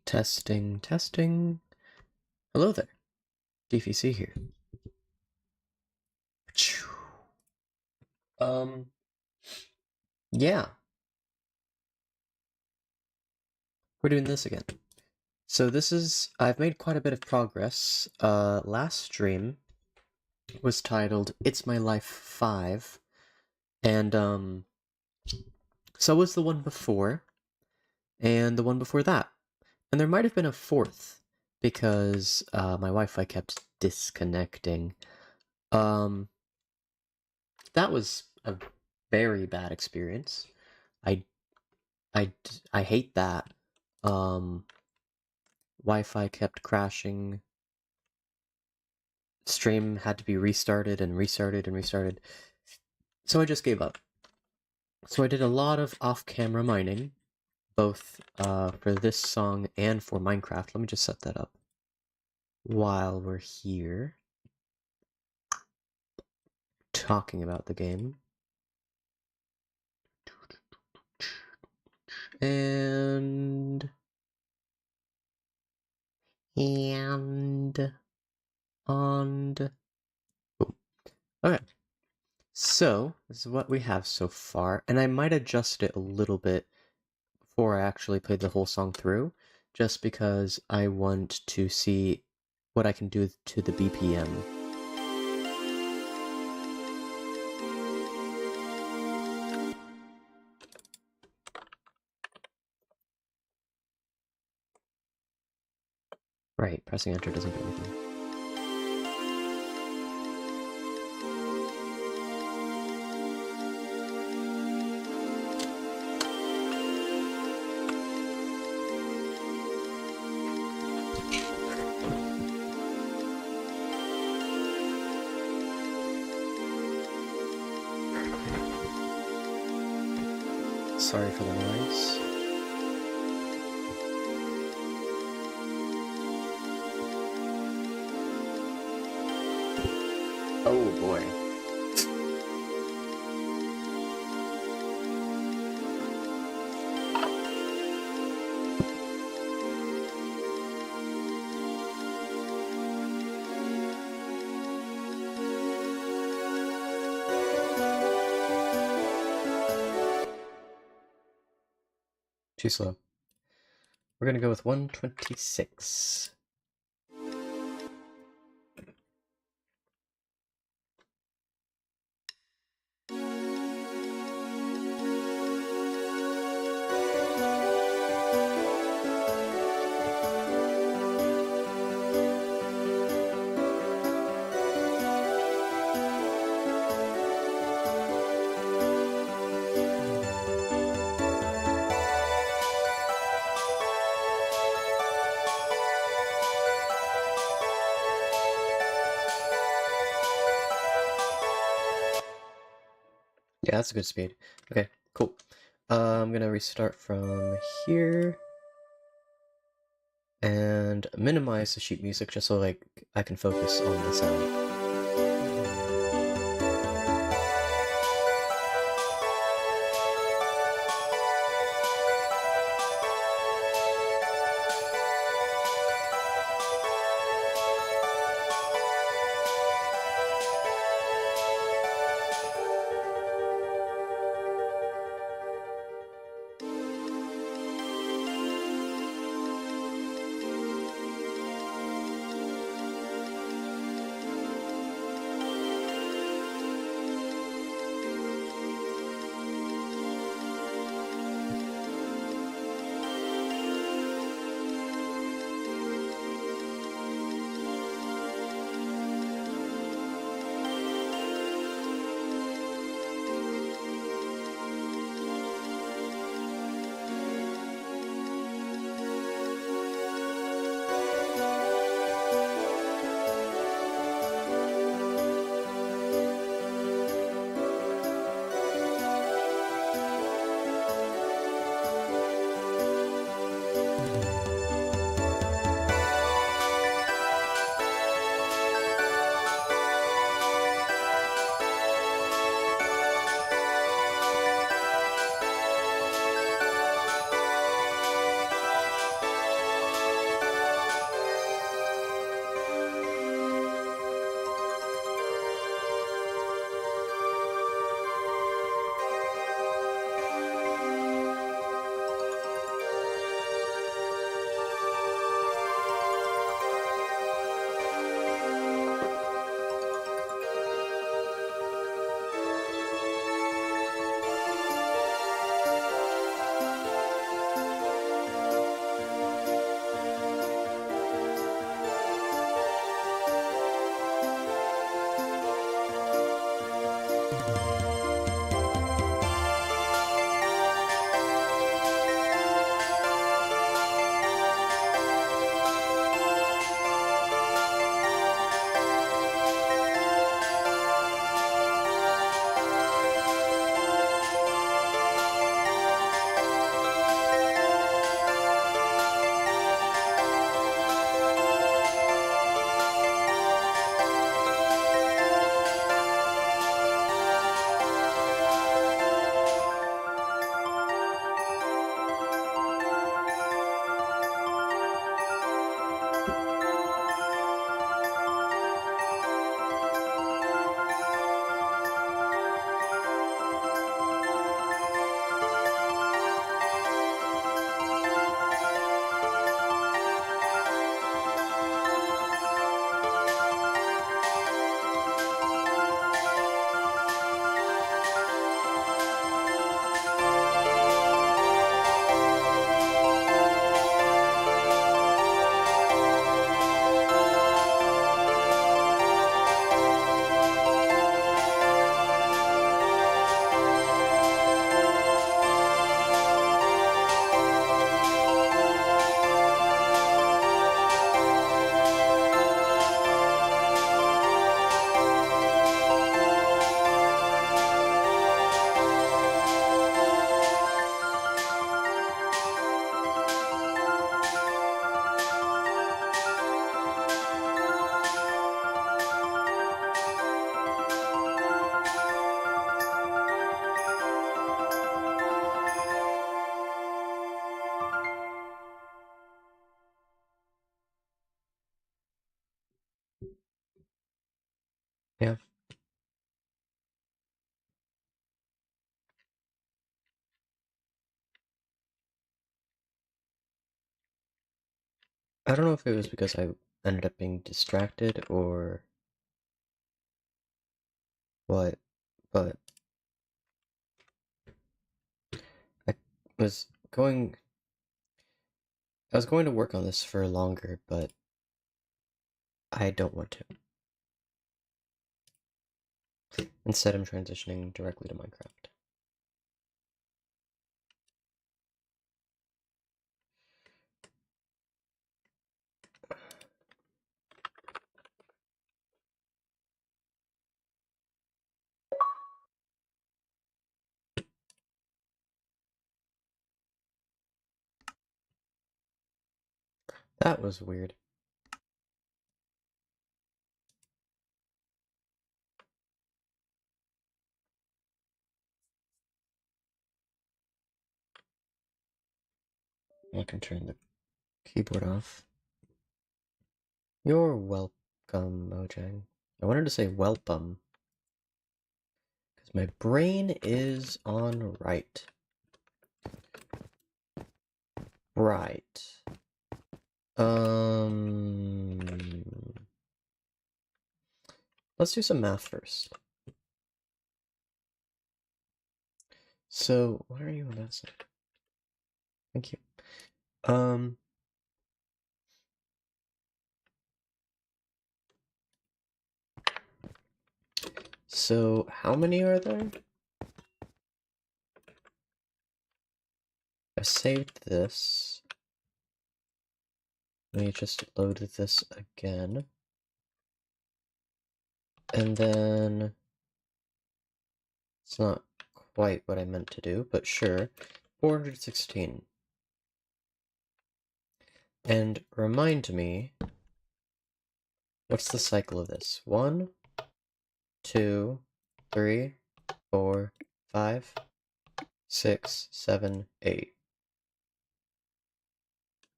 Testing, testing. Hello there. DVC here. Um, yeah, we're doing this again. So I've made quite a bit of progress. Last stream was titled It's My Life 5, and, so was the one before, and the one before that. And there might have been a fourth, because, my Wi-Fi kept disconnecting. That was a very bad experience. I I hate that. Wi-Fi kept crashing. Stream had to be restarted and restarted and restarted. So I just gave up. So I did a lot of off-camera mining, both for this song and for Minecraft. Let me just set that up while we're here talking about the game. And on. Oh. Okay. So, this is what we have so far, and I might adjust it a little bit before I actually play the whole song through, just because I want to see what I can do to the BPM. Right, pressing enter doesn't do anything. Sorry for the noise. Oh boy. Too slow. We're gonna go with 126. Yeah, that's a good speed. Okay, cool. I'm gonna restart from here and minimize the sheet music just so like I can focus on the sound. Yeah. I don't know if it was because I ended up being distracted or what, but I was going I was going to work on this for longer, but I don't want to. Instead, I'm transitioning directly to Minecraft. That was weird. I can turn the keyboard off. You're welcome, Mojang. I wanted to say welcome, because my brain is on right. Right. Let's do some math first. So, what are you about to say? Thank you. So how many are there? I saved this. Let me just load this again. And then it's not quite what I meant to do, but sure. 416. And remind me, what's the cycle of this? 1, 2, 3, 4, 5, 6, 7, 8.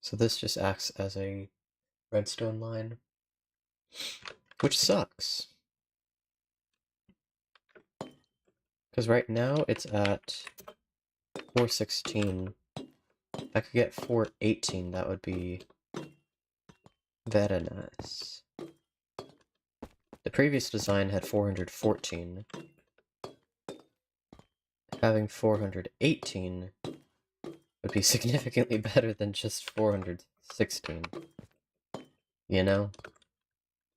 So this just acts as a redstone line, which sucks. Because right now it's at 416. If I could get 418, that would be very nice. The previous design had 414. Having 418 would be significantly better than just 416. You know?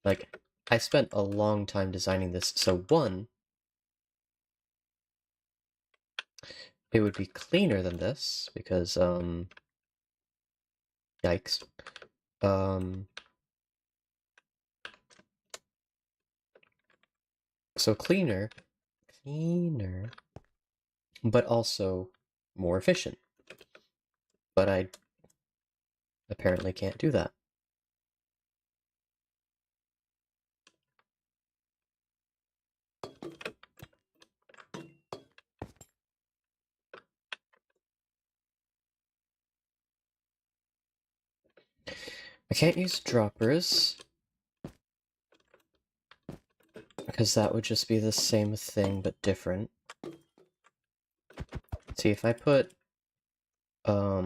Like, I spent a long time designing this, so one, it would be cleaner than this, because, yikes. So cleaner, but also more efficient. But I apparently can't do that. I can't use droppers, because that would just be the same thing but different. See, if I put, I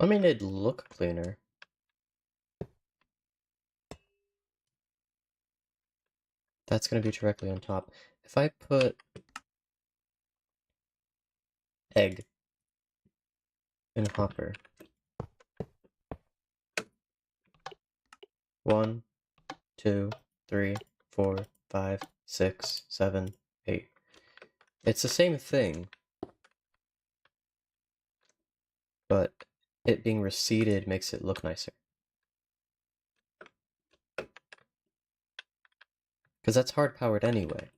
mean, it'd look cleaner. That's gonna be directly on top. If I put egg in hopper, 1, 2, 3, 4, 5, 6, 7, 8. It's the same thing, but it being receded makes it look nicer. Because that's hard-powered anyway.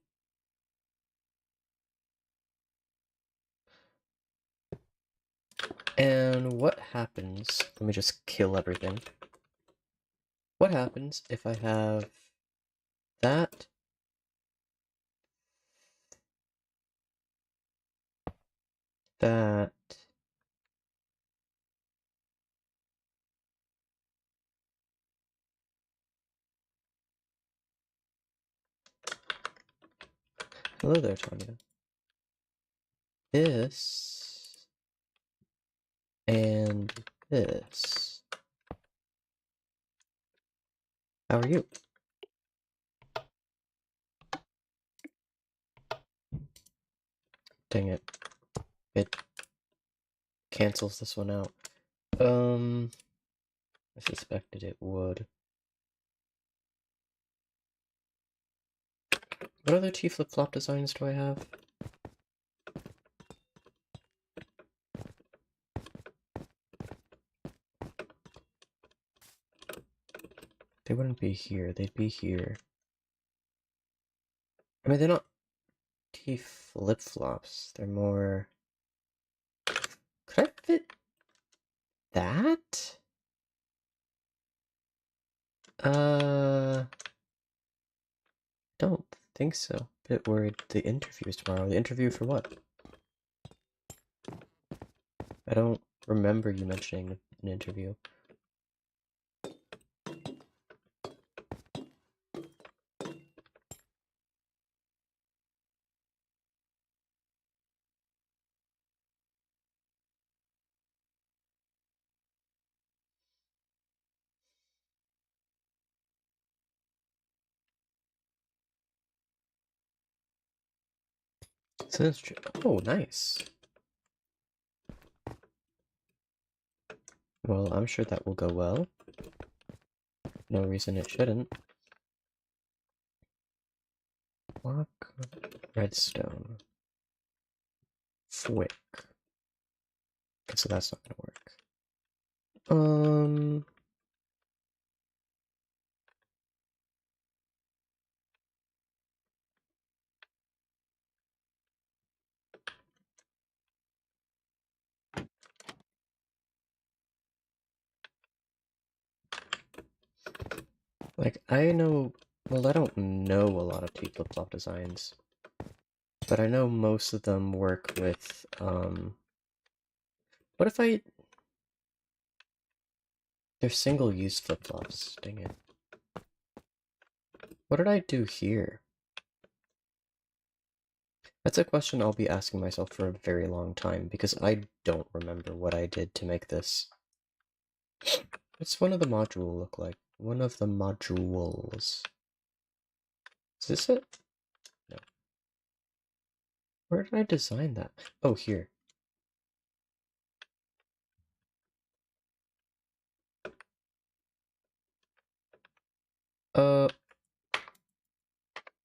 And what happens... Let me just kill everything. What happens if I have that, that, Hello there, Tanya. This and this. How are you? Dang it. It cancels this one out. I suspected it would. What other T flip-flop designs do I have? They wouldn't be here, they'd be here. I mean, they're not T flip-flops, they're more... Could I fit that? Don't think so. Bit worried the interview's tomorrow. The interview for what? I don't remember you mentioning an interview. Since oh, nice. Well, I'm sure that will go well. No reason it shouldn't. Block redstone. Fwick. Okay, so that's not gonna work. Like, I know... Well, I don't know a lot of T flip-flop designs. But I know most of them work with, What if I... They're single-use flip-flops. Dang it. What did I do here? That's a question I'll be asking myself for a very long time, because I don't remember what I did to make this. What's one of the module look like? One of the modules. Is this it? No. Where did I design that? Oh, here.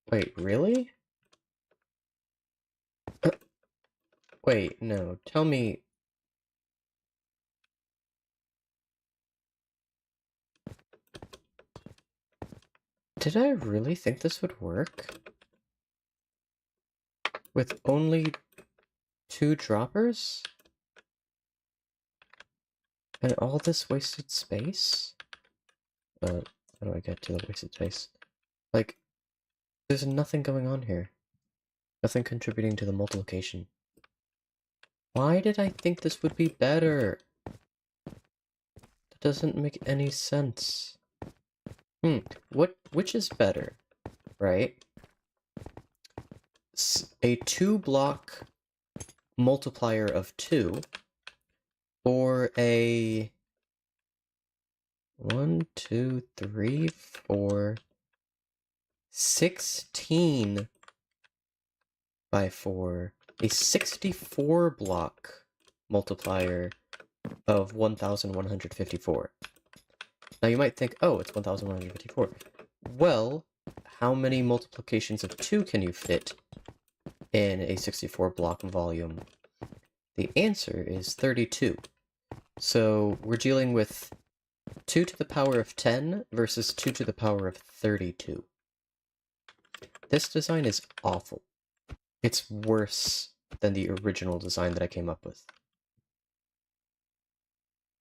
Wait, really? Wait, no, tell me... Did I really think this would work? With only 2 droppers? And all this wasted space? How do I get to the wasted space? Like, there's nothing going on here. Nothing contributing to the multiplication. Why did I think this would be better? That doesn't make any sense. Which is better, right? A 2-block multiplier of 2, or a 1, 2, 3, 4, 16 by 4, a 64 block multiplier of 1154. Now you might think, oh, it's 1154. Well, how many multiplications of 2 can you fit in a 64 block volume? The answer is 32. So we're dealing with 2 to the power of 10 versus 2 to the power of 32. This design is awful. It's worse than the original design that I came up with.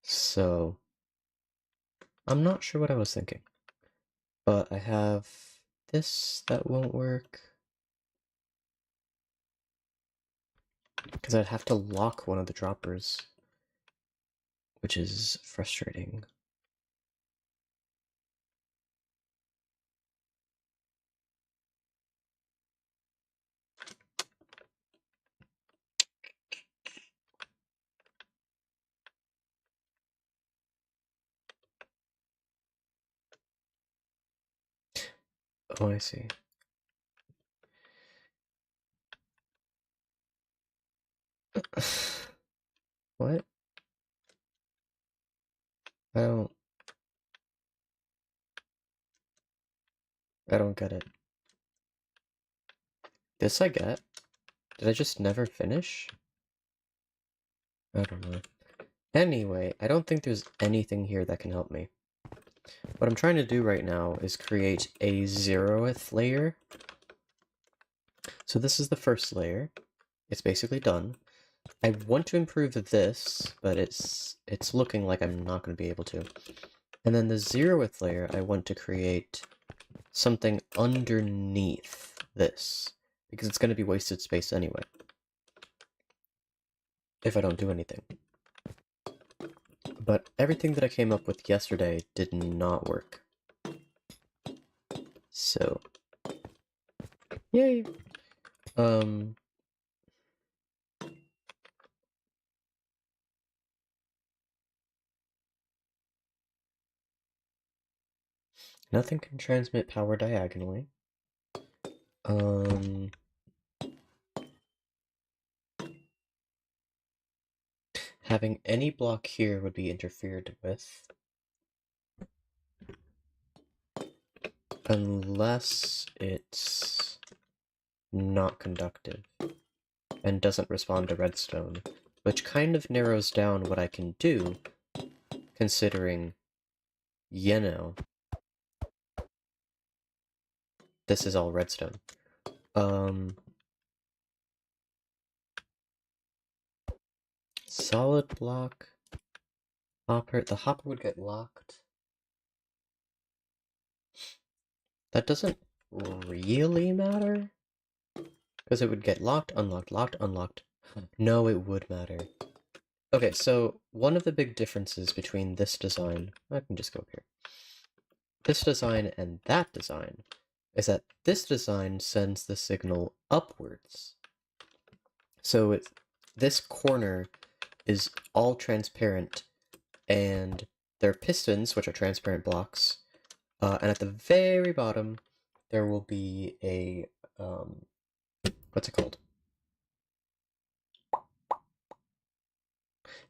So, I'm not sure what I was thinking. But I have this that won't work. Because I'd have to lock one of the droppers, which is frustrating. Oh, I see. What? I don't get it. This I get. Did I just never finish? I don't know. Anyway, I don't think there's anything here that can help me. What I'm trying to do right now is create a 0th layer. So this is the first layer. It's basically done. I want to improve this, but it's looking like I'm not going to be able to. And then the 0th layer, I want to create something underneath this, because it's going to be wasted space anyway, if I don't do anything. But everything that I came up with yesterday did not work. So, yay! Nothing can transmit power diagonally. Having any block here would be interfered with. Unless it's not conductive and doesn't respond to redstone, which kind of narrows down what I can do, considering, you know, this is all redstone. Solid block, hopper, the hopper would get locked. That doesn't really matter, because it would get locked, unlocked, locked, unlocked. No, it would matter. Okay, so one of the big differences between this design, I can just go up here, this design and that design, is that this design sends the signal upwards. So this corner is all transparent, and there are pistons, which are transparent blocks, and at the very bottom, there will be a, what's it called?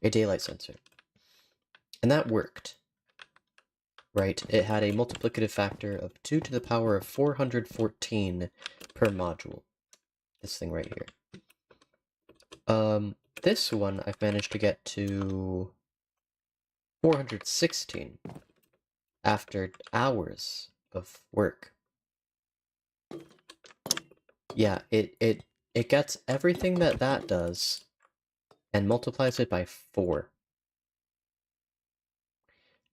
A daylight sensor. And that worked. Right, it had a multiplicative factor of 2 to the power of 414 per module. This thing right here. This one I've managed to get to 416 after hours of work. Yeah, it gets everything that does and multiplies it by 4.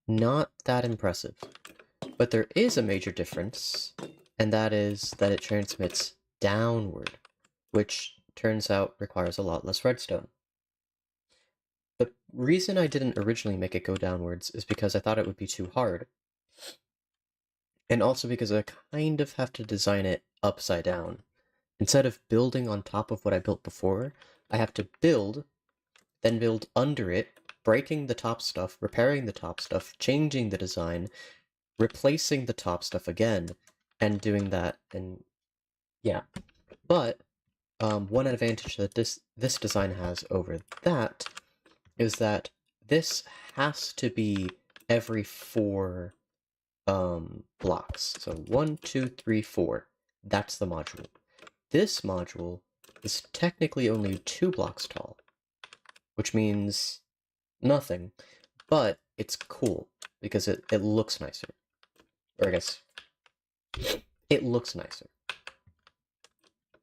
Not that impressive. But there is a major difference, and that is that it transmits downward, which turns out requires a lot less redstone. The reason I didn't originally make it go downwards is because I thought it would be too hard. And also because I kind of have to design it upside down. Instead of building on top of what I built before, I have to build, then build under it, breaking the top stuff, repairing the top stuff, changing the design, replacing the top stuff again, and doing that, and yeah. But one advantage that this design has over that is that this has to be every 4 blocks. So 1, 2, 3, 4. That's the module. This module is technically only 2 blocks tall, which means nothing, but it's cool because it looks nicer. Or I guess it looks nicer.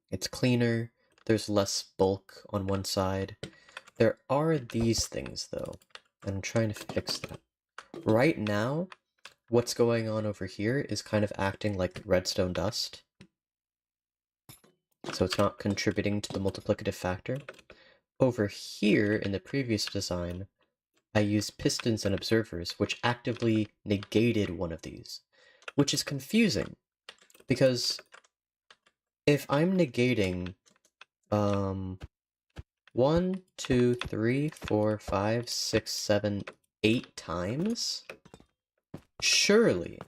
It's cleaner, there's less bulk on one side. There are these things, though, and I'm trying to fix that. Right now, what's going on over here is kind of acting like redstone dust. So it's not contributing to the multiplicative factor. Over here, in the previous design, I used pistons and observers, which actively negated one of these, which is confusing, because if I'm negating, 1, 2, 3, 4, 5, 6, 7, 8 times, surely,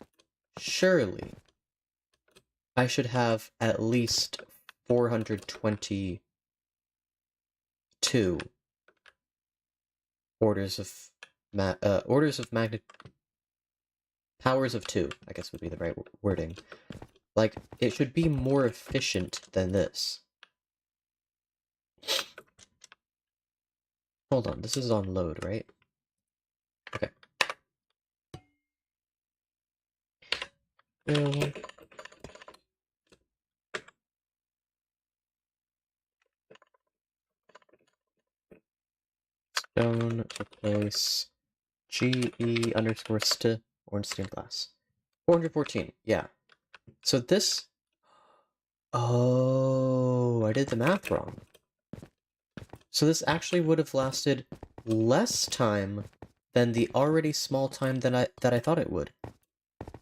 I should have at least 422 orders of powers of 2, I guess would be the right wording. Like, it should be more efficient than this. Hold on, this is on load, right? Okay. Stone replace GE underscore st orange stained glass. 414, yeah. So this... Oh, I did the math wrong. So this actually would have lasted less time than the already small time that I thought it would.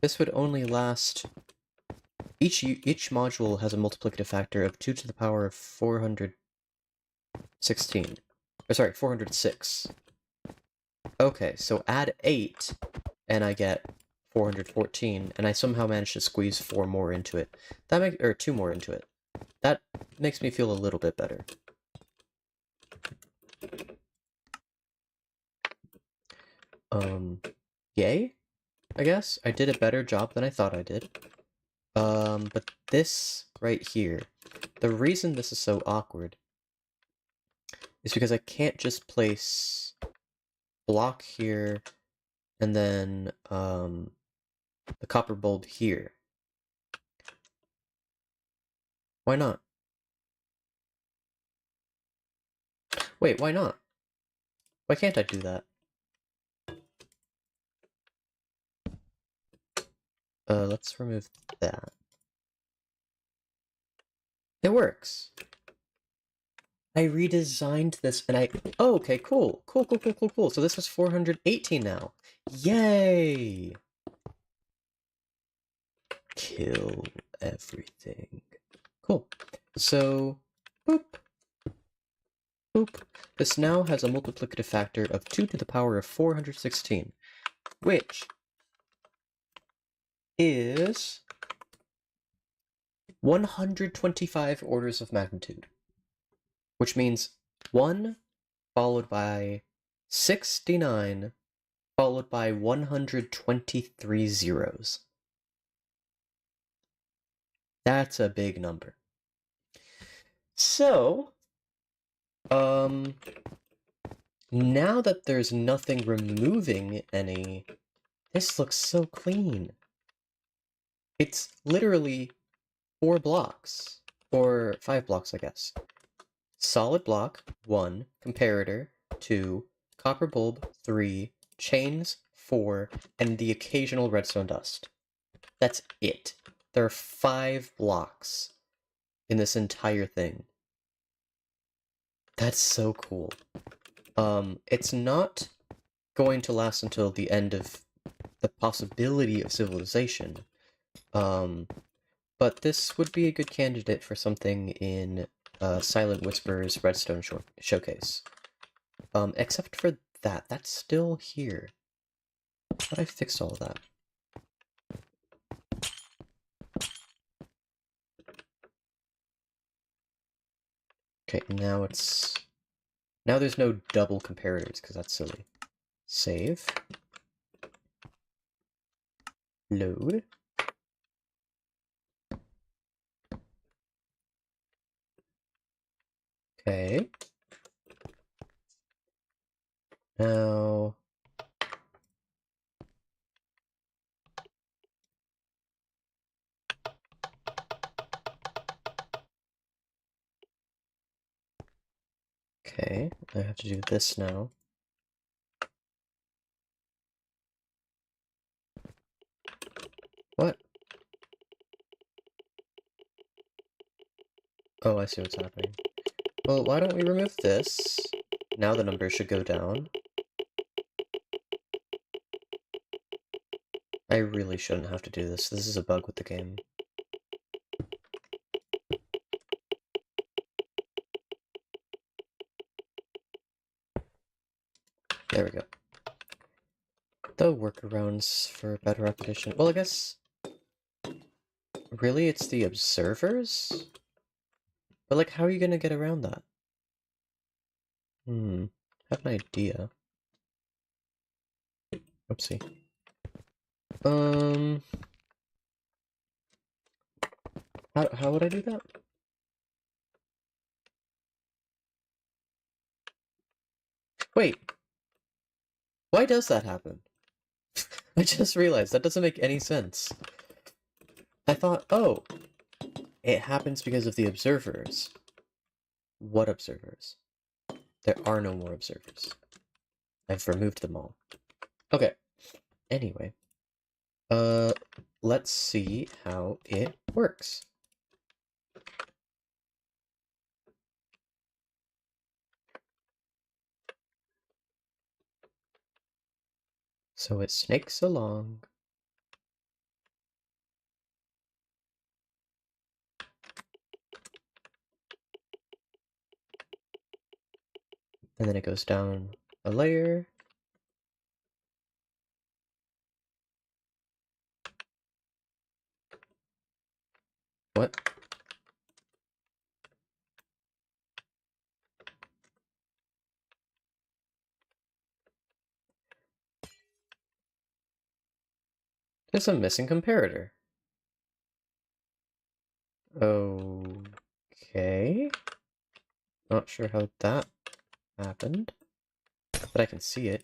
This would only last... Each module has a multiplicative factor of 2 to the power of 416. Or sorry, 406. Okay, so add 8, and I get 414, and I somehow managed to squeeze 4 more into it. Or 2 more into it. That makes me feel a little bit better. Yay? I guess? I did a better job than I thought I did. But this right here, the reason this is so awkward is because I can't just place block here and then, the copper bulb here. Why not? Wait, why not? Why can't I do that? Let's remove that. It works. I redesigned this and oh, okay, cool. Cool. So this is 418 now. Yay! Kill everything. Cool. So, boop. Boop. This now has a multiplicative factor of 2 to the power of 416, which is 125 orders of magnitude. Which means 1 followed by 69 followed by 123 zeros. That's a big number. So, now that there's nothing removing any, this looks so clean. It's literally 4 blocks, or 5 blocks, I guess. Solid block, 1, comparator, 2, copper bulb, 3, chains, 4, and the occasional redstone dust. That's it. There are 5 blocks in this entire thing. That's so cool. It's not going to last until the end of the possibility of civilization. But this would be a good candidate for something in Silent Whisper's Redstone Showcase. Except for that, that's still here. But I fixed all of that. Okay, now it's... Now there's no double comparators, because that's silly. Save. Load. Okay. Now... Okay, I have to do this now. What? Oh, I see what's happening. Well, why don't we remove this? Now the numbers should go down. I really shouldn't have to do this. This is a bug with the game. There we go. The workarounds for better repetition. Well, I guess... Really, it's the observers? But like, how are you gonna get around that? I have an idea. Oopsie. How would I do that? Wait, why does that happen? I just realized that doesn't make any sense. I thought, oh, it happens because of the observers. What observers? There are no more observers. I've removed them all. Okay. Anyway, let's see how it works. So it snakes along. And then it goes down a layer. What? There's a missing comparator. Okay. Not sure how that happened, but I can see it.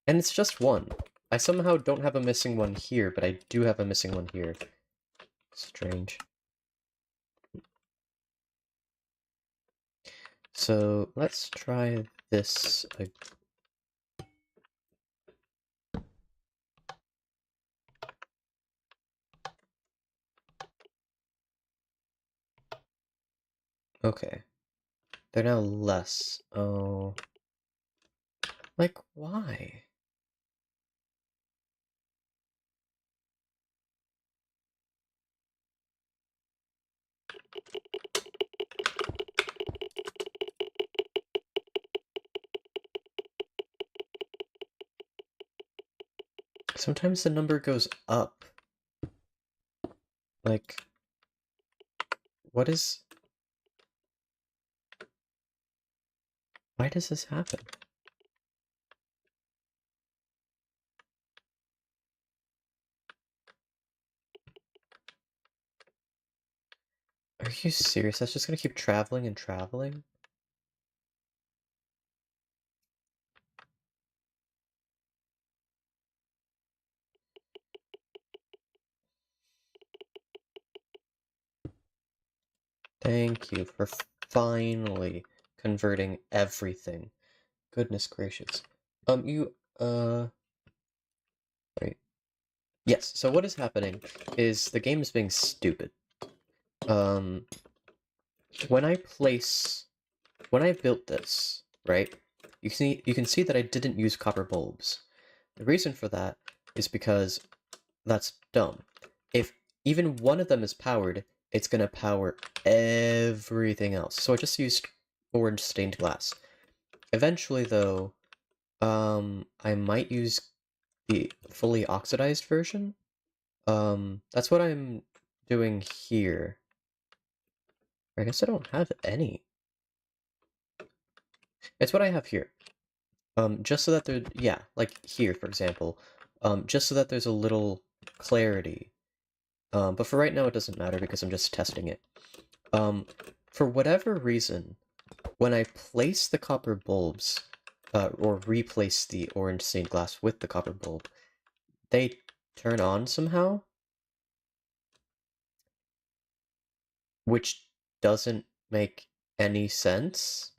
And it's just one. I somehow don't have a missing one here, but I do have a missing one here. Strange. So let's try this again. Okay. They're now less. Oh. Like, why? Sometimes the number goes up. Like, what is... Why does this happen? Are you serious? That's just gonna keep traveling and traveling? Thank you for finally converting everything. Goodness gracious. Right. Yes, so what is happening is the game is being stupid. Um, when I built this, right, you can see that I didn't use copper bulbs. The reason for that is because that's dumb. If even one of them is powered, it's gonna power everything else. So I just used orange stained glass. Eventually, though, I might use the fully oxidized version. That's what I'm doing here. I guess I don't have any. It's what I have here. Just so that there, yeah, like here, for example. Just so that there's a little clarity. But for right now, it doesn't matter because I'm just testing it. For whatever reason, when I place the copper bulbs, or replace the orange stained glass with the copper bulb, they turn on somehow, which doesn't make any sense.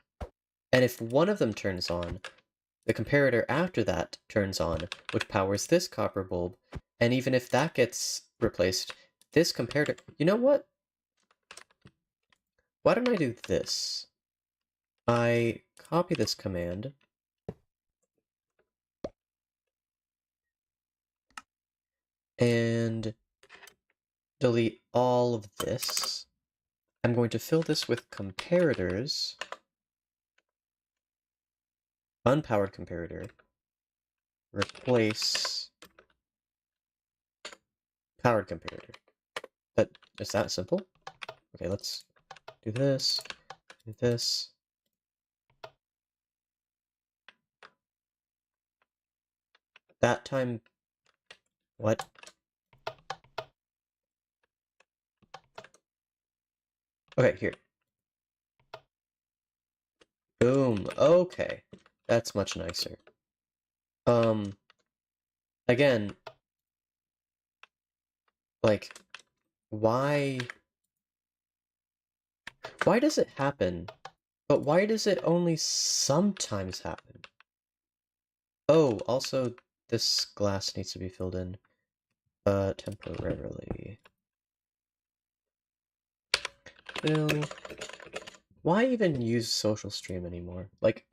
And if one of them turns on, the comparator after that turns on, which powers this copper bulb, and even if that gets replaced, this comparator... You know what? Why don't I do this? I copy this command, and delete all of this. I'm going to fill this with comparators, unpowered comparator, replace powered comparator. But it's that simple? Okay, let's do this, do this. That time... What? Okay, here. Boom. Okay. That's much nicer. Again, like, why does it happen? But why does it only sometimes happen? Oh, also, this glass needs to be filled in, temporarily. Fill. Why even use social stream anymore? Like,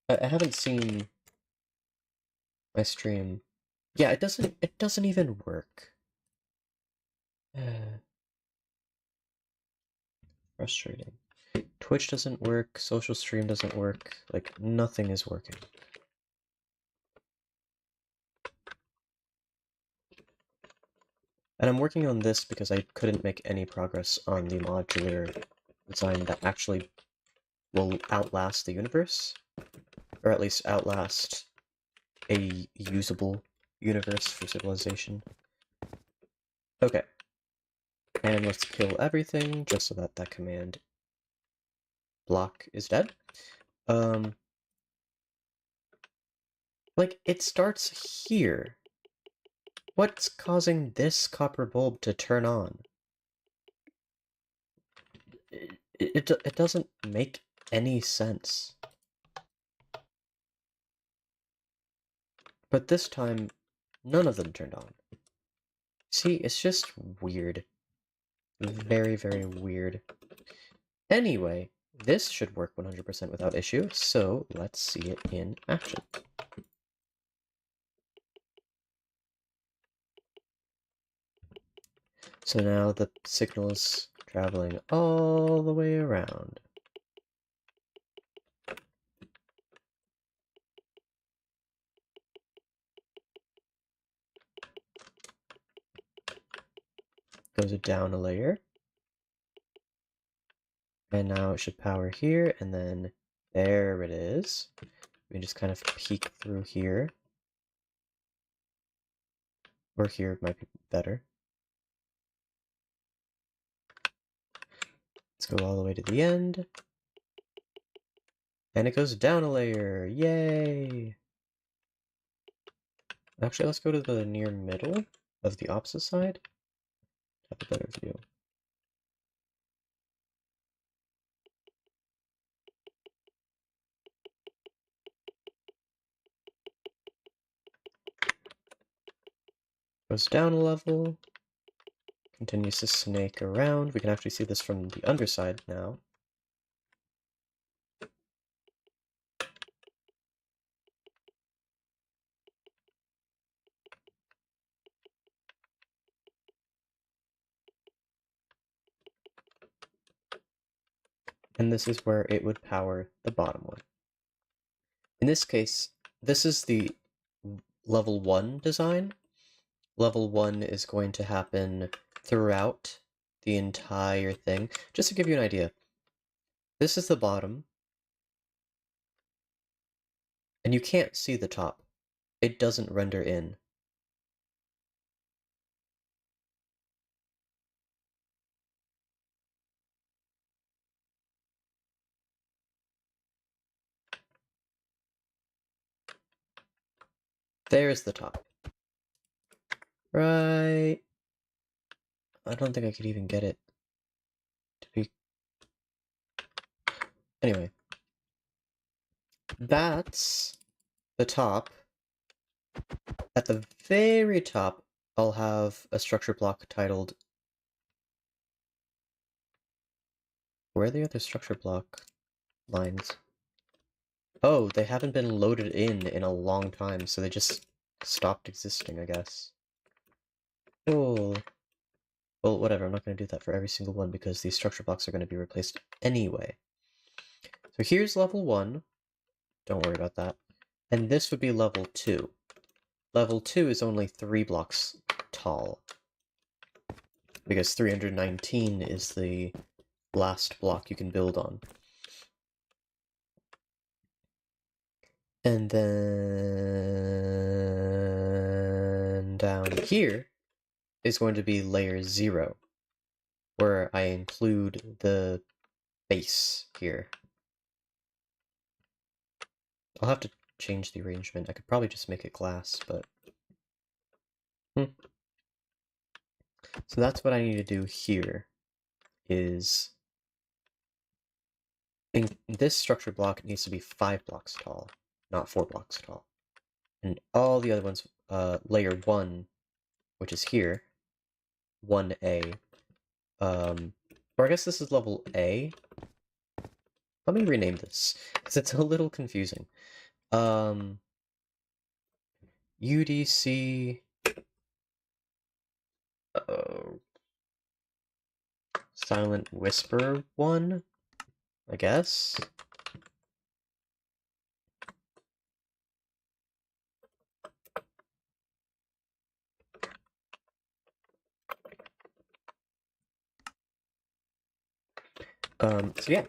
I haven't seen my stream. Yeah, it doesn't even work. Frustrating. Twitch doesn't work, social stream doesn't work, like, nothing is working. And I'm working on this because I couldn't make any progress on the modular design that actually will outlast the universe. Or at least outlast a usable universe for civilization. Okay. And let's kill everything, just so that that command block is dead. Like, it starts here. What's causing this copper bulb to turn on? It doesn't make any sense. But this time, none of them turned on. See, it's just weird. Very, very weird. Anyway, this should work 100% without issue, so let's see it in action. So now the signal is traveling all the way around. Goes down a layer. And now it should power here, and then there it is. We can just kind of peek through here. Or here might be better. Let's go all the way to the end. And it goes down a layer. Yay! Actually, let's go to the near middle of the opposite side. Have a better view. Goes down a level. Continues to snake around. We can actually see this from the underside now. And this is where it would power the bottom one. In this case, this is the level 1 design. Level 1 is going to happen throughout the entire thing. Just to give you an idea, this is the bottom, and you can't see the top. It doesn't render in. There's the top. Right. I don't think I could even get it to be... Anyway. That's the top. At the very top, I'll have a structure block titled... Where are the other structure block lines? Oh, they haven't been loaded in a long time, so they just stopped existing, I guess. Cool. Well, whatever, I'm not going to do that for every single one because these structure blocks are going to be replaced anyway. So here's level 1. Don't worry about that. And this would be level 2. Level 2 is only 3 blocks tall. because 319 is the last block you can build on. And then down here is going to be layer 0, where I include the base here. I'll have to change the arrangement. I could probably just make it glass, but... So that's what I need to do here, is... this structure block needs to be 5 blocks tall, not 4 blocks tall. And all the other ones, layer 1, which is here, 1A, or I guess this is level A. Let me rename this, because it's a little confusing. UDC... Silent Whisper 1, I guess? So yeah,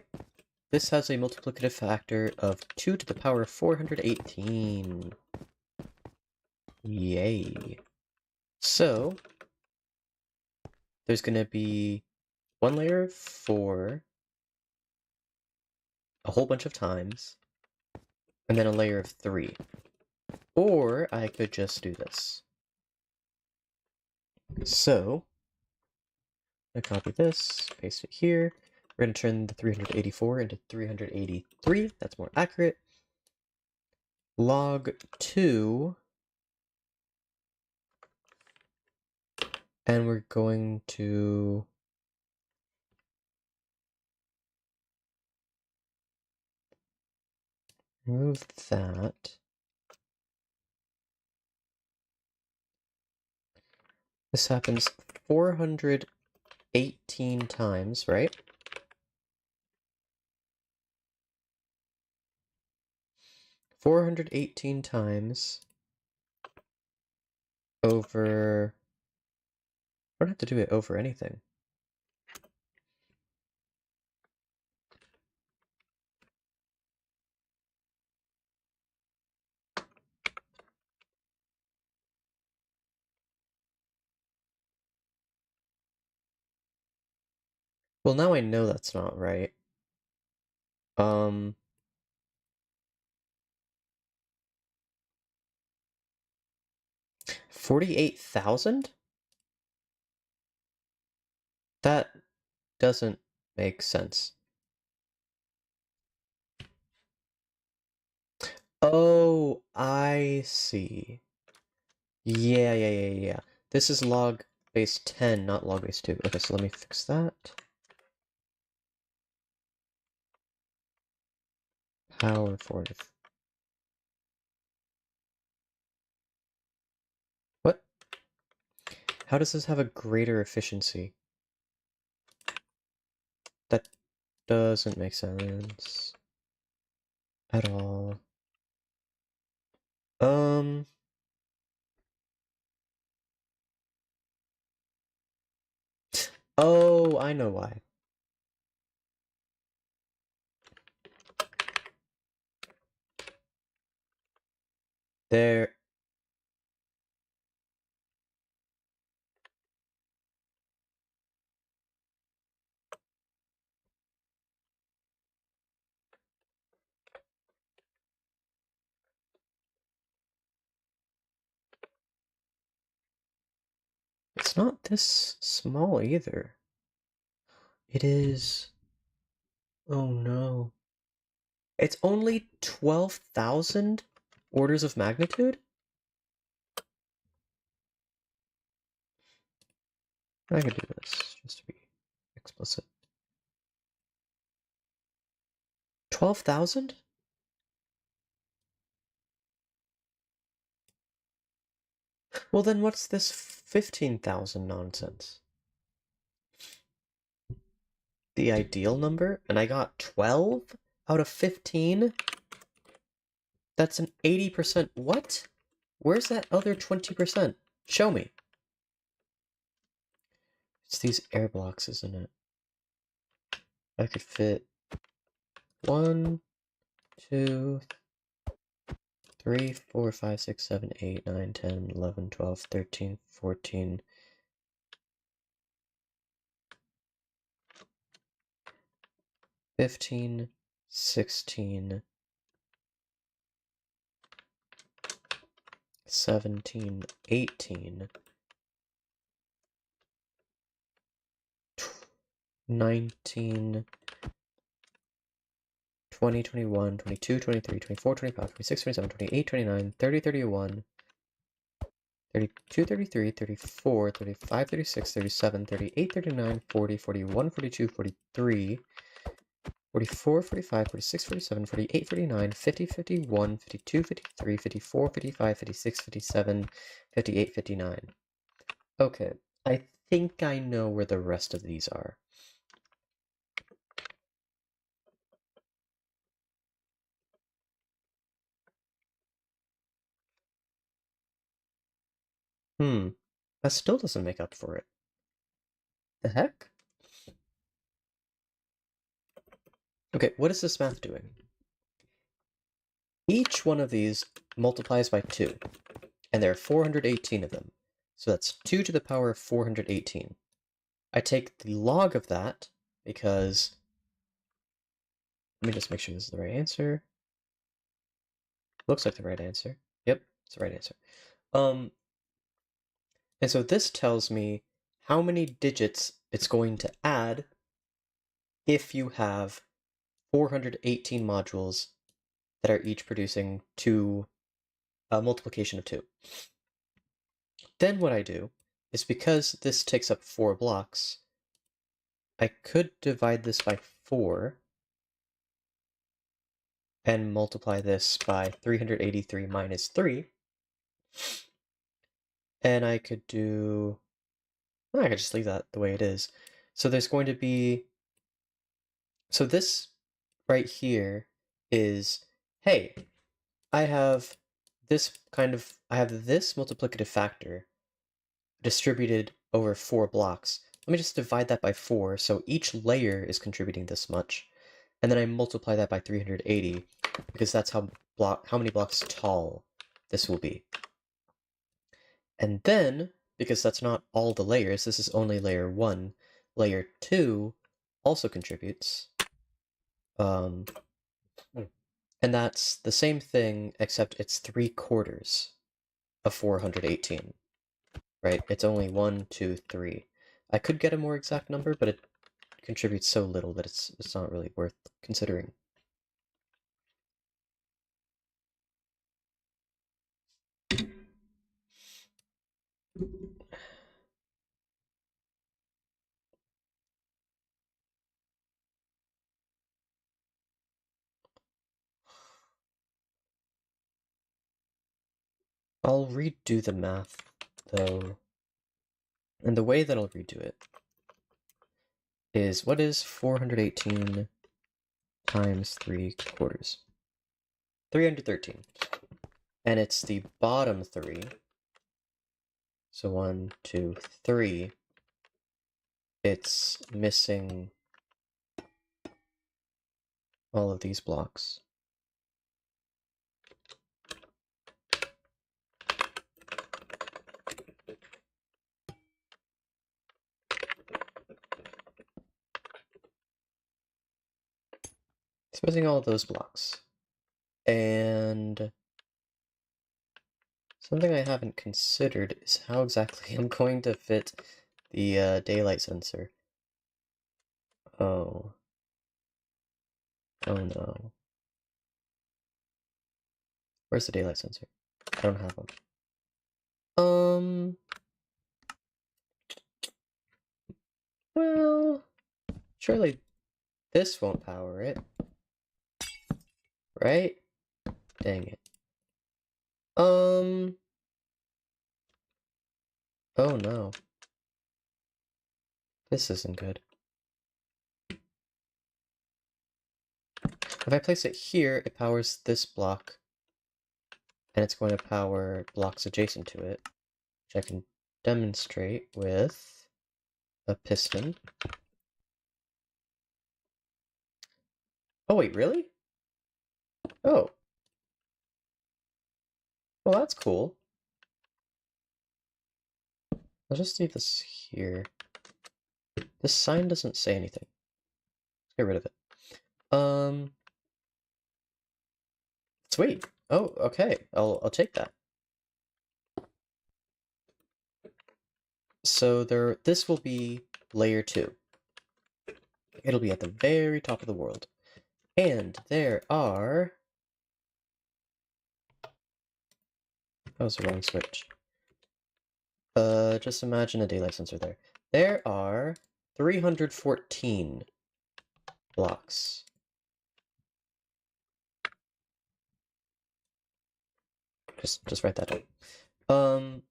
this has a multiplicative factor of 2 to the power of 418. Yay. So, there's gonna be one layer of 4, a whole bunch of times, and then a layer of 3. Or I could just do this. So, I copy this, paste it here. We're going to turn the 384 into 383. That's more accurate. Log 2. And we're going to... remove that. This happens 418 times, right? $418 over... I don't have to do it over anything. Well, now I know that's not right. 48,000? That doesn't make sense. Oh, I see. Yeah. This is log base 10, not log base 2. Okay, so let me fix that. Power forward. What? How does this have a greater efficiency? That doesn't make sense at all. Oh, I know why. There. It's not this small either. It is... oh no. It's only 12,000 orders of magnitude? I could do this, just to be explicit. 12,000? Well then what's this 15,000 nonsense? The ideal number? And I got 12 out of 15? That's an 80%. What? Where's that other 20%? Show me. It's these air blocks, isn't it? I could fit 1, 2, 3, 4, 5, 6, 7, 8, 9, 10, 11, 12, 13, 14, 15, 16, 17, 18, 19, 20, 21, 22, 23, 24, 25, 26, 27, 28, 29, 30, 31, 32, 33, 34, 35, 36, 37, 38, 39, 40, 41, 42, 43, 44, 45, 46, 47, 48, 49, 50, 51, 52, 53, 54, 55, 56, 57, 58, 59. Okay, I think I know where the rest of these are. That still doesn't make up for it. The heck? Okay, what is this math doing? Each one of these multiplies by 2, and there are 418 of them. So that's 2 to the power of 418. I take the log of that, because... Let me just make sure this is the right answer. Looks like the right answer. Yep, it's the right answer. And so this tells me how many digits it's going to add if you have 418 modules that are each producing a multiplication of 2. Then what I do is, because this takes up 4 blocks, I could divide this by 4 and multiply this by 383 minus 3. And I could do... I could just leave that the way it is. So there's going to be... So this right here is, hey, I have this multiplicative factor distributed over 4 blocks. Let me just divide that by 4, so each layer is contributing this much. And then I multiply that by 380, because that's how many blocks tall this will be. And then, because that's not all the layers, this is only layer 1, layer 2 also contributes. And that's the same thing, except it's 3/4 of 418, right? It's only 1, 2, 3. I could get a more exact number, but it contributes so little that it's not really worth considering. I'll redo the math, though. And the way that I'll redo it is, what is 418 times 3/4? 313. And it's the bottom 3. So 1, 2, 3. It's missing all of these blocks. It's missing all of those blocks. And something I haven't considered is how exactly I'm going to fit the daylight sensor. Oh. Oh no. Where's the daylight sensor? I don't have one. Well, surely this won't power it, right? Dang it. Oh no. This isn't good. If I place it here, it powers this block, and it's going to power blocks adjacent to it, which I can demonstrate with a piston. Oh, wait, really? Oh. Well, that's cool. I'll just leave this here. This sign doesn't say anything. Let's get rid of it. Sweet. Oh, okay. I'll take that. So this will be layer 2. It'll be at the very top of the world. And there are... That was the wrong switch. Just imagine a daylight sensor there. There are 314 blocks. Just write that down.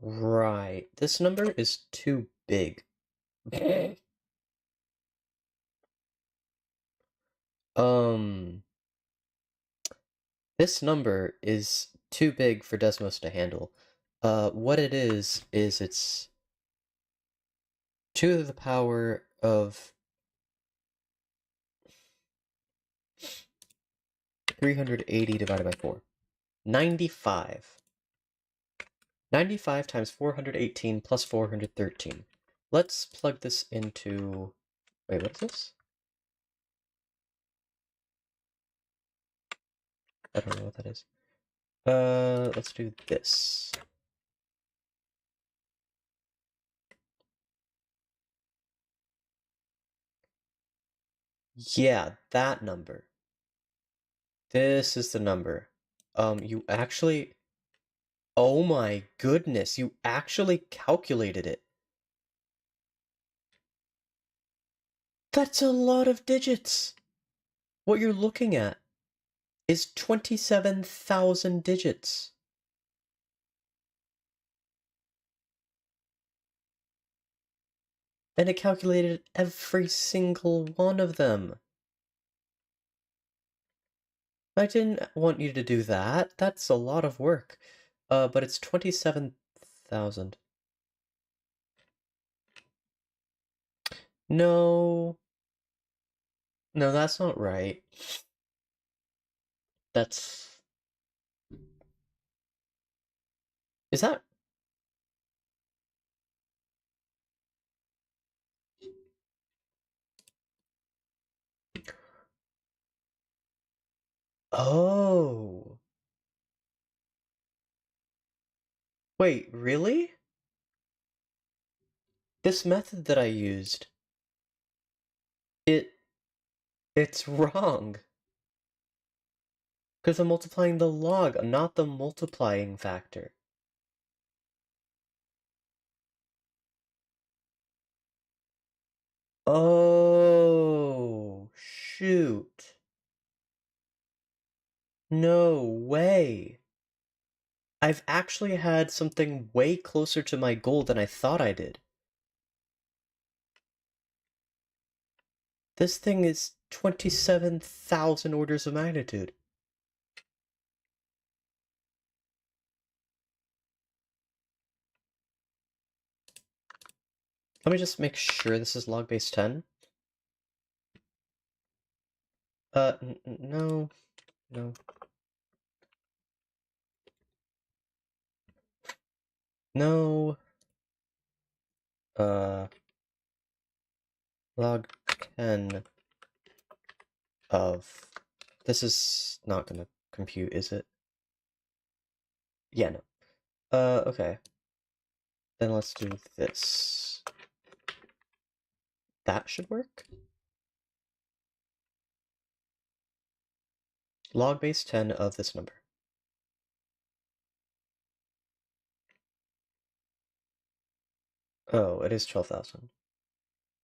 Right. This number is too big. This number is too big for Desmos to handle. What it is it's 2 to the power of 380 divided by 4. 95. 95 times 418 plus 413. Let's plug this into... Wait, what is this? I don't know what that is. Let's do this. Yeah, that number. This is the number. You actually... Oh my goodness, you actually calculated it. That's a lot of digits. What you're looking at is 27,000 digits. And it calculated every single one of them. I didn't want you to do that. That's a lot of work. But it's 27,000. No. No, that's not right. That's... Is that... Oh. Wait, really? This method that I used, it's wrong. Because I'm multiplying the log, not the multiplying factor. Oh, shoot. No way. I've actually had something way closer to my goal than I thought I did. This thing is 27,000 orders of magnitude. Let me just make sure this is log base 10. No. No. No. Log 10 of... This is not gonna compute, is it? Yeah, no. Okay. Then let's do this. That should work? Log base 10 of this number. Oh, it is 12,000.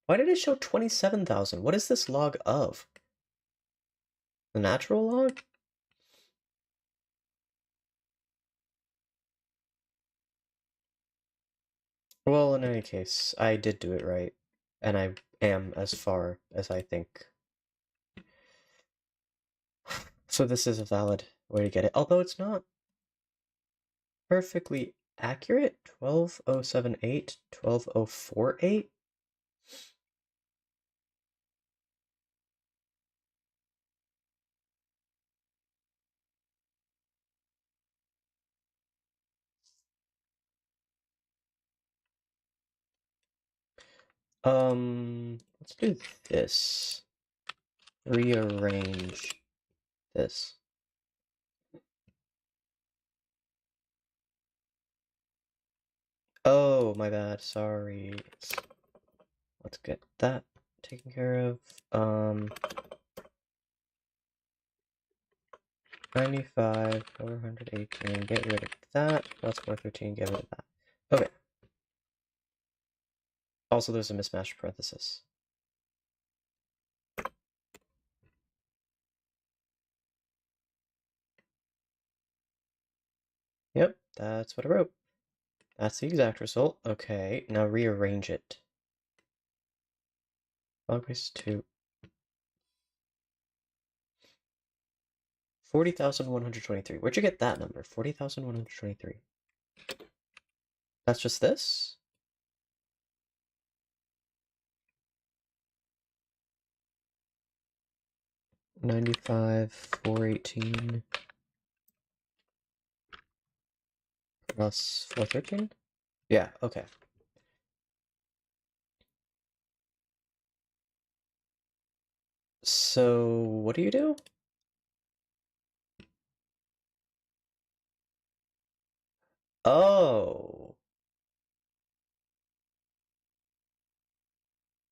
Why did it show 27,000? What is this log of? The natural log? Well, in any case, I did do it right, and I am as far as I think. So this is a valid way to get it, although it's not perfectly accurate. 12078, 12048. Let's do this. Rearrange this. Oh, my bad. Sorry. Let's get that taken care of. 95, 418, get rid of that, plus 413, get rid of that. Okay. Also, there's a mismatched parenthesis. Yep, that's what I wrote. That's the exact result. Okay, now rearrange it. Logbase 2. 40,123. Where'd you get that number? 40,123. That's just this? $95, 418 plus 413? Yeah, okay. So, what do you do? Oh.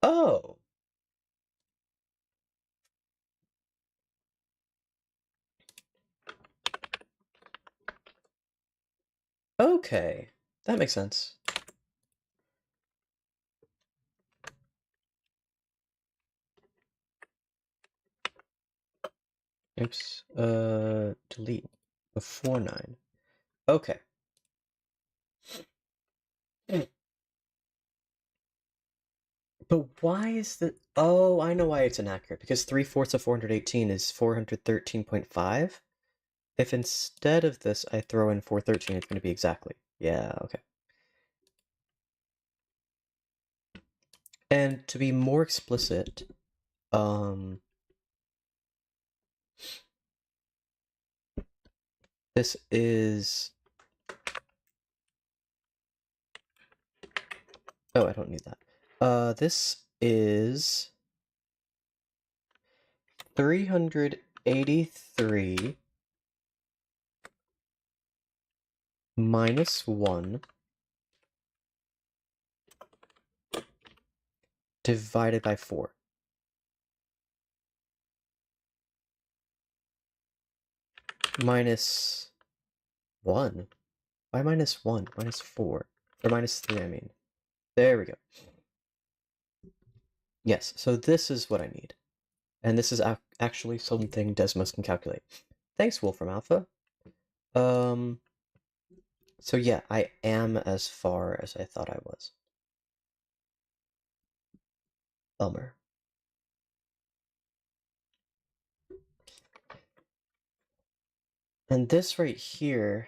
Oh. Okay. That makes sense. Oops. Delete. Before 9. Okay. But why is the... Oh, I know why it's inaccurate. Because 3/4 of 418 is 413.5. If instead of this I throw in 413, it's going to be exactly. Yeah, okay. And to be more explicit, this is... Oh, I don't need that. This is 383 minus 1 divided by 4. Minus 1? Why minus 1? Minus 4. Or minus 3, I mean. There we go. Yes, so this is what I need. And this is actually something Desmos can calculate. Thanks, Wolfram Alpha. So yeah, I am as far as I thought I was. Bummer. And this right here...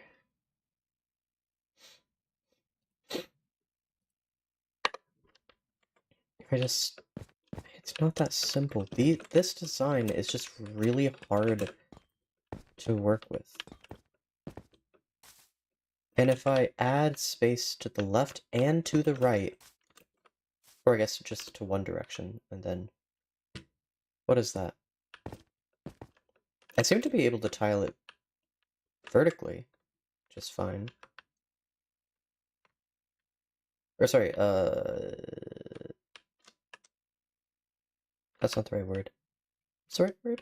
It's not that simple. This design is just really hard to work with. And if I add space to the left and to the right, or I guess just to one direction, and then... What is that? I seem to be able to tile it vertically just fine. Or sorry, that's not the right word. What's the right word?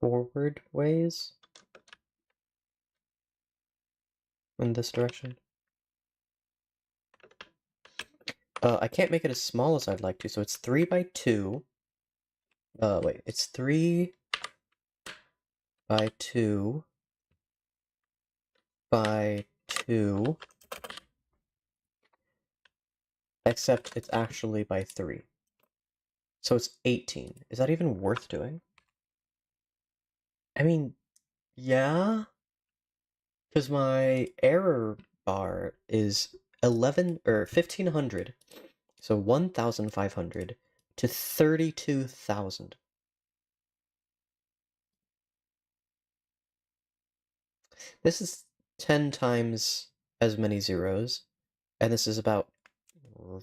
Forward ways? In this direction? I can't make it as small as I'd like to, so it's 3 by 2. Wait, it's 3 by 2 by 2, except it's actually by 3. So it's 18. Is that even worth doing? I mean, yeah, because my error bar is 1500, so 1500 to 32,000. This is 10 times as many zeros, and this is about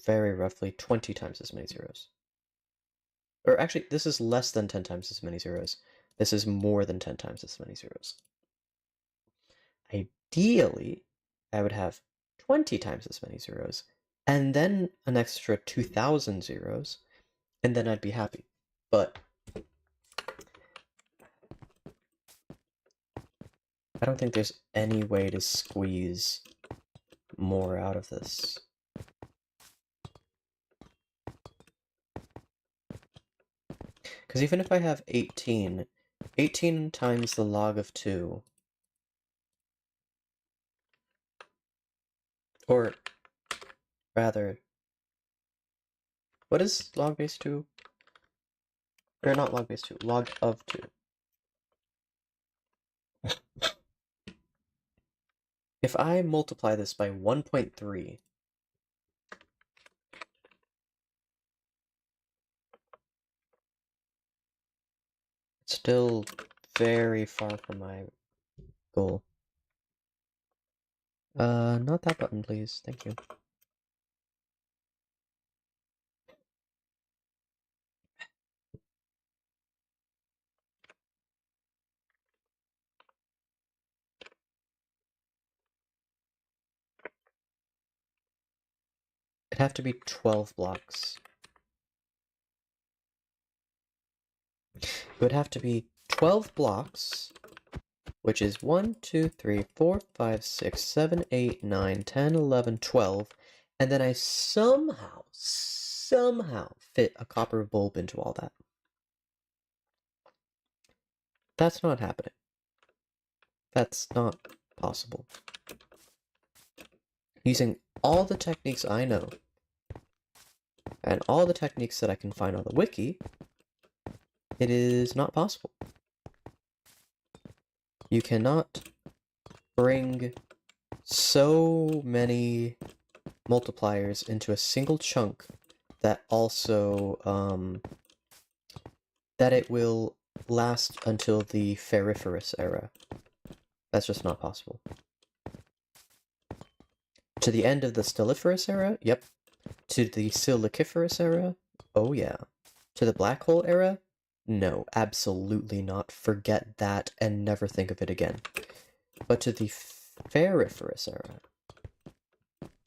very roughly 20 times as many zeros. Or actually, this is less than 10 times as many zeros. This is more than 10 times as many zeros. Ideally, I would have 20 times as many zeros, and then an extra 2,000 zeros, and then I'd be happy. But I don't think there's any way to squeeze more out of this. Because even if I have 18 times the log of 2, or rather, what is log base 2? Or not log base 2, log of 2. If I multiply this by 1.3, it's still very far from my goal. Not that button, please. Thank you. It'd have to be 12 blocks. It would have to be 12 blocks, which is 1, 2, 3, 4, 5, 6, 7, 8, 9, 10, 11, 12, and then I somehow fit a copper bulb into all that. That's not happening. That's not possible. Using all the techniques I know, and all the techniques that I can find on the wiki, it is not possible. You cannot bring so many multipliers into a single chunk that also, that it will last until the Ferriferous era. That's just not possible. To the end of the Stelliferous era? Yep. To the Siliciferous era? Oh yeah. To the Black Hole era? No, absolutely not. Forget that and never think of it again. But to the Ferriferous era,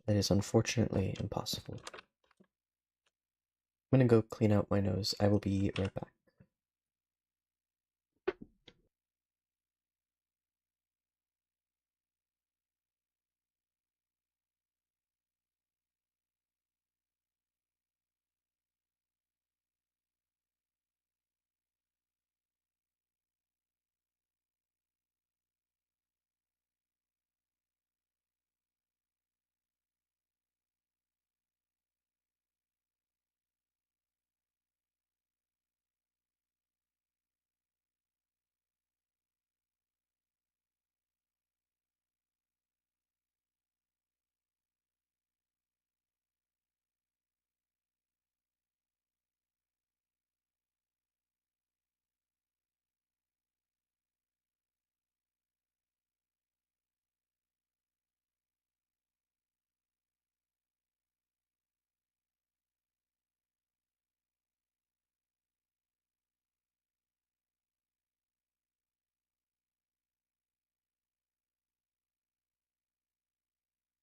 it is unfortunately impossible. I'm gonna go clean out my nose. I will be right back.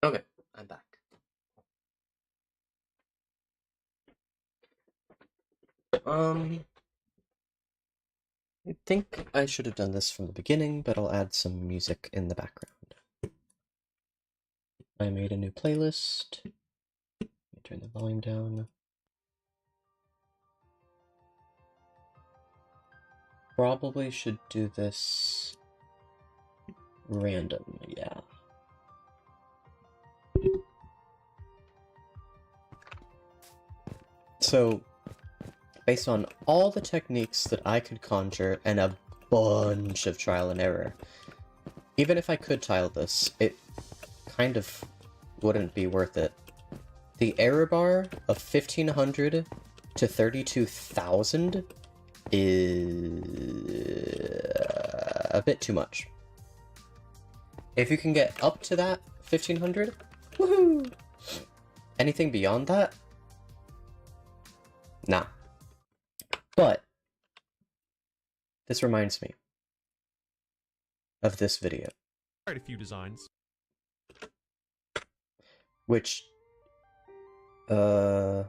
Okay, I'm back. I think I should have done this from the beginning, but I'll add some music in the background. I made a new playlist. Let me turn the volume down. Probably should do this random, yeah. So, based on all the techniques that I could conjure and a bunch of trial and error, even if I could tile this, it kind of wouldn't be worth it. The error bar of 1500 to 32,000 is a bit too much. If you can get up to that 1500, woohoo! Anything beyond that, nah. But this reminds me of this video. Quite a few designs. Which, A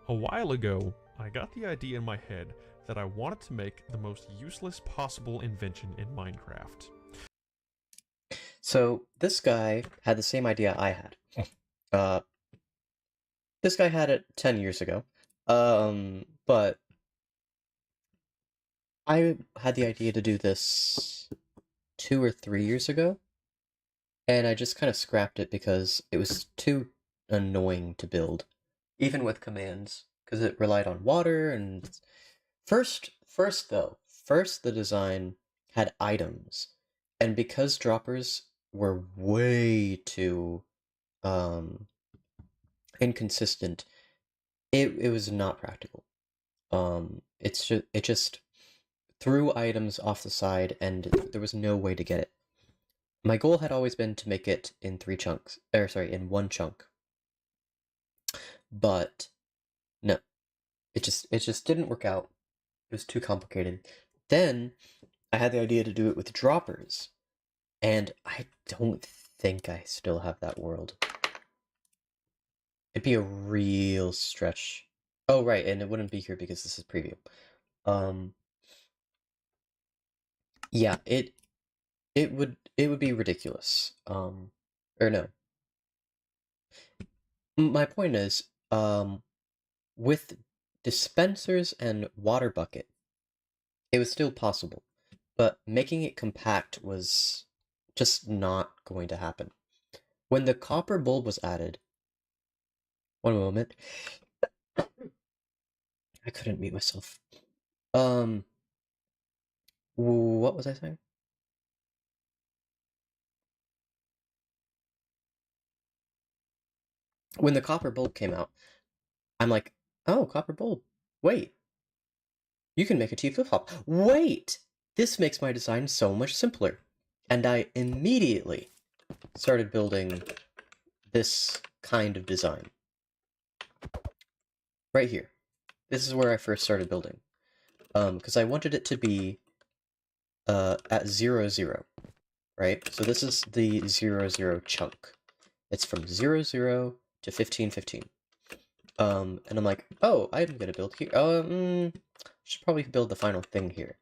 while ago, I got the idea in my head that I wanted to make the most useless possible invention in Minecraft. So, this guy had the same idea I had. This guy had it 10 years ago. But I had the idea to do this 2 or 3 years ago, and I just kind of scrapped it because it was too annoying to build, even with commands, because it relied on water and... First the design had items, and because droppers were way too, inconsistent, it was not practical. It just threw items off the side, and there was no way to get it. My goal had always been to make it in 3 chunks, in 1 chunk. But no, it just didn't work out. It was too complicated. Then I had the idea to do it with droppers, and I don't think I still have that world. It'd be a real stretch. Oh, right, and it wouldn't be here because this is preview. Yeah, it would be ridiculous. Or no. My point is, with dispensers and water bucket, it was still possible, but making it compact was just not going to happen. When the copper bulb was added, one moment, I couldn't mute myself. What was I saying? When the copper bulb came out, I'm like, oh, copper bulb. Wait, you can make a T flip-flop. Wait! This makes my design so much simpler. And I immediately started building this kind of design. Right here. This is where I first started building. Because I wanted it to be at 0, 0. Right? So this is the 0, 0 chunk. It's from 0, 0 to 15, 15. And I'm like, oh, I'm gonna build here. Should probably build the final thing here.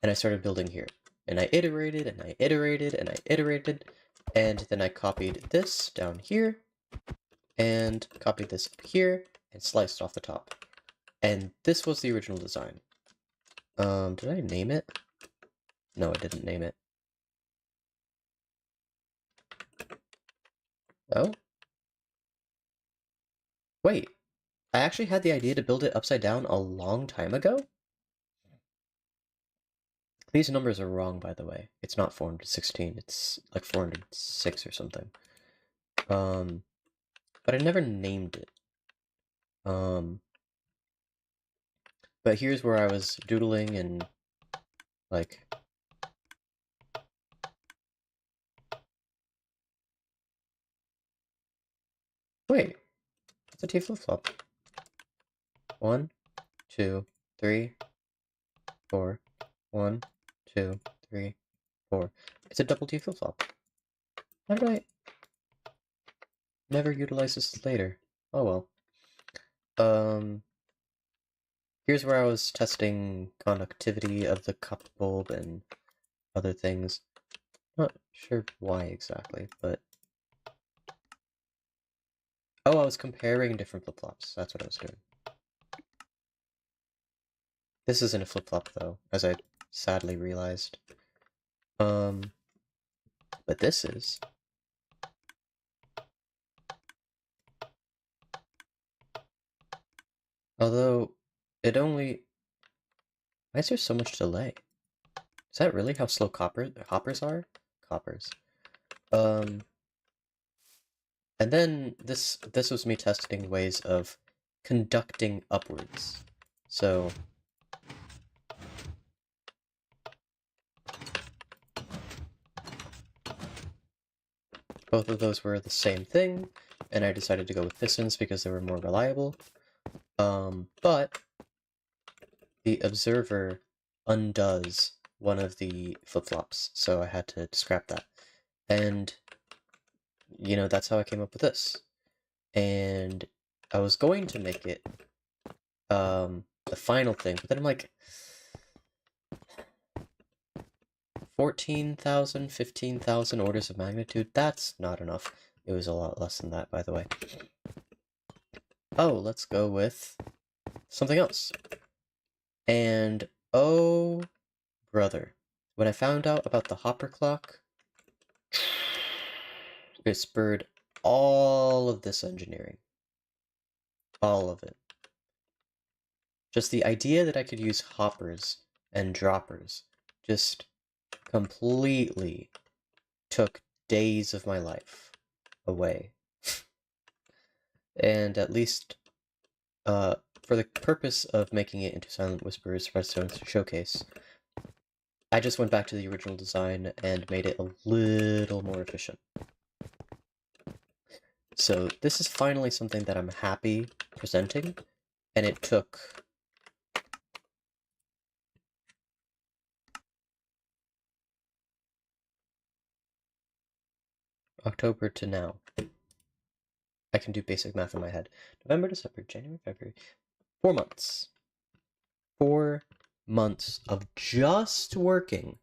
And I started building here. And I iterated, and I iterated, and I iterated, and then I copied this down here, and copied this up here, and sliced off the top. And this was the original design. Did I name it? No, I didn't name it. Oh? Wait, I actually had the idea to build it upside down a long time ago? These numbers are wrong, by the way. It's not 416, it's like 406 or something. But I never named it. But here's where I was doodling and, like... Wait, it's a T flip-flop. 1, 2, 3, 4. 1, 2, 3, 4. It's a double T flip-flop. How did I never utilize this later? Oh well. Here's where I was testing conductivity of the cup bulb and other things. Not sure why exactly, but... Oh, I was comparing different flip-flops. That's what I was doing. This isn't a flip-flop, though, as I sadly realized. but this is. Although, it only... Why is there so much delay? Is that really how slow hoppers are? Coppers. And then this was me testing ways of conducting upwards. So both of those were the same thing, and I decided to go with pistons because they were more reliable. But the observer undoes one of the flip-flops, so I had to scrap that. And, you know, that's how I came up with this. And I was going to make it the final thing, but then I'm like, 14,000, 15,000 orders of magnitude, that's not enough. It was a lot less than that, by the way. Oh, let's go with something else. And, oh, brother. When I found out about the hopper clock, it spurred all of this engineering. All of it. Just the idea that I could use hoppers and droppers just completely took days of my life away. And at least, for the purpose of making it into Silent Whisper's Redstone Showcase, I just went back to the original design and made it a little more efficient. So this is finally something that I'm happy presenting, and it took October to now. I can do basic math in my head. November, December, January, February. 4 months. 4 months of just working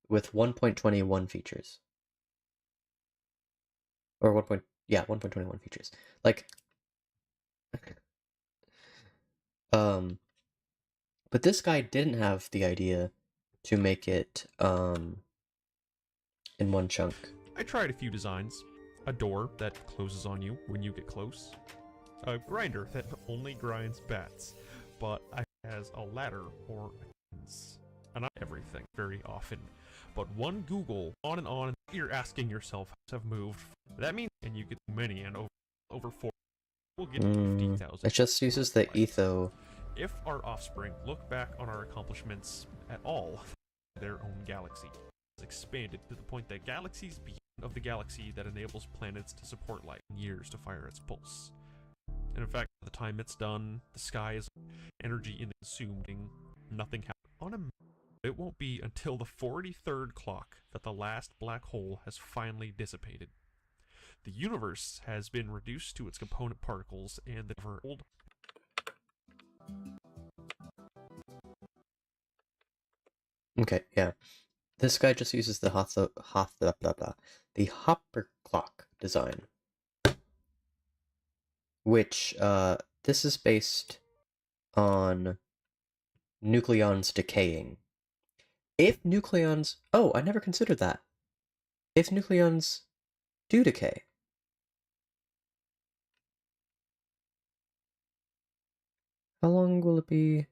with 1.21 features. Or 1.21 features. Like, but this guy didn't have the idea to make it, in one chunk. I tried a few designs. A door that closes on you when you get close. A grinder that only grinds bats, but has a ladder or and not everything very often. But one Google on, and you're asking yourself how to have moved. That means, and you get many, and over 4, we'll get 50,000. It just uses the etho. If our offspring look back on our accomplishments at all, their own galaxy has expanded to the point that galaxies beyond of the galaxy that enables planets to support life in years to fire its pulse. And in fact, by the time it's done, the sky is energy in consuming, nothing happens. It won't be until the 43rd clock that the last black hole has finally dissipated. The universe has been reduced to its component particles, and the old. Okay, yeah. This guy just uses the the hopper clock design, which this is based on nucleons decaying. If nucleons, oh, I never considered that. If nucleons do decay, how long will it be?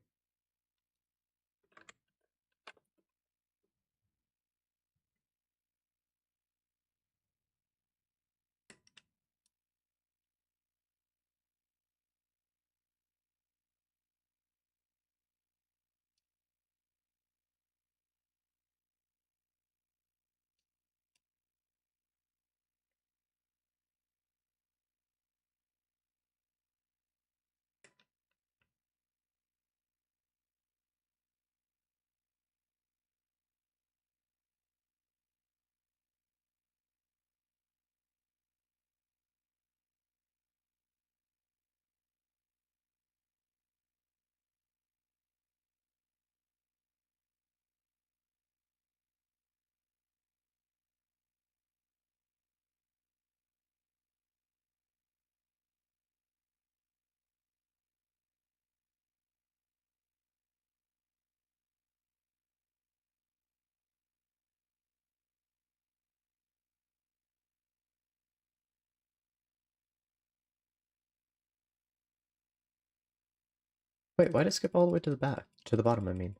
Wait, why did it skip all the way to the back? To the bottom, I mean.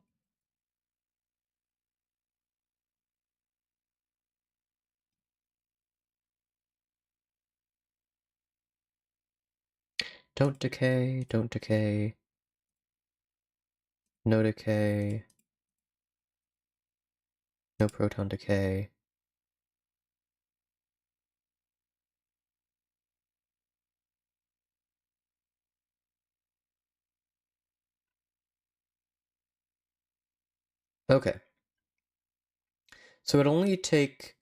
Don't decay, don't decay. No decay. No proton decay. Okay. So it'd only take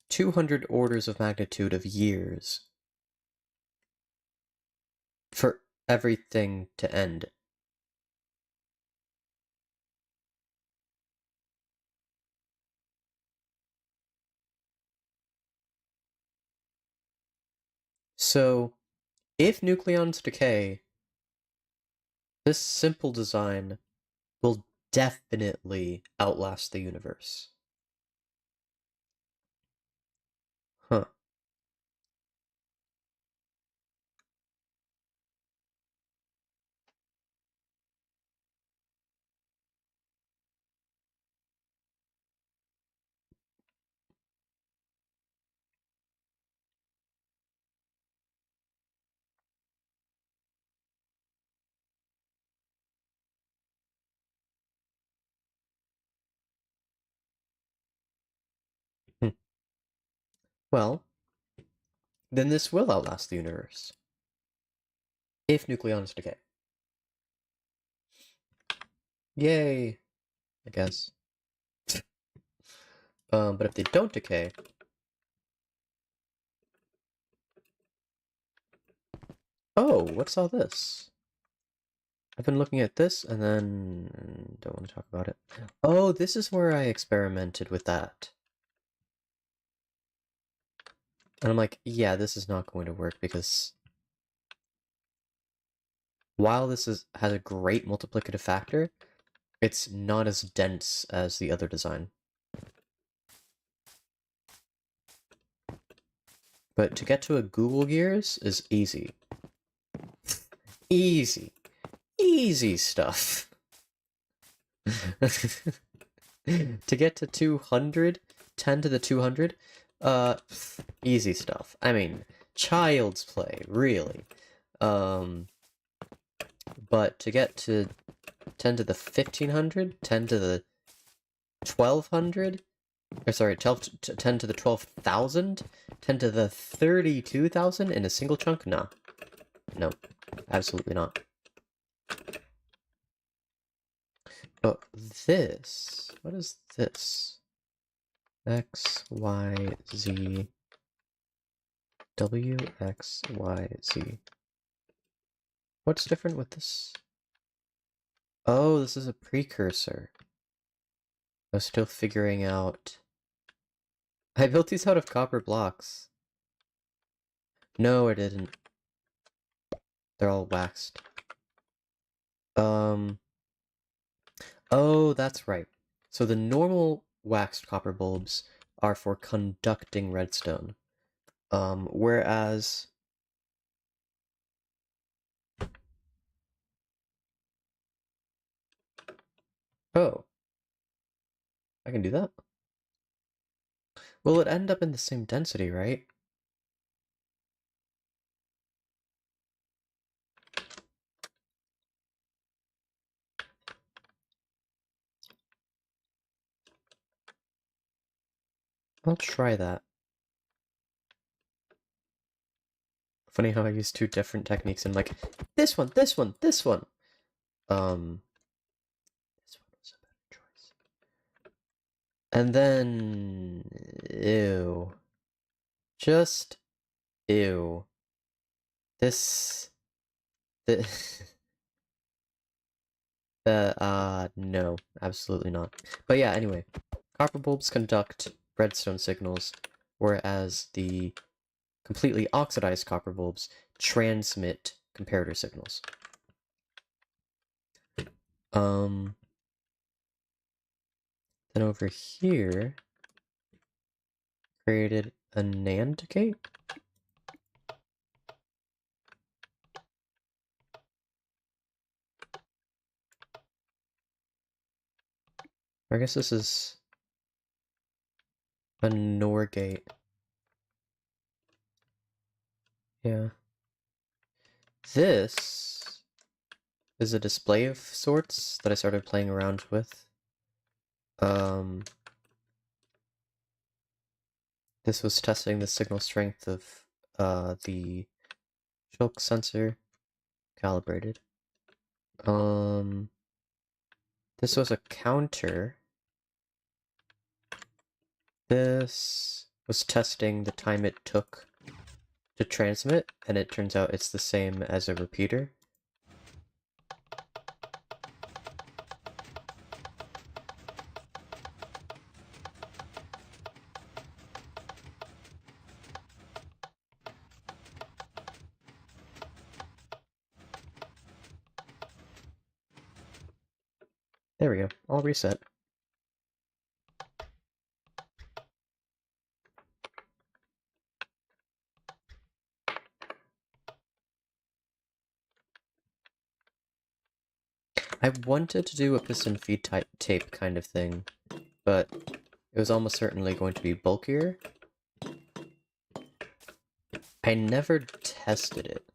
200 orders of magnitude of years for everything to end. So, if nucleons decay, this simple design will definitely outlast the universe. Huh. Hmm. Well, then this will outlast the universe. If nucleons decay. Yay, I guess. But if they don't decay... Oh, what's all this? I've been looking at this and then don't want to talk about it. Oh, this is where I experimented with that. And I'm like, yeah, this is not going to work because while this has a great multiplicative factor, it's not as dense as the other design. But to get to a Google Gears is easy. Easy. Easy stuff. To get to 200, 10 to the 200, easy stuff. I mean, child's play, really. But to get to 10 to the 1500, 10 to the 1200, or sorry, 10 to the 12,000, 10 to the 32,000 in a single chunk? Nah. No, absolutely not. Oh, this. What is this? X, Y, Z. W, X, Y, Z. What's different with this? Oh, this is a precursor. I was still figuring out. I built these out of copper blocks. No, I didn't. They're all waxed. Oh, that's right. So the normal waxed copper bulbs are for conducting redstone. Whereas... Oh, I can do that? Will it end up in the same density, right? I'll try that. Funny how I use two different techniques and like, this one, this one, this one! This one was a better choice. And then... Ew. Just... Ew. This... This... no, absolutely not. But yeah, anyway. Copper bulbs conduct redstone signals, whereas the completely oxidized copper bulbs transmit comparator signals. Then over here, created a NAND gate? I guess this is a NOR gate. Yeah. This is a display of sorts that I started playing around with. This was testing the signal strength of the choke sensor calibrated. This was a counter. This was testing the time it took to transmit, and it turns out it's the same as a repeater. There we go, all reset. I wanted to do a piston feed type tape kind of thing, but it was almost certainly going to be bulkier. I never tested it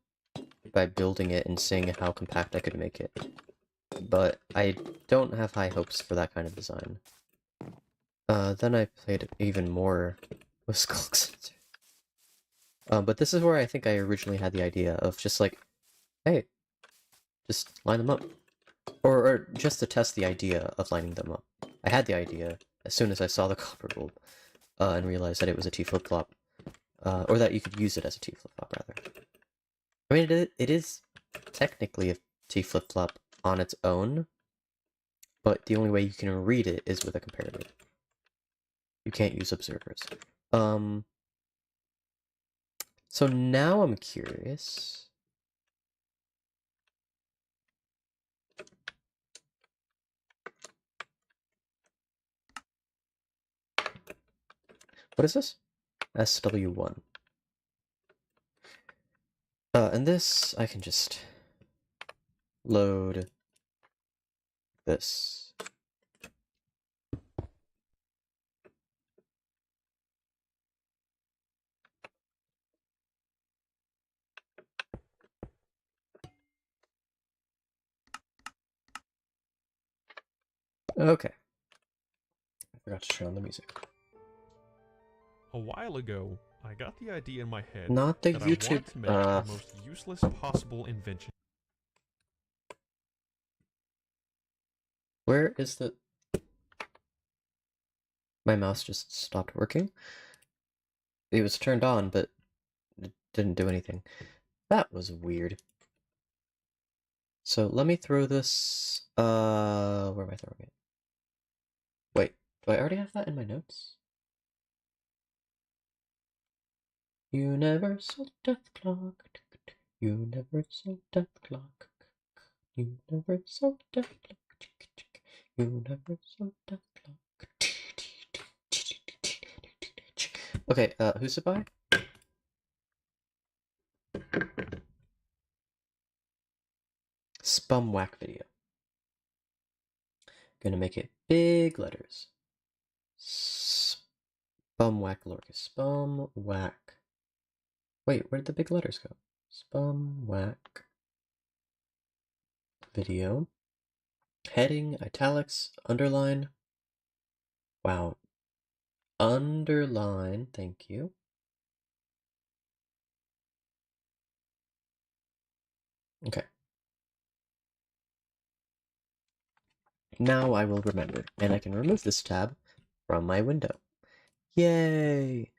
by building it and seeing how compact I could make it, but I don't have high hopes for that kind of design. Then I played even more with Skulk Sensor. But this is where I think I originally had the idea of just like, hey, just line them up. Or just to test the idea of lining them up. I had the idea as soon as I saw the copper bulb, and realized that it was a T flip-flop. Or that you could use it as a T flip-flop, rather. I mean, it is technically a T flip-flop on its own, but the only way you can read it is with a comparator. You can't use observers. So now I'm curious. What is this? SW1. And this, I can just load this. Okay. I forgot to turn on the music. A while ago, I got the idea in my head Not the that I YouTube, wanted to make the most useless possible invention. Where is the... My mouse just stopped working. It was turned on, but it didn't do anything. That was weird. So let me throw this... Where am I throwing it? Wait, do I already have that in my notes? Universal death clock. Universal death clock. Universal death clock. Universal death clock. Okay, who's it by? Spumwhack video. Gonna make it big letters. Spumwhack lowercase. Spumwhack. Wait, where did the big letters go? Spumwhack video. Heading, italics, underline. Wow. Underline, thank you. Okay. Now I will remember, and I can remove this tab from my window. Yay!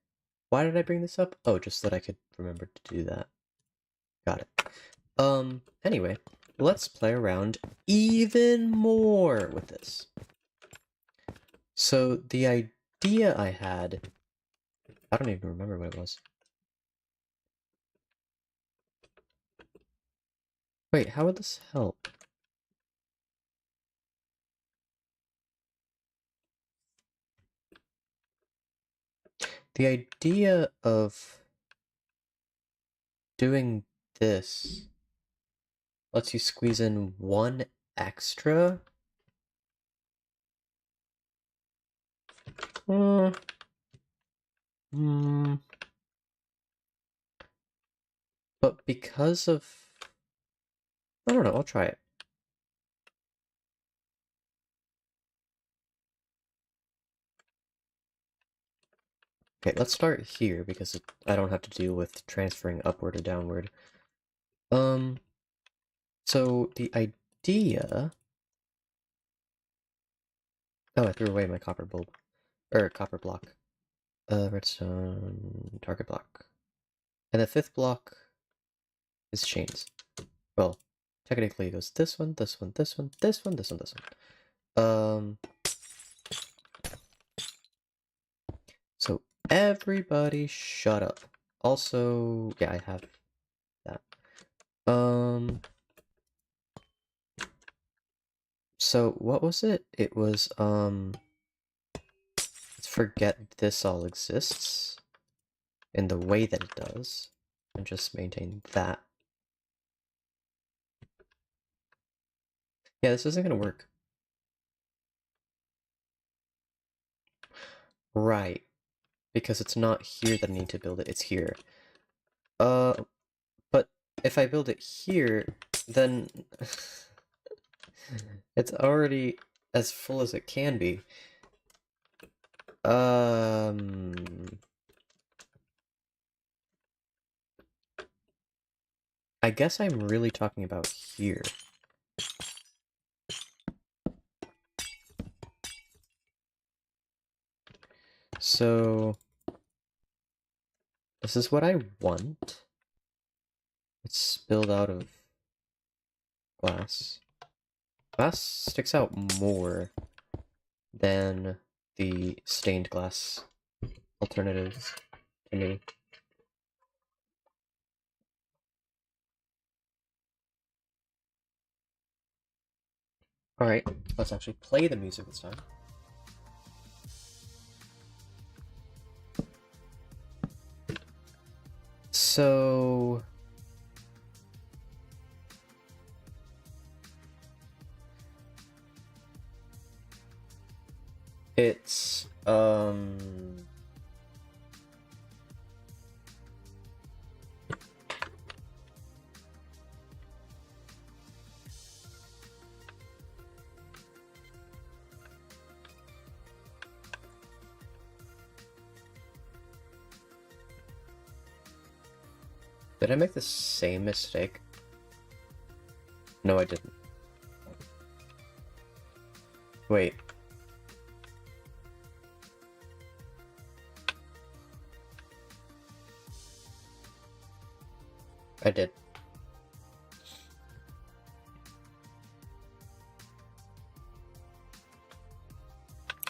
Why did I bring this up? Oh, just so that I could remember to do that. Got it. Anyway, let's play around even more with this. So, the idea I had... I don't even remember what it was. Wait, how would this help? The idea of doing this lets you squeeze in one extra Uh, hmm. But because of... I don't know, I'll try it. Okay, let's start here because I don't have to deal with transferring upward or downward. So the idea... Oh, I threw away my copper bulb. Copper block. Redstone target block. And the fifth block is chains. Well, technically it goes this one, this one, this one, this one, this one, this one. So everybody shut up. Also, yeah, I have that. So what was it? It was, let's forget this all exists in the way that it does, and just maintain that. Yeah, this isn't gonna work. Right, because it's not here that I need to build it, it's here. But if I build it here, then it's already as full as it can be. I guess I'm really talking about here. So, this is what I want. It's built out of glass. Glass sticks out more than the stained glass alternatives to me. Alright, let's actually play the music this time. So... It's, Did I make the same mistake? No, I didn't. Wait. I did.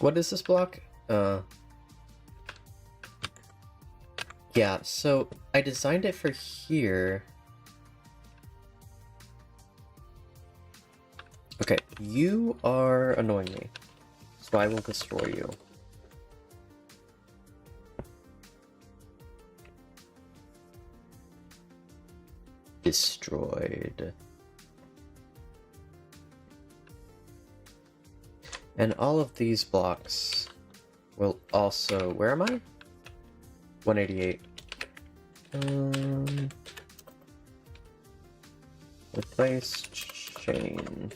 What is this block? Yeah, so I designed it for here. Okay, you are annoying me, so I will destroy you. Destroyed. And all of these blocks will also... Where am I? 188. Replace chain.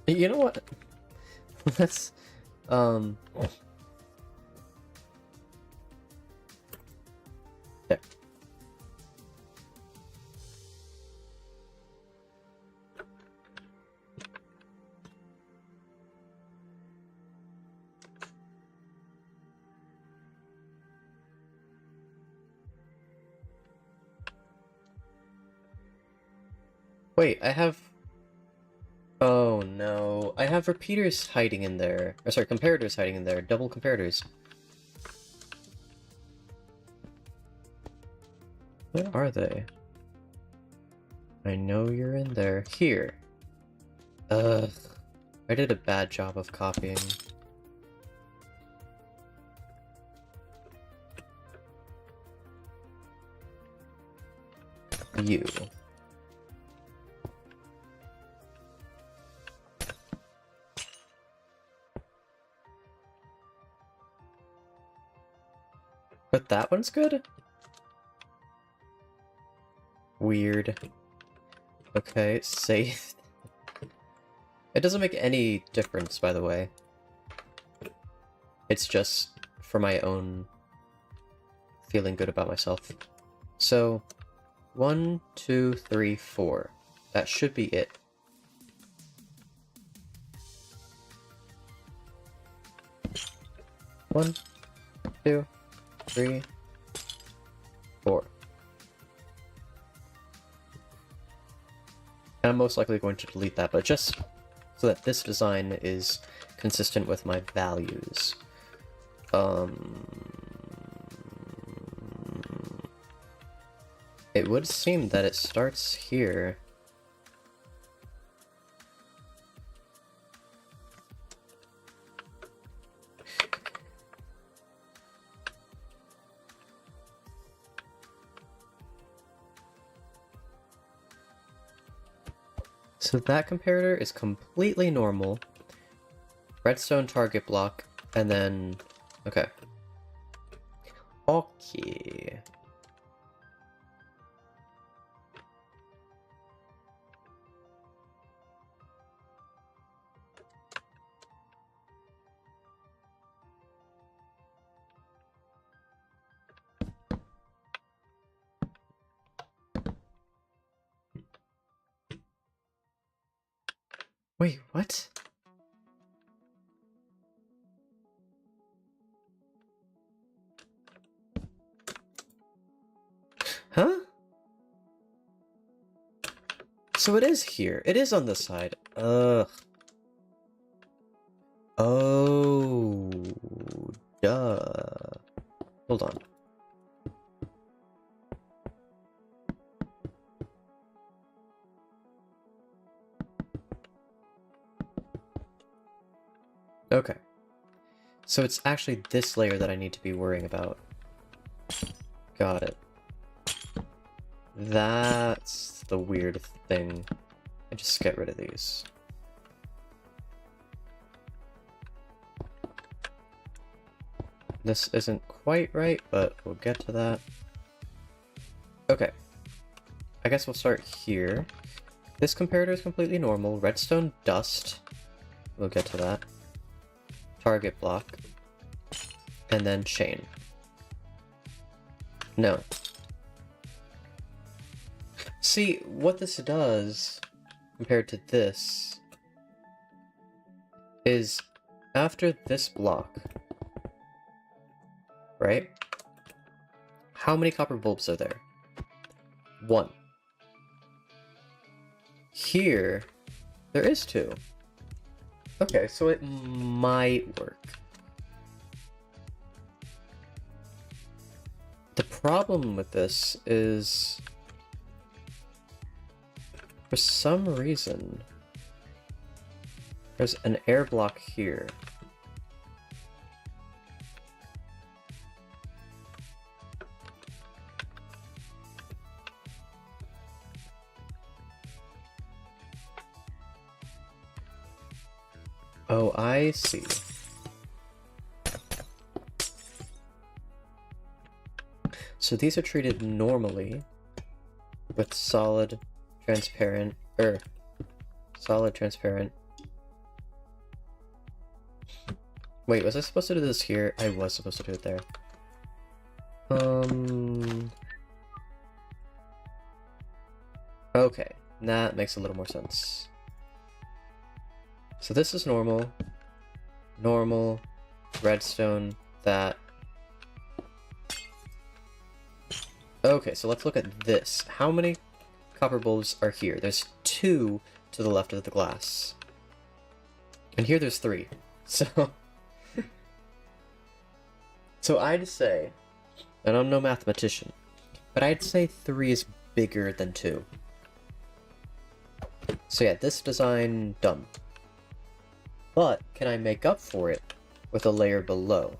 You know what? Let's, there. Wait, I have... Oh no, I have repeaters hiding in there. Or sorry, comparators hiding in there. Double comparators. Where are they? I know you're in there. Here. Ugh. I did a bad job of copying. you. But that one's good? Weird. Okay, safe. It doesn't make any difference, by the way. It's just for my own feeling good about myself. So, 1, 2, 3, 4. That should be it. One, 2, 3, 4. And I'm most likely going to delete that, but just so that this design is consistent with my values. It would seem that it starts here. So that comparator is completely normal. Redstone target block, and then... okay. Okay. Wait, what? Huh? So it is here. It is on this side. Ugh. Oh, duh. Hold on. Okay. So it's actually this layer that I need to be worrying about. Got it. That's the weird thing. I just get rid of these. This isn't quite right, but we'll get to that. Okay. I guess we'll start here. This comparator is completely normal. Redstone dust. We'll get to that. Target block. And then chain. No. See, what this does, compared to this, is after this block, right? How many copper bulbs are there? 1. Here, there is 2. Okay, so it might work. The problem with this is, for some reason, there's an air block here. Oh, I see. So these are treated normally with solid, transparent, solid, transparent. Wait, was I supposed to do this here? I was supposed to do it there. Okay, that makes a little more sense. So this is normal, normal, redstone, that. Okay, so let's look at this. How many copper bulbs are here? There's 2 to the left of the glass. And here there's 3. So... so I'd say, and I'm no mathematician, but I'd say 3 is bigger than 2. So yeah, this design, done. But, can I make up for it with a layer below?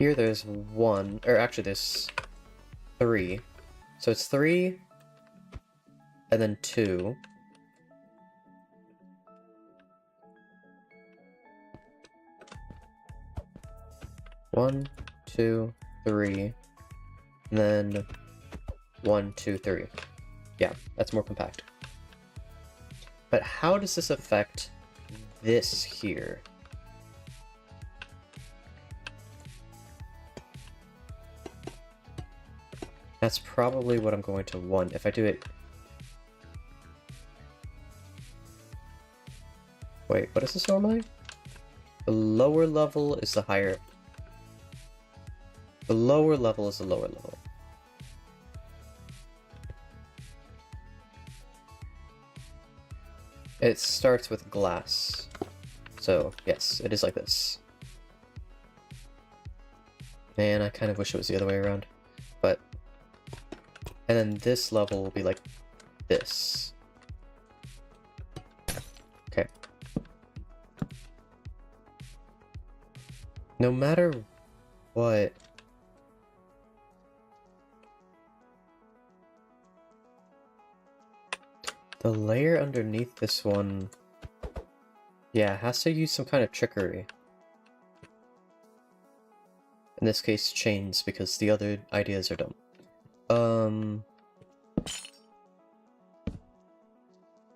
Here there's 1, or actually there's 3. So it's 3, and then 2. One, 2, 3, and then 1, 2, 3. Yeah, that's more compact. But how does this affect this here? That's probably what I'm going to want. If I do it... Wait, what is this normally? The lower level is the higher... The lower level is the lower level. It starts with glass. So, yes, it is like this. Man, I kind of wish it was the other way around. But... And then this level will be like this. Okay. No matter what... The layer underneath this one... Yeah, has to use some kind of trickery. In this case, chains, because the other ideas are dumb.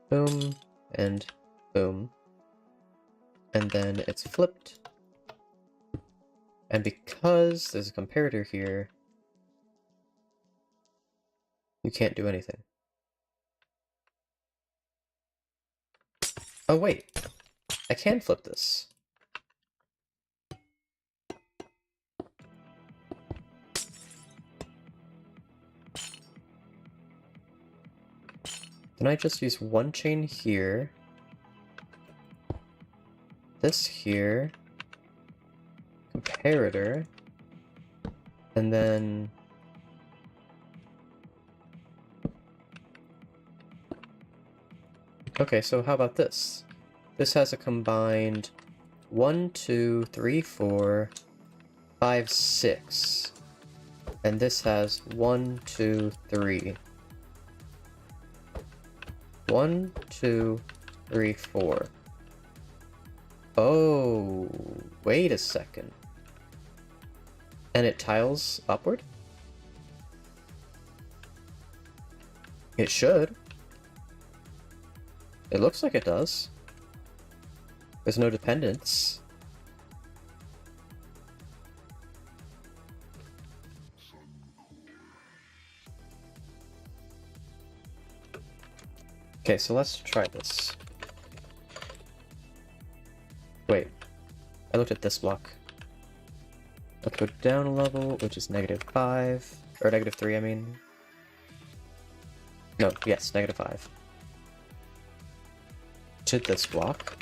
Boom, and boom. And then it's flipped. And because there's a comparator here, you can't do anything. Oh wait, I can flip this. Then I just use one chain here, this here, comparator, and then... Okay, so how about this? This has a combined 1, 2, 3, 4, 5, 6. And this has 1, 2, 3. 1, 2, 3, 4. Oh, wait a second. And it tiles upward? It should. It looks like it does. There's no dependence. Okay, so let's try this. Wait, I looked at this block. Let's go down a level, which is -5, or -3, I mean. No, yes, -5. To this block.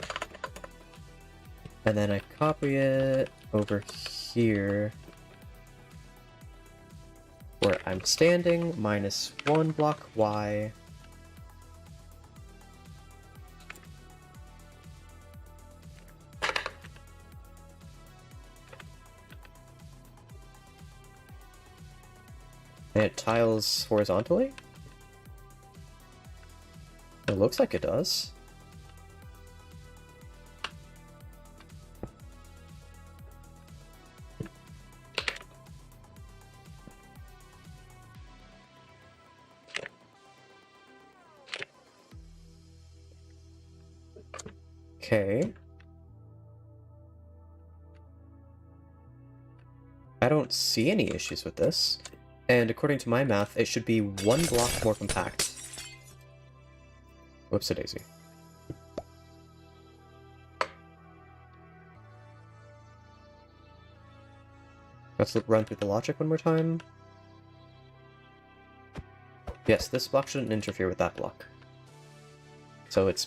And then I copy it over here, where I'm standing, -1 block Y. And it tiles horizontally? It looks like it does. Okay. I don't see any issues with this. And according to my math, it should be 1 block more compact. Whoops-a-daisy. Let's run through the logic one more time. Yes, this block shouldn't interfere with that block. So it's...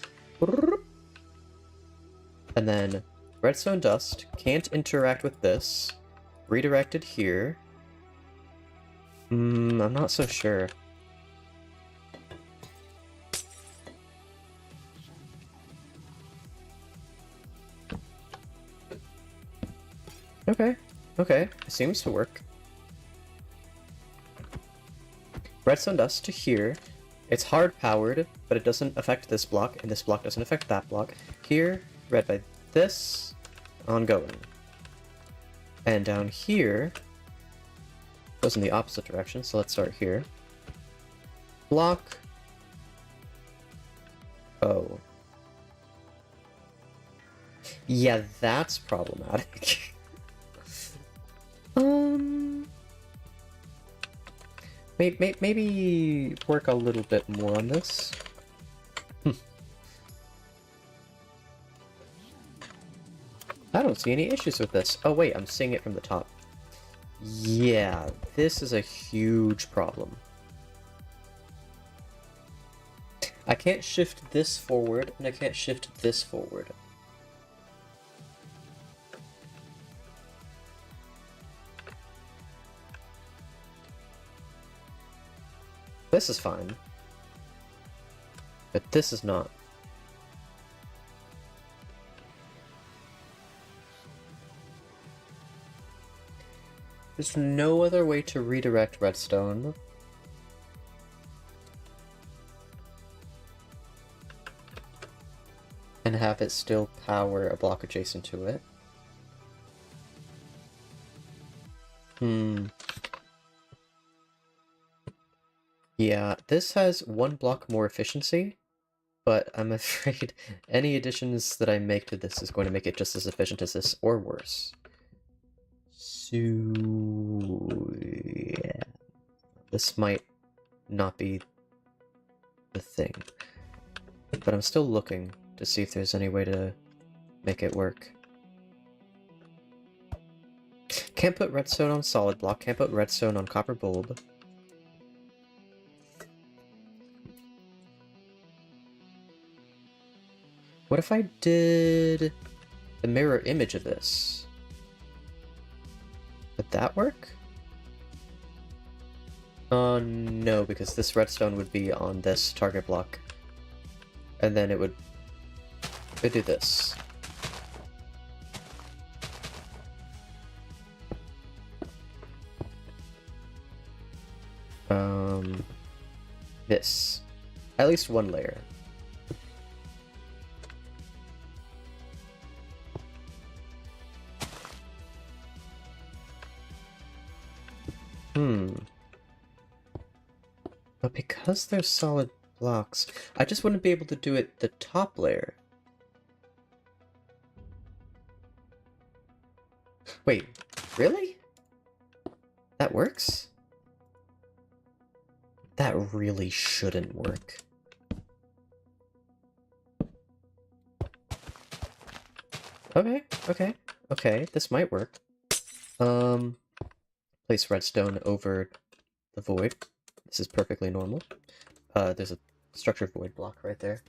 And then redstone dust can't interact with this. Redirected here. I'm not so sure. Okay. Okay, it seems to work. Redstone dust to here. It's hard powered, but it doesn't affect this block, and this block doesn't affect that block. Here, red by this, ongoing. And down here, goes in the opposite direction, so let's start here. Block. Oh. Yeah, that's problematic. Maybe work a little bit more on this. I don't see any issues with this. Oh wait, I'm seeing it from the top. Yeah, this is a huge problem. I can't shift this forward, and I can't shift this forward. This is fine. But this is not. There's no other way to redirect redstone. And have it still power a block adjacent to it. Yeah, this has one block more efficiency, but I'm afraid any additions that I make to this is going to make it just as efficient as this, or worse. So, yeah. This might not be the thing. But I'm still looking to see if there's any way to make it work. Can't put redstone on solid block, can't put redstone on copper bulb. What if I did the mirror image of this? Would that work? No, because this redstone would be on this target block. And then it would do this. This. At least one layer. But because they're solid blocks, I just wouldn't be able to do it the top layer. Wait, really? That works? That really shouldn't work. Okay, this might work. Place redstone over the void. This is perfectly normal. There's a structured void block right there.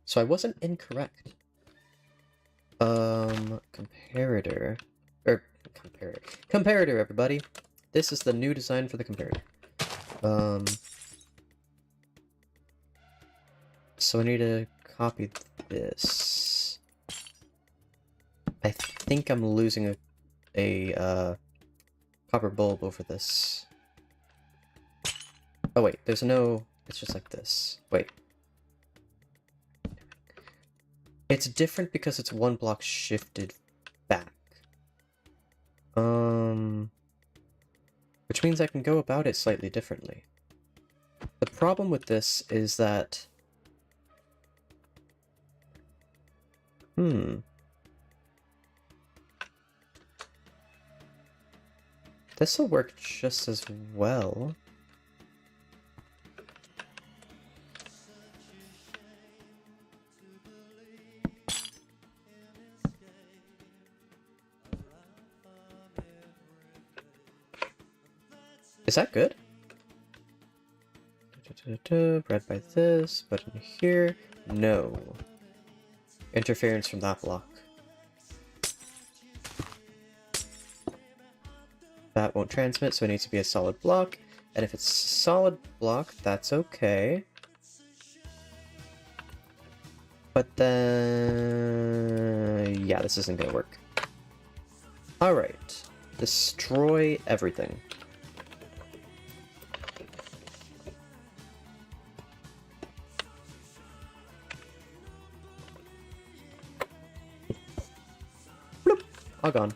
So I wasn't incorrect. Comparator. Comparator, everybody! This is the new design for the comparator. So I need to copy this. I think I'm losing a copper bulb over this. Oh wait, there's no... It's just like this. Wait. It's different because it's one block shifted back. Which means I can go about it slightly differently. The problem with this is that... This'll work just as well. Is that good? Read by this, button here. No. Interference from that block. That won't transmit, so it needs to be a solid block. And if it's a solid block, that's okay. But then... yeah, this isn't gonna work. Alright. Destroy everything. Bloop. All gone.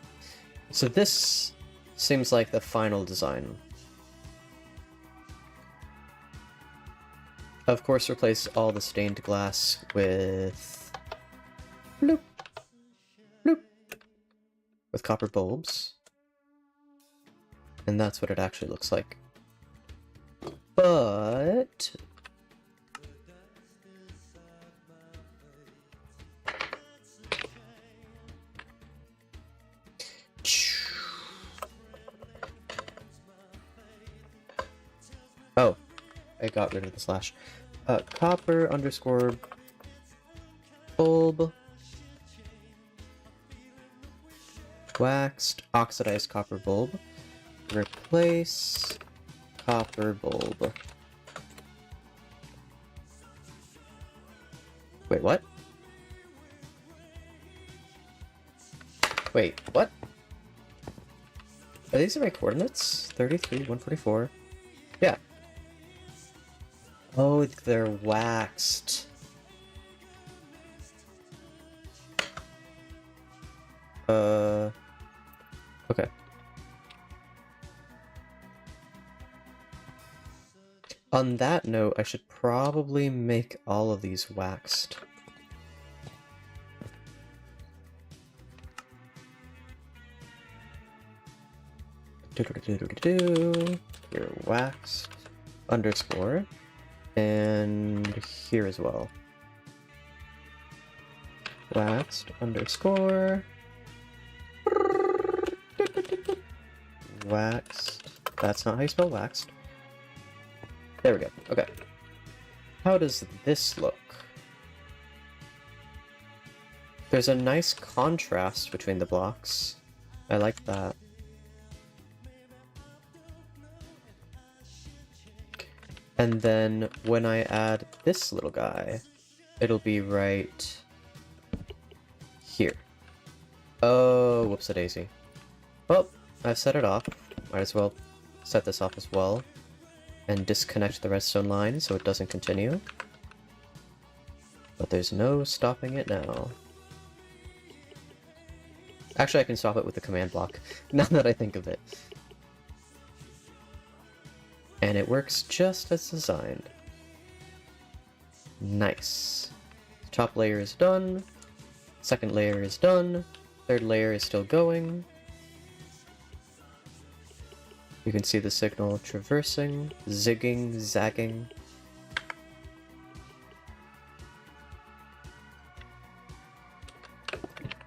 So this seems like the final design. Of course, replace all the stained glass with... bloop, bloop, with copper bulbs. And that's what it actually looks like. But... oh, I got rid of the slash. Copper underscore bulb waxed oxidized copper bulb. Replace copper bulb. Wait, what? Wait, what? Are these the right coordinates? 33, 144. Yeah. Oh, they're waxed. Okay. On that note, I should probably make all of these waxed. Here, waxed underscore, and here as well. Waxed underscore. Waxed. That's not how you spell waxed. There we go. Okay. How does this look? There's a nice contrast between the blocks. I like that. And then when I add this little guy, it'll be right here. Oh, whoops-a-daisy. Well, I've set it off. Might as well set this off as well. And disconnect the redstone line so it doesn't continue. But there's no stopping it now. Actually, I can stop it with the command block, now that I think of it. And it works just as designed. Nice. Top layer is done. Second layer is done. Third layer is still going. You can see the signal traversing, zigging, zagging.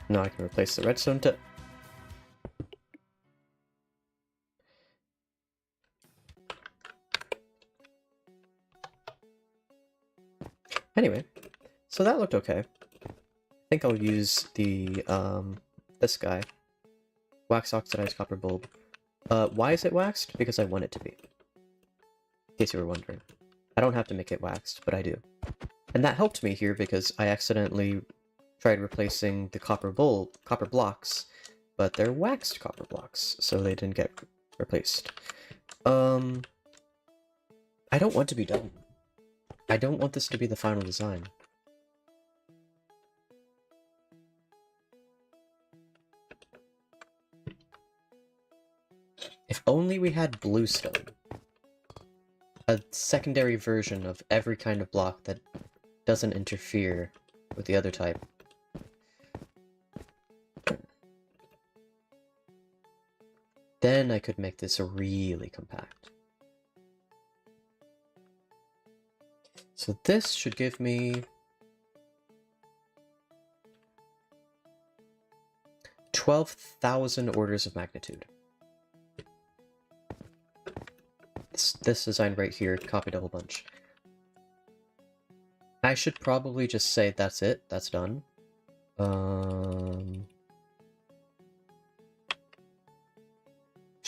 Now I can replace the redstone tip. Anyway, so that looked okay. I think I'll use the, this guy. Wax oxidized copper bulb. Why is it waxed? Because I want it to be. In case you were wondering. I don't have to make it waxed, but I do. And that helped me here because I accidentally tried replacing the copper blocks, but they're waxed copper blocks, so they didn't get replaced. I don't want to be done. I don't want this to be the final design. If only we had bluestone. A secondary version of every kind of block that doesn't interfere with the other type. Then I could make this really compact. So this should give me 12,000 orders of magnitude. This design right here, copied a whole bunch. I should probably just say that's it, that's done. Should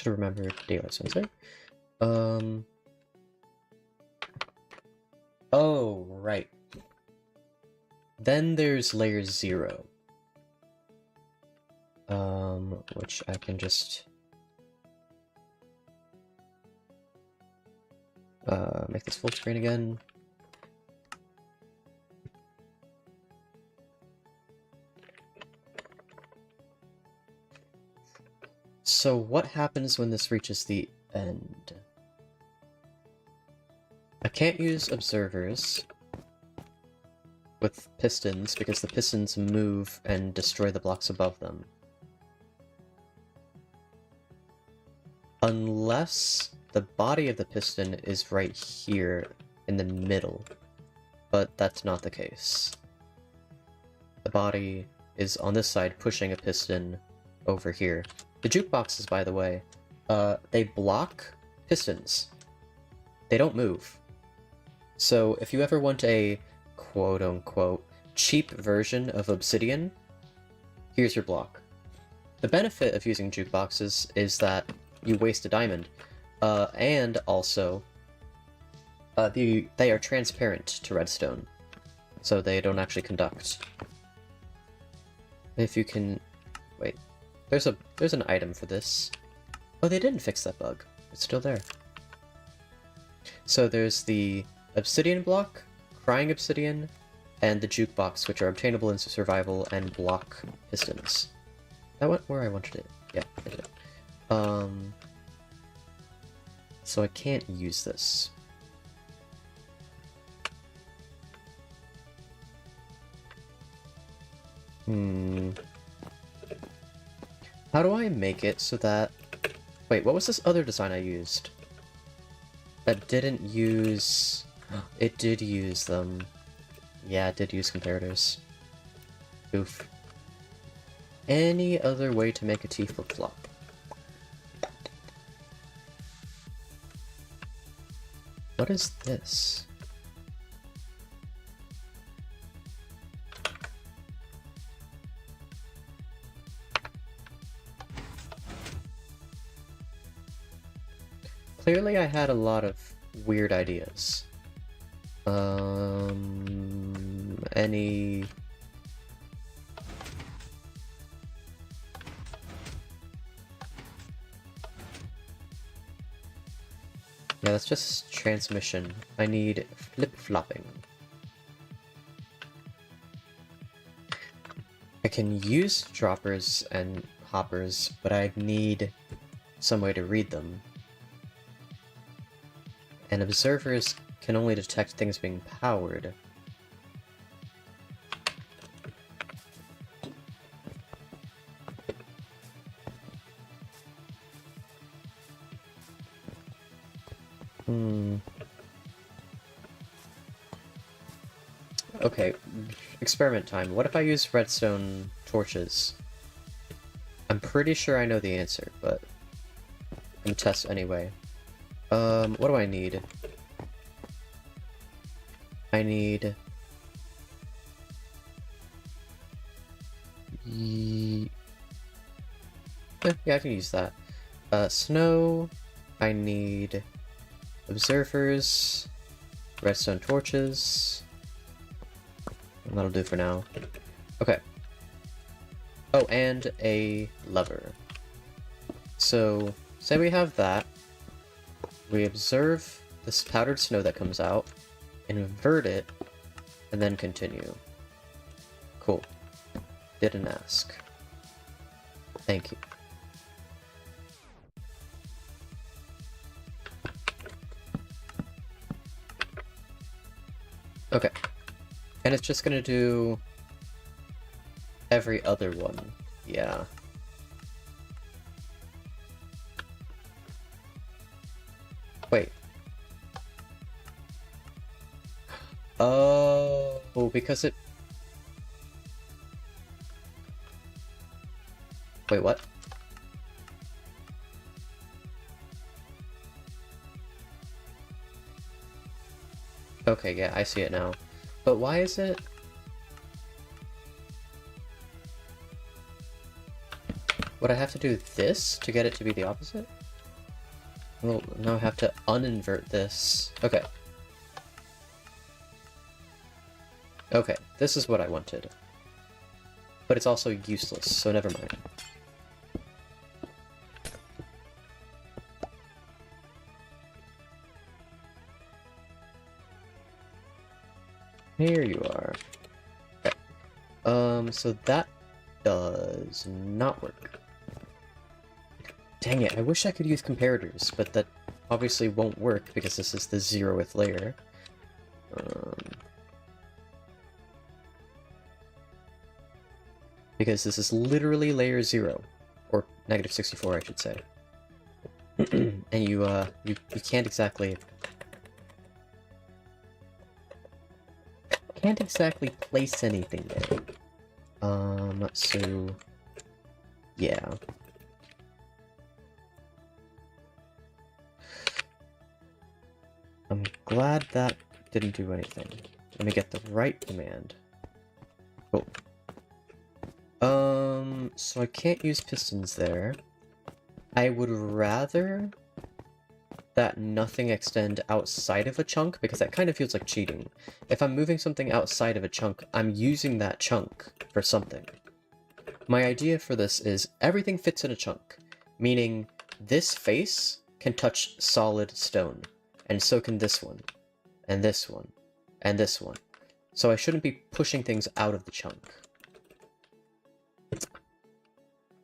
have remembered daylight sensor. Oh, right. Then there's layer 0. which I can just make this full screen again. So what happens when this reaches the end? I can't use observers with pistons because the pistons move and destroy the blocks above them. Unless the body of the piston is right here in the middle, but that's not the case. The body is on this side pushing a piston over here. The jukeboxes, by the way, they block pistons. They don't move. So if you ever want a quote-unquote cheap version of Obsidian, here's your block. The benefit of using jukeboxes is that you waste a diamond, and also they are transparent to redstone, so they don't actually conduct. If you can... wait. There's an item for this. Oh, they didn't fix that bug. It's still there. So there's the obsidian block, crying obsidian, and the jukebox, which are obtainable in survival and block pistons. That went where I wanted it. Yeah, I did it. So I can't use this. How do I make it so that... wait, what was this other design I used? That didn't use... it did use them. Yeah, it did use comparators. Oof. Any other way to make a T flip-flop? What is this? Clearly I had a lot of weird ideas. Any... yeah, that's just transmission. I need flip-flopping. I can use droppers and hoppers, but I need some way to read them. And observers can only detect things being powered. Okay, experiment time. What if I use redstone torches? I'm pretty sure I know the answer, but I'm gonna test anyway. What do I need? I need... yeah, I can use that. Snow. I need... observers. Redstone torches. And that'll do for now. Okay. Oh, and a lever. So, say we have that. We observe this powdered snow that comes out, invert it, and then continue. Cool. Didn't ask. Thank you. Okay. And it's just gonna do every other one. Yeah. Wait. Oh, because it... wait, what? Okay, yeah, I see it now. But why is it... would I have to do this to get it to be the opposite? Well, now I have to uninvert this. Okay. Okay, this is what I wanted. But it's also useless, so never mind. Here you are. Okay. So that does not work. Dang it, I wish I could use comparators, but that obviously won't work because this is the 0th layer. Because this is literally layer 0. Or negative 64, I should say. And you can't exactly... Can't exactly place anything there. So... Yeah. I'm glad that didn't do anything. Let me get the right command. Cool. So I can't use pistons there. I would rather that nothing extend outside of a chunk, because that kind of feels like cheating. If I'm moving something outside of a chunk, I'm using that chunk for something. My idea for this is everything fits in a chunk, meaning this face can touch solid stone, and so can this one, and this one, and this one. So I shouldn't be pushing things out of the chunk.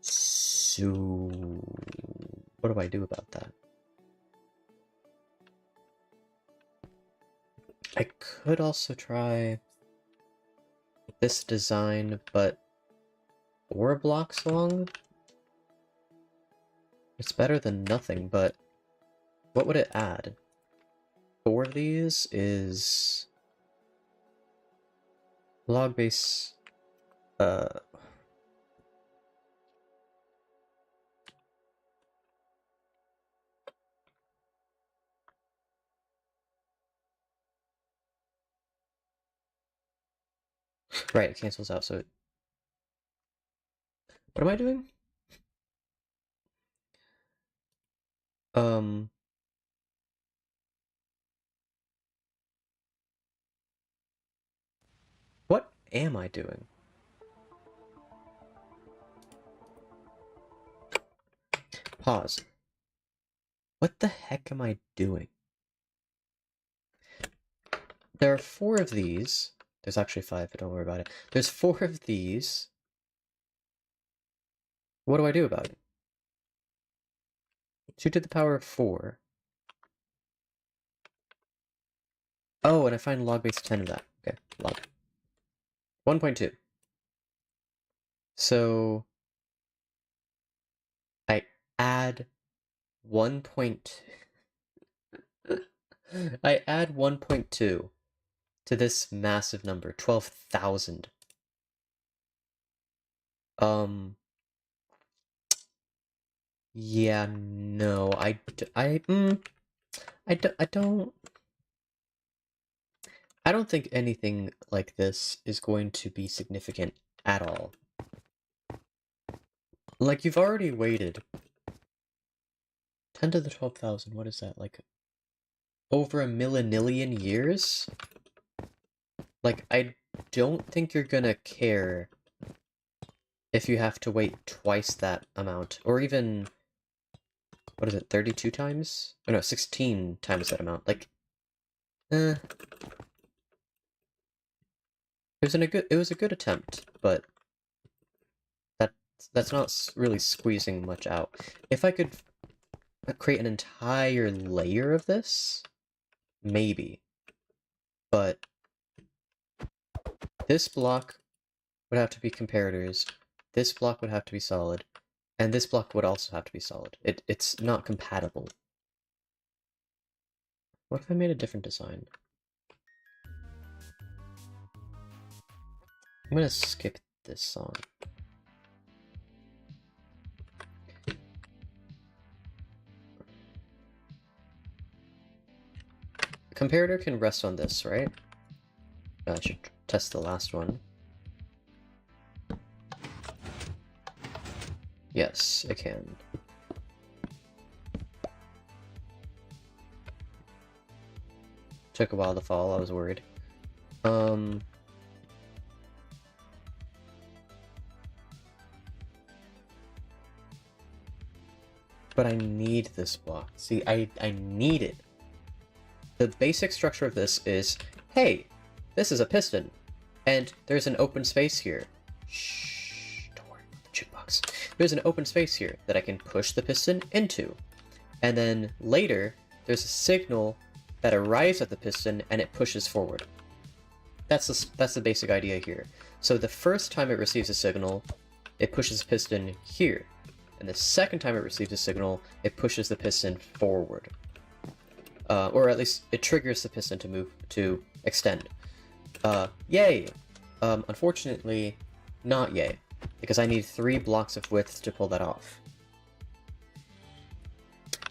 So what do I do about that? I could also try this design, but 4 blocks long? It's better than nothing, but what would it add? 4 of these is... log base... Right, it cancels out, so... What am I doing? What am I doing? Pause. What the heck am I doing? There are 4 of these. There's actually 5, but don't worry about it. There's 4 of these. What do I do about it? 2 to the power of 4. Oh, and I find log base 10 of that. Okay, log. 1.2. So I add 1.2. I add 1.2 to this massive number, 12,000. Yeah, no, I don't think anything like this is going to be significant at all. Like, you've already waited 10 to the 12,000, what is that, like, over a millennium years? Like, I don't think you're gonna care if you have to wait twice that amount, or even, what is it, 32 times? Oh no, 16 times that amount, like, it was a good attempt, but that's not really squeezing much out. If I could create an entire layer of this, maybe. But this block would have to be comparators, this block would have to be solid, and this block would also have to be solid. It's not compatible. What if I made a different design? I'm gonna skip this song. Comparator can rest on this, right? I should test the last one. Yes, it can. Took a while to fall, I was worried. But I need this block. See, I need it. The basic structure of this is, hey, this is a piston, and there's an open space here. Shh, don't worry about the jukebox. There's an open space here that I can push the piston into. And then later, there's a signal that arrives at the piston and it pushes forward. That's the basic idea here. So the first time it receives a signal, it pushes the piston here. And the second time it receives a signal, it pushes the piston forward. Or at least it triggers the piston to extend. Yay! Unfortunately, not yay, because I need 3 blocks of width to pull that off.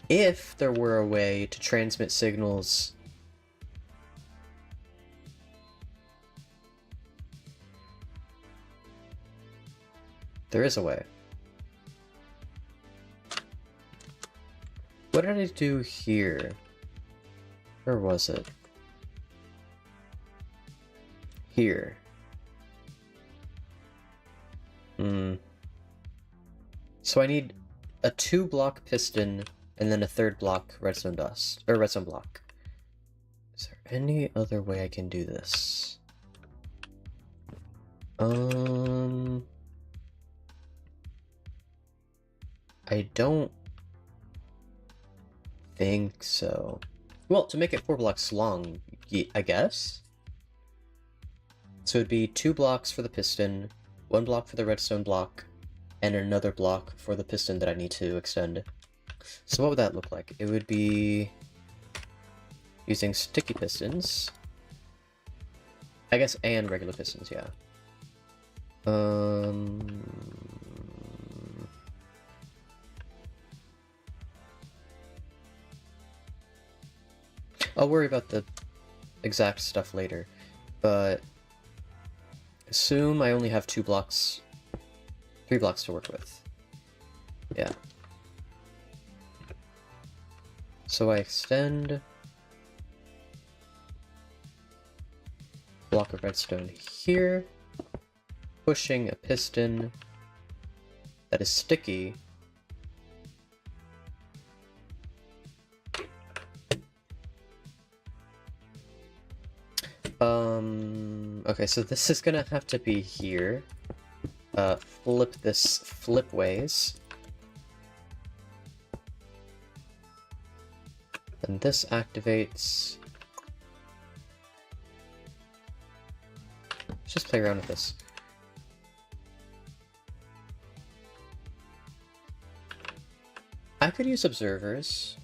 If there were a way to transmit signals... There is a way. What did I do here? Where was it? Here. So I need a 2-block piston and then a 3rd block redstone dust, or redstone block. Is there any other way I can do this? I don't think so. Well, to make it 4 blocks long, I guess? So it'd be 2 blocks for the piston, 1 block for the redstone block, and another block for the piston that I need to extend. So what would that look like? It would be using sticky pistons. I guess, and regular pistons, yeah. I'll worry about the exact stuff later, but assume I only have 3 blocks to work with. Yeah. So I extend block of redstone here, pushing a piston that is sticky. Okay, so this is gonna have to be here. Flip this flip ways. And this activates... Let's just play around with this. I could use observers.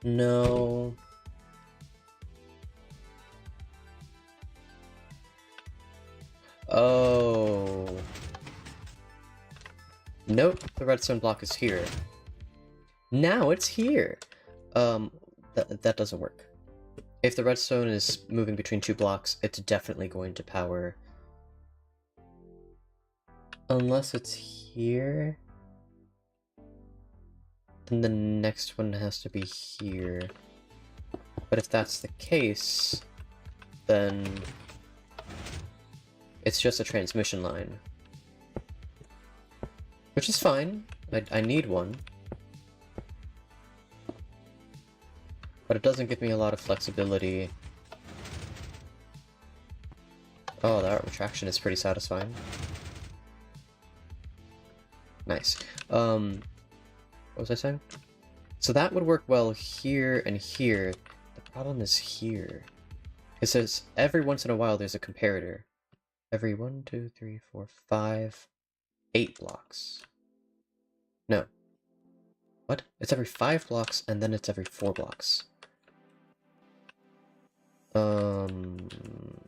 No... Oh. Nope, the redstone block is here. Now it's here! That doesn't work. If the redstone is moving between 2 blocks, it's definitely going to power. Unless it's here. Then the next one has to be here. But if that's the case, then... it's just a transmission line. Which is fine. I need one. But it doesn't give me a lot of flexibility. Oh, that retraction is pretty satisfying. Nice. What was I saying? So that would work well here and here. The problem is here. It says every once in a while there's a comparator. Every 1, 2, 3, 4, 5, 8 blocks. No. What? It's every 5 blocks and then it's every 4 blocks.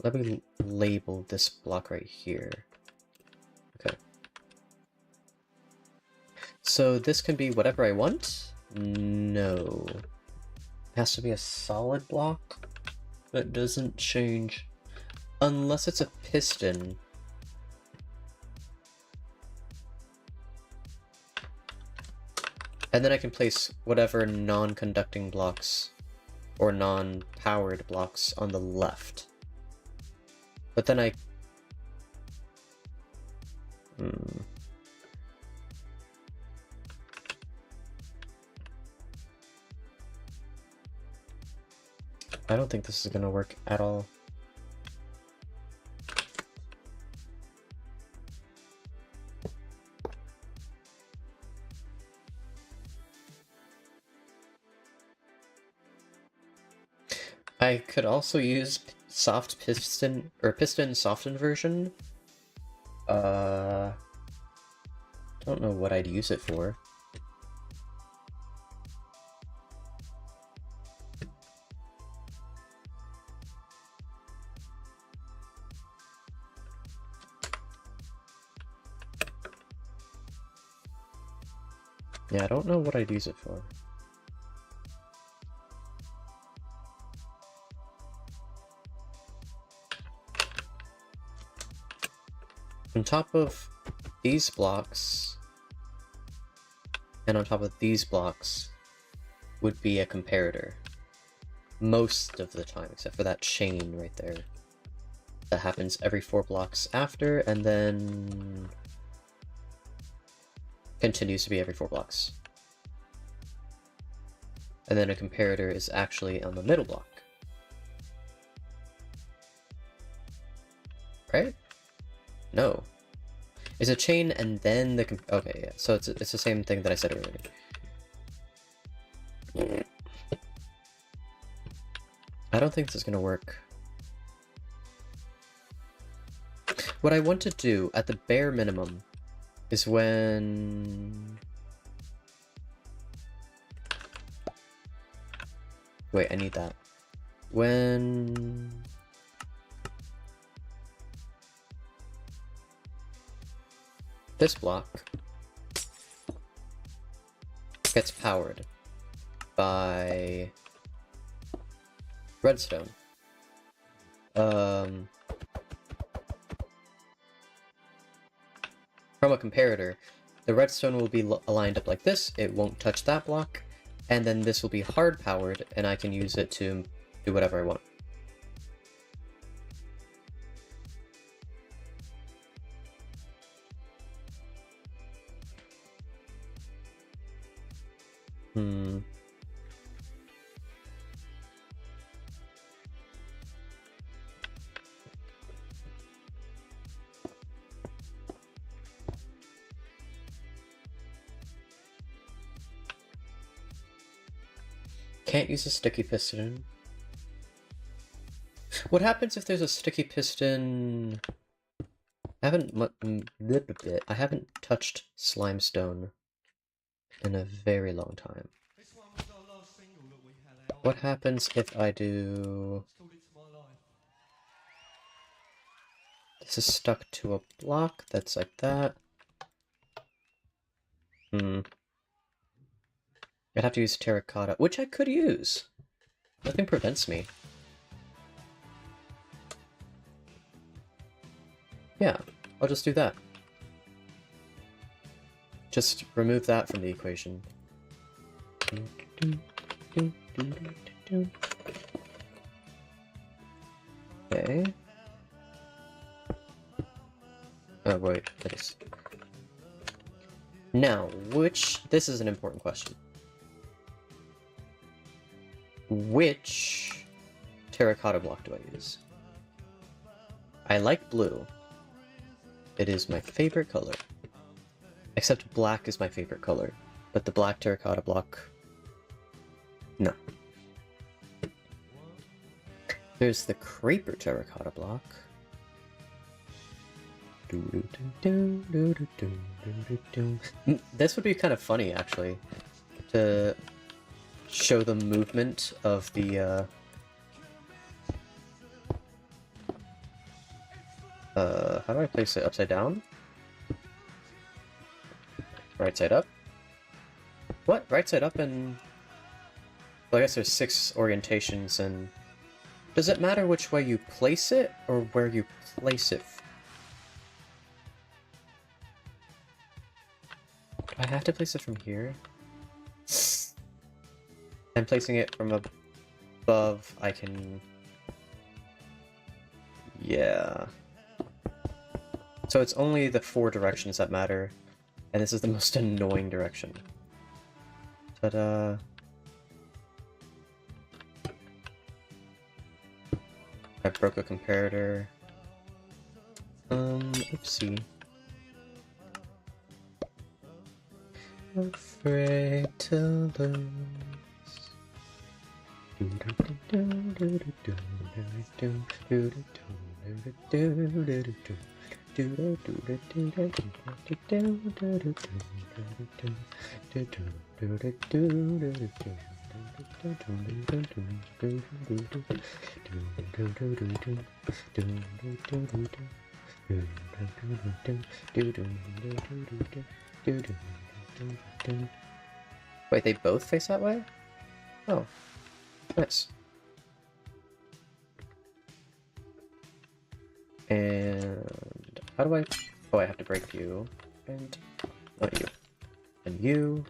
Let me label this block right here. Okay. So this can be whatever I want? No. It has to be a solid block that doesn't change. Unless it's a piston. And then I can place whatever non-conducting blocks or non-powered blocks on the left. But then I... I don't think this is gonna work at all. I could also use soft piston, or piston softened version. Don't know what I'd use it for. Yeah, I don't know what I'd use it for. On top of these blocks, and on top of these blocks, would be a comparator. Most of the time, except for that chain right there. That happens every 4 blocks after, and then continues to be every 4 blocks. And then a comparator is actually on the middle block. Right? No. It's a chain and then the okay, yeah. So it's the same thing that I said earlier. I don't think this is gonna work. What I want to do at the bare minimum is when... Wait, I need that. When... this block gets powered by redstone. From a comparator, the redstone will be aligned up like this, it won't touch that block, and then this will be hard powered, and I can use it to do whatever I want. Can't use a sticky piston. What happens if there's a sticky piston? I haven't touched Slimestone in a very long time. What happens if I do... This is stuck to a block that's like that. I'd have to use terracotta, which I could use. Nothing prevents me. Yeah, I'll just do that. Just remove that from the equation. Okay. Oh, wait, that is... Now, this is an important question. Which terracotta block do I use? I like blue. It is my favorite color. Except black is my favorite color. But the black terracotta block... No. There's the Creeper terracotta block. This would be kind of funny, actually. To show the movement of the, how do I place it? Upside down? Right side up? What? Right side up and... Well, I guess there's 6 orientations, and... Does it matter which way you place it, or where you place it? Do I have to place it from here? I'm placing it from above, I can... Yeah. So it's only the 4 directions that matter, and this is the most annoying direction. Ta-da! I broke a comparator. Oopsie. Afraid to lose. Wait, they both face that way? Oh, nice. And how do I... Oh, I have to break you. And not you. And you.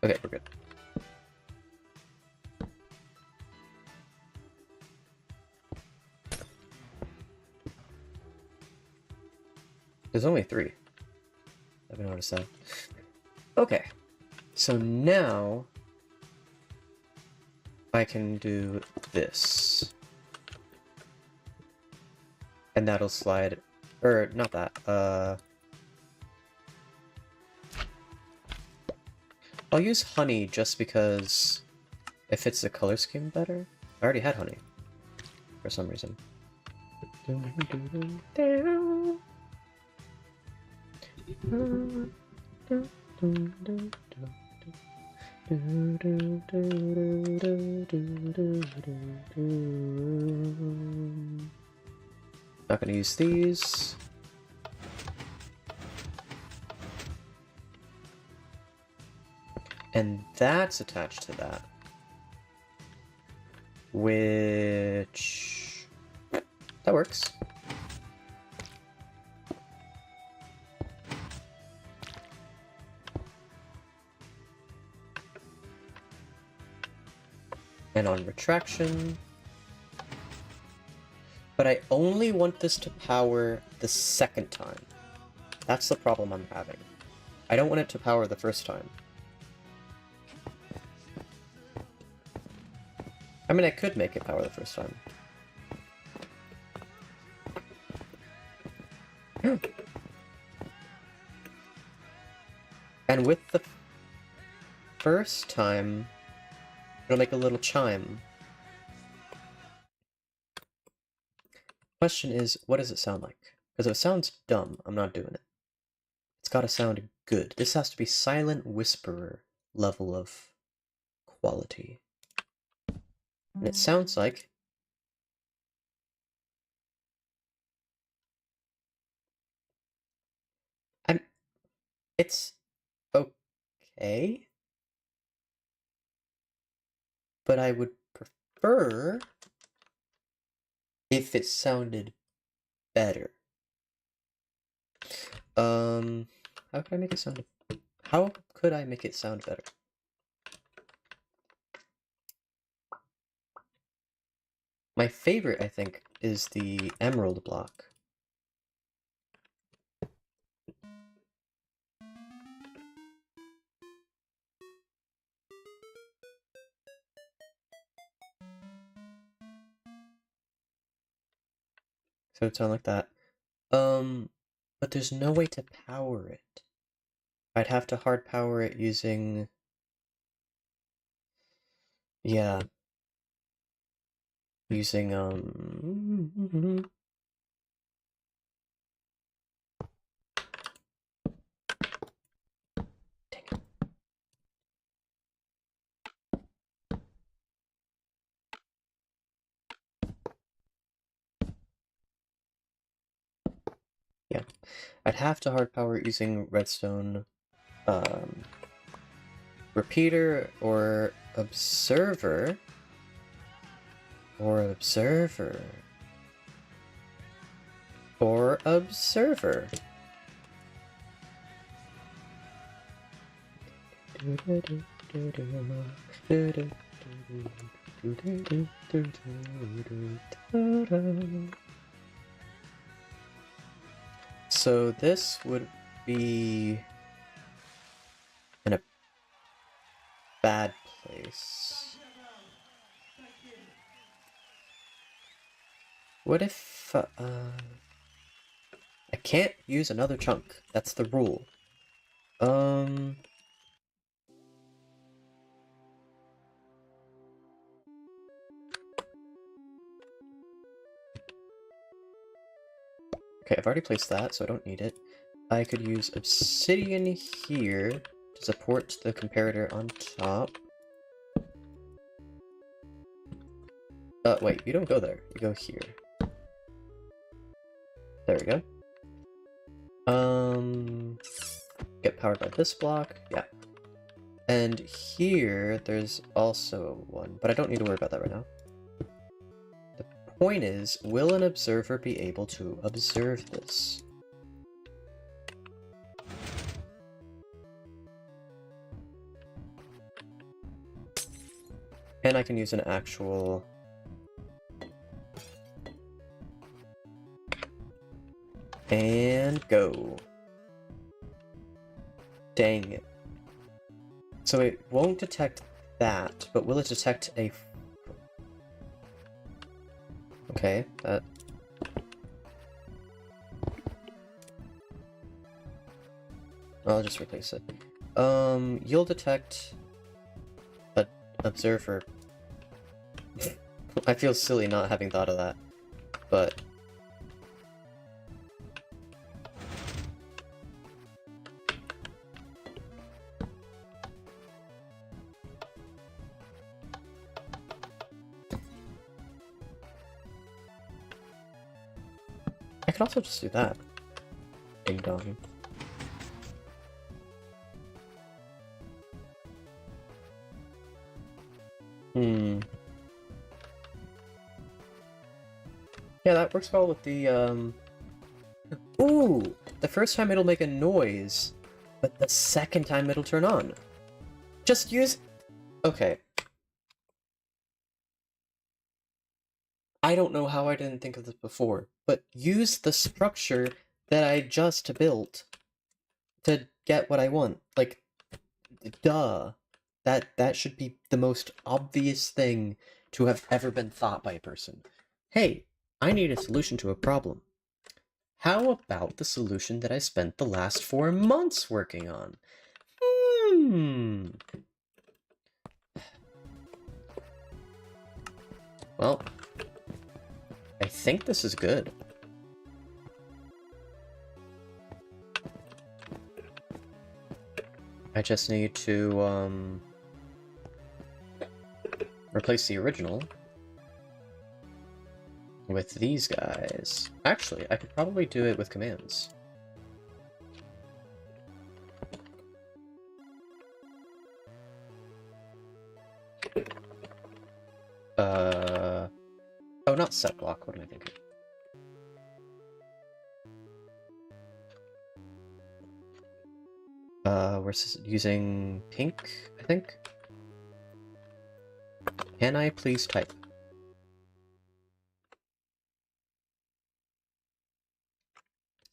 Okay, we're good. There's only 3. I haven't noticed that. Okay, so now I can do this. And that'll slide, or not that, I'll use honey just because it fits the color scheme better. I already had honey, for some reason. Not gonna use these. And that's attached to that. Which... that works. And on retraction... But I only want this to power the second time. That's the problem I'm having. I don't want it to power the first time. I mean, I could make it power the first time. And with the first time, it'll make a little chime. Question is, what does it sound like? Because if it sounds dumb, I'm not doing it. It's gotta sound good. This has to be Silent Whisperer level of quality. And it sounds like... It's okay. But I would prefer if it sounded better. How could I make it sound... How could I make it sound better? My favorite, I think, is the emerald block. So it sound like that. But there's no way to power it. I'd have to hard power it using... Yeah. Using, Dang it. Yeah. I'd have to hard power it using redstone, repeater, or observer. Or observer. Or observer. So this would be in a bad place. What if, I can't use another chunk. That's the rule. Okay, I've already placed that, so I don't need it. I could use obsidian here to support the comparator on top. Wait, you don't go there. You go here. There we go. Get powered by this block. Yeah. And here, there's also one, but I don't need to worry about that right now. The point is, will an observer be able to observe this? And I can use an actual... And go. Dang it. So it won't detect that, but will it detect a... Okay, that... I'll just replace it. You'll detect... an observer. I feel silly not having thought of that, but... I could also just do that. Ding dong. Yeah, that works well with the, Ooh! The first time it'll make a noise, but the second time it'll turn on. Just use... Okay. I don't know how I didn't think of this before, but use the structure that I just built to get what I want. Like, duh. That should be the most obvious thing to have ever been thought by a person. Hey, I need a solution to a problem. How about the solution that I spent the last 4 months working on? Well, I think this is good. I just need to, replace the original with these guys. Actually, I could probably do it with commands. Oh, not set block, what am I thinking? We're using pink, I think? Can I please type?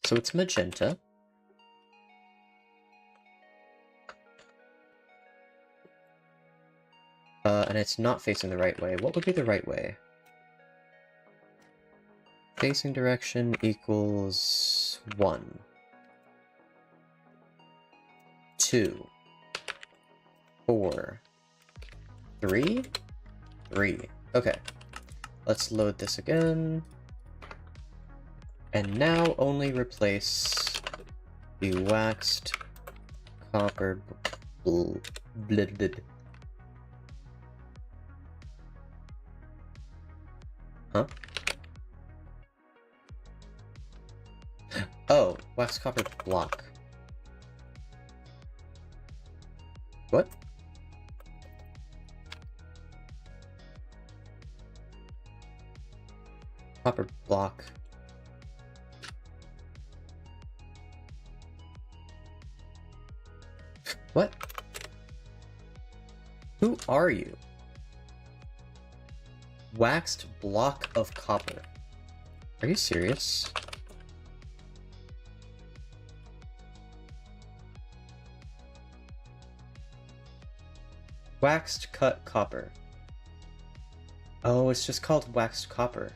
So it's magenta. And it's not facing the right way. What would be the right way? Facing direction equals 1. 2. 4. 3? 3. Okay. Let's load this again. And now only replace the waxed copper Huh? Oh, waxed copper block. What? Copper block. What? Who are you? Waxed block of copper. Are you serious? Waxed cut copper. Oh, it's just called waxed copper.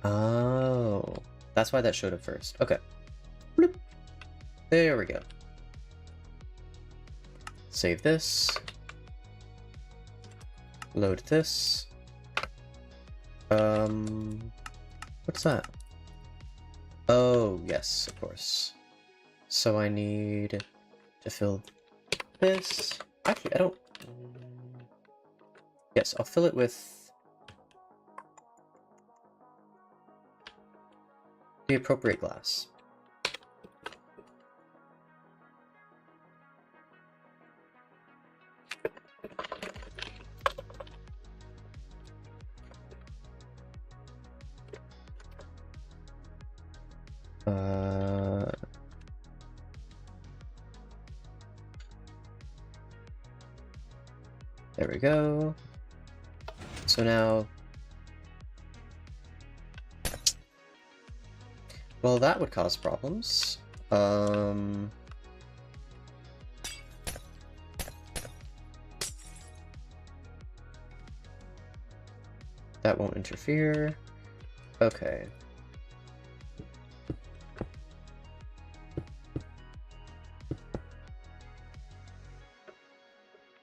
Oh. That's why that showed up first. Okay. Bloop. There we go. Save this. Load this. What's that? Oh, yes, of course. So I need to fill this. Actually, I don't... Yes, I'll fill it with the appropriate glass. There we go. So now... Well, that would cause problems. That won't interfere. Okay.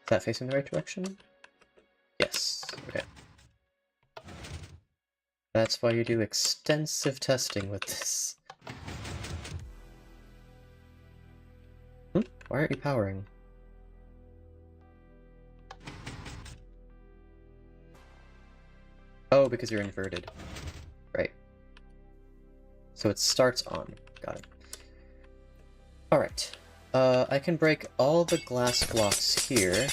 Is that facing the right direction? Yes. Okay. That's why you do extensive testing with this. Why aren't you powering? Oh, because you're inverted. Right. So it starts on. Got it. Alright. I can break all the glass blocks here.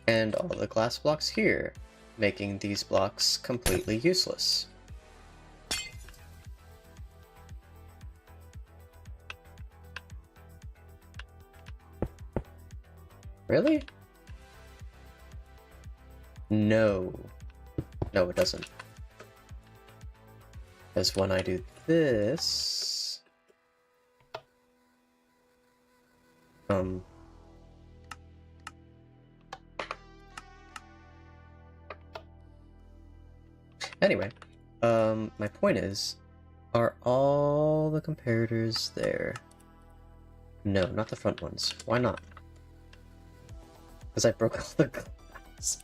And all the glass blocks here, making these blocks completely useless. Really? No. No, it doesn't. Because when I do this... Anyway, my point is, are all the comparators there? No, not the front ones. Why not? Because I broke all the glass.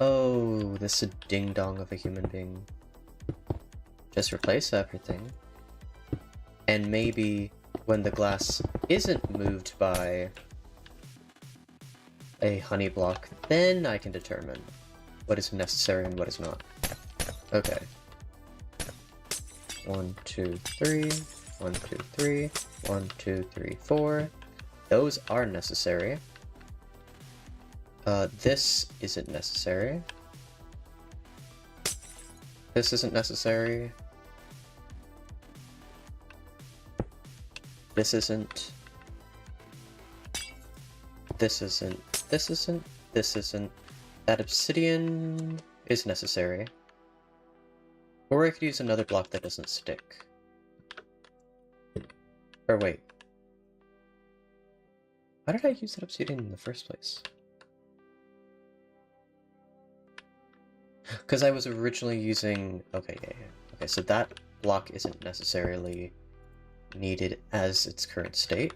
Oh, this is a ding-dong of a human being. Just replace everything. And maybe when the glass isn't moved by a honey block, then I can determine what is necessary and what is not. Okay. 1, 2, 3. 1, 2, 3. 1, 2, 3, 4. Those are necessary. This isn't necessary. This isn't necessary. This isn't. This isn't. This isn't. This isn't. That obsidian is necessary. Or I could use another block that doesn't stick. Or wait. Why did I use that obsidian in the first place? Because I was originally using... Okay, yeah. Okay, so that block isn't necessarily needed as its current state.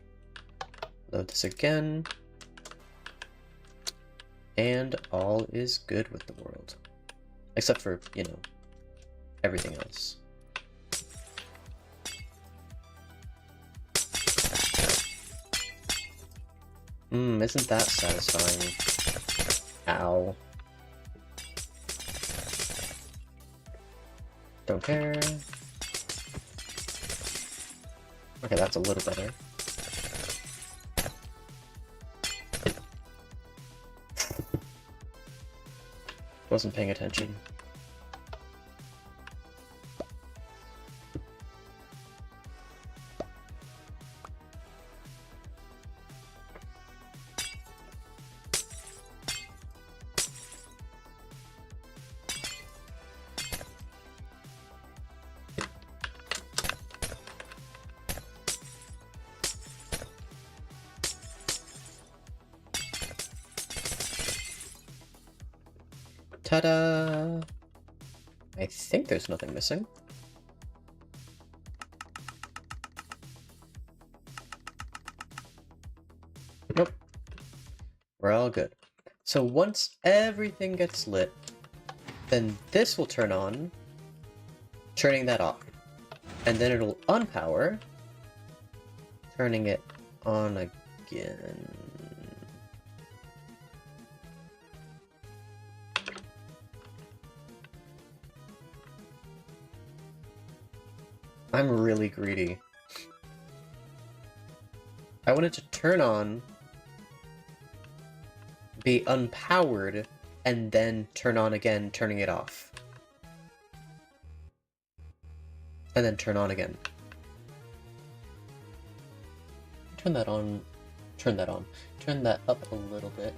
Load this again. And all is good with the world. Except for, you know, everything else. Isn't that satisfying? Ow. Don't care. Okay, that's a little better. Wasn't paying attention. Ta-da! I think there's nothing missing. Nope. We're all good. So once everything gets lit, then this will turn on, turning that off. And then it'll unpower, turning it on again. I'm really greedy. I want it to turn on, be unpowered, and then turn on again, turning it off. And then turn on again. Turn that on. Turn that on. Turn that up a little bit.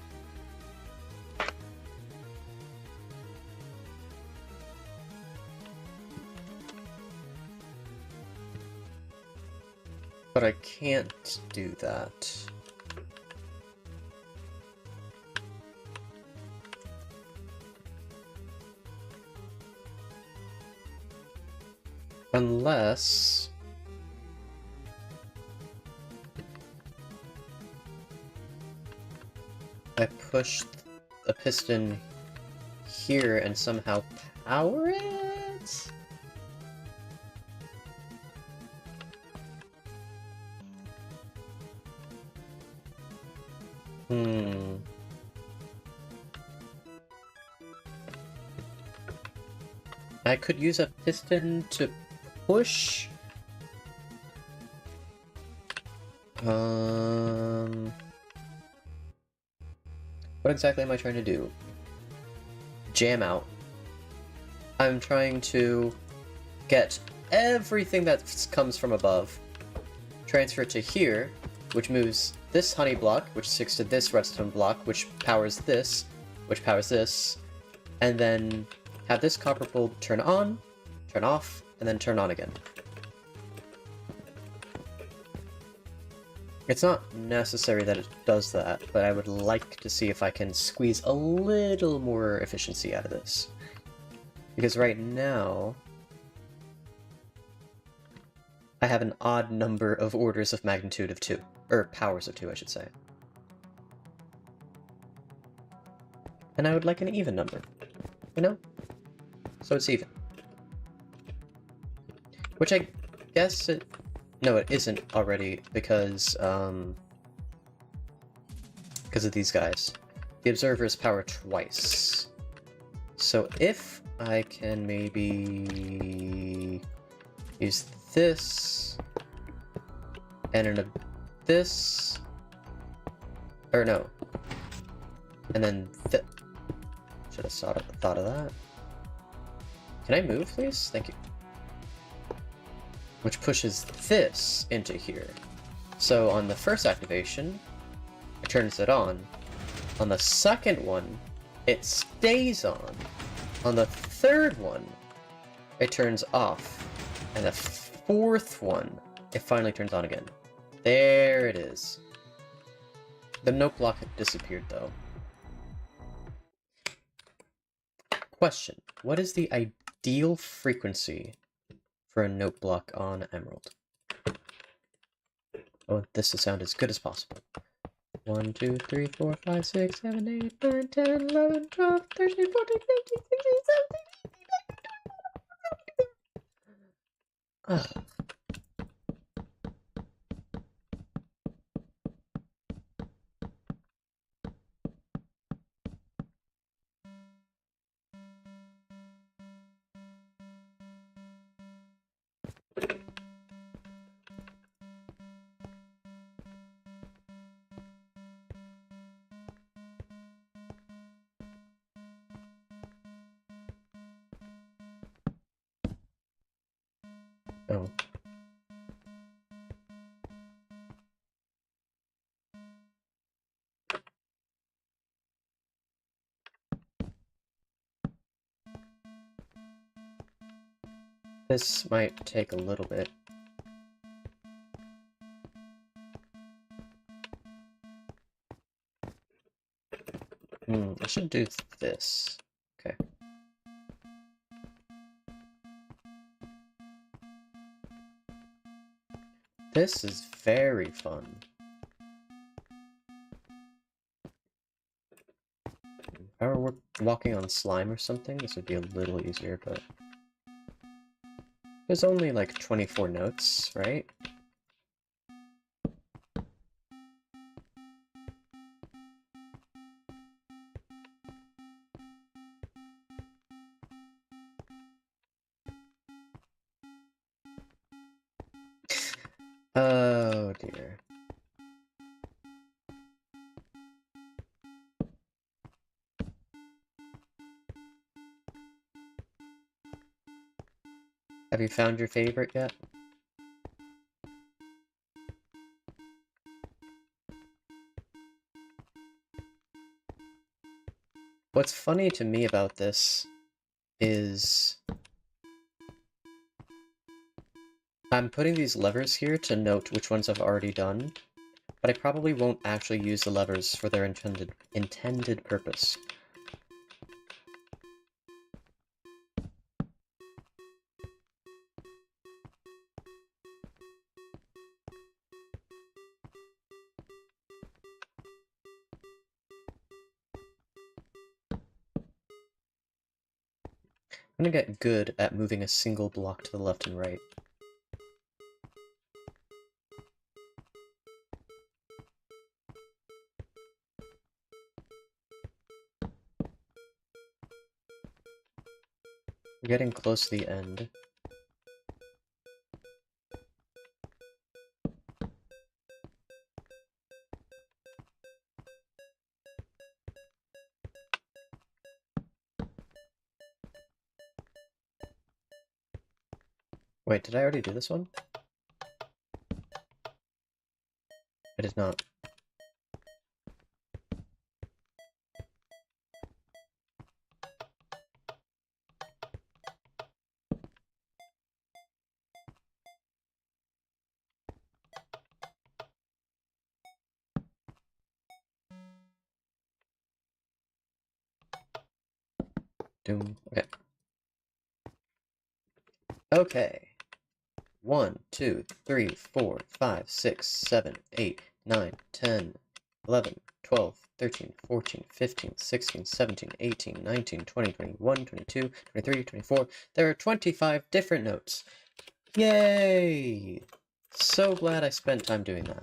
But I can't do that. Unless... I push a piston here and somehow power it? I could use a piston to push. What exactly am I trying to do? Jam out. I'm trying to get everything that comes from above, transfer it to here, which moves this honey block, which sticks to this redstone block, which powers this, and then have this copper bulb turn on, turn off, and then turn on again. It's not necessary that it does that, but I would like to see if I can squeeze a little more efficiency out of this. Because right now, I have an odd number of orders of magnitude of 2. Or powers of 2, I should say. And I would like an even number. You know? So it's even. Which I guess it... No, it isn't already, because of these guys. The observer is powered twice. So if I can maybe use this, and this, or no, and then should have thought of that. Can I move, please? Thank you. Which pushes this into here. So on the first activation, it turns it on. On the second one, it stays on. On the third one, it turns off. And the fourth one, it finally turns on again. There it is. The note block had disappeared, though. Question. What is the ideal frequency for a note block on Emerald? I want this to sound as good as possible. 1, 2, 3, 4, 5, 6, 7, 8, 9, 10, 11, 12, 13, 14, 15, 16, 17, 18, 19, 20. Oh. This might take a little bit. I should do this. Okay. This is very fun. I were walking on slime or something, this would be a little easier, but... There's only like 24 notes, right? Oh dear. Have you found your favorite yet? What's funny to me about this is I'm putting these levers here to note which ones I've already done, but I probably won't actually use the levers for their intended purpose. I'm gonna get good at moving a single block to the left and right. We're getting close to the end. Wait, did I already do this one? I did not. Doom. Okay. Okay. 1, 2, 3, 4, 5, 6, 7, 8, 9, 10, 11, 12, 13, 14, 15, 16, 17, 18, 19, 20, 21, 22, 23, 24. There are 25 different notes. Yay! So glad I spent time doing that.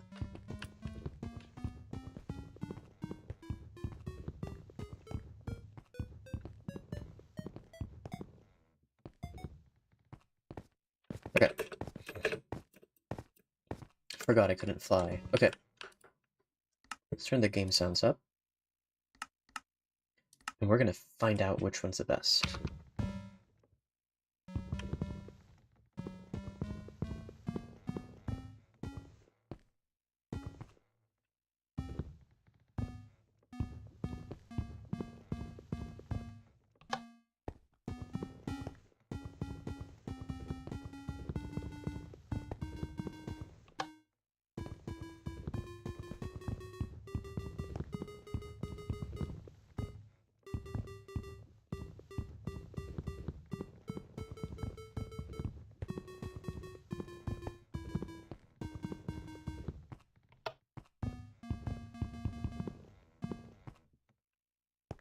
Okay. Forgot I couldn't fly. Okay. Let's turn the game sounds up. And we're gonna find out which one's the best.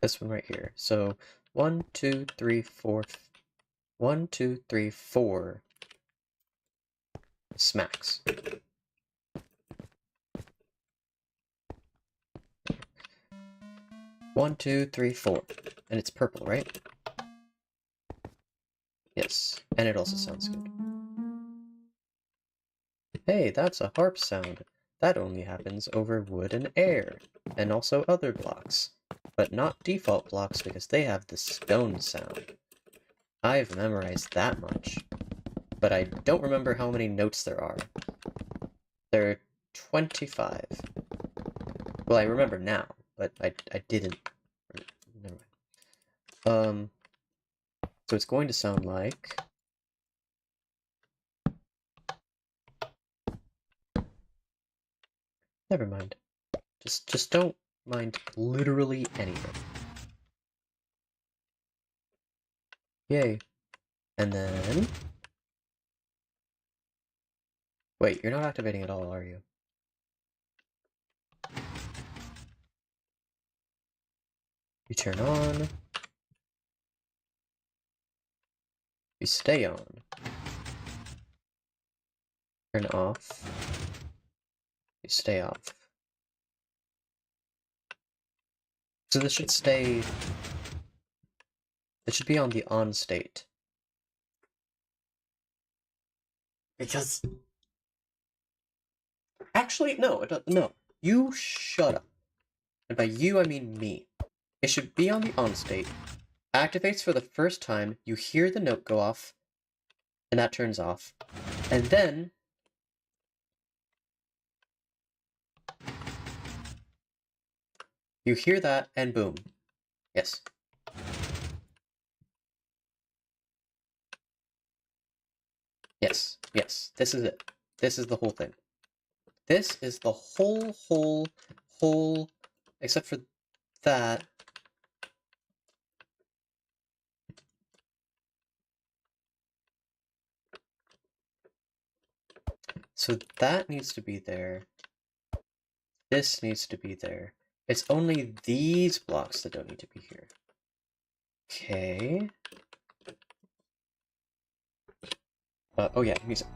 This one right here. So 1, 2, 3, 4. 1, 2, 3, 4 smacks. 1, 2, 3, 4. And it's purple, right? Yes. And it also sounds good. Hey, that's a harp sound. That only happens over wood and air. And also other blocks. But not default blocks because they have the stone sound. I've memorized that much. But I don't remember how many notes there are. There are 25. Well, I remember now, but I didn't. Never mind. So it's going to sound like... Never mind. Just don't mind literally anything. Yay. And then... Wait, you're not activating at all, are you? You turn on. You stay on. Turn off. You stay off. So this should stay... It should be on the on state. Because... Actually, no, no. You shut up. And by you, I mean me. It should be on the on state. Activates for the first time, you hear the note go off, and that turns off. And then... You hear that, and boom. Yes. Yes, yes, this is it. This is the whole thing. This is the whole, except for that. So that needs to be there. This needs to be there. It's only these blocks that don't need to be here. Okay. Oh yeah, music.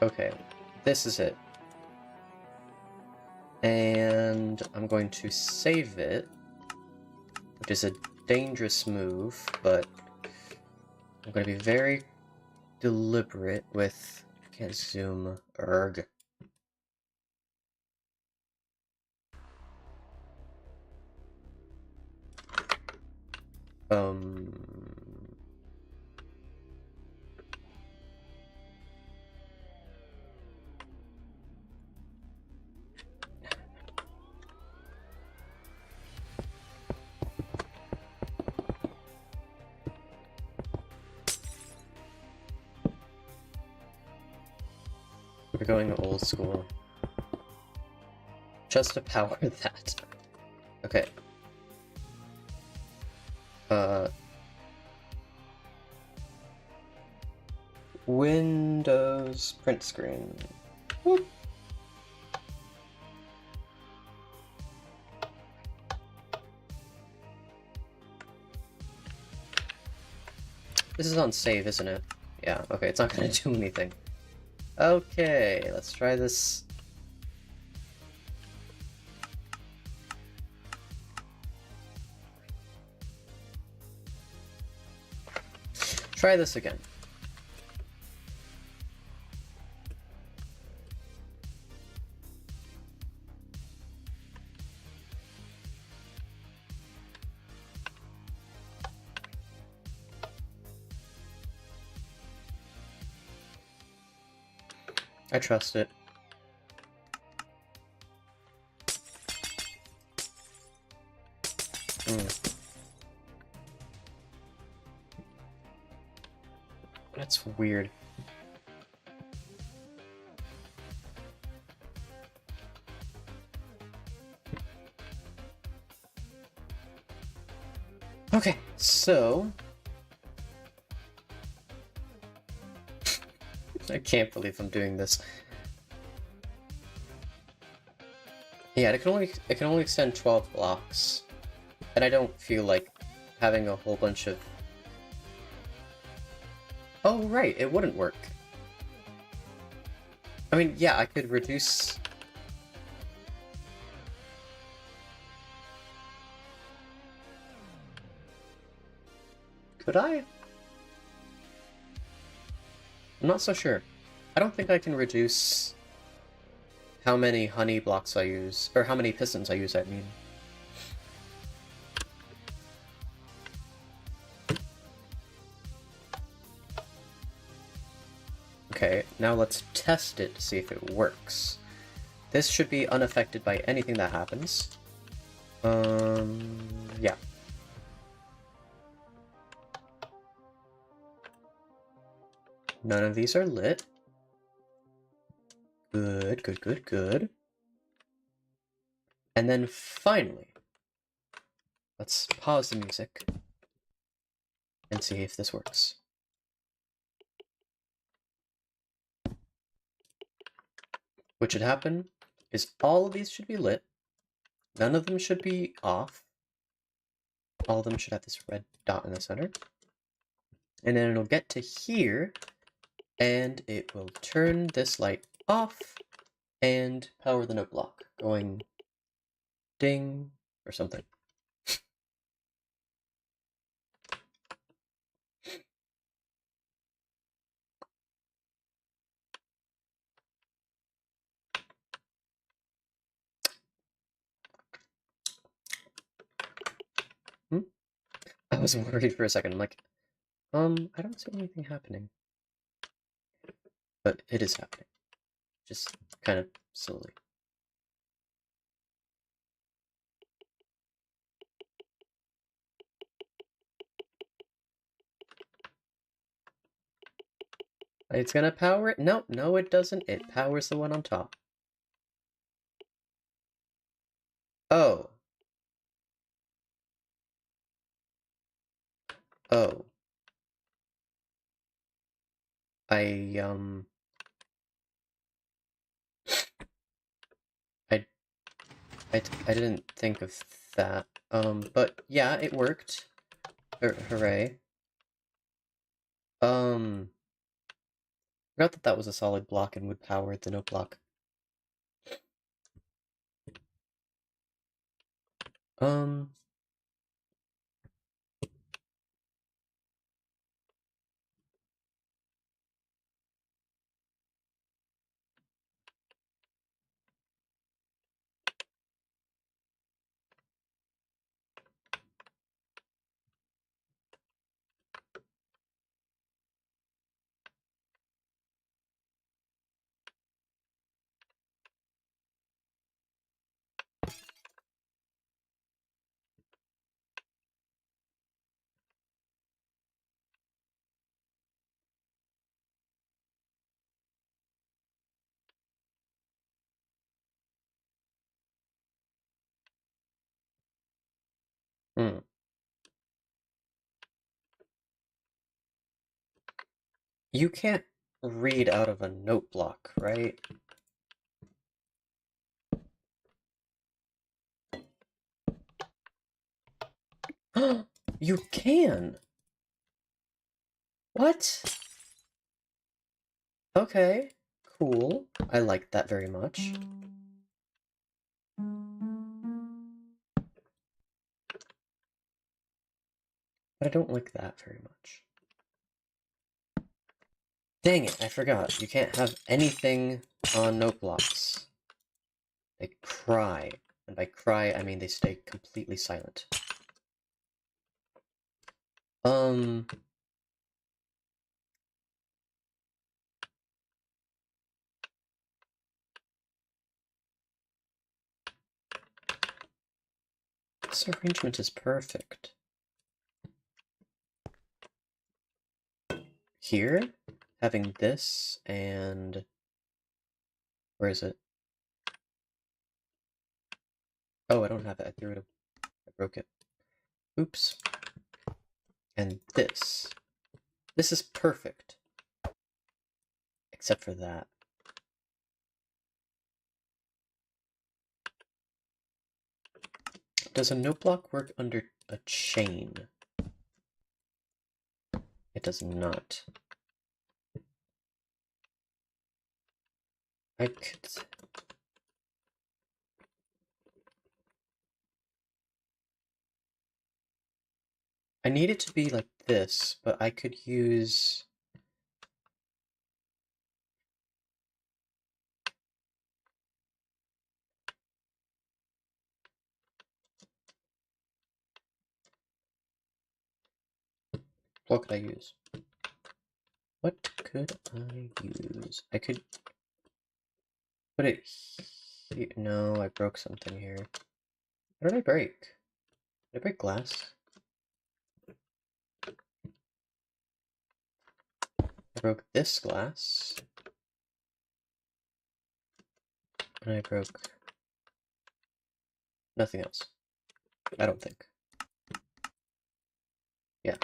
Okay, this is it. And I'm going to save it, which is a dangerous move, but I'm going to be very deliberate with... Can't zoom. Erg. We're going old school. Just to power that. Okay. Windows print screen. Whoop. This is on save, isn't it? Yeah, okay, it's not gonna do anything. Okay, let's try this. Try this again. I trust it. That's weird. Okay, so... I can't believe I'm doing this. Yeah, it can only extend 12 blocks. And I don't feel like having a whole bunch of... Oh, right, it wouldn't work. I mean, yeah, I could reduce... Could I? I'm not so sure. I don't think I can reduce how many honey blocks I use, or how many pistons I use, I mean. Okay, now let's test it to see if it works. This should be unaffected by anything that happens. Yeah. none of these are lit. Good, good, good, good. And then finally, let's pause the music and see if this works. What should happen is all of these should be lit. None of them should be off. All of them should have this red dot in the center. And then it'll get to here, and it will turn this light off and power the note block, going ding or something. I was worried for a second. I'm like, I don't see anything happening. But it is happening. Just kind of slowly. It's gonna power it? No, no it doesn't. It powers the one on top. Oh. Oh. I, I, I didn't think of that. But yeah, it worked. Hooray. Forgot that that was a solid block and would power the note block. Um, hmm. You can't read out of a note block, right? You can! What? Okay, cool. I like that very much. But I don't like that very much. Dang it, I forgot. You can't have anything on note blocks. They cry. And by cry, I mean they stay completely silent. This arrangement is perfect. Here, having this and... Where is it? Oh, I don't have it. I threw it. I broke it. Oops. And this. This is perfect. Except for that. Does a note block work under a chain? It does not. I could... I need it to be like this, but I could use... What could I use? What could I use? I could put it here. No, I broke something here. What did I break? Did I break glass? I broke this glass. And I broke nothing else. I don't think. Yeah.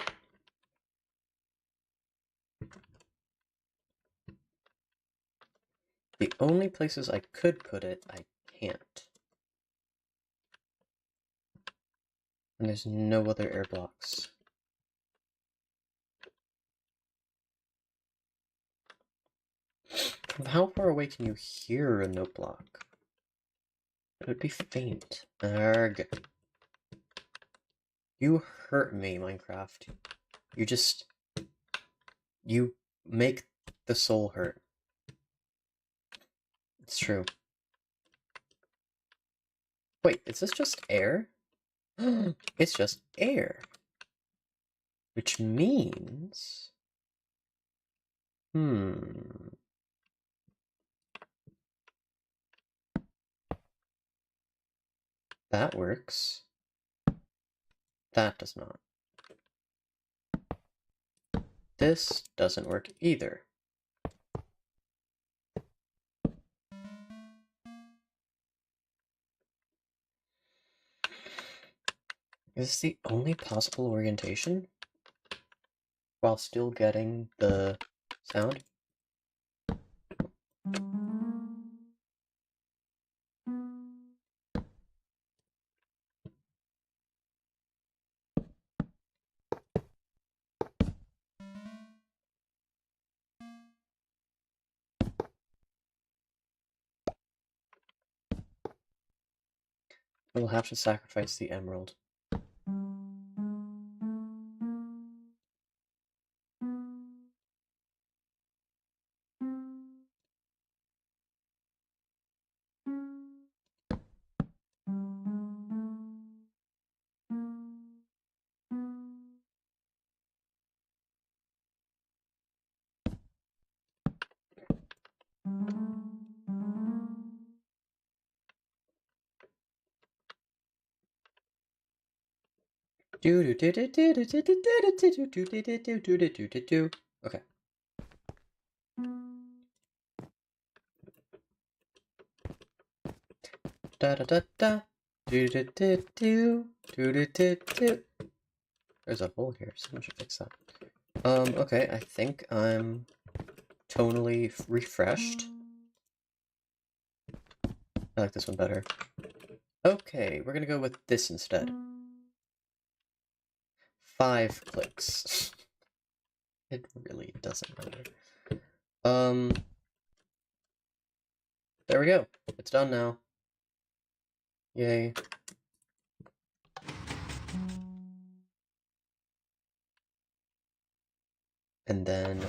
The only places I could put it, I can't. And there's no other air blocks. From how far away can you hear a note block? It would be faint. Arg. You hurt me, Minecraft. You make the soul hurt. It's true. Wait, is this just air? It's just air. Which means... That works. That does not. This doesn't work either. Is this the only possible orientation? While still getting the sound? We'll have to sacrifice the emerald. Okay. Da da da da. Do do do do. Do do do do. There's a hole here. Someone should fix that. Okay, I think I'm tonally refreshed. I like this one better. Okay, we're gonna go with this instead. 5 clicks. It really doesn't matter. There we go. It's done now. Yay. And then...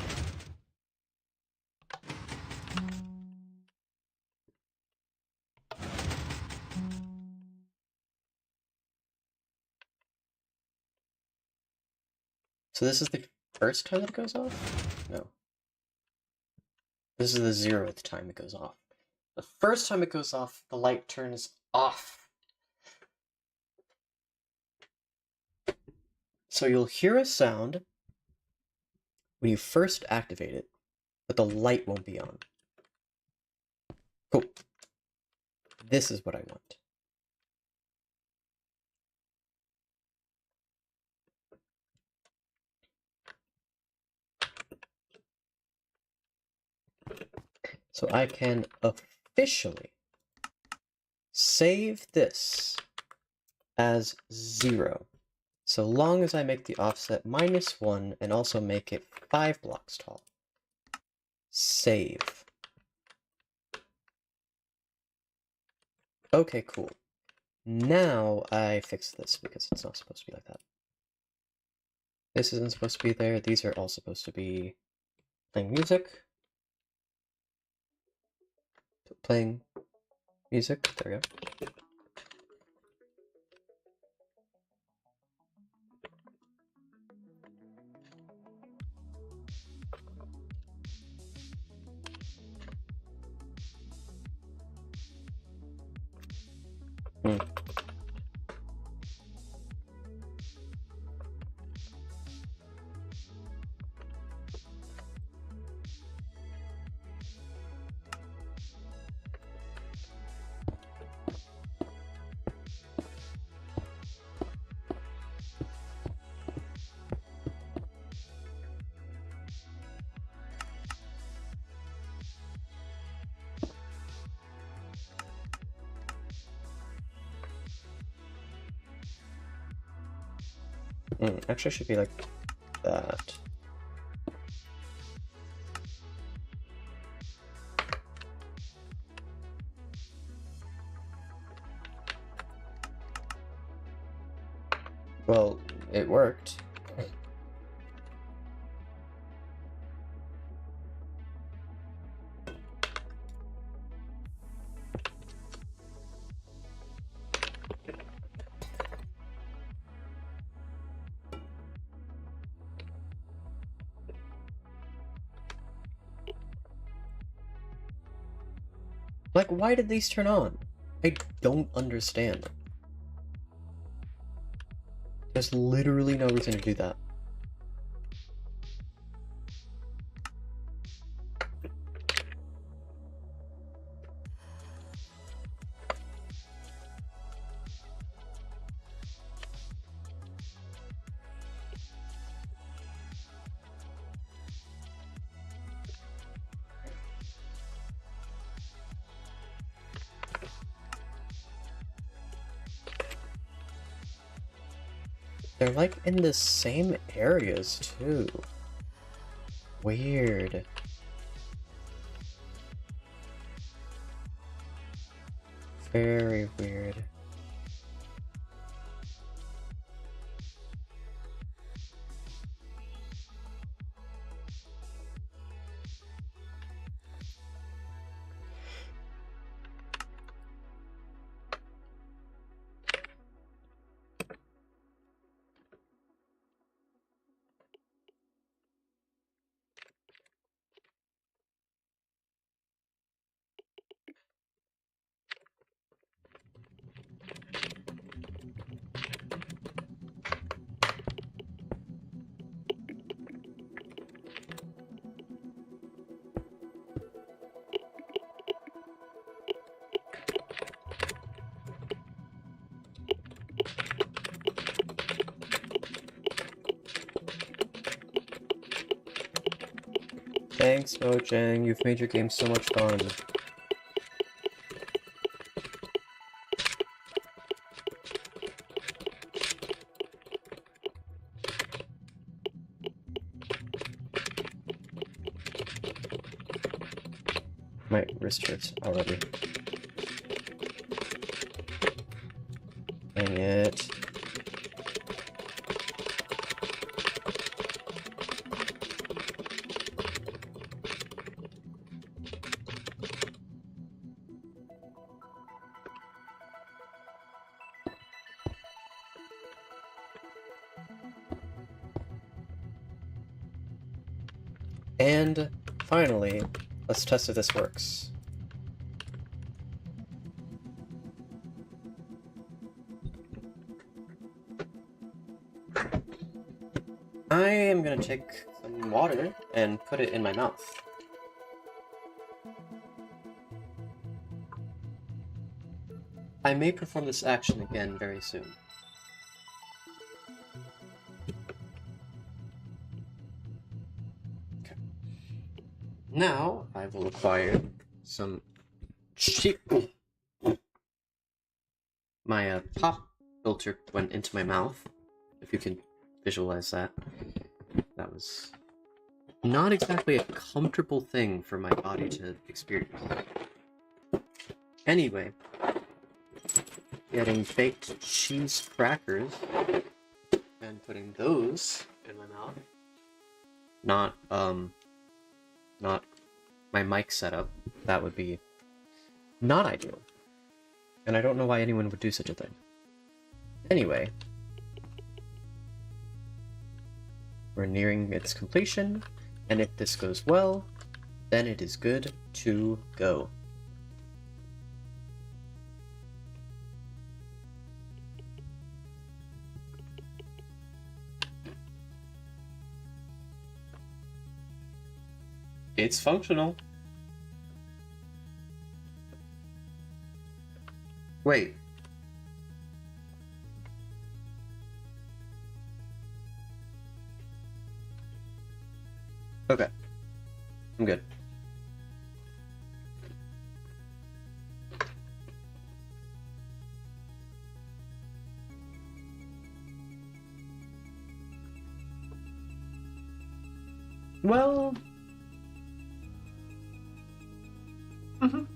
So this is the first time that it goes off? No. This is the 0th time it goes off. The first time it goes off, the light turns off. So you'll hear a sound when you first activate it, but the light won't be on. Cool. This is what I want. So I can officially save this as 0, so long as I make the offset -1 and also make it 5 blocks tall. Save. Okay, cool. Now I fix this because it's not supposed to be like that. This isn't supposed to be there. These are all supposed to be playing music. Playing music. There we go. Actually, it should be like that. Well, it worked. Like, why did these turn on? I don't understand. There's literally no reason to do that. They're like in the same areas too. Weird. Very weird. Thanks, Mojang. You've made your game so much fun. My wrist hurts already. Dang it. And finally, let's test if this works. I am gonna take some water and put it in my mouth. I may perform this action again very soon. Okay. Now, I will acquire some cheap... My pop filter went into my mouth, if you can visualize that. That was not exactly a comfortable thing for my body to experience. Anyway, getting baked cheese crackers and putting those in my mouth. Not my mic setup. That would be not ideal. And I don't know why anyone would do such a thing. Anyway, we're nearing its completion, and if this goes well, then it is good to go. It's functional. Wait. Okay. I'm good. Well... mhm.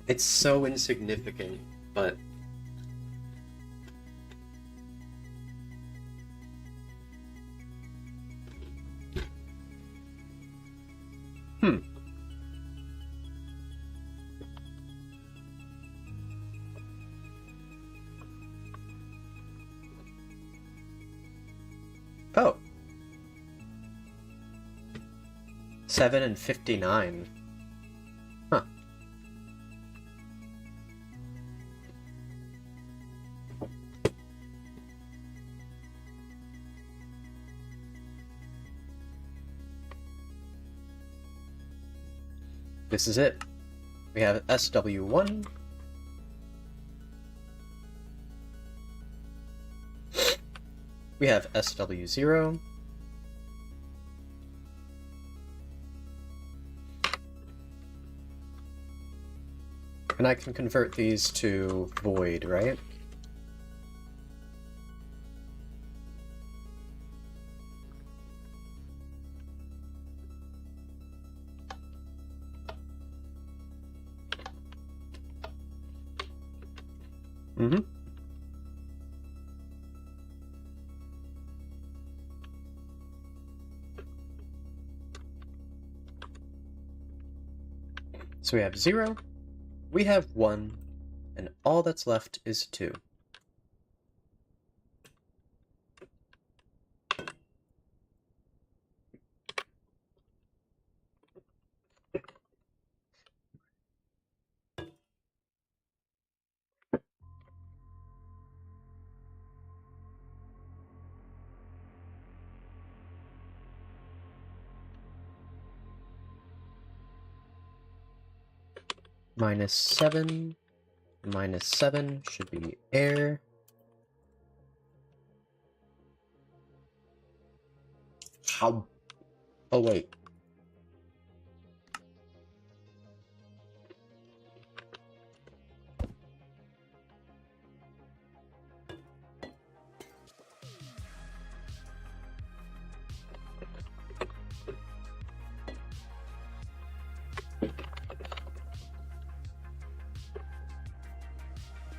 It's so insignificant, but... Oh. 7 and 59. Huh. This is it. We have SW1. We have SW0. And I can convert these to void, right? Mm-hmm. So we have 0, we have 1, and all that's left is 2. -7, -7 should be air. How? Oh, wait.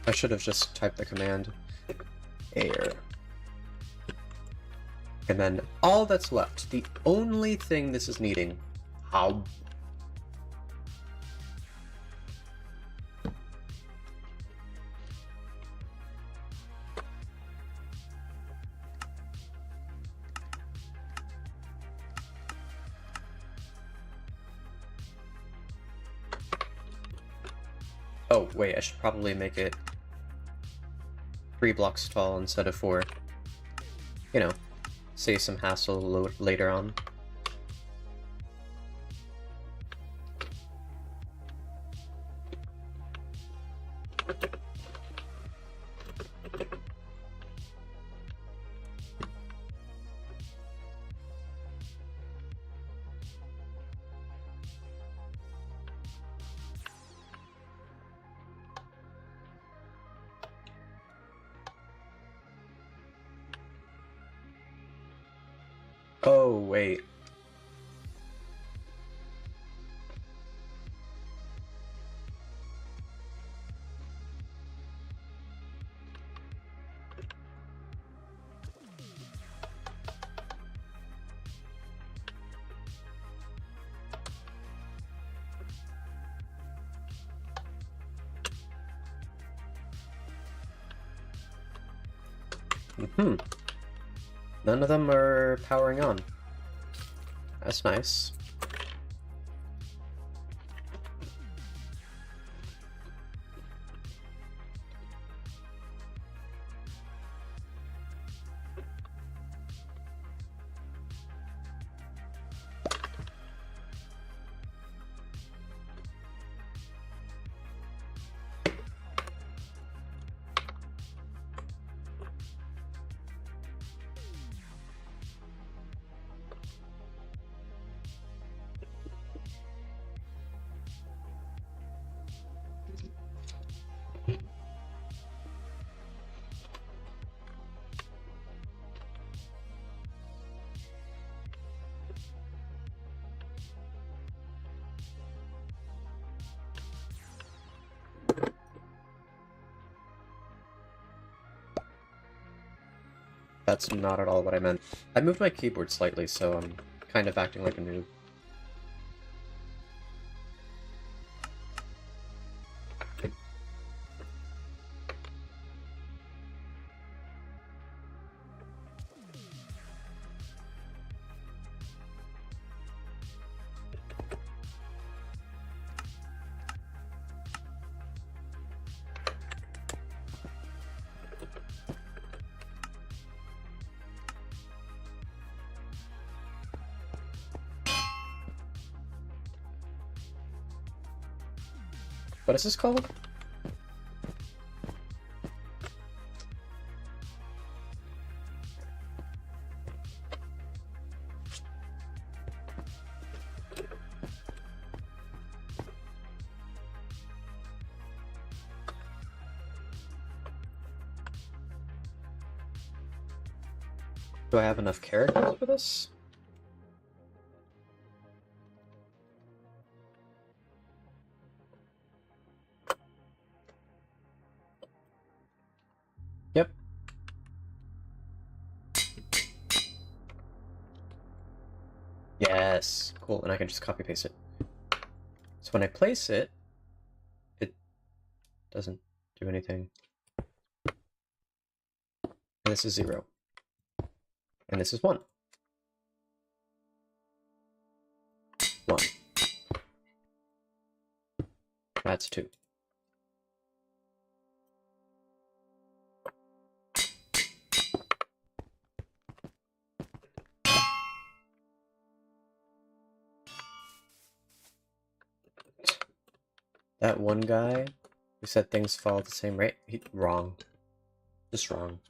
I should have just typed the command air. And then all that's left, the only thing this is needing, how? Oh, wait, I should probably make it 3 blocks tall instead of 4. You know, save some hassle later on. Oh, wait. None of them are powering on. That's nice. That's not at all what I meant. I moved my keyboard slightly, so I'm kind of acting like a noob. What is this called? Do I have enough characters for this? Yep. Yes. Cool, and I can just copy paste it. So when I place it, it doesn't do anything. And this is 0. And this is 1. 1. That's 2. That one guy who said things fall at the same rate, wrong. Just wrong.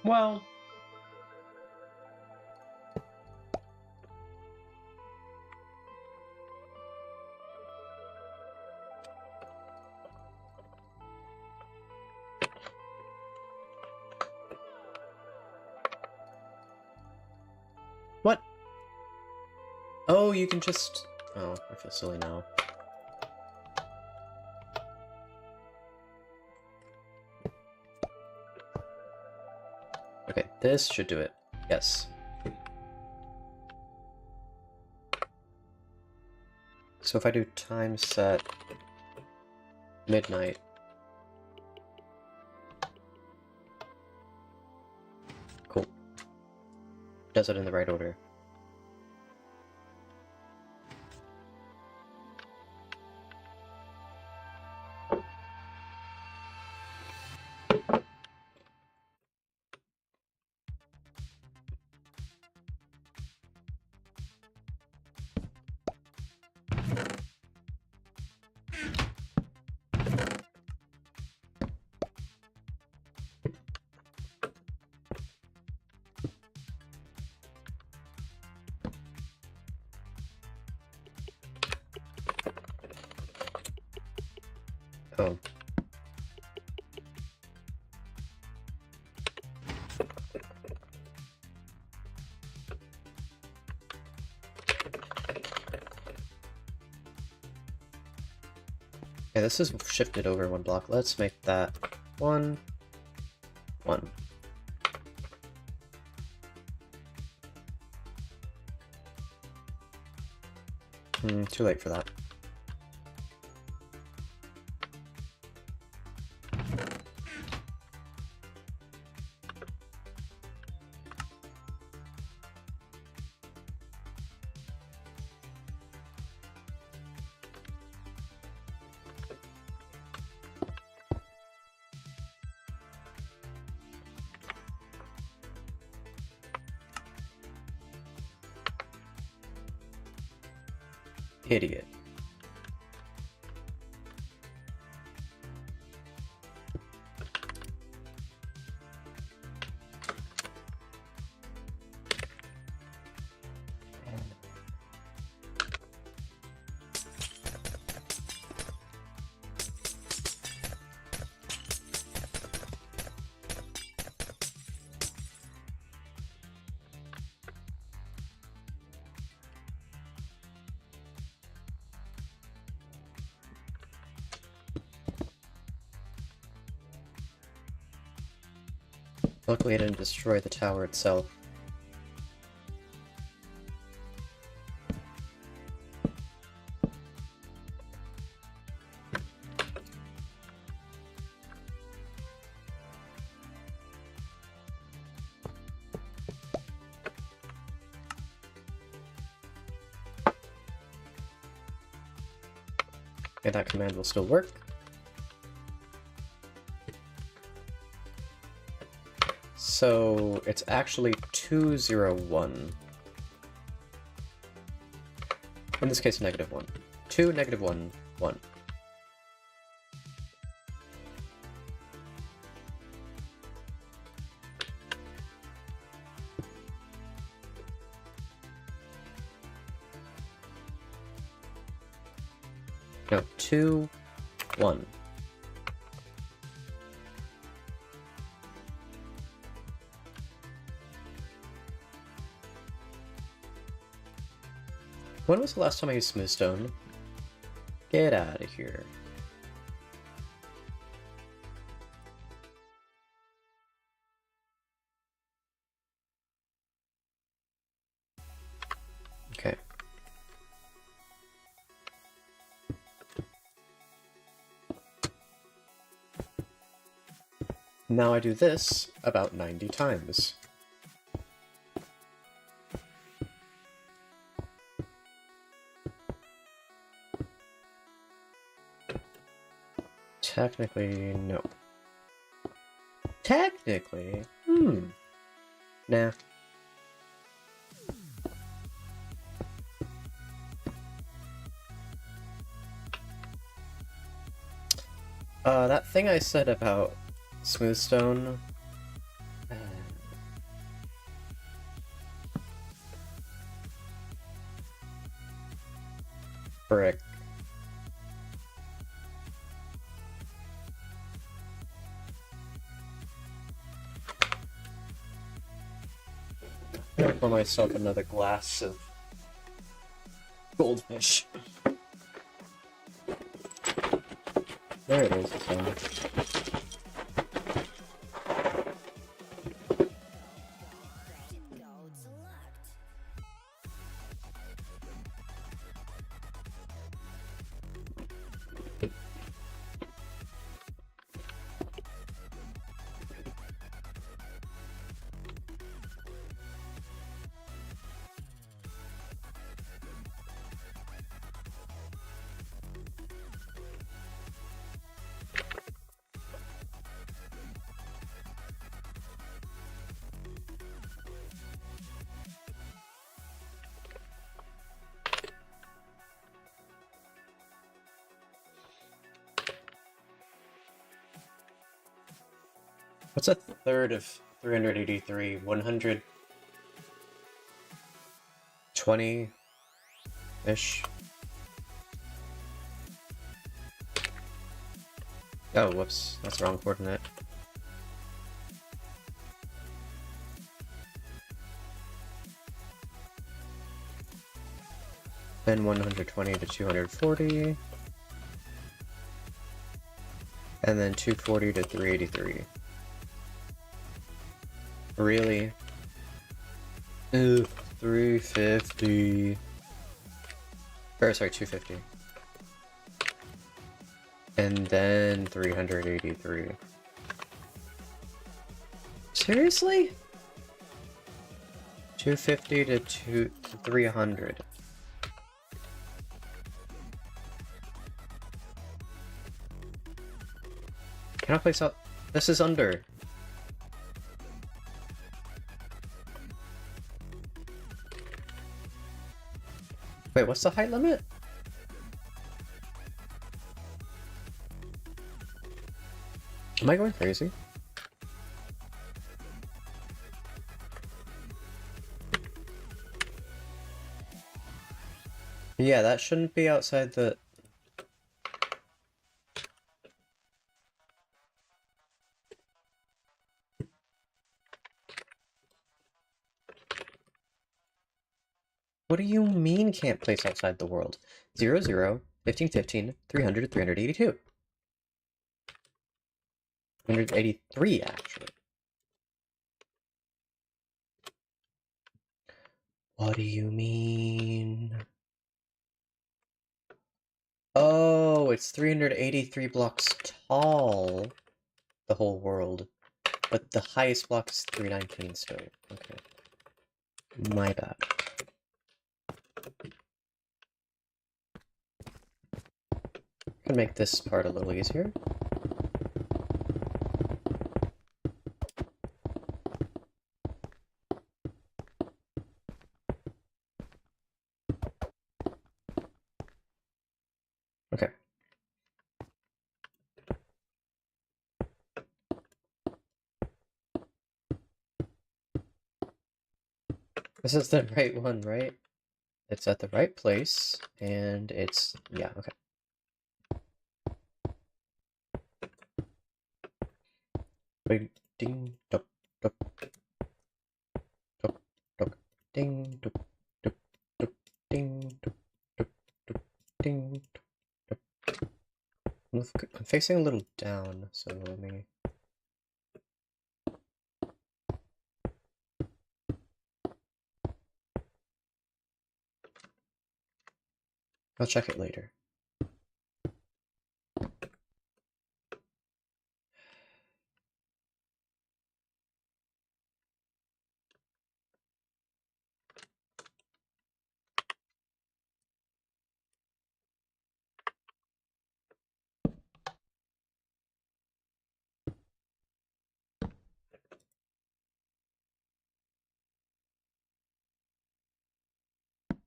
Well, what? Oh, you can just... Oh, I feel silly now. Okay, this should do it. Yes. So if I do time set midnight, cool. Does it in the right order. Oh. Yeah, this is shifted over one block. Let's make that 1, 1. Too late for that. Idiot. Luckily I didn't destroy the tower itself. Okay, that command will still work. So it's actually 201. In this case, -1. 2, -1, 1. No, 2, 1. When was the last time I used smoothstone? Get out of here. Okay. Now I do this about 90 times. Technically, no. Technically? Nah. That thing I said about smoothstone... Frick. I'm gonna pour myself another glass of goldfish. There it is, so. What's a third of 383? 120-ish? Oh, whoops. That's the wrong coordinate. Then 120 to 240. And then 240 to 383. Really? Ooh, 350. Or sorry, 250. And then 383. Seriously? 250 to 300. Can I place out? This is under. Wait, what's the height limit? Am I going crazy? Yeah, that shouldn't be outside the... What do you mean can't place outside the world? 0, 0, 15, 15, 300, 382. 383, actually. What do you mean? Oh, it's 383 blocks tall. The whole world. But the highest block is 319 still. Okay. My bad. Can make this part a little easier. Okay. This is the right one, right? It's at the right place, and it's... yeah, okay. Big ding, duck, duck, duck, duck, ding, duck, duck, duck, ding, duck, duck, duck, ding, duck, duck. I'm facing a little down, so let me... I'll check it later.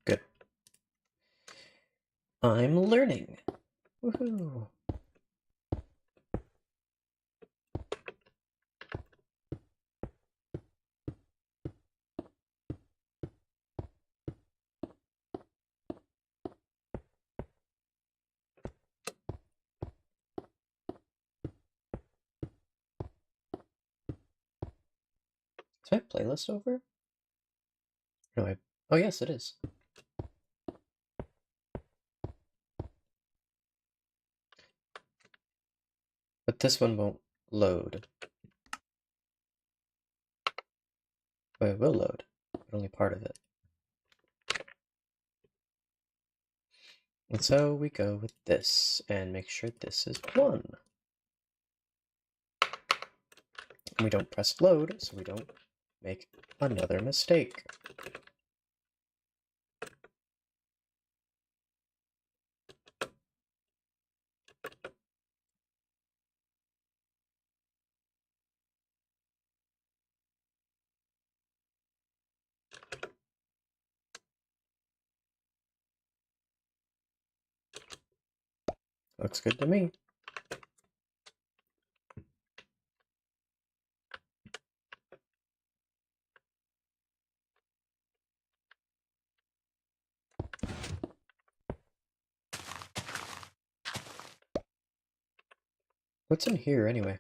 Good. I'm learning. Woohoo. Is my playlist over? No, oh yes, it is. But this one won't load. But it will load, but only part of it. And so we go with this, and make sure this is 1. And we don't press load, so we don't make another mistake. Looks good to me. What's in here anyway?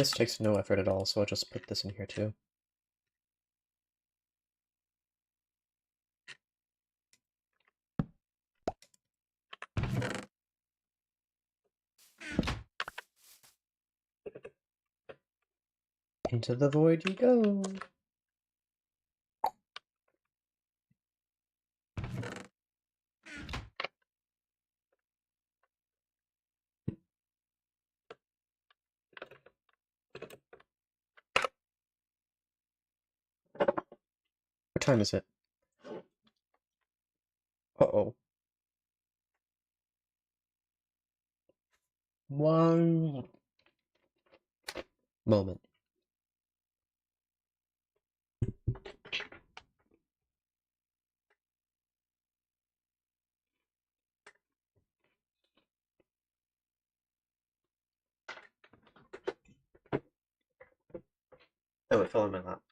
This takes no effort at all, so I'll just put this in here too. Into the void you go. What time is it? Uh-oh. One moment. Oh, it fell in my lap.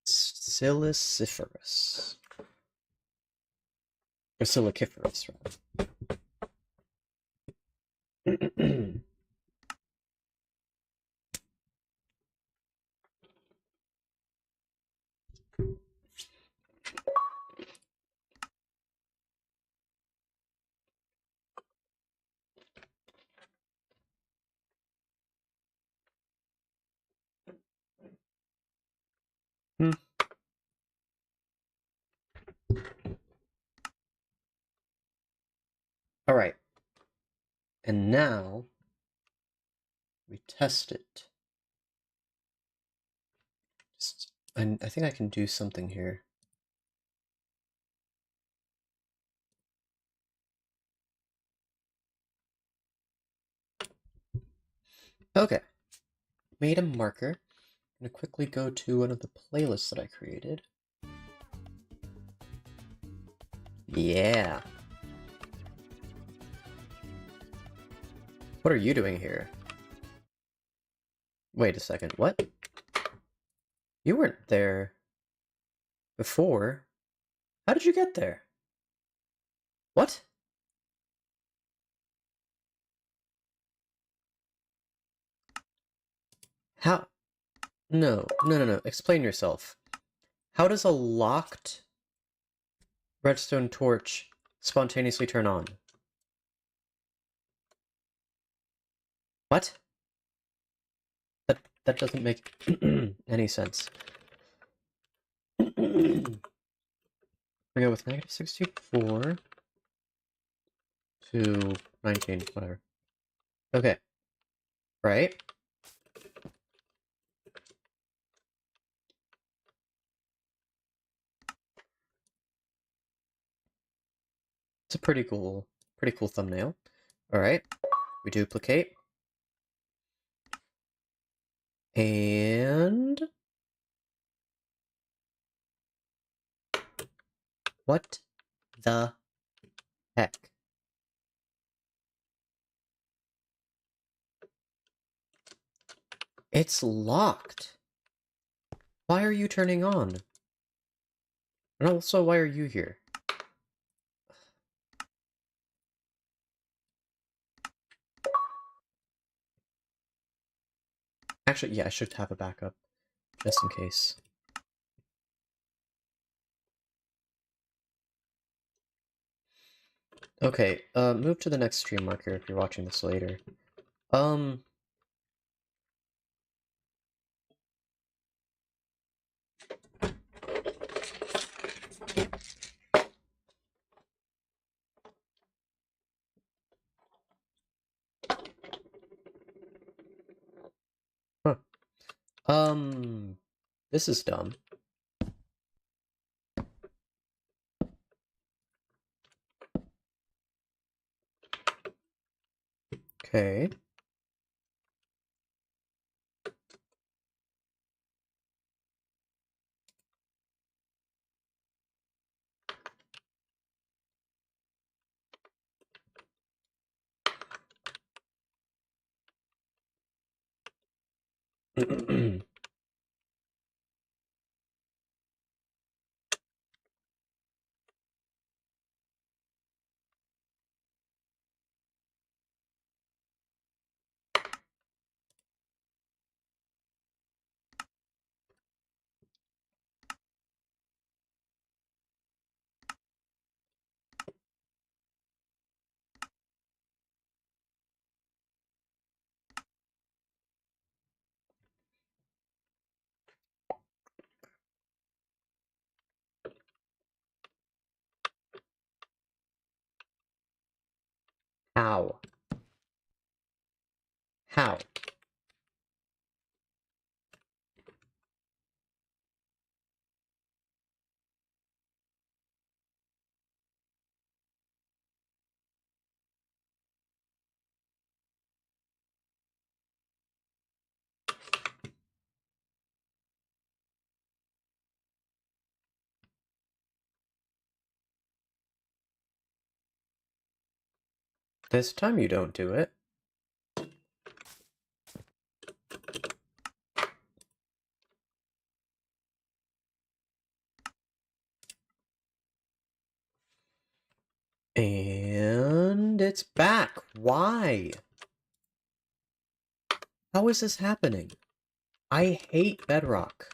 Siliciferous. Or siliciferous, rather. Hmm. Alright. And now we test it. I think I can do something here. Okay. Made a marker. I'm gonna quickly go to one of the playlists that I created. Yeah. What are you doing here? Wait a second, what? You weren't there before. How did you get there? What? How? No. Explain yourself. How does a locked redstone torch spontaneously turn on? What? That doesn't make any sense. We go with -64 to 19, whatever. Okay. Right? It's a pretty cool thumbnail. Alright. We duplicate. And what the heck? It's locked. Why are you turning on? And also, why are you here? Actually, yeah, I should have a backup, just in case. Okay, move to the next stream marker if you're watching this later. Um... Huh. This is dumb. Okay. How? How? This time you don't do it. And it's back. Why? How is this happening? I hate Bedrock.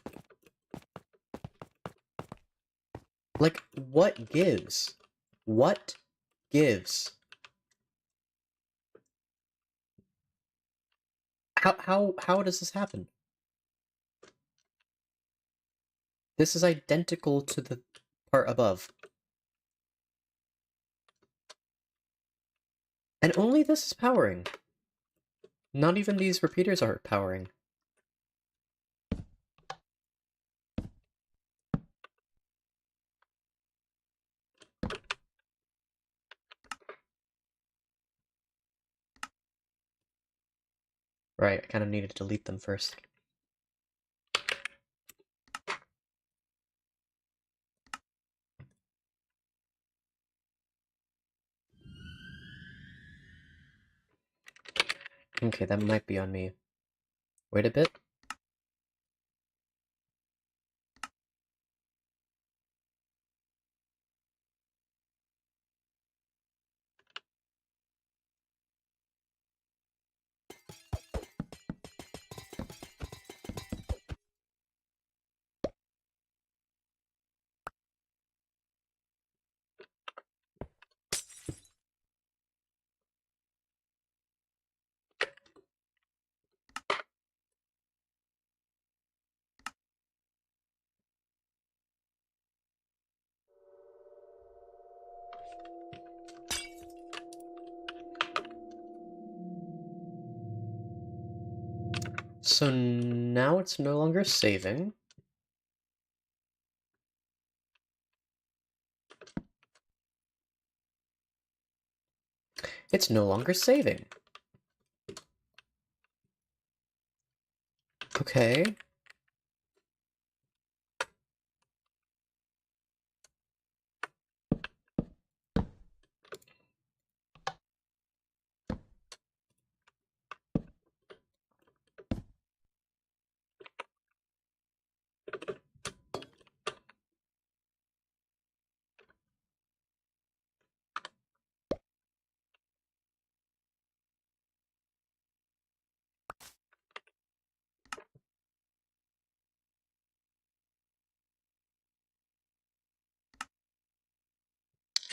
Like, what gives? What gives? How does this happen? This is identical to the part above. And only this is powering. Not even these repeaters are powering. Right, I kind of needed to delete them first. Okay, that might be on me. Wait a bit. So now it's no longer saving. It's no longer saving. Okay.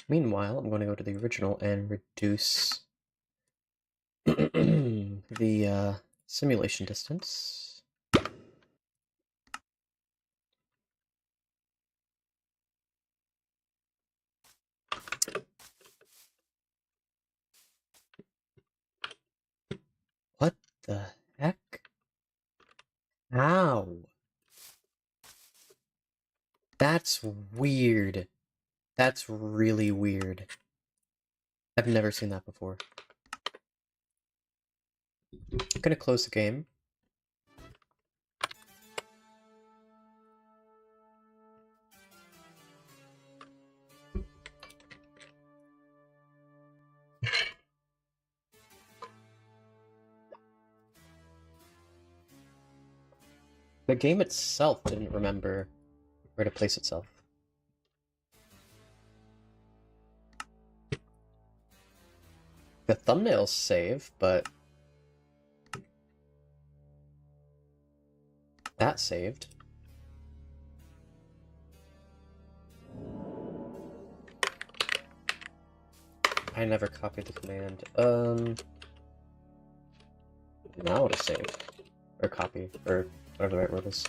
Meanwhile, I'm going to go to the original and reduce the simulation distance. What the heck? How? That's weird. That's really weird. I've never seen that before. I'm gonna close the game. The game itself didn't remember where to place itself. The thumbnails save, but that saved. I never copied the command. Now to save. Or copy, or whatever the right word is.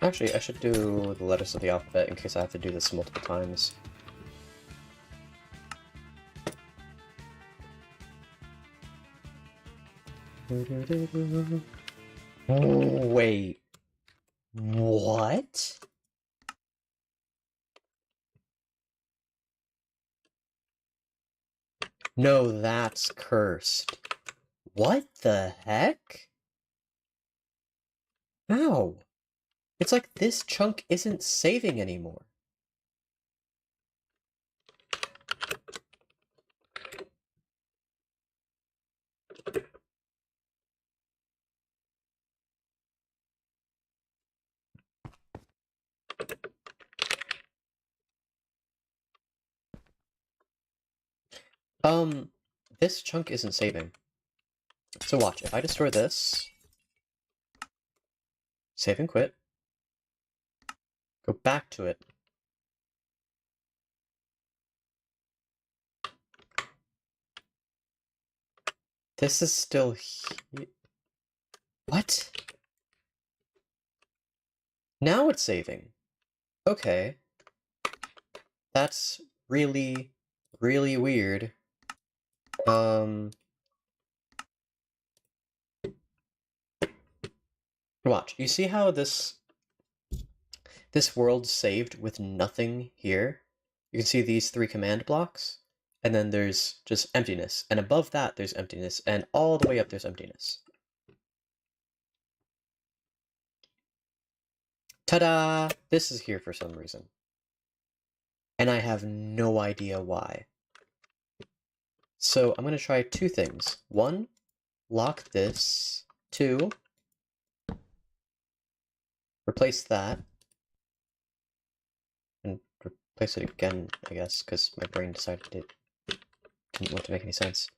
Actually, I should do the letters of the alphabet in case I have to do this multiple times. Oh, wait. What? No, that's cursed. What the heck? Ow. It's like this chunk isn't saving anymore. This chunk isn't saving. So watch, if I destroy this, save and quit, go back to it, this is still here. What? Now it's saving. Okay. That's really, really weird. Watch, you see how this world saved with nothing here? You can see these 3 command blocks, and then there's just emptiness, and above that there's emptiness, and all the way up there's emptiness. Ta-da! This is here for some reason. And I have no idea why. So I'm going to try 2 things. 1, lock this. 2, replace that. And replace it again, I guess, because my brain decided it didn't want to make any sense.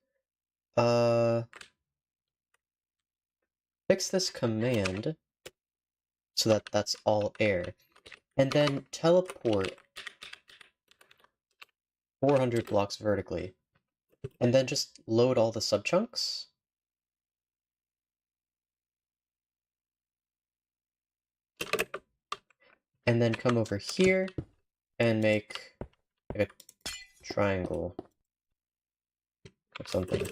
Fix this command so that that's all air. And then teleport 400 blocks vertically. And then just load all the subchunks. And then come over here and make like a triangle or something.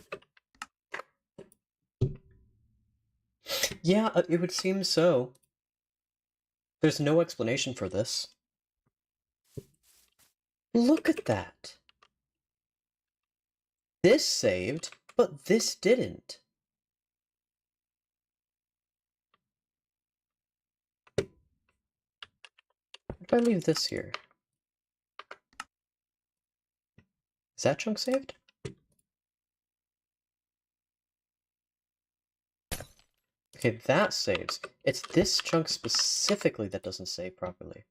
Yeah, it would seem so. There's no explanation for this. Look at that! This saved, but this didn't. If I leave this here, is that chunk saved? Okay, that saves. It's this chunk specifically that doesn't save properly.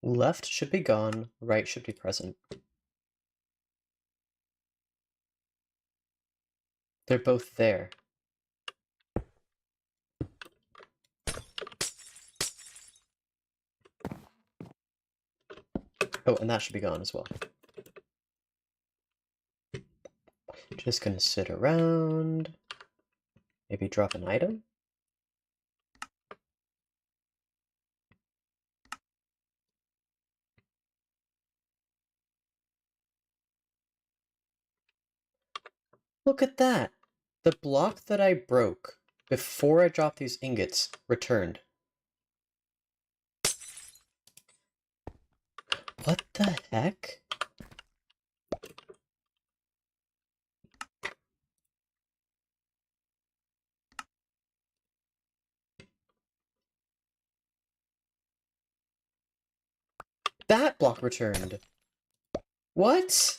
Left should be gone, right should be present. They're both there. Oh, and that should be gone as well. Just gonna sit around. Maybe drop an item? Look at that! The block that I broke before I dropped these ingots returned. What the heck? That block returned. What?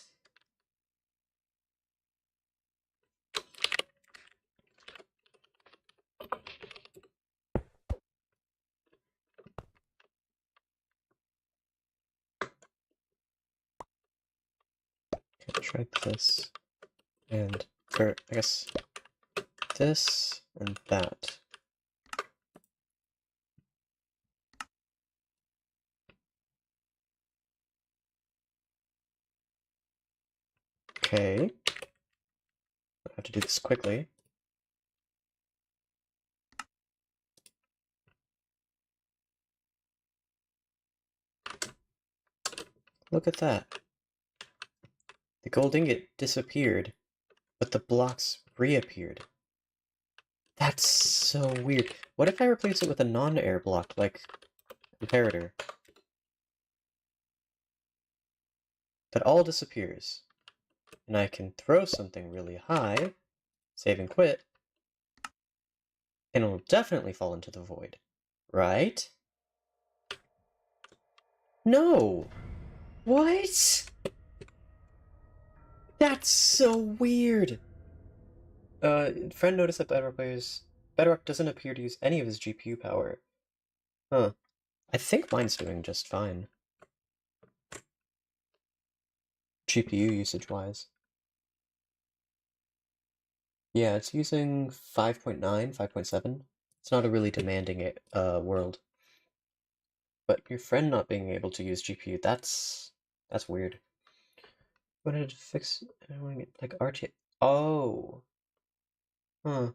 Okay, try this. And, or, I guess, this and that. Okay. I have to do this quickly. Look at that. The gold ingot disappeared, but the blocks reappeared. That's so weird. What if I replace it with a non-air block, like Imperator? That all disappears. And I can throw something really high, save and quit, and it'll definitely fall into the void. Right? No! What? That's so weird! Friend noticed that Bedrock doesn't appear to use any of his GPU power. Huh. I think mine's doing just fine. GPU usage-wise. Yeah, it's using 5.9, 5.7. It's not a really demanding world. But your friend not being able to use GPU, that's weird. Wanted to fix I want to get like RT. Oh. Huh.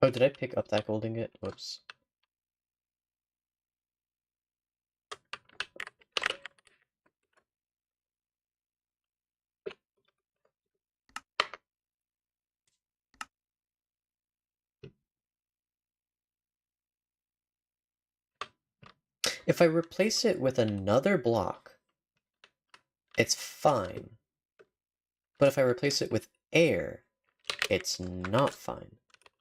Oh, did I pick up that gold ingot? Whoops. If I replace it with another block, it's fine. But if I replace it with air, it's not fine.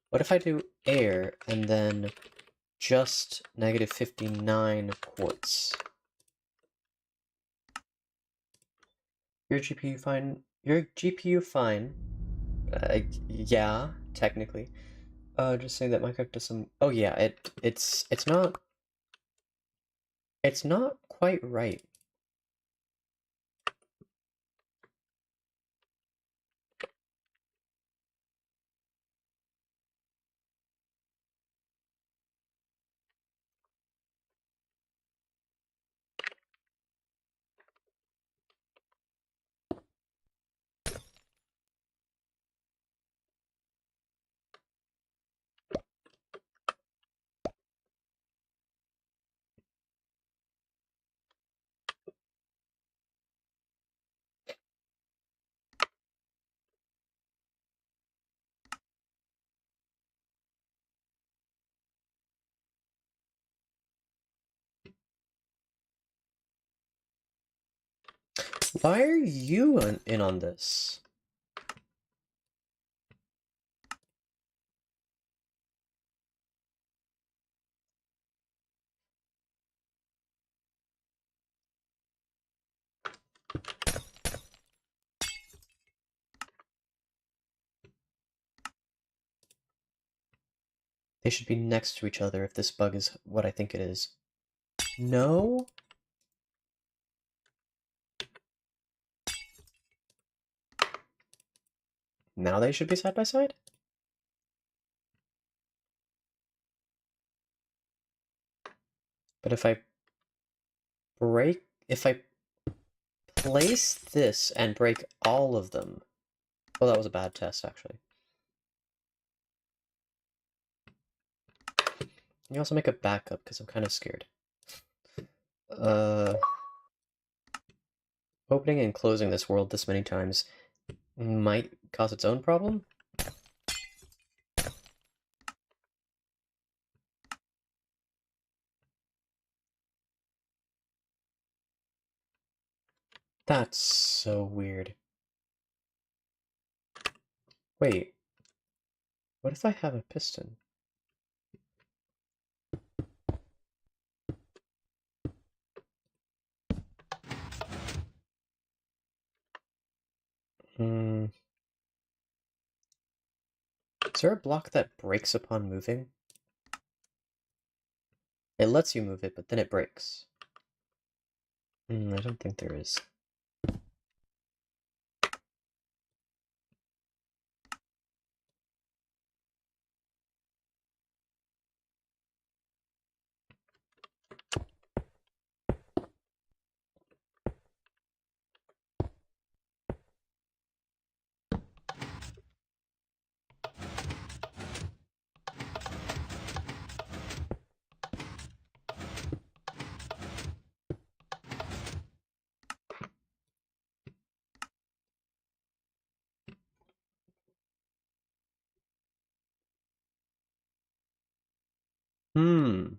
What if I do air and then just negative 59 quartz? Your GPU fine? Your GPU fine? Yeah, technically. Just saying that Minecraft does some. Oh yeah, it's not quite right. Why are you in on this? They should be next to each other if this bug is what I think it is. No? Now they should be side by side? But if I place this and break all of them. Well, that was a bad test, actually. You also make a backup, because I'm kind of scared. Opening and closing this world this many times might cause its own problem? That's so weird. Wait, what if I have a piston? Hmm. Is there a block that breaks upon moving? It lets you move it, but then it breaks. I don't think there is. Hmm.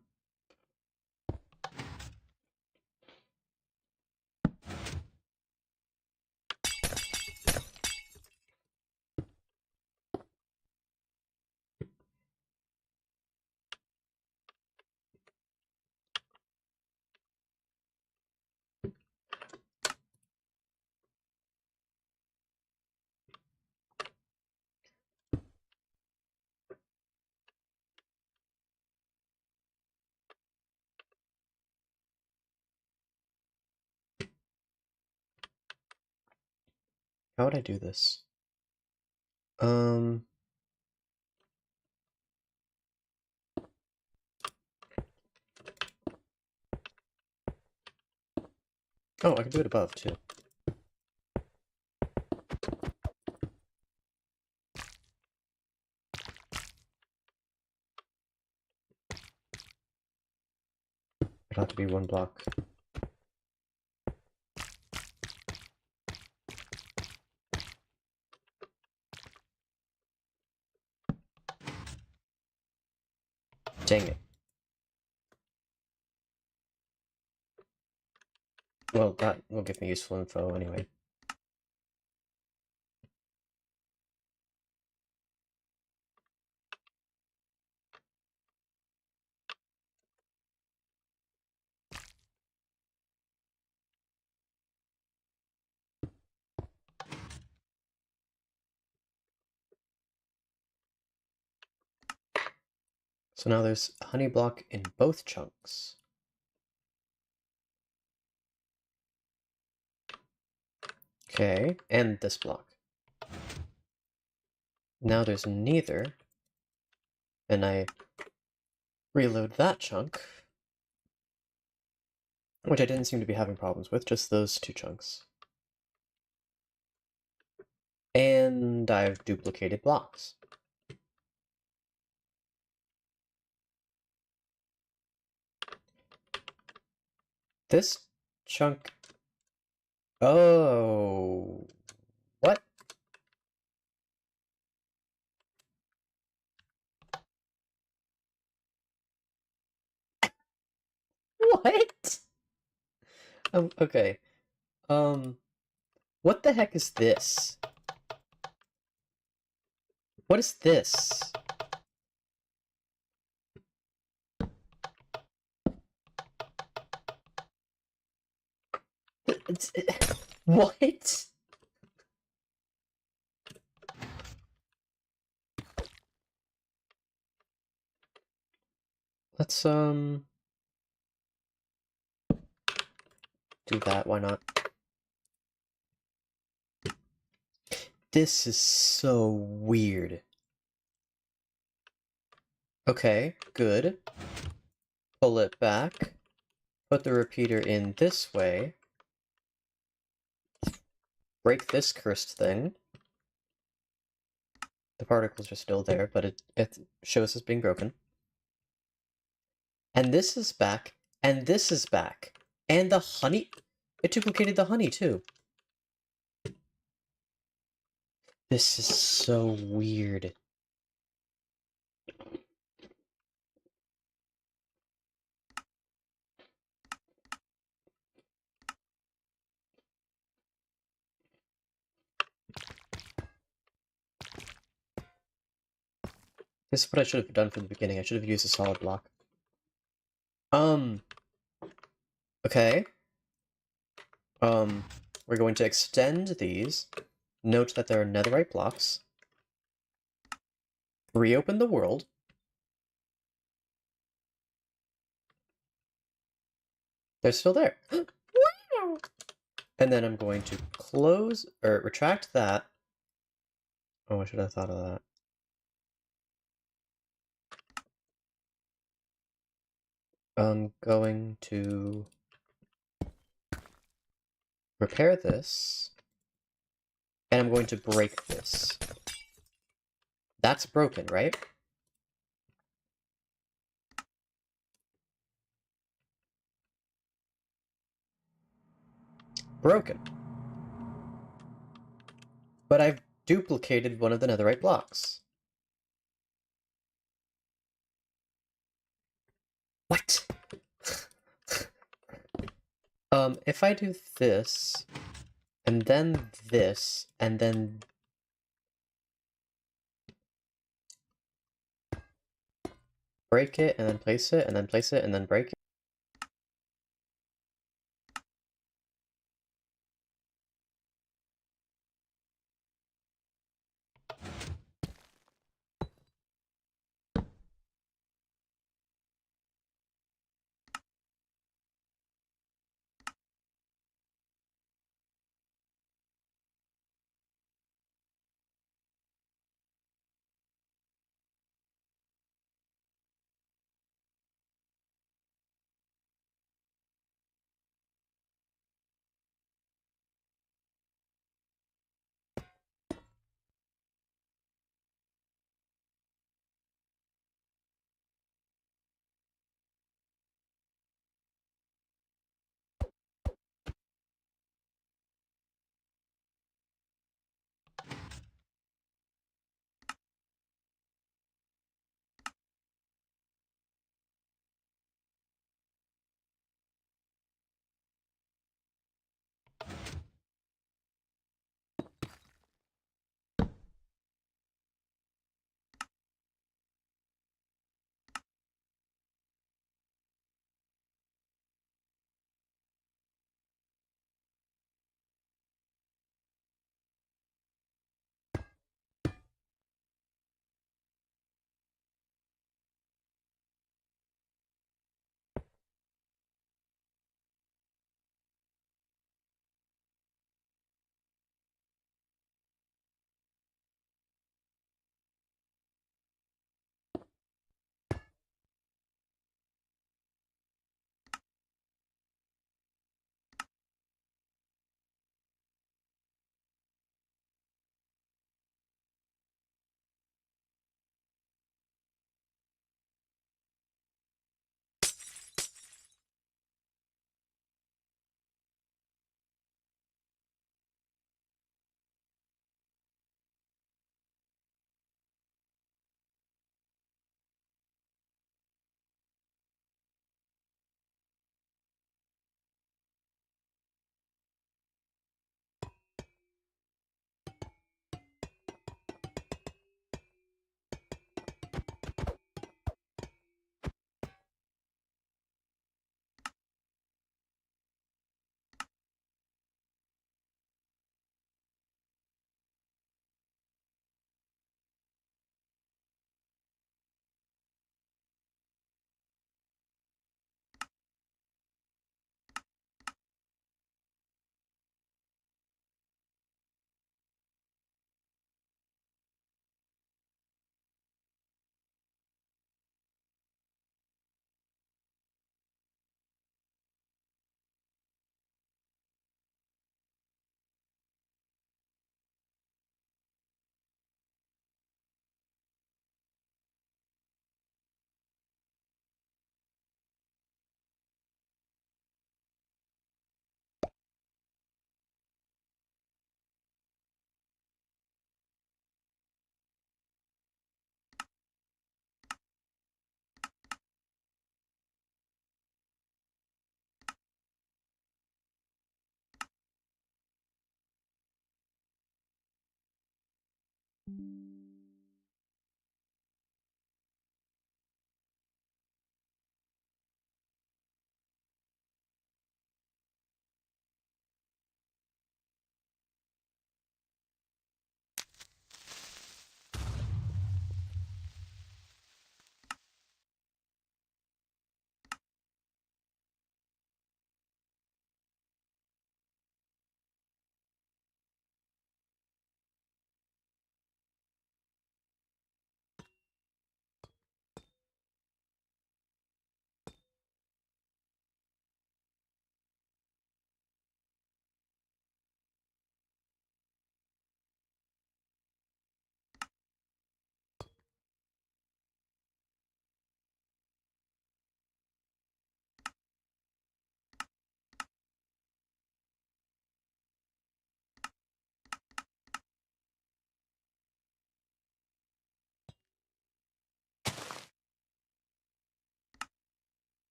How would I do this? Um. Oh, I can do it above, too. It'd have to be one block. Dang it. Well, that will give me useful info anyway. So now there's a honey block in both chunks. Okay, and this block. Now there's neither. And I reload that chunk, which I didn't seem to be having problems with, just those two chunks. And I've duplicated blocks. This chunk... Oh... What? What? Okay. What the heck is this? What is this? What? Let's, do that, why not? This is so weird. Okay, good. Pull it back. Put the repeater in this way. Break this cursed thing. The particles are still there, but it shows as being broken. And this is back, and this is back. And the honey? It duplicated the honey, too. This is so weird. This is what I should have done from the beginning. I should have used a solid block. Okay. We're going to extend these. Note that there are netherite blocks. Reopen the world. They're still there. And then I'm going to close, or retract that. Oh, I should have thought of that. I'm going to repair this. And I'm going to break this. That's broken, right? Broken. But I've duplicated one of the netherite blocks. What? If I do this, and then this, and then... break it, and then place it, and then place it, and then break it.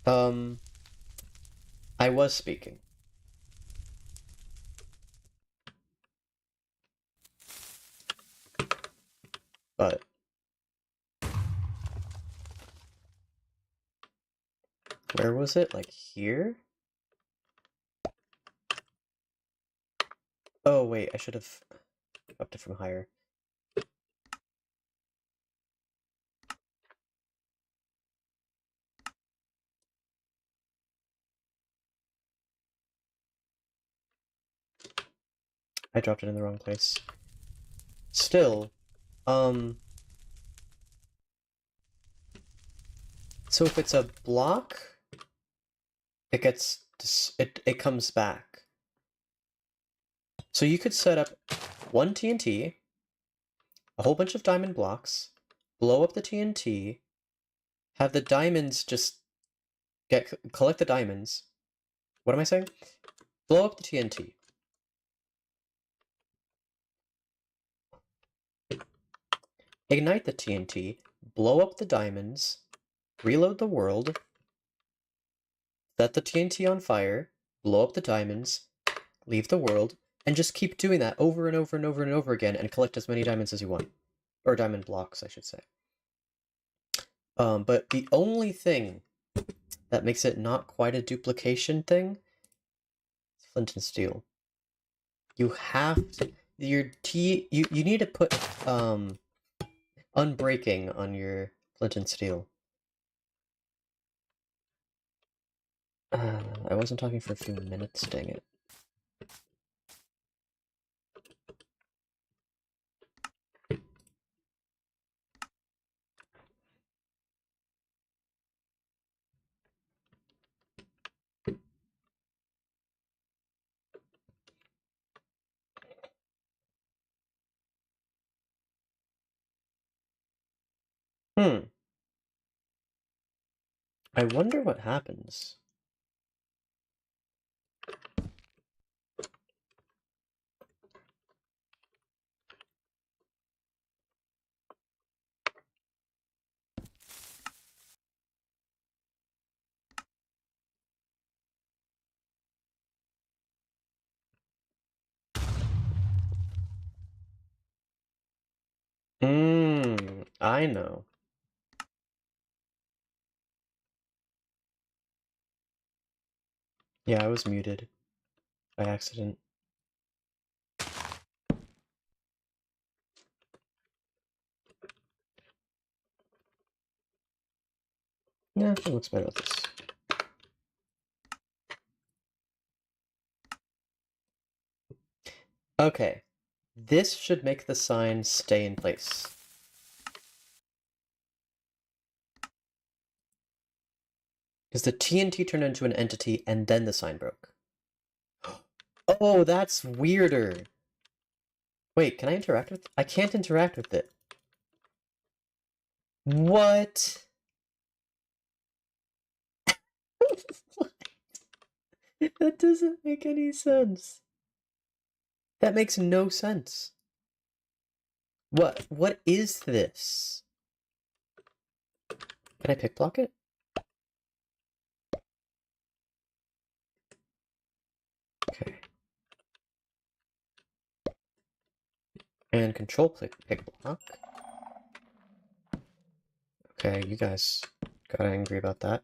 Um, I was speaking. But where was it? Like here? Oh wait, I should have upped it from higher. I dropped it in the wrong place. Still, so if it's a block, it gets it comes back. So you could set up one TNT, a whole bunch of diamond blocks, blow up the TNT, have the diamonds just collect the diamonds. What am I saying? Blow up the TNT. Ignite the TNT, blow up the diamonds, reload the world, set the TNT on fire, blow up the diamonds, leave the world, and just keep doing that over and over and over and over again and collect as many diamonds as you want. Or diamond blocks, I should say. But the only thing that makes it not quite a duplication thing is flint and steel. You have to, you need to put, unbreaking on your flint and steel. I wasn't talking for a few minutes, dang it. I wonder what happens. I know. Yeah, I was muted by accident. Yeah, it looks better with this. Okay. This should make the sign stay in place. Because the TNT turned into an entity and then the sign broke. Oh, that's weirder. Wait, can I interact with... I can't interact with it. What? That doesn't make any sense. That makes no sense. What is this? Can I pick block it? Okay. And control pick block. Okay, you guys got angry about that.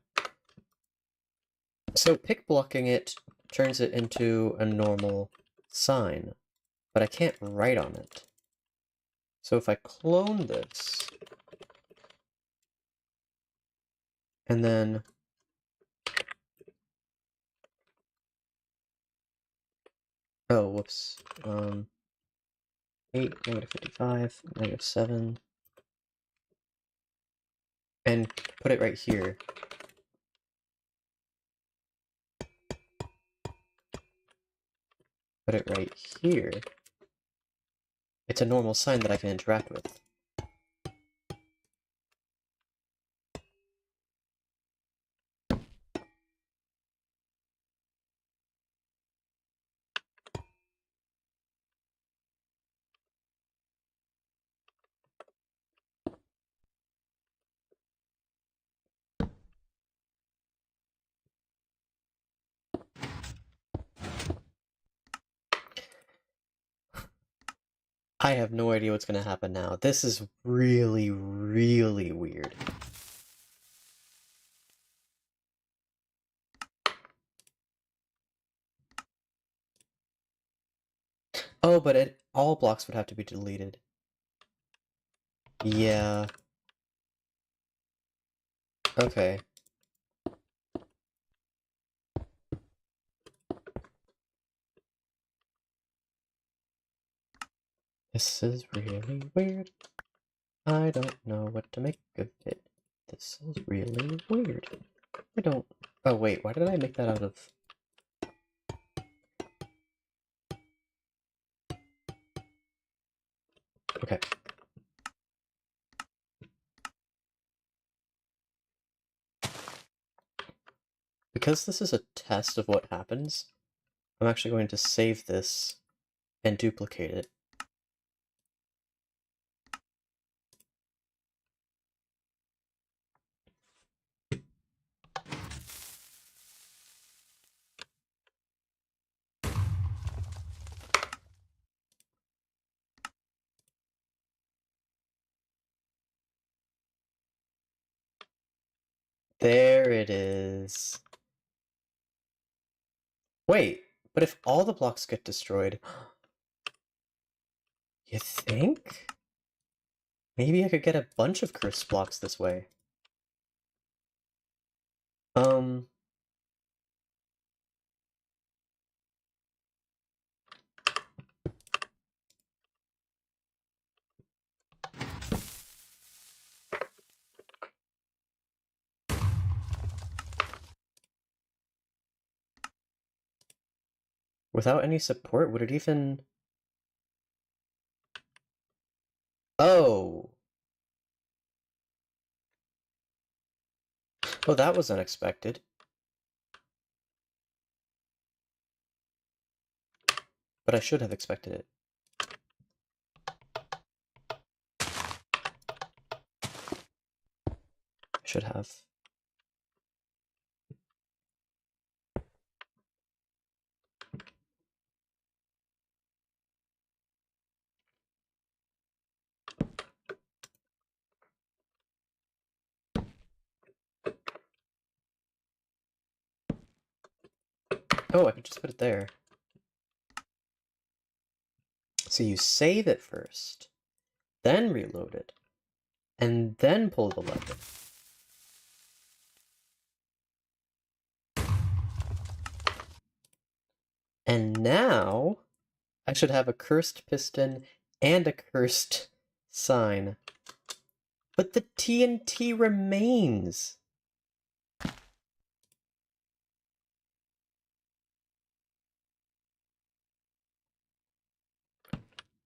So pick blocking it turns it into a normal sign, but I can't write on it. So if I clone this, and then oh, whoops. 8, -55, -7, and put it right here. Put it right here. It's a normal sign that I can interact with. I have no idea what's gonna happen now. This is really, really weird. Oh, but all blocks would have to be deleted. Yeah. Okay. This is really weird. I don't know what to make of it. This is really weird. I don't... Oh, wait, why did I make that out of... Okay. Because this is a test of what happens, I'm actually going to save this and duplicate it. There it is. Wait, but if all the blocks get destroyed, you think? Maybe I could get a bunch of cursed blocks this way. Um, without any support, would it even... Oh! Oh, that was unexpected. But I should have expected it. I should have. Oh, I could just put it there. So you save it first, then reload it, and then pull the lever. And now, I should have a cursed piston and a cursed sign. But the TNT remains!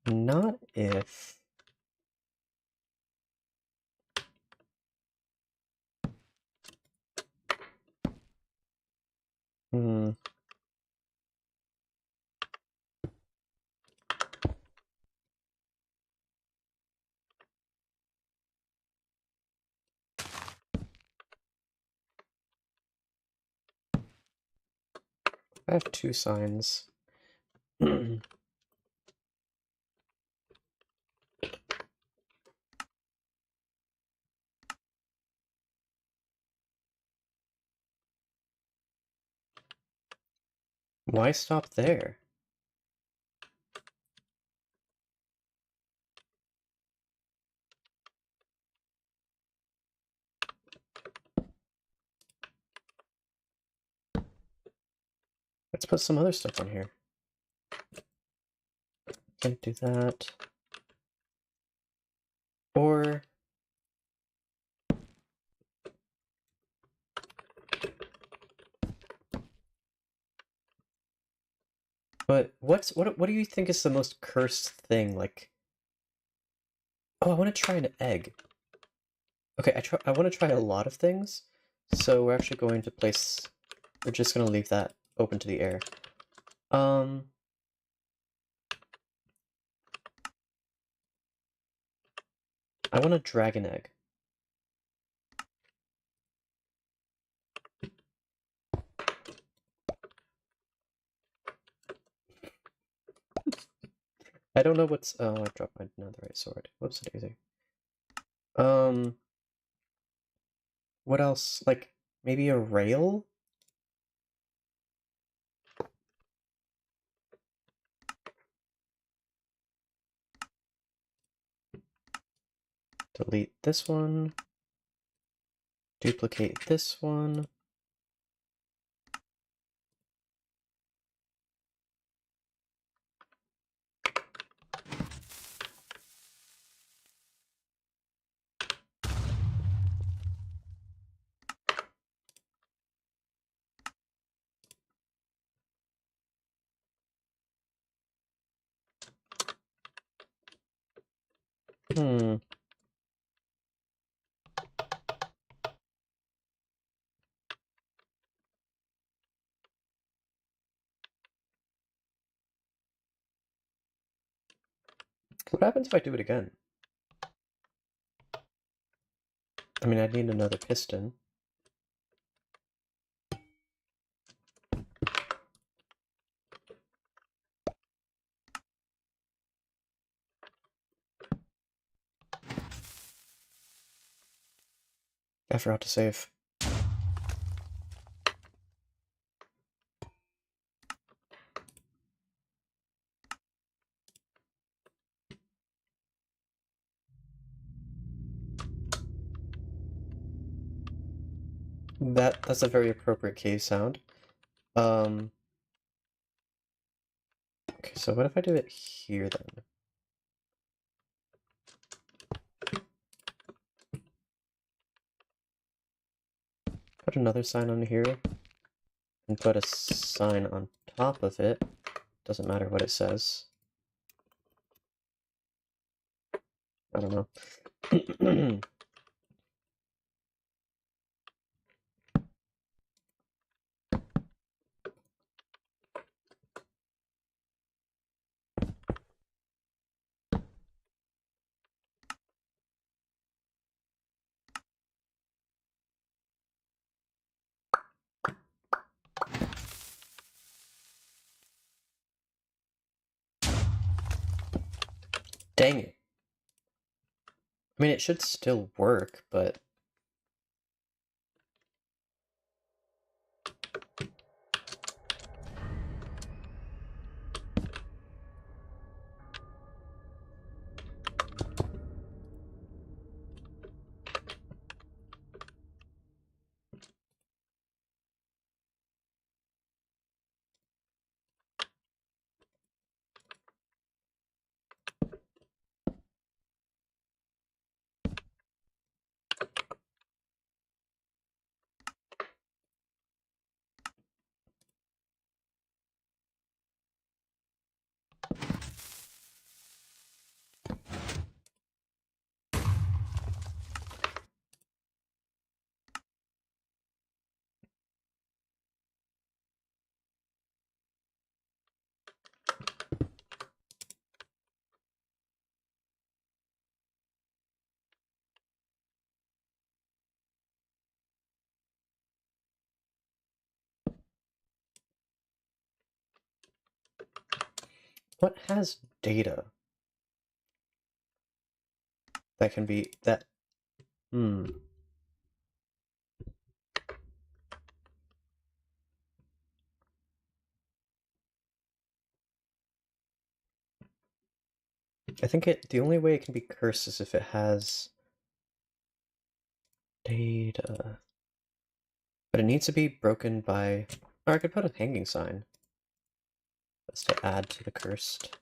Not if... Hmm. I have two signs. Why stop there? Let's put some other stuff on here. Can't do that. Or... But what do you think is the most cursed thing? Like... Oh, I want to try an egg. Okay, I want to try a lot of things. So we're actually going to place... We're just going to leave that open to the air. I want a dragon egg. I don't know what's... Oh, I dropped my netherite sword. Whoops, daisy. What else? Like, maybe a rail? Delete this one. Duplicate this one. Hmm. What happens if I do it again? I mean, I'd need another piston. I forgot to save. That's a very appropriate cave sound. Okay, so what if I do it here then? Put another sign on here, and put a sign on top of it. Doesn't matter what it says. I don't know. Dang it. I mean, it should still work, but... What has data that can be... that... I think the only way it can be cursed is if it has... data... But it needs to be broken by... Or I could put a hanging sign. That's to add to the cursed.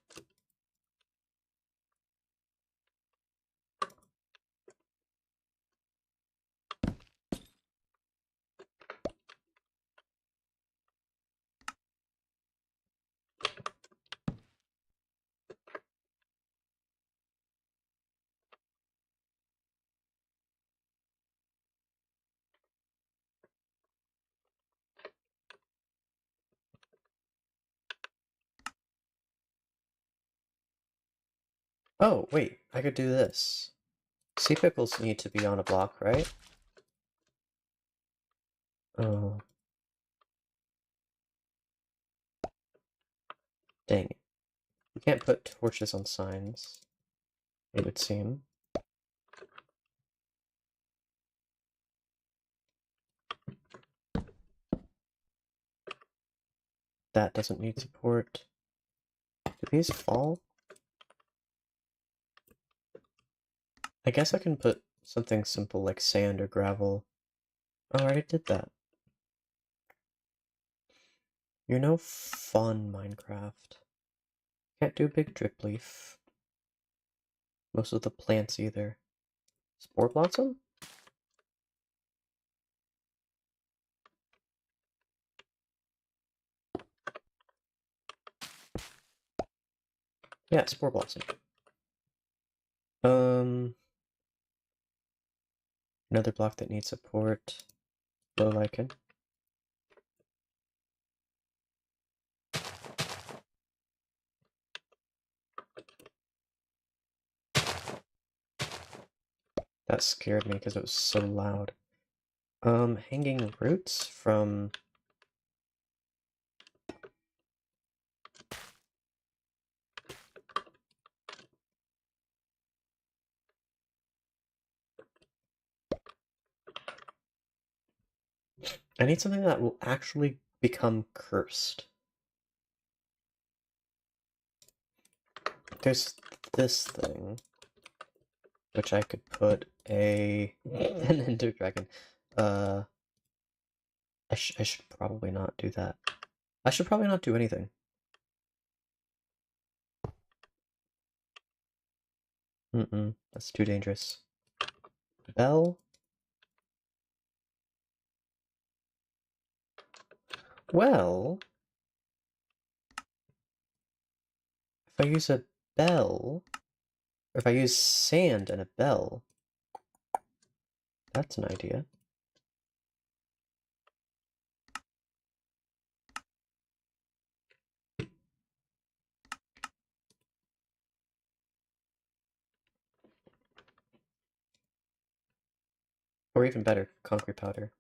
Oh, wait, I could do this. Sea pickles need to be on a block, right? Oh. Dang it. You can't put torches on signs, it would seem. That doesn't need support. Do these fall? I guess I can put something simple like sand or gravel. Oh, I already did that. You're no fun, Minecraft. Can't do big drip leaf. Most of the plants either. Spore blossom? Yeah, spore blossom. Another block that needs support. Low lichen. That scared me because it was so loud. Hanging roots from... I need something that will actually become cursed. There's this thing, which I could put an ender dragon. I should probably not do that. I should probably not do anything. That's too dangerous. Bell? Well, if I use a bell, or if I use sand and a bell, that's an idea. Or even better, concrete powder.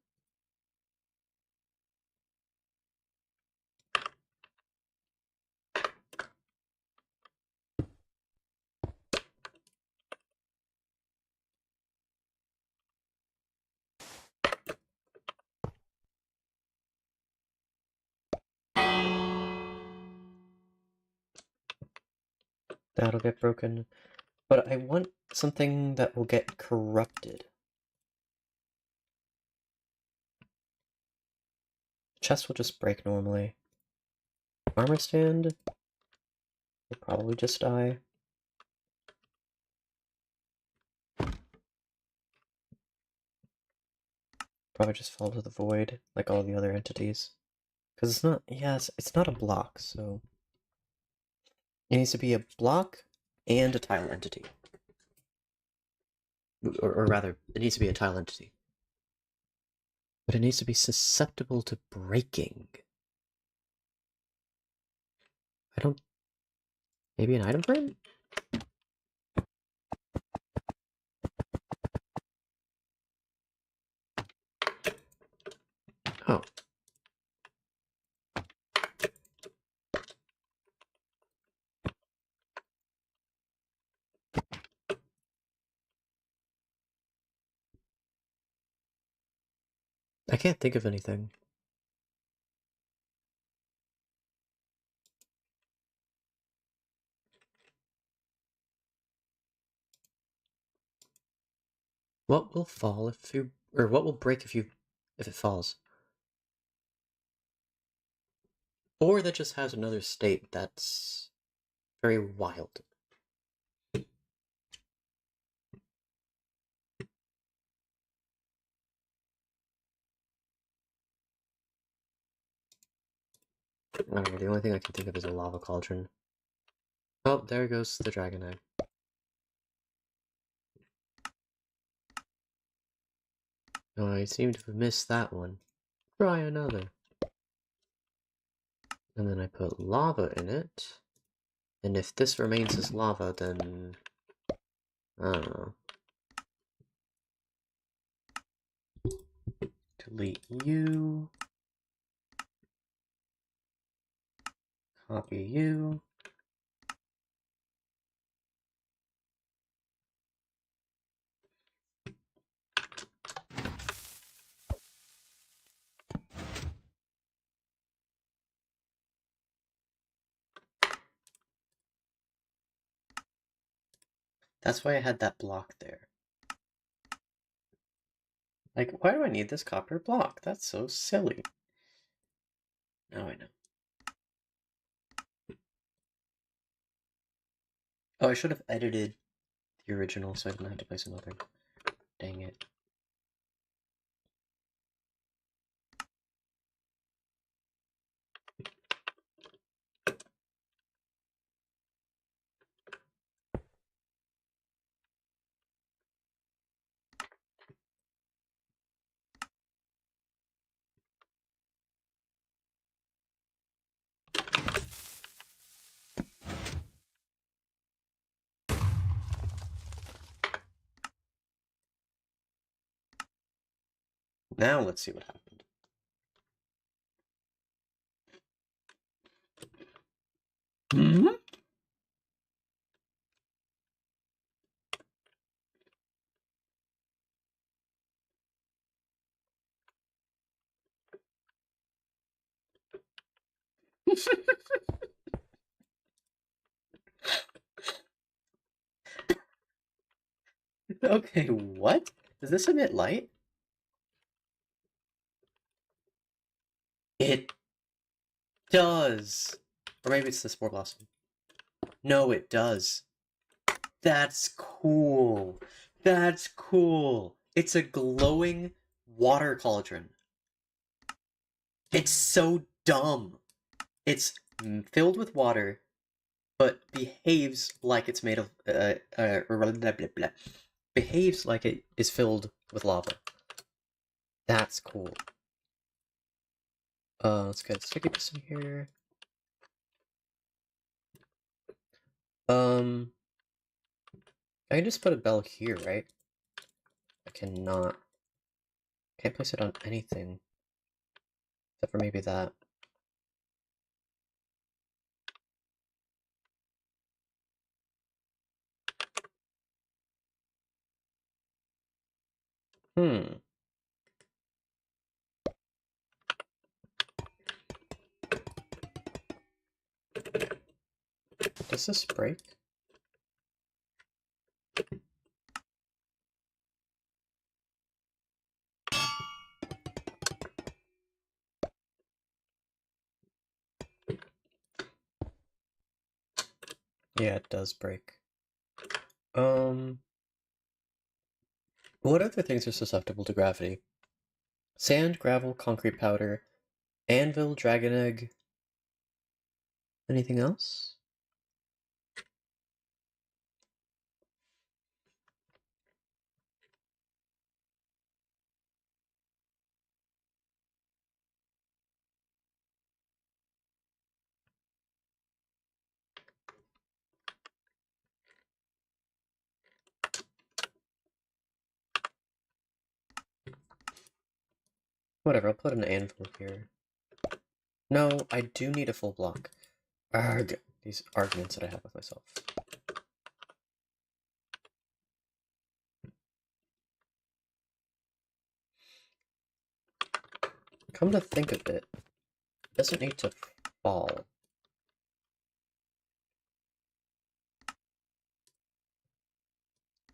That'll get broken. But I want something that will get corrupted. Chest will just break normally. Armor stand will probably just die. Probably just fall to the void, like all the other entities. Because it's not, yes, it's not a block, so... It needs to be a block and a tile entity. Or rather, it needs to be a tile entity. But it needs to be susceptible to breaking. I don't... Maybe an item frame? Oh. I can't think of anything. What will fall if you... Or what will break if it falls? Or that just has another state that's very wild. I don't know, the only thing I can think of is a lava cauldron. Oh, there goes the dragon egg. Oh, I seem to have missed that one. Try another. And then I put lava in it. And if this remains as lava, then... I don't know. Delete you. Copy you. That's why I had that block there. Like, why do I need this copper block? That's so silly. Now I know. Oh, I should have edited the original so I didn't have to place another. Dang it. Now let's see what happened. Mm-hmm. Okay, what? Does this emit light? It does. Or maybe it's the Spore Blossom. No, it does. That's cool. That's cool. It's a glowing water cauldron. It's so dumb. It's filled with water, but behaves like it's made of blah, blah, blah. Behaves like it is filled with lava. That's cool. Let's get sticky piston here. I can just put a bell here, right? I cannot. Can't place it on anything. Except for maybe that. Hmm. Does this break? Yeah, it does break. What other things are susceptible to gravity? Sand, gravel, concrete powder, anvil, dragon egg. Anything else? Whatever, I'll put an anvil here. No, I do need a full block. Arg! These arguments that I have with myself. Come to think of it, it doesn't need to fall.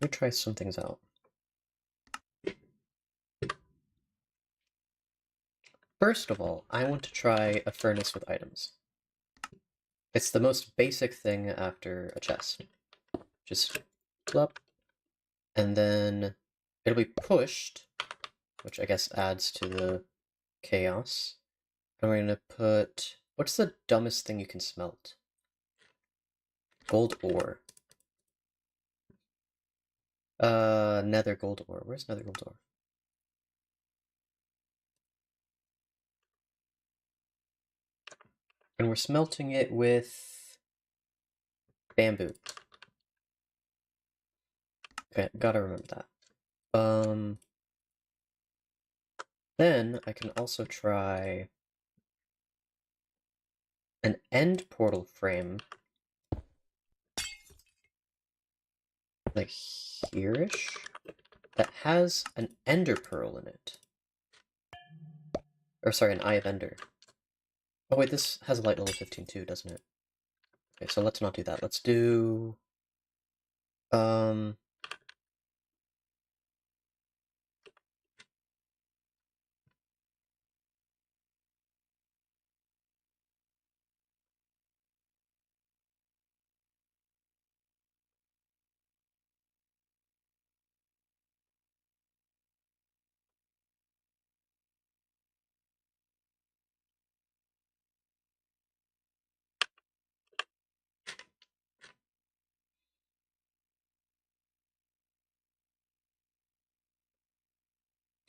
Let me try some things out. First of all, I want to try a furnace with items. It's the most basic thing after a chest. Just plop, and then it'll be pushed, which I guess adds to the chaos. And we're gonna put... What's the dumbest thing you can smelt? Gold ore. Nether gold ore. Where's nether gold ore? And we're smelting it with bamboo. Okay, gotta remember that. Then I can also try an end portal frame. Like here-ish? That has an ender pearl in it. Or sorry, an eye of ender. Oh wait, this has a light level 15 too, doesn't it? Okay, so let's not do that. Let's do... Um...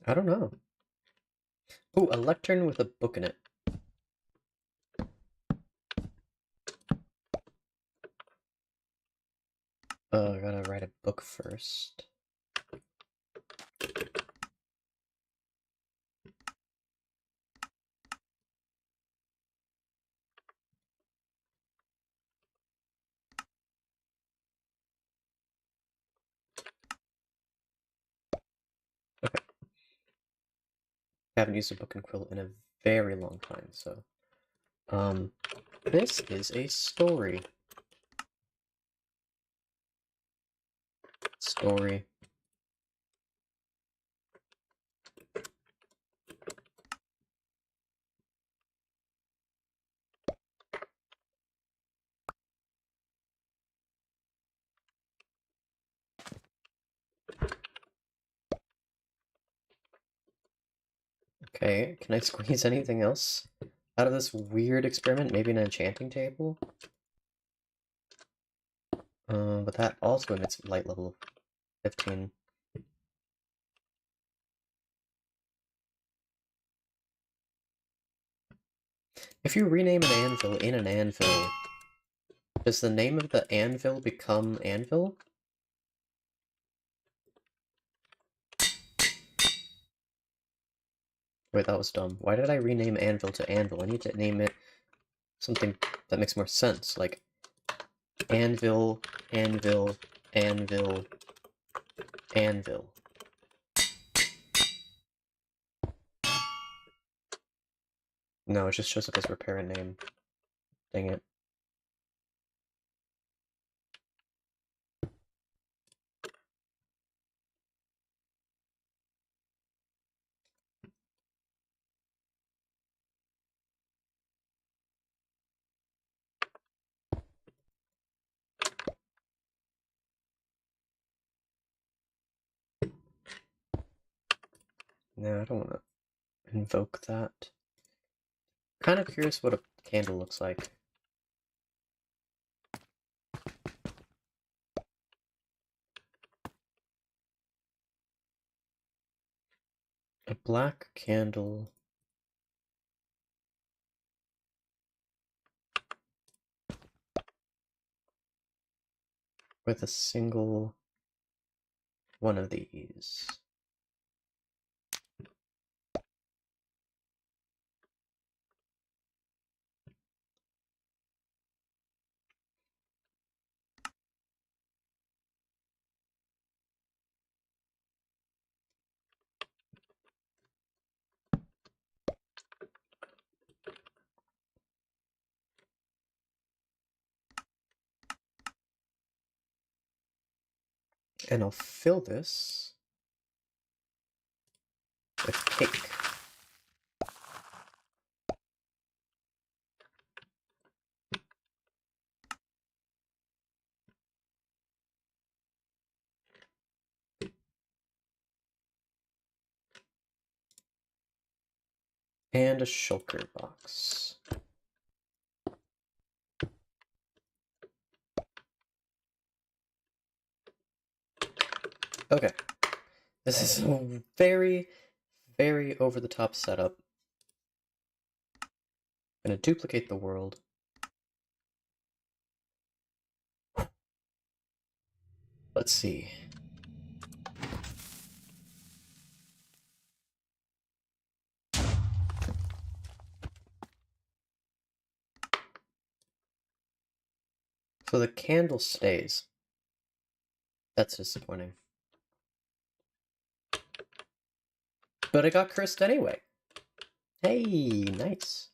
I don't know. Ooh, a lectern with a book in it. I gotta write a book first. Okay. I haven't used a book and quill in a very long time, so... This is a story. Story. Okay, can I squeeze anything else out of this weird experiment? Maybe an enchanting table? But that also emits light level 15. If you rename an anvil in an anvil, does the name of the anvil become anvil? Wait, that was dumb. Why did I rename anvil to anvil? I need to name it something that makes more sense, like anvil, anvil, anvil, anvil. No, it just shows up as repair and name. Dang it. No, I don't want to invoke that. Kind of curious what a candle looks like. A black candle. With a single one of these. And I'll fill this with cake. And a shulker box. Okay. This is a very, very over-the-top setup. I'm gonna duplicate the world. Let's see. So the candle stays. That's disappointing. But it got cursed anyway. Hey, nice.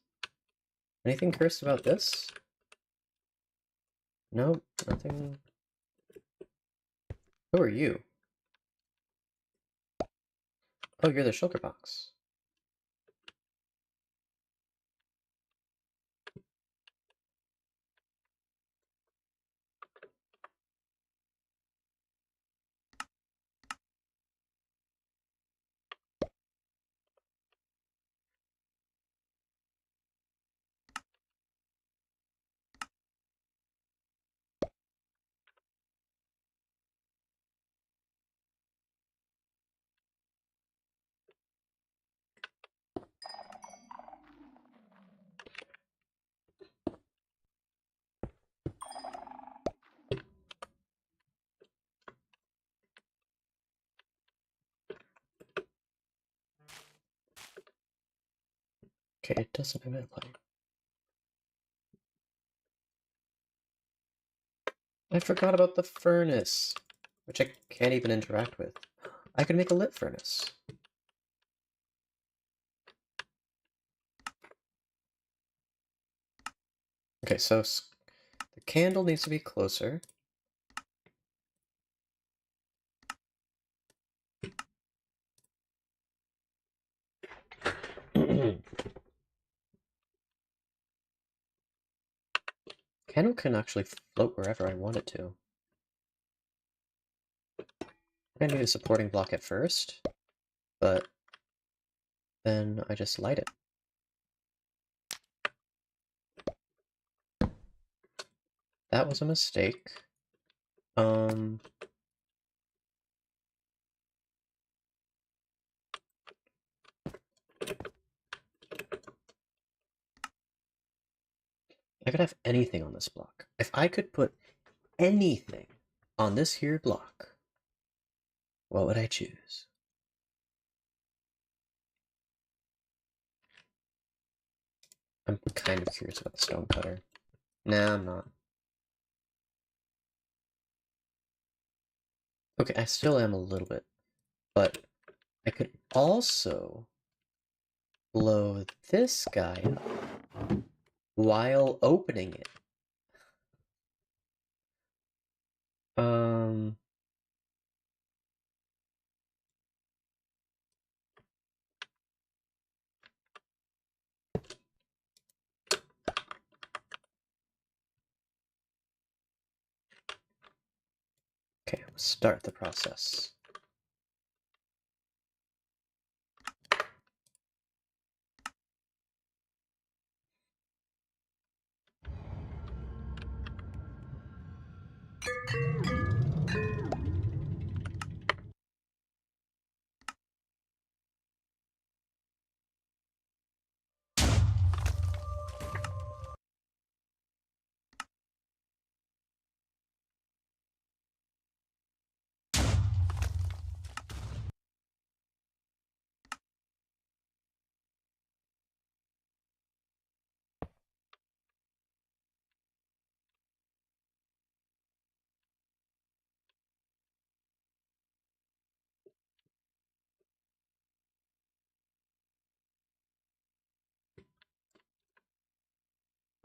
Anything cursed about this? Nope, nothing. Who are you? Oh, you're the shulker box. Okay, it doesn't emit light. I forgot about the furnace, which I can't even interact with. I could make a lit furnace. Okay, so the candle needs to be closer. Candle can actually float wherever I want it to. I'm gonna need a supporting block at first, but then I just light it. That was a mistake. I could have anything on this block. If I could put anything on this here block, what would I choose? I'm kind of curious about the stone cutter. Nah, I'm not. Okay, I still am a little bit, but I could also blow this guy up while opening it. Um, okay, let's start the process.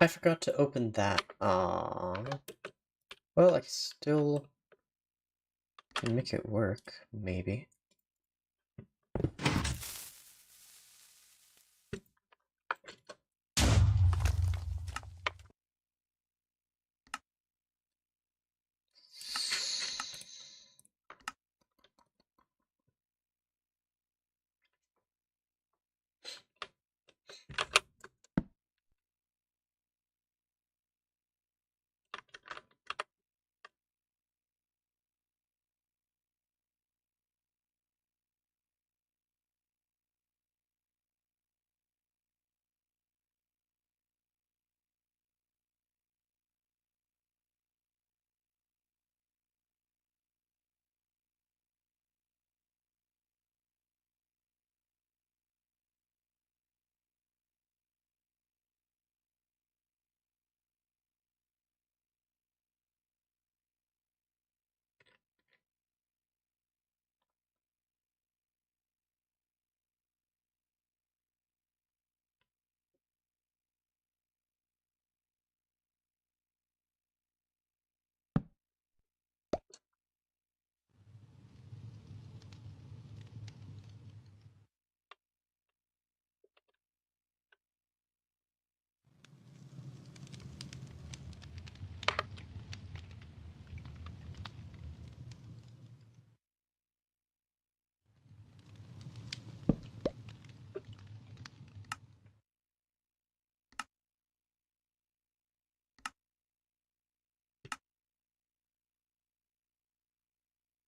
I forgot to open that. Aww. Well, I still can make it work, maybe.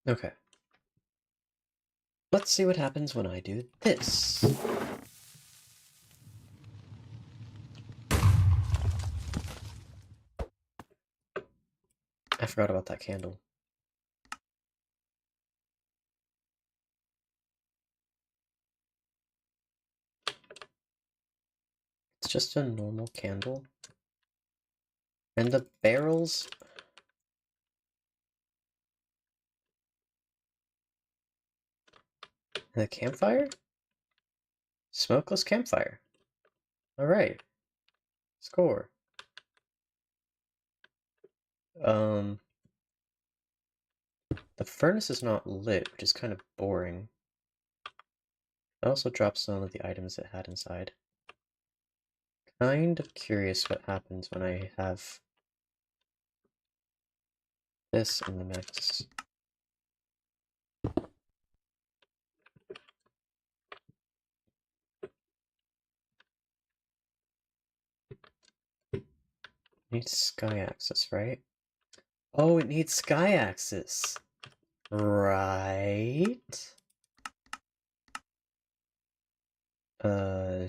Okay. Let's see what happens when I do this. I forgot about that candle. It's just a normal candle. And the barrels... And the campfire? Smokeless campfire. Alright. Score. The furnace is not lit, which is kind of boring. It also drops some of the items it had inside. Kind of curious what happens when I have this in the mix. Needs sky axis, right? Oh, it needs sky axis. Right. Uh,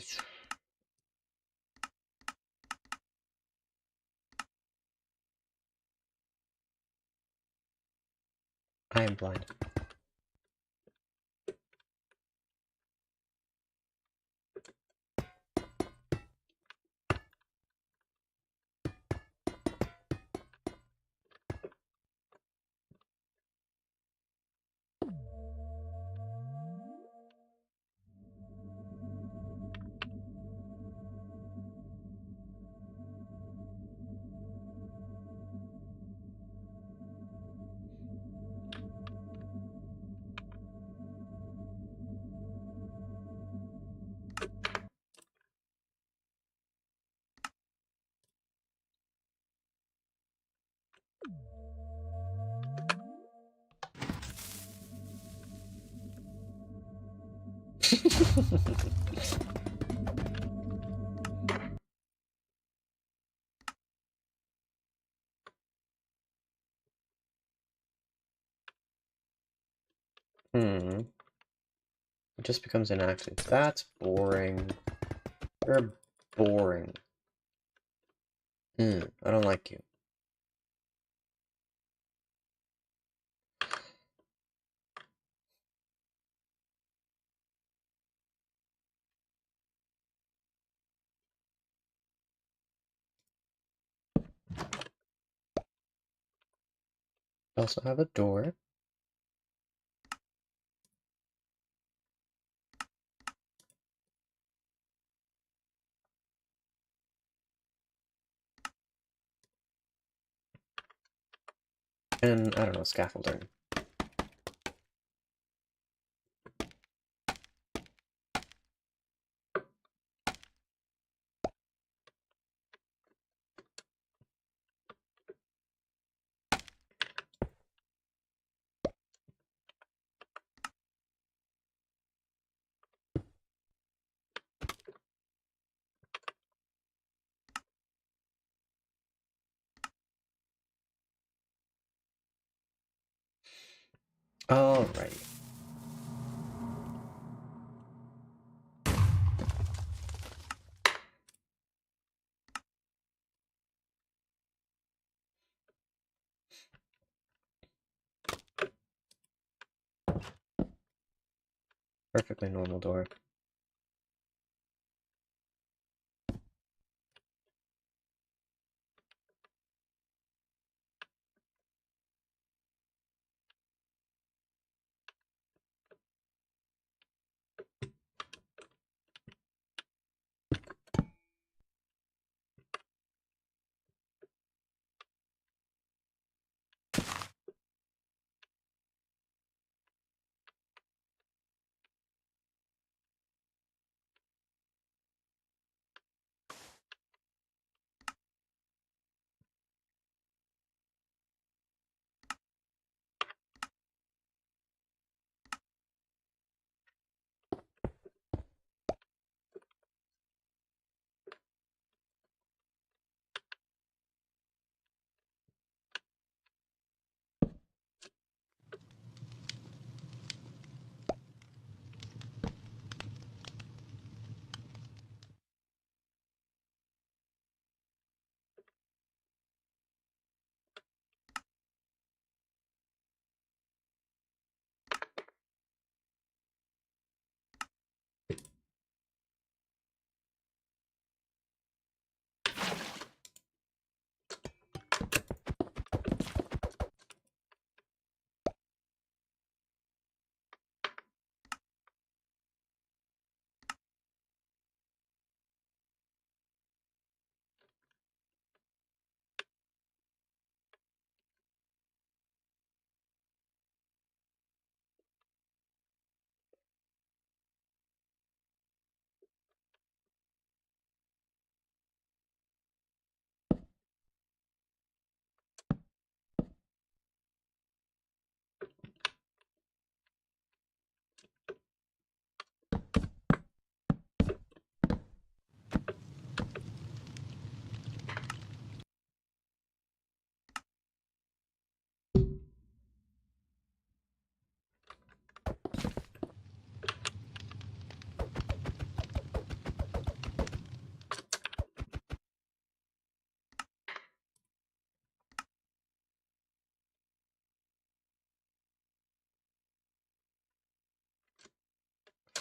I am blind. Hmm. It just becomes inactive. That's boring. You're boring. I don't like you. I also have a door. And, I don't know, scaffolding. Alrighty. Perfectly normal door.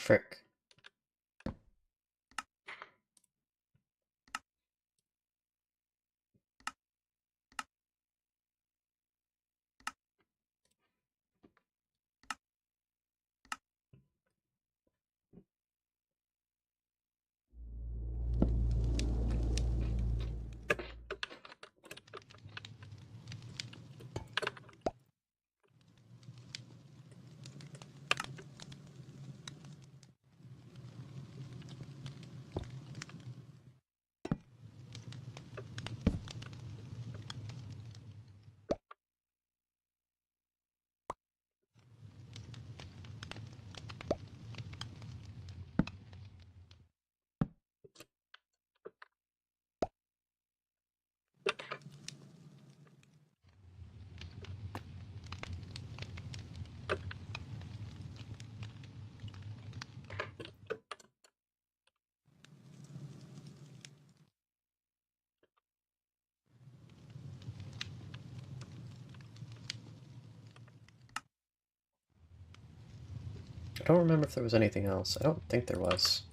frick. I don't remember if there was anything else. I don't think there was.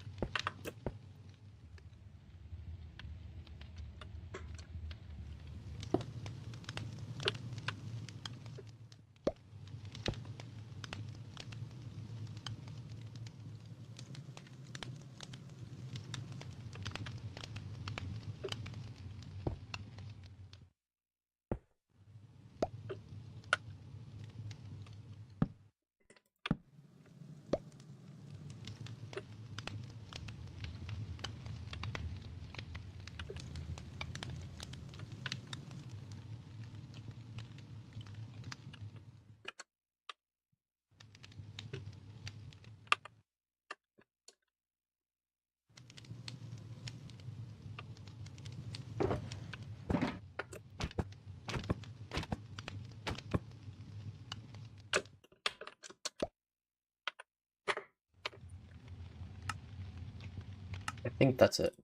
I think that's it.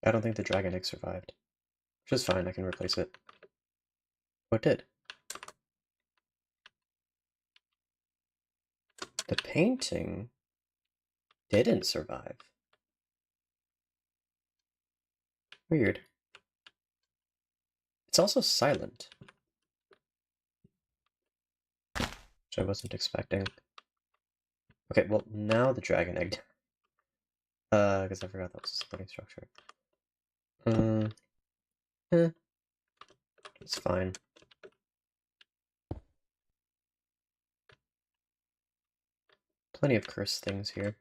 I don't think the dragon egg survived. Which is fine, I can replace it. What did? The painting didn't survive. Weird. It's also silent, which I wasn't expecting. Okay, well, now the dragon egg. Because I forgot that was a supporting structure. Eh, it's fine. Plenty of cursed things here.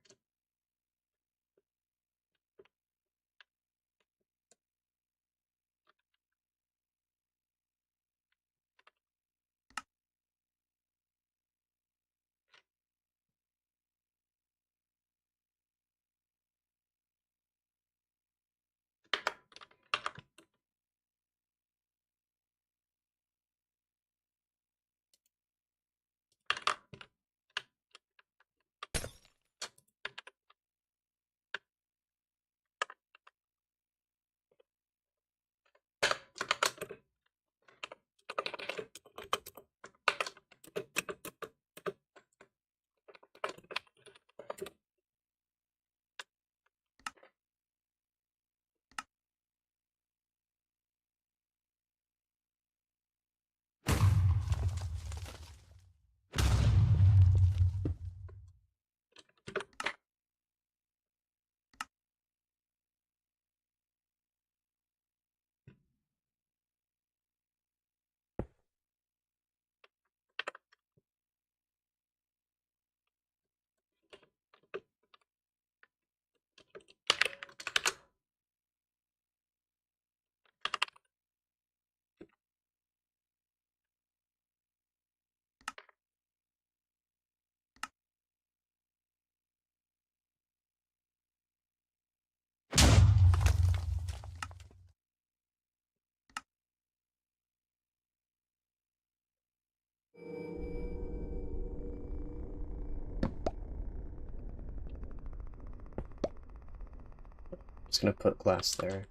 Just gonna put glass there.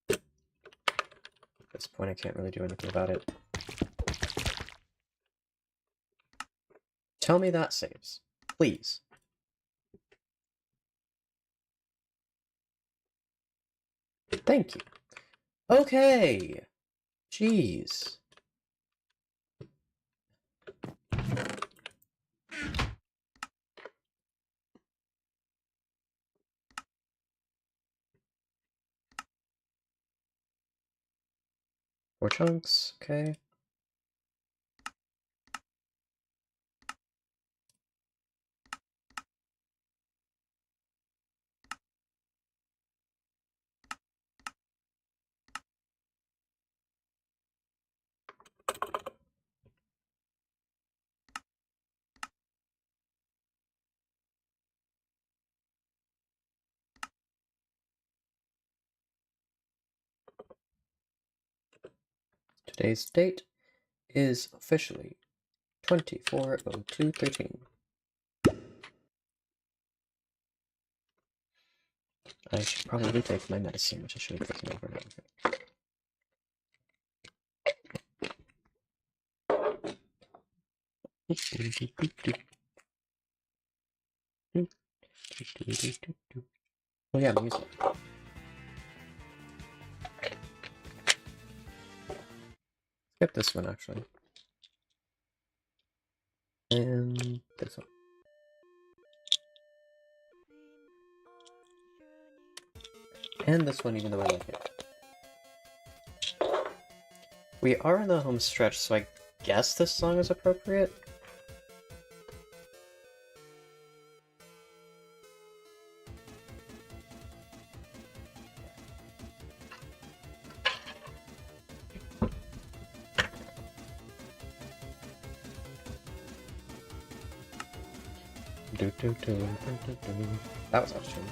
At this point, I can't really do anything about it. Tell me that saves. Please. Thank you. Okay! Jeez. Four chunks, okay. Today's date is officially 24/02/13. I should probably take my medicine, which I should have taken over now. Oh yeah, music. Skip this one, actually. And this one. And this one, even though I like it. We are in the home stretch, so I guess this song is appropriate. That was actually.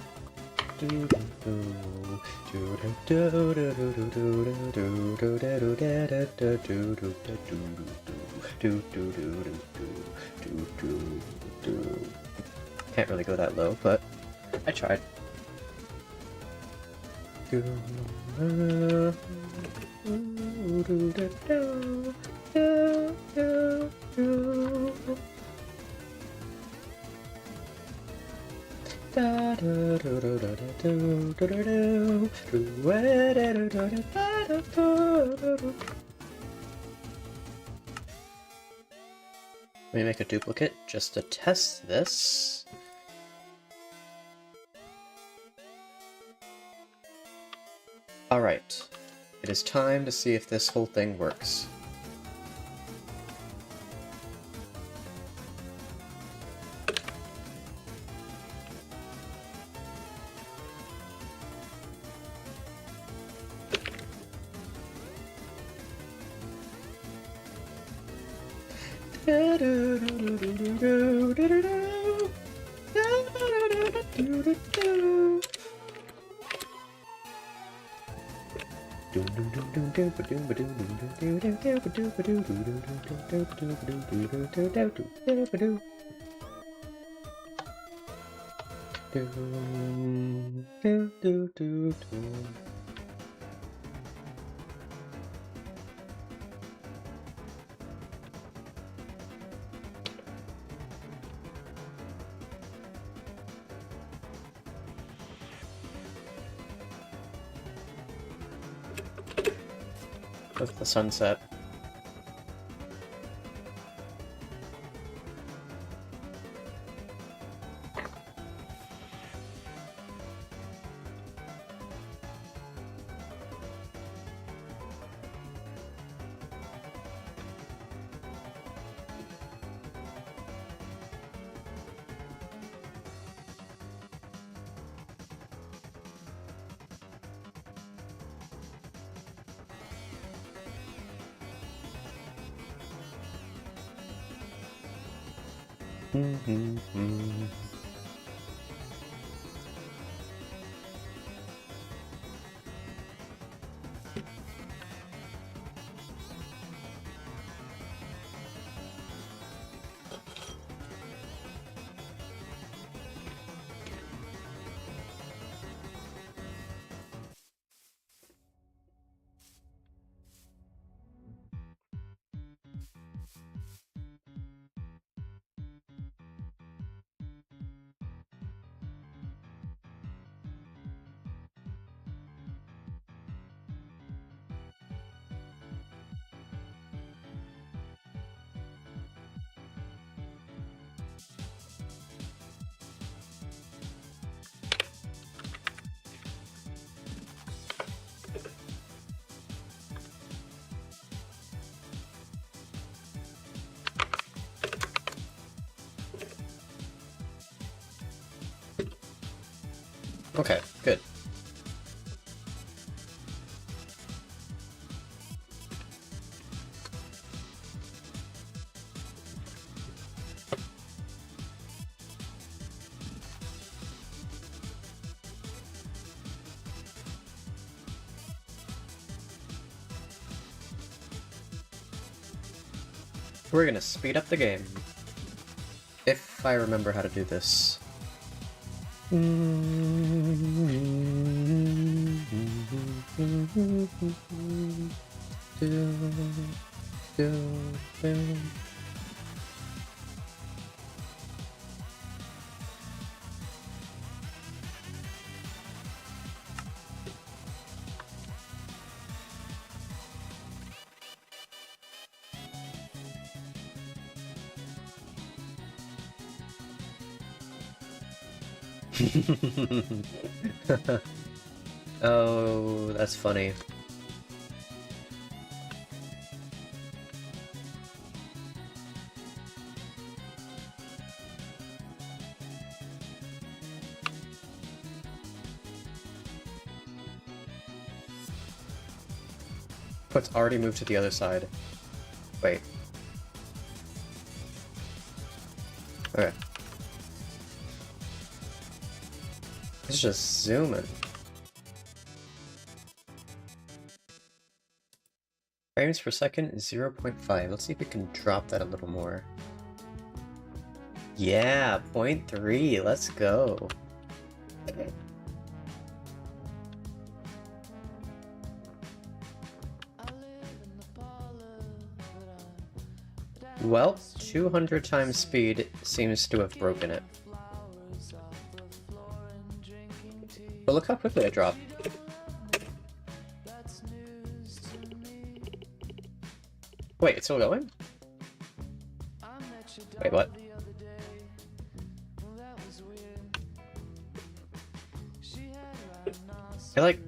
Can't really go that low, but I tried. Let me make a duplicate just to test this. Alright, it is time to see if this whole thing works. With the sunset. Okay, good. We're gonna speed up the game. If I remember how to do this. Oh, that's funny. Oh, it's already moved to the other side. Wait. Okay. Let's just zoom in. Frames per second is 0.5. Let's see if we can drop that a little more. Yeah, 0.3. Let's go. Well, 200 times speed seems to have broken it. But look how quickly I dropped. Wait, it's still going? Wait, what? It like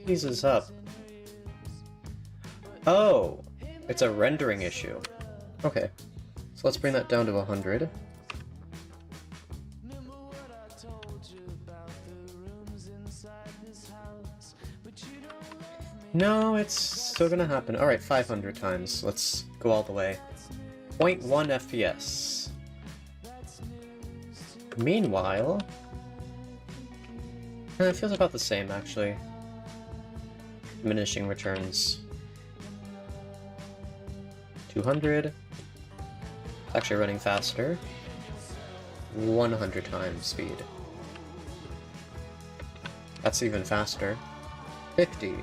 freezes up. Oh, it's a rendering issue. Okay, so let's bring that down to 100. No, it's still gonna happen. Alright, 500 times. Let's go all the way. 0.1 FPS. Meanwhile... it feels about the same, actually. Diminishing returns. 200. Actually running faster. 100 times speed. That's even faster. 50.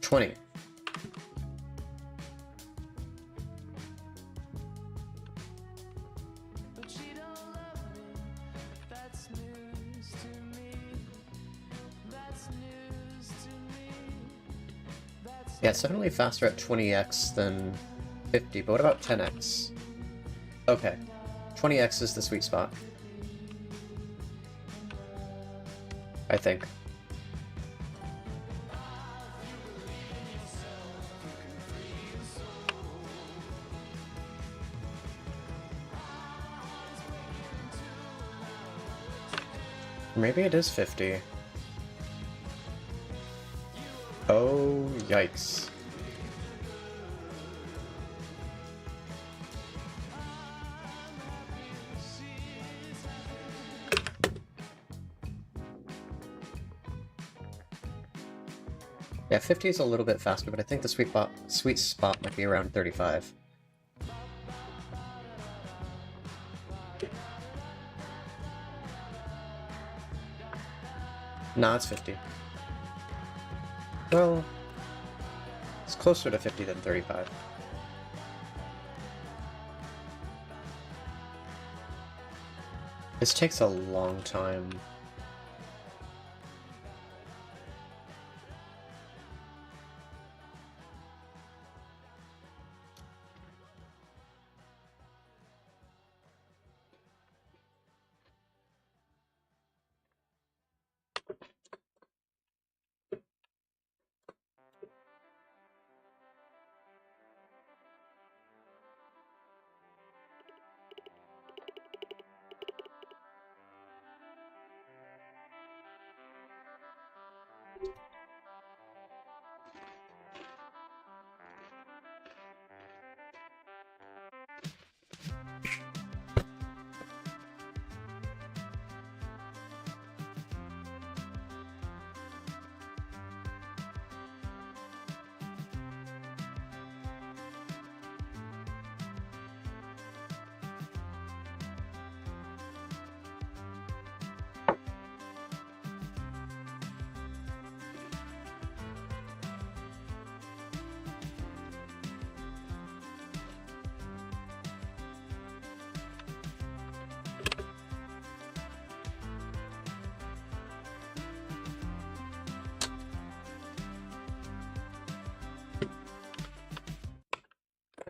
$20. Yeah, it's definitely faster at 20x than 50, but what about 10x? Okay, 20x is the sweet spot. I think. Maybe it is 50. Oh, yikes. Yeah, 50 is a little bit faster, but I think the sweet spot might be around 35. Nah, it's 50. Well, it's closer to 50 than 35. This takes a long time.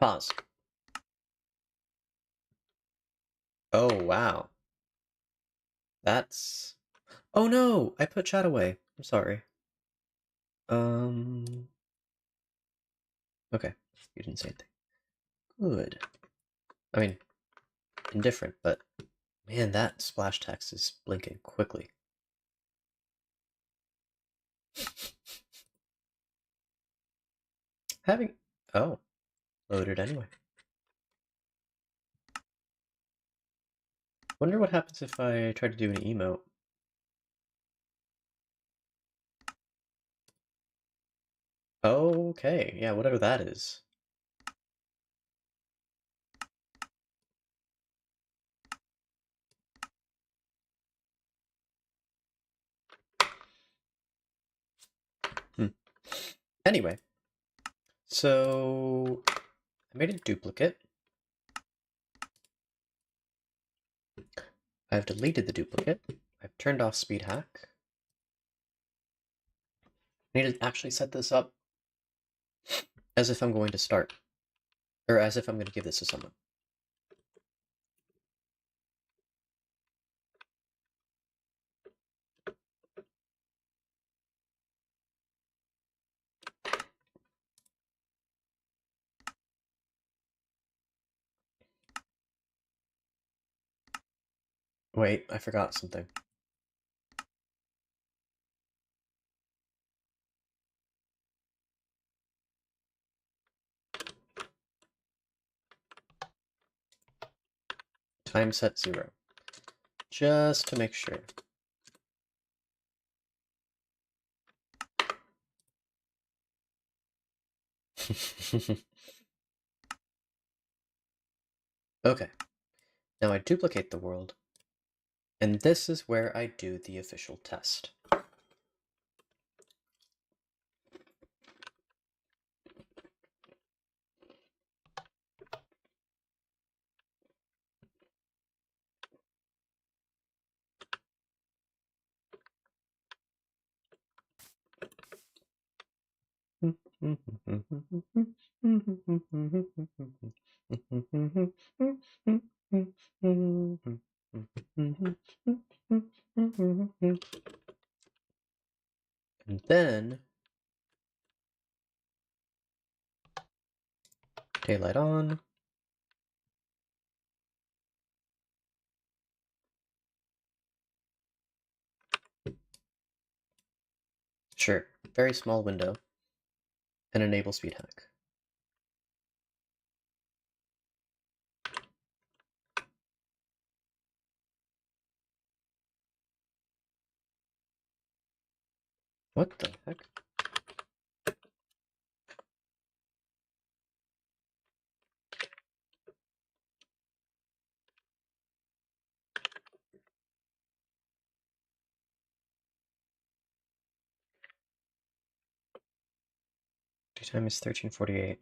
Pause. Oh, wow. That's... Oh no! I put chat away. I'm sorry. Okay. You didn't say anything. Good. I mean, indifferent, but... Man, that splash text is blinking quickly. Having... Oh. Loaded anyway. Wonder what happens if I try to do an emote. Okay, yeah, whatever that is. Anyway, so I made a duplicate. I've deleted the duplicate. I've turned off speed hack. I need to actually set this up as if I'm going to start, or as if I'm going to give this to someone. Wait, I forgot something. Time set 0. Just to make sure. Okay, now I duplicate the world, and this is where I do the official test. And then daylight on. Sure, very small window. And enable speed hack. What the heck? Daytime is 13:48.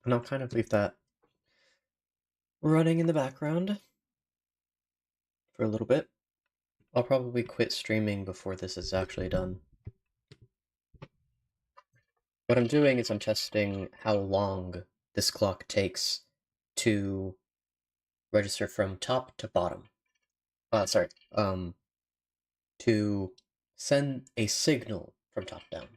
And I'll kind of leave that running in the background for a little bit. I'll probably quit streaming before this is actually done. What I'm doing is I'm testing how long this clock takes to register from top to bottom. To send a signal from top down.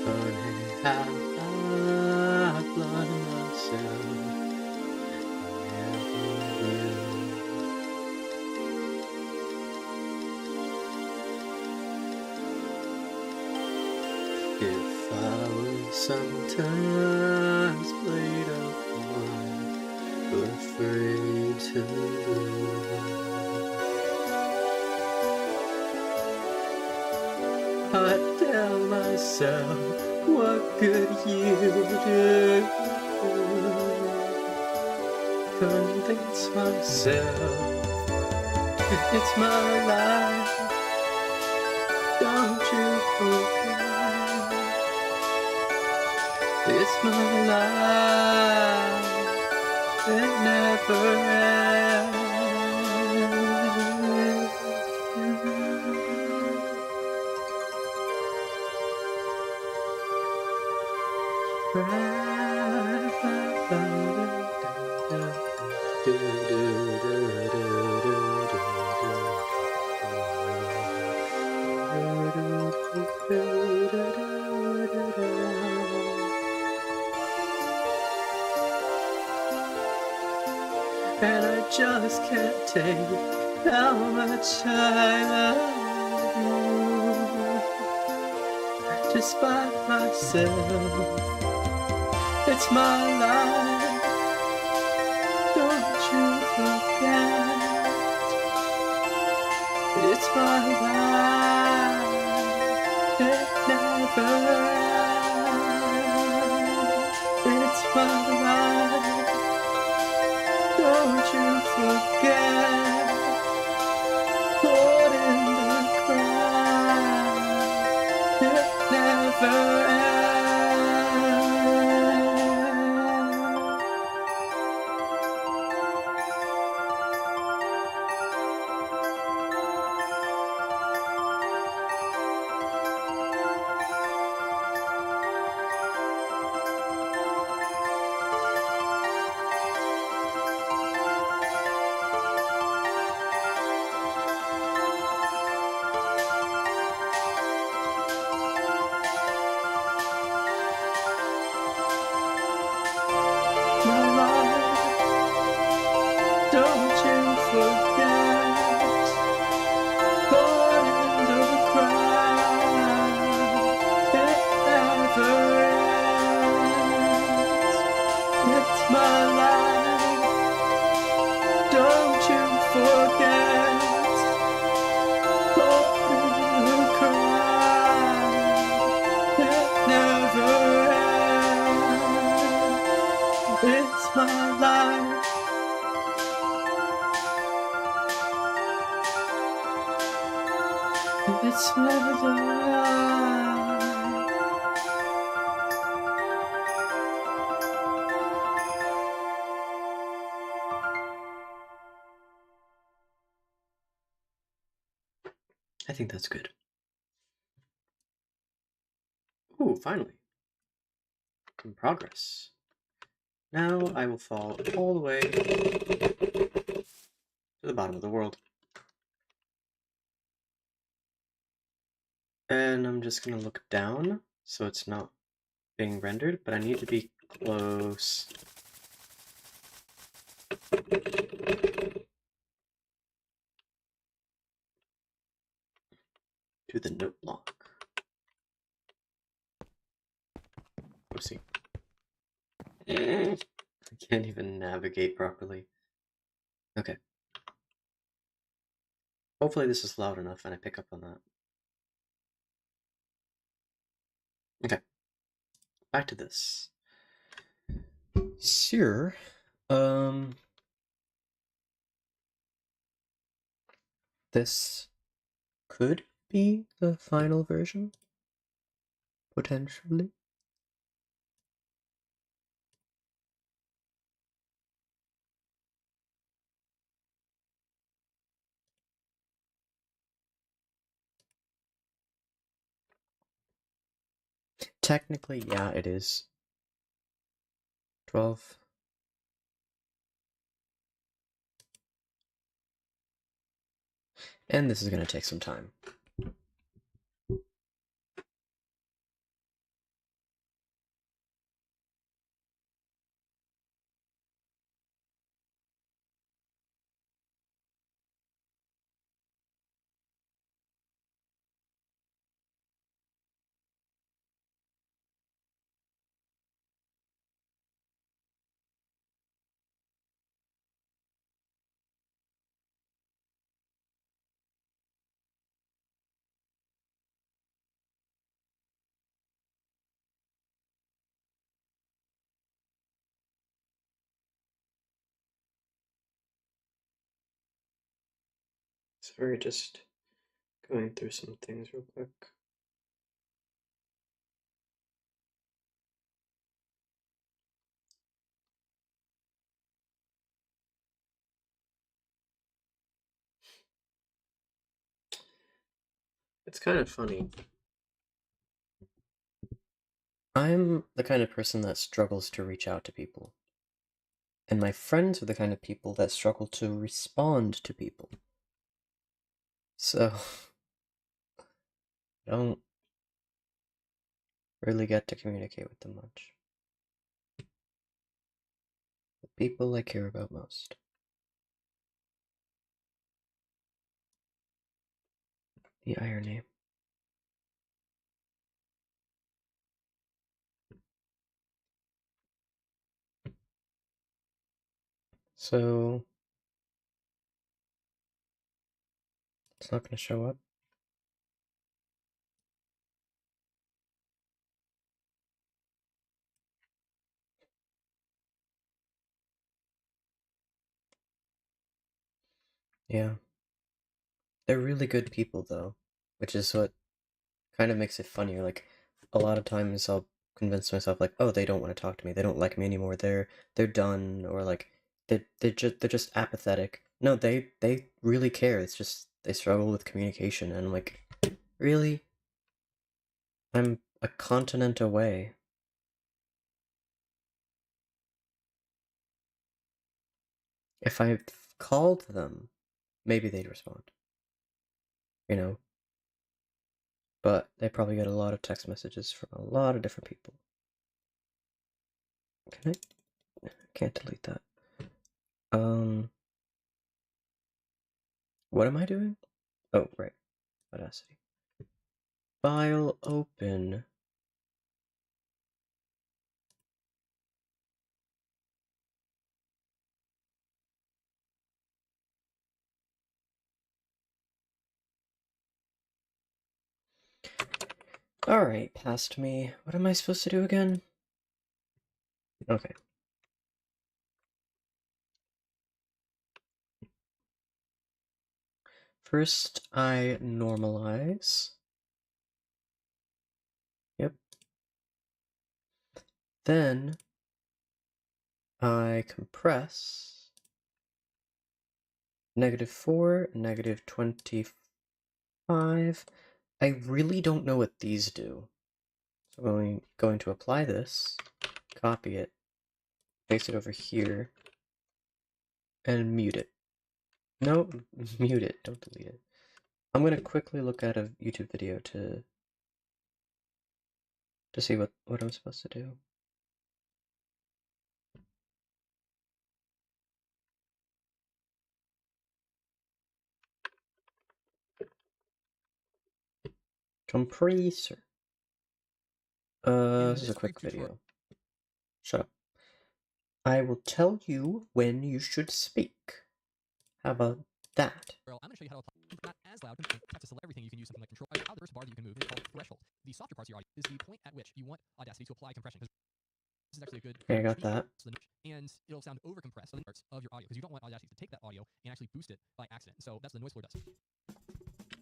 Funny how I blind myself. If I was sometimes played upon, but afraid to lose, I tell myself, what could you do? Convince myself it's my life. Don't you forget, it's my life. It never ends. And I just can't take how much I love you. Despite myself, it's my life. Don't you forget, it's my life. It never ends. It's my life. Don't you forget, caught in the crowd. It never ends. My life, don't you forget, caught in the crowd, it never ends. It's my life, don't you forget, caught in the crowd, it never ends. It's my life. It's my life. I think that's good. Ooh, finally. Some progress. Now I will fall all the way to the bottom of the world. And I'm just gonna look down so it's not being rendered, but I need to be close. To the note block. Oopsie. I can't even navigate properly. Okay. Hopefully this is loud enough and I pick up on that. Okay. Back to this. Sure. This could be the final version, potentially. Technically, yeah, it is. 12. And this is going to take some time. Sorry, just going through some things real quick. It's kind of funny. I'm the kind of person that struggles to reach out to people. And my friends are the kind of people that struggle to respond to people. So, I don't really get to communicate with them much. The people I care about most. The irony. So, it's not going to show up. Yeah. They're really good people, though, which is what kind of makes it funnier. Like, a lot of times I'll convince myself, like, oh, they don't want to talk to me. They don't like me anymore. They're done, or like, they're just apathetic. No, they really care. It's just they struggle with communication, and I'm like, really? I'm a continent away. If I called them, maybe they'd respond. You know, but they probably get a lot of text messages from a lot of different people. Can I? Can't delete that. What am I doing? Oh, right. Audacity. File open. Alright, past me. What am I supposed to do again? Okay. First, I normalize. Yep. Then, I compress. -4, -25. I really don't know what these do. So I'm going to apply this, copy it, paste it over here, and mute it. No, mute it, don't delete it. I'm gonna quickly look at a YouTube video to see what I'm supposed to do. Compressor. This is a quick video. Shut up. I will tell you when you should speak. How about that? I'm going to show you how to apply not as loud control to select everything. You can use something like control. How the first bar that you can move is called threshold. The softer parts of your audio is the point at which you want Audacity to apply compression. Because this is actually a good. Okay, I got that. And it'll sound over compressed on the parts of your audio because you don't want Audacity to take that audio and actually boost it by accident. So that's what the noise floor does.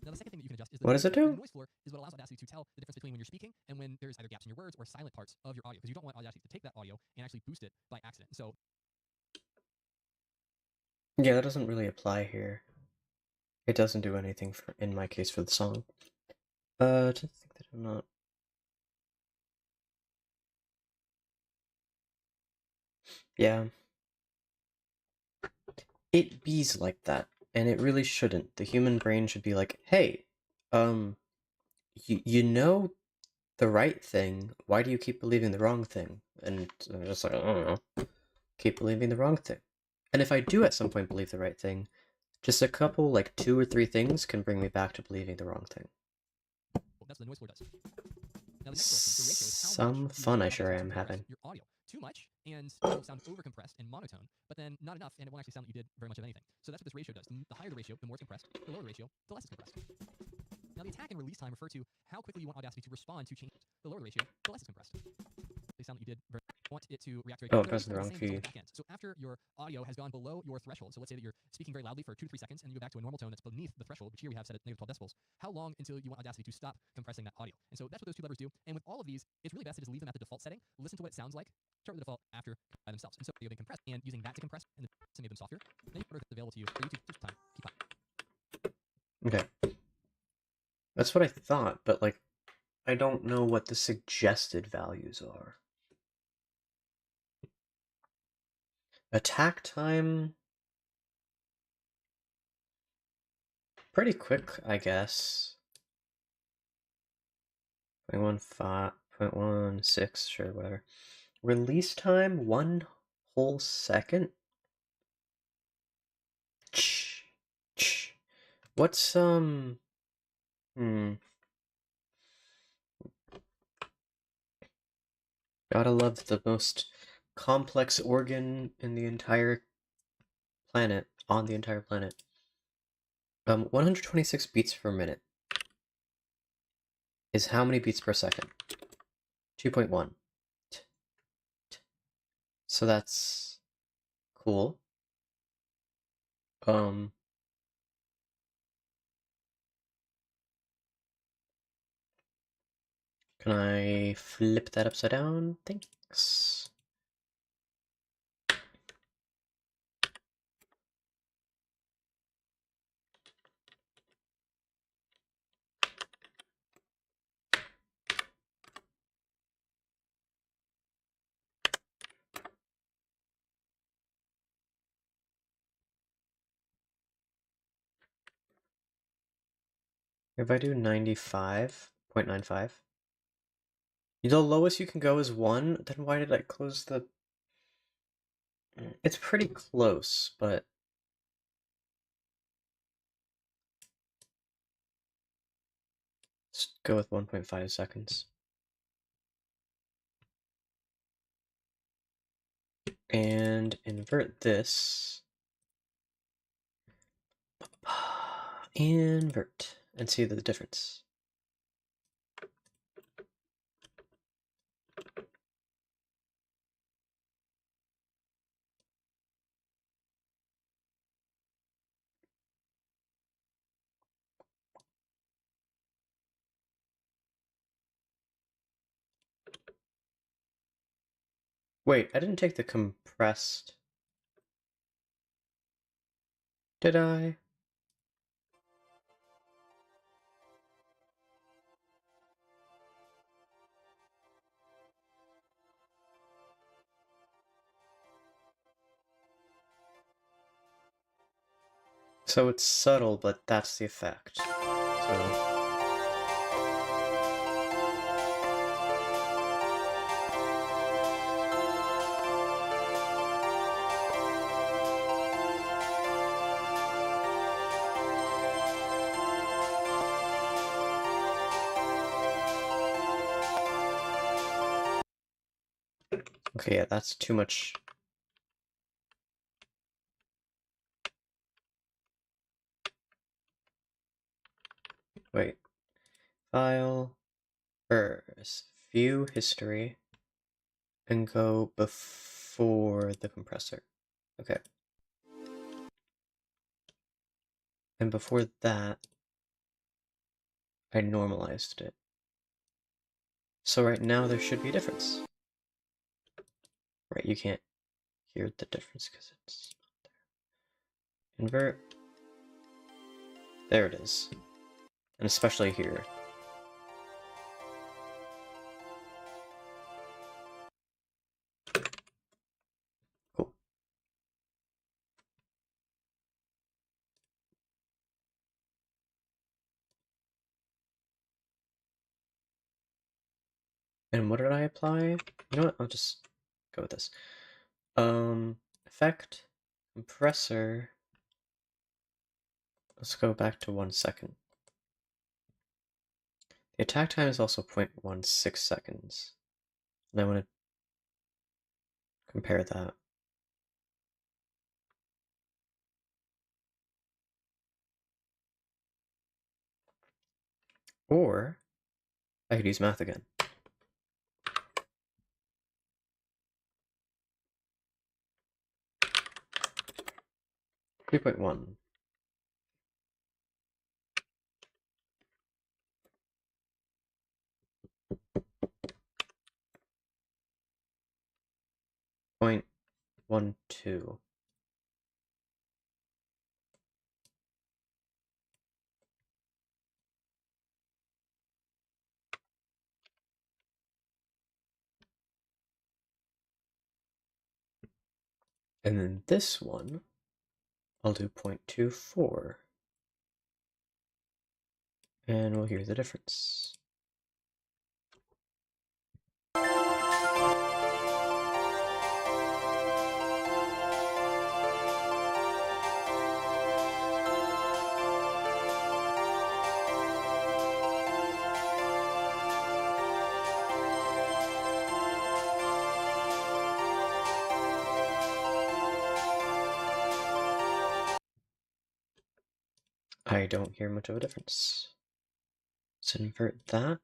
Now the second thing that you can adjust is what does it do? The noise floor is what allows Audacity to tell the difference between when you're speaking and when there's either gaps in your words or silent parts of your audio because you don't want Audacity to take that audio and actually boost it by accident. So yeah, that doesn't really apply here. It doesn't do anything for, in my case, for the song. To think that I'm not. Yeah. It bees like that, and it really shouldn't. The human brain should be like, hey, you know the right thing, why do you keep believing the wrong thing? And I'm just like, I don't know. Keep believing the wrong thing. And if I do at some point believe the right thing, just a couple, like 2 or 3 things can bring me back to believing the wrong thing. that's what the noise floor does. Now the next question, the ratio is how Some much fun I sure am compress having. your audio. Too much, and it'll sound over-compressed and monotone, but then not enough, and it won't actually sound like you did very much of anything. So that's what this ratio does. The higher the ratio, the more it's compressed. The lower the ratio, the less it's compressed. Now the attack and release time refer to how quickly you want Audacity to respond to changes. The lower the ratio, the less it's compressed. sound that you did very want it to react very Oh, quickly. pressing the wrong Same goes on key. the back end. So after your audio has gone below your threshold, so let's say that you're speaking very loudly for 2 to 3 seconds and you go back to a normal tone that's beneath the threshold, which here we have set at -12 decibels, how long until you want Audacity to stop compressing that audio? And so that's what those two levers do. And with all of these, it's really best to just leave them at the default setting, listen to what it sounds like, start with the default after by themselves. And so you've been compressed and using that to compress and to make them softer, then you order that's available to you for YouTube just time. Keep on. Okay. That's what I thought, but like, I don't know what the suggested values are. Attack time... pretty quick, I guess. 0.15, 0.16, sure, whatever. Release time, 1 whole second? What's, Gotta love the most complex organ in the entire planet, on the entire planet. 126 beats per minute is how many beats per second? 2.1. So that's cool. Can I flip that upside down? Thanks. If I do 95.95, the lowest you can go is 1, then why did I close the... It's pretty close, but... let's go with 1.5 seconds. And invert this. Invert, and see the difference. Wait, I didn't take the compressed. Did I? So it's subtle, but that's the effect. So... okay, yeah, that's too much. Wait. File, view history, and go before the compressor. Okay. And before that, I normalized it. So right now there should be a difference. Right, you can't hear the difference because it's not there. Invert. There it is. And especially here. Cool. And what did I apply? You know what? I'll just go with this. Effect, compressor. Let's go back to 1 second. The attack time is also 0.16 seconds. And I want to compare that. Or I could use math again. 3.1. Point 1.2. And then this one, I'll do 0.24. And we'll hear the difference. I don't hear much of a difference. Let's invert that.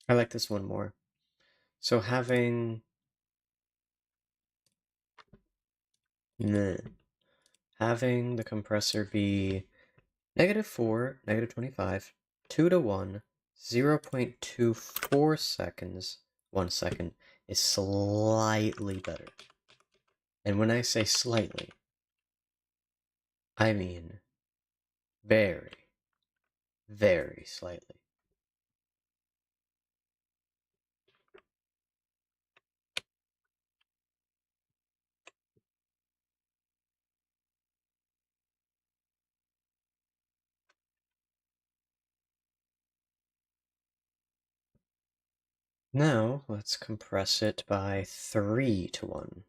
I like this one more. So having the compressor be -4, -25, 2 to 1, 0.24 seconds, 1 second, is slightly better. And when I say slightly, I mean very, very slightly. Now, let's compress it by 3 to 1.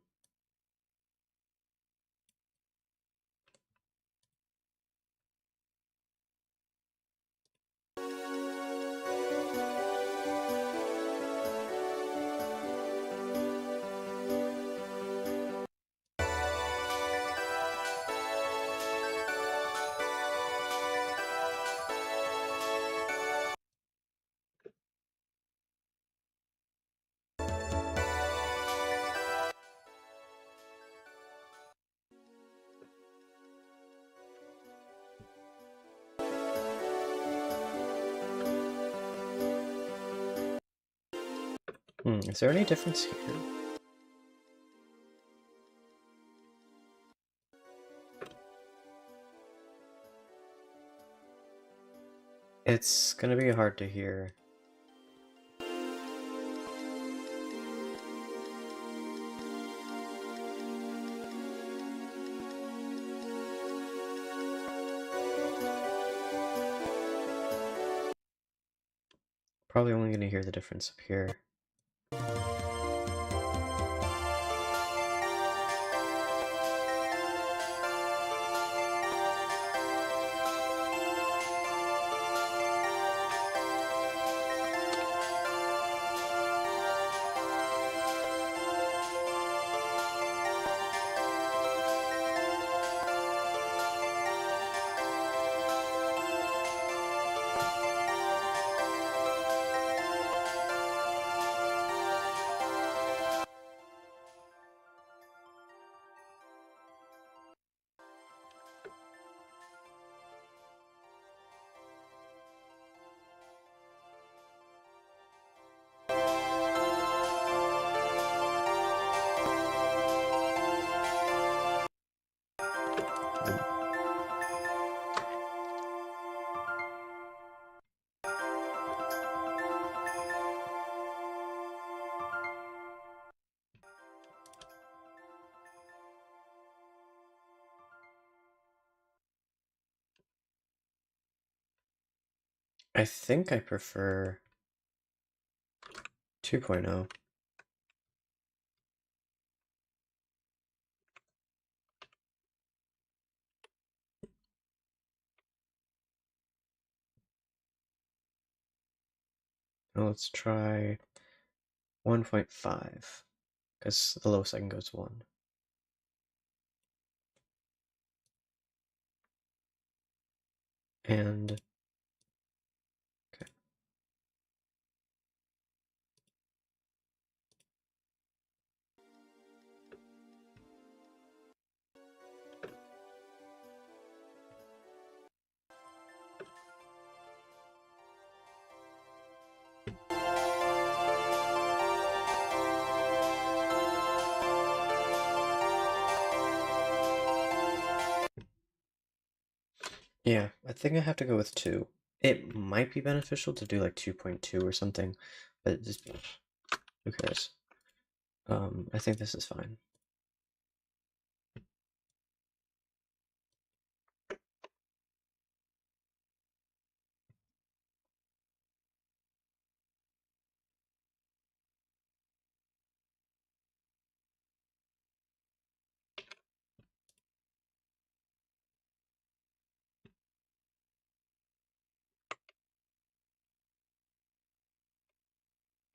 Is there any difference here? It's gonna be hard to hear. Probably only gonna hear the difference up here. I think I prefer 2.0. Now let's try 1.5, because the lowest I can go is 1. And okay. Yeah, I think I have to go with 2. It might be beneficial to do like 2.2 or something, but just who cares? I think this is fine.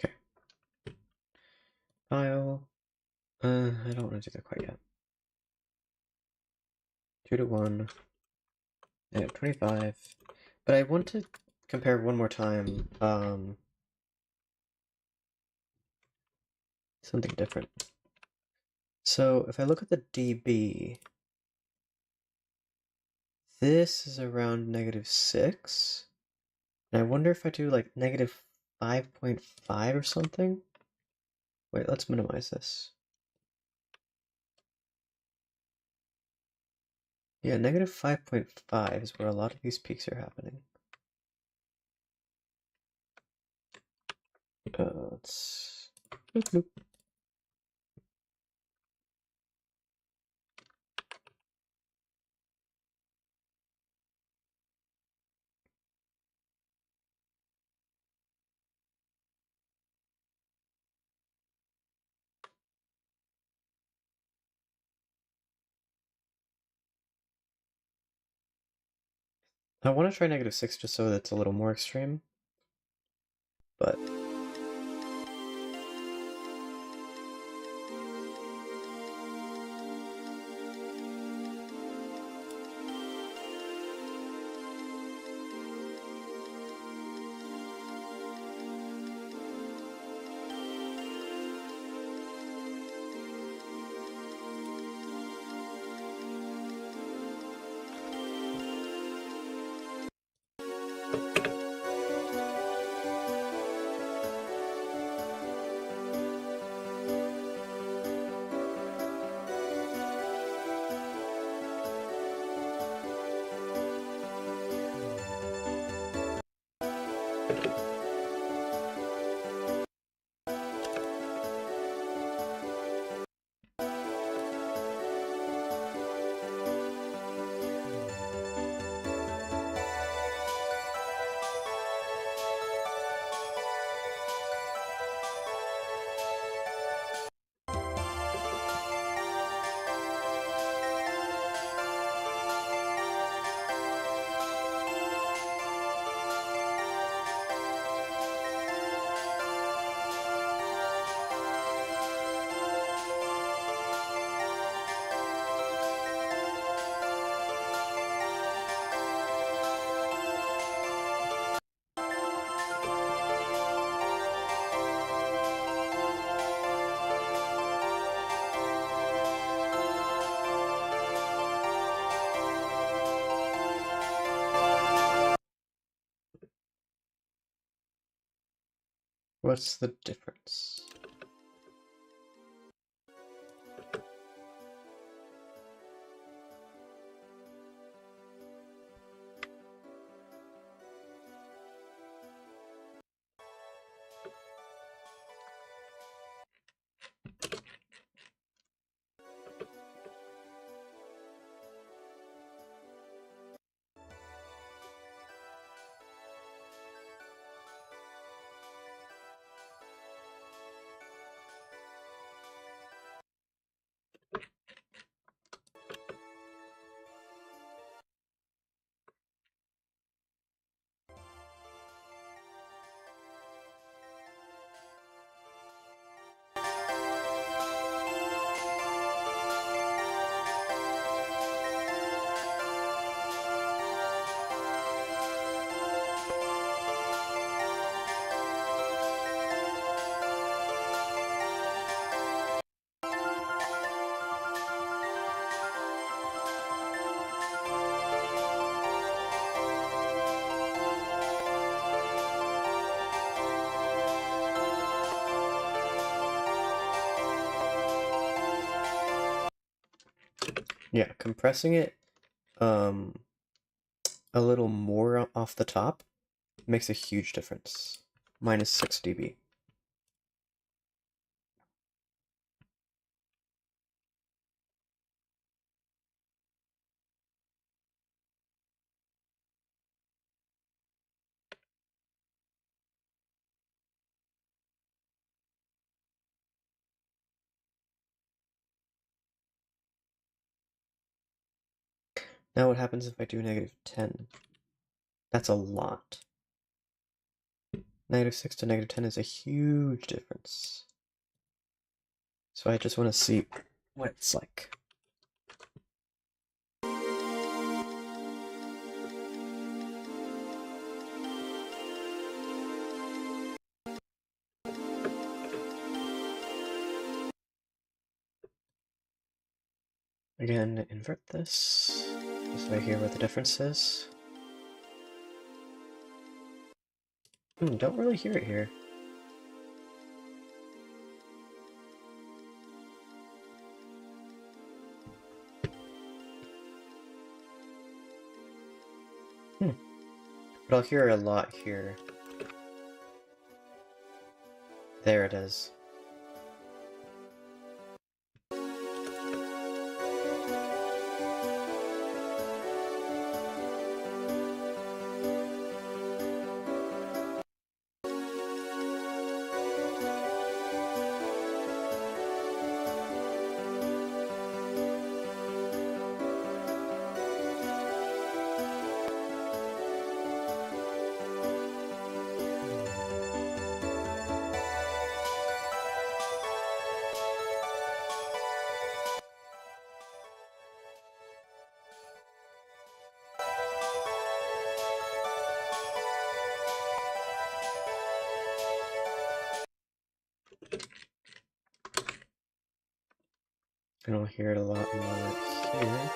Okay. File. I don't want to do that quite yet. 2 to 1. Negative 25. But I want to compare one more time. Something different. So if I look at the dB, this is around -6. And I wonder if I do like -5.5 or something. Wait, let's minimize this. Yeah, -5.5 is where a lot of these peaks are happening. Let's... Bloop, bloop. I want to try -6 just so that's a little more extreme, but what's the difference? Yeah, compressing it a little more off the top makes a huge difference. Minus 6 dB. Now what happens if I do negative 10? That's a lot. Negative 6 to negative 10 is a huge difference. So I just want to see what it's like. Again, invert this, just so I hear what the difference is. Don't really hear it here. But I'll hear a lot here. There it is. And I'll hear it a lot more here.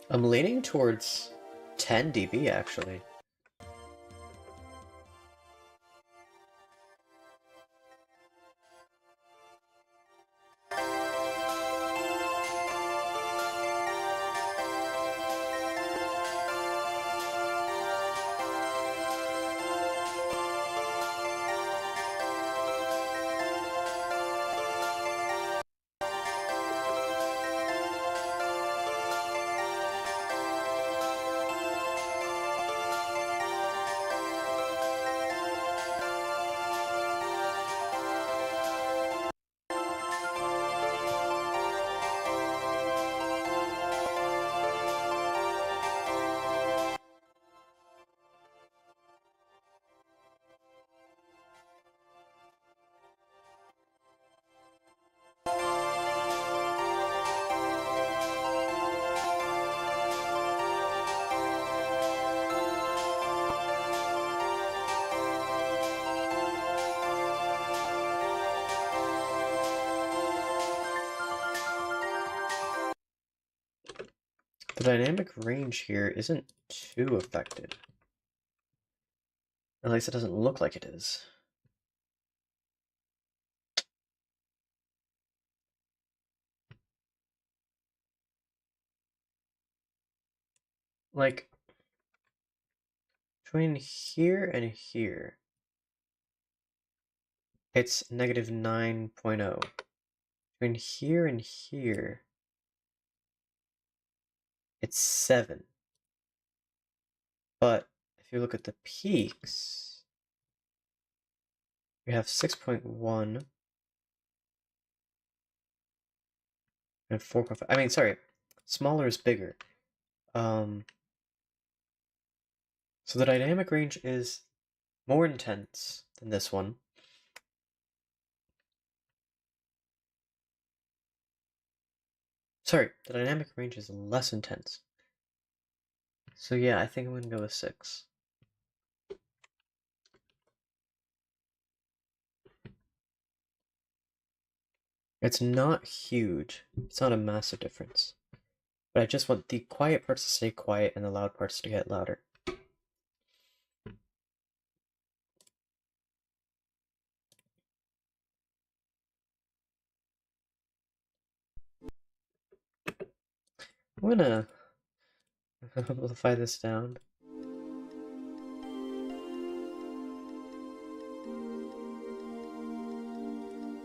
I'm leaning towards 10 dB actually. The dynamic range here isn't too affected. At least it doesn't look like it is. Like, between here and here, it's negative 9.0. Between here and here, it's 7. But if you look at the peaks, we have 6.1 and 4.5. I mean, sorry, smaller is bigger. So the dynamic range is more intense than this one. Sorry, the dynamic range is less intense. So yeah, I think I'm gonna go with 6. It's not huge. It's not a massive difference. But I just want the quiet parts to stay quiet and the loud parts to get louder. I'm gonna amplify this down.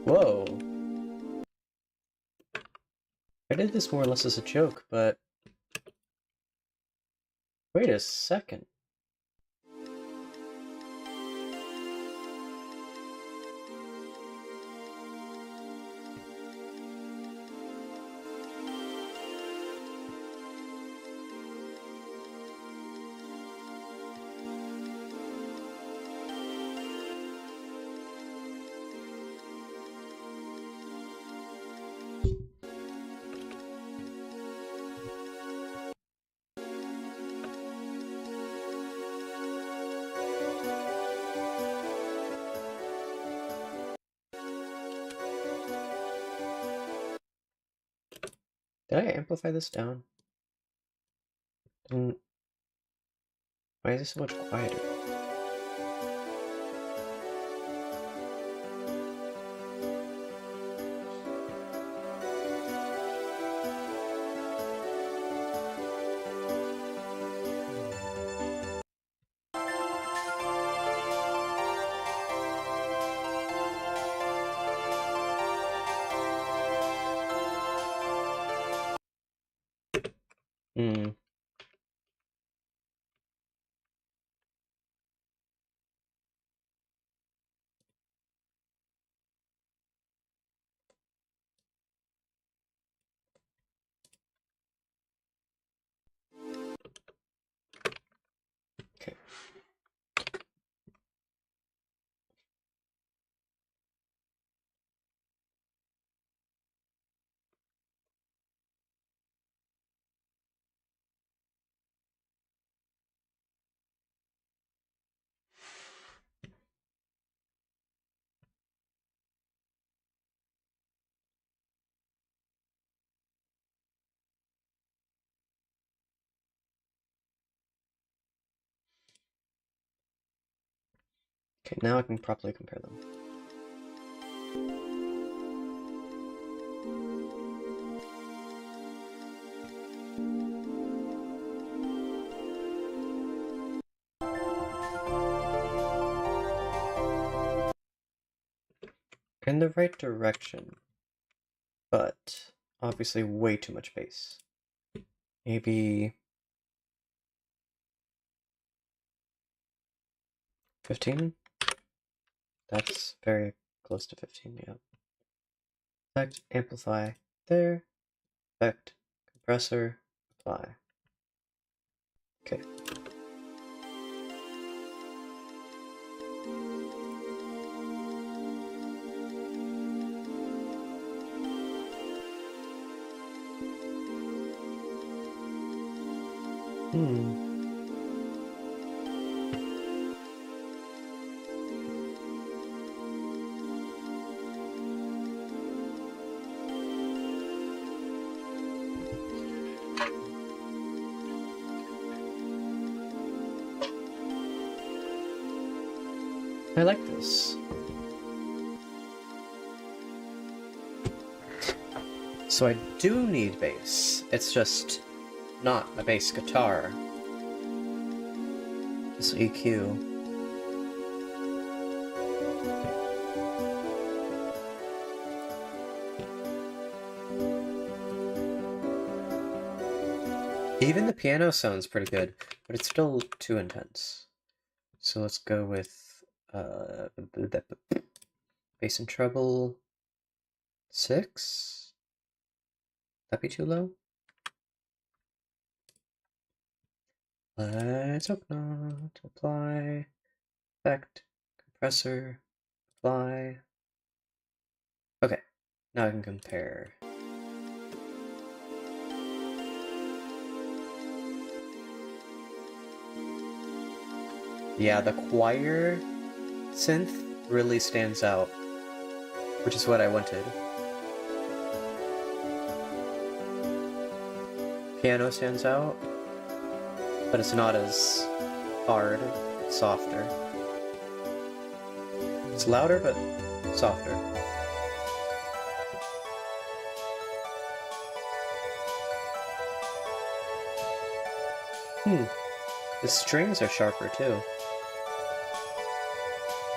Whoa! I did this more or less as a joke, but... Wait a second. Did I amplify this down? Why is it so much quieter? Hmm. Okay. Okay, now I can properly compare them. In the right direction, but obviously way too much bass. Maybe 15? That's very close to 15, yeah. Effect, amplify, there. Effect, compressor, apply. Okay. Hmm. I like this. So I do need bass. It's just not a bass guitar. Just EQ. Even the piano sounds pretty good, but it's still too intense. So let's go with bass and treble 6. That be too low? Let's hope not. Apply. Effect. Compressor. Apply. Okay, now I can compare. Yeah, the choir synth really stands out, which is what I wanted. Piano stands out, but it's not as hard, it's softer. It's louder, but softer. The strings are sharper too.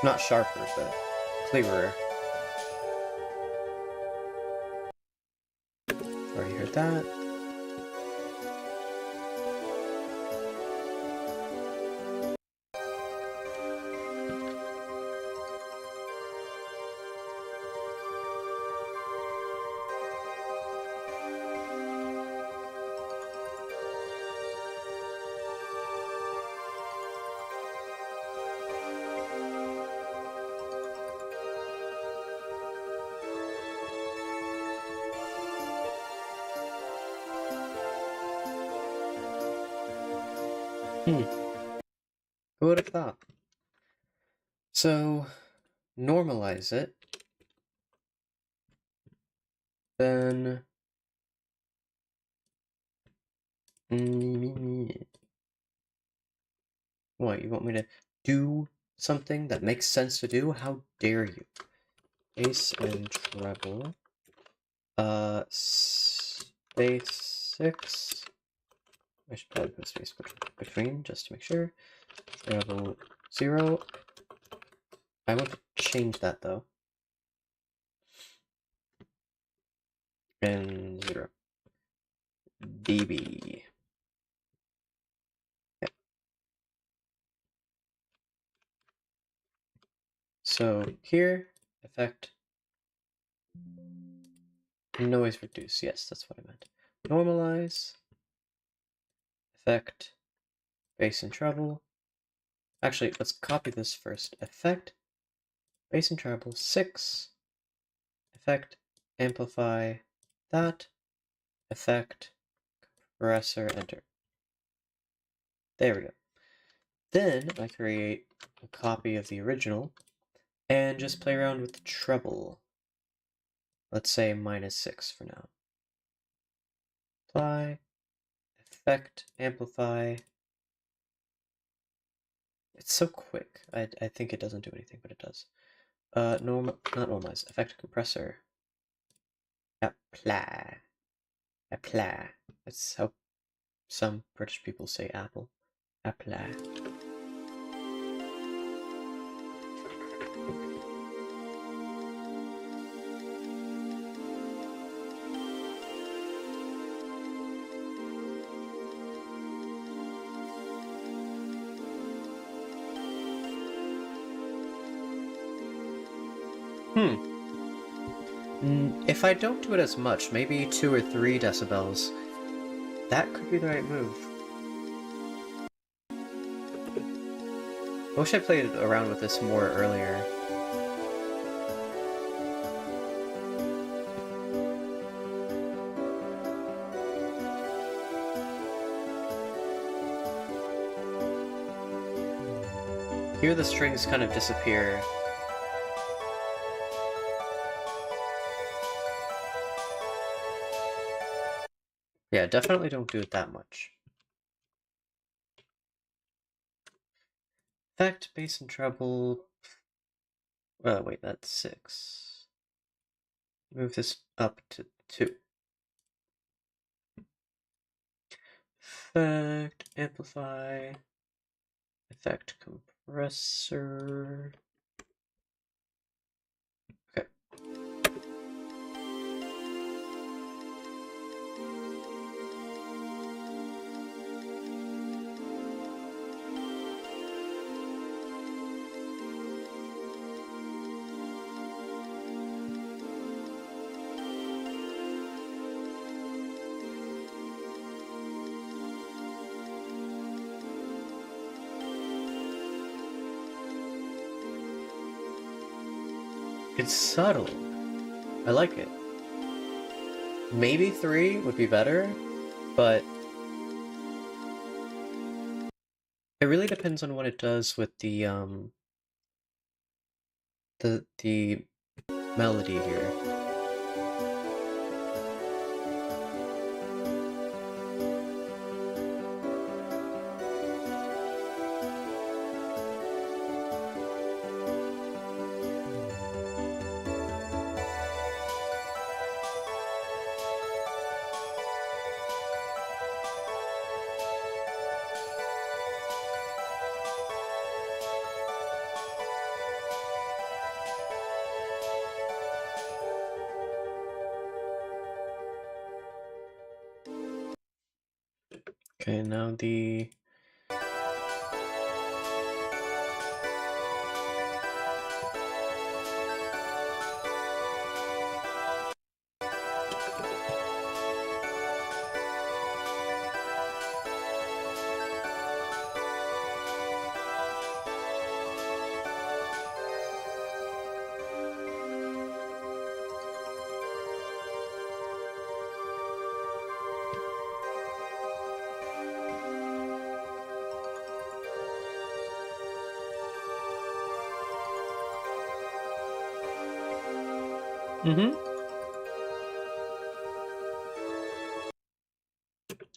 Not sharper, but clearer. Already heard that. Who would have thought? So, normalize it. Then... What, you want me to do something that makes sense to do? How dare you? Bass and treble. Space 6. I should probably put a space between, just to make sure. Treble 0. I want to change that, though. And 0. dB. Okay. So here, effect, noise reduce. Yes, that's what I meant. Normalize, effect, bass and treble. Actually, let's copy this first. Effect, bass and treble 6. Effect, amplify that. Effect, compressor, enter. There we go. Then I create a copy of the original and just play around with the treble. Let's say -6 for now. Apply, effect, amplify. It's so quick. I think it doesn't do anything, but it does. Not normalize. Effect compressor. Apply. Apply. That's how some British people say apple. Apply. If I don't do it as much, maybe 2 or 3 decibels, that could be the right move. I wish I played around with this more earlier. Here the strings kind of disappear. Yeah, definitely don't do it that much. Effect, bass and treble. Wait, that's 6. Move this up to 2. Effect, amplify. Effect, compressor. Okay. It's subtle. I like it. Maybe 3 would be better, but it really depends on what it does with the melody here. Okay, now the...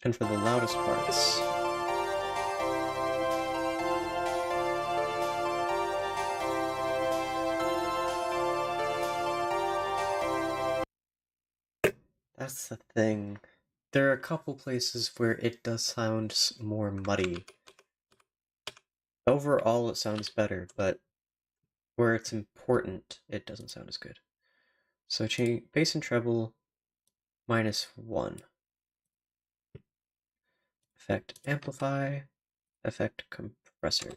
And for the loudest parts... That's the thing. There are a couple places where it does sound more muddy. Overall, it sounds better, but where it's important, it doesn't sound as good. So change bass and treble -1. Effect amplify, effect compressor.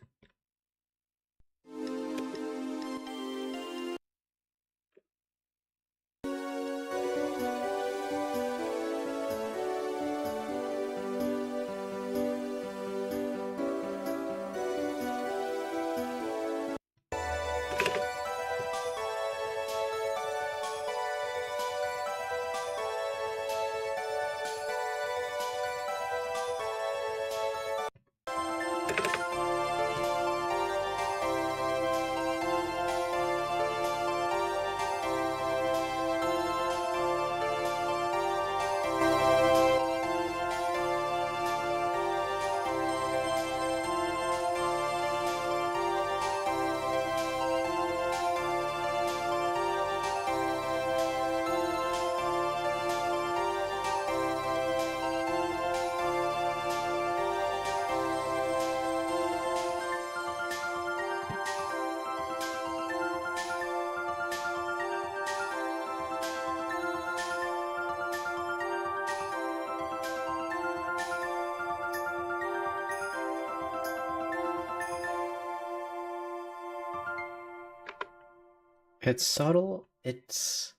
It's subtle, it's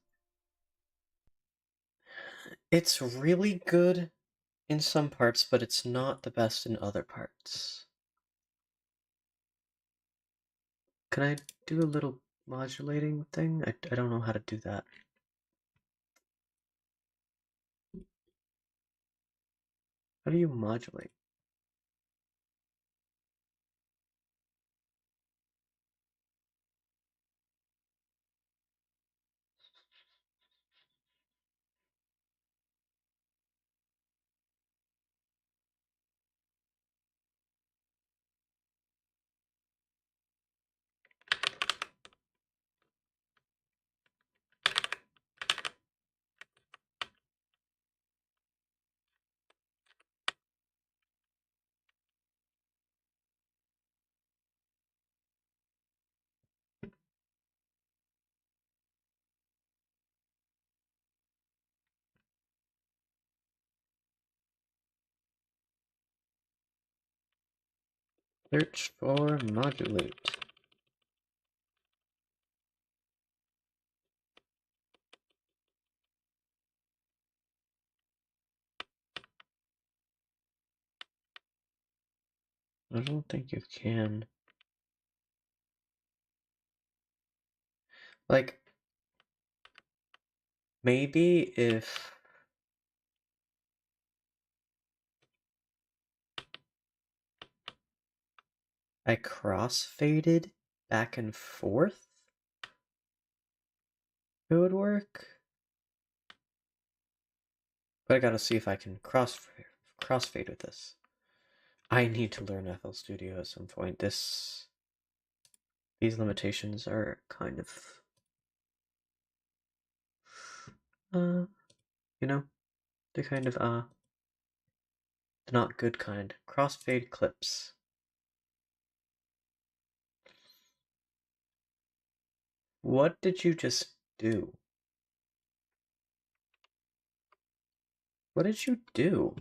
really good in some parts, but it's not the best in other parts. Can I do a little modulating thing? I don't know how to do that. How do you modulate? Search for modulate. I don't think you can. Like, maybe if I crossfaded back and forth, it would work. But I gotta see if I can crossfade with this. I need to learn FL Studio at some point. These limitations are kind of, you know, they're kind of, the not good kind. Crossfade clips. What did you just do? What did you do?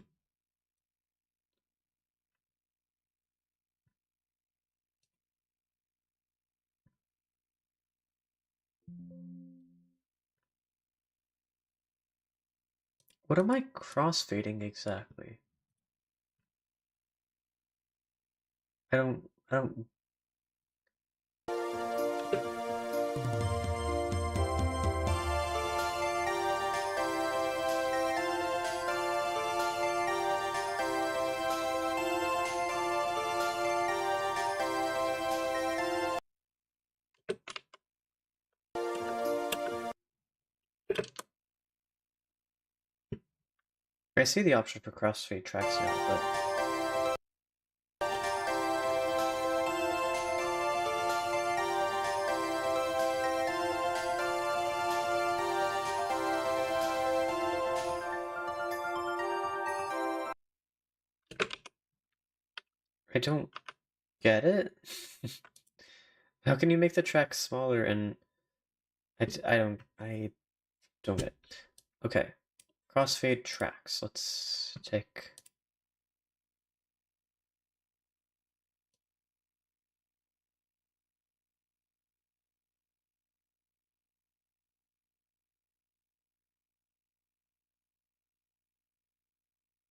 What am I crossfading exactly? I don't. I see the option for crossfade tracks now, but I don't get it. How can you make the track smaller and I don't get it. Okay, crossfade tracks. Let's take.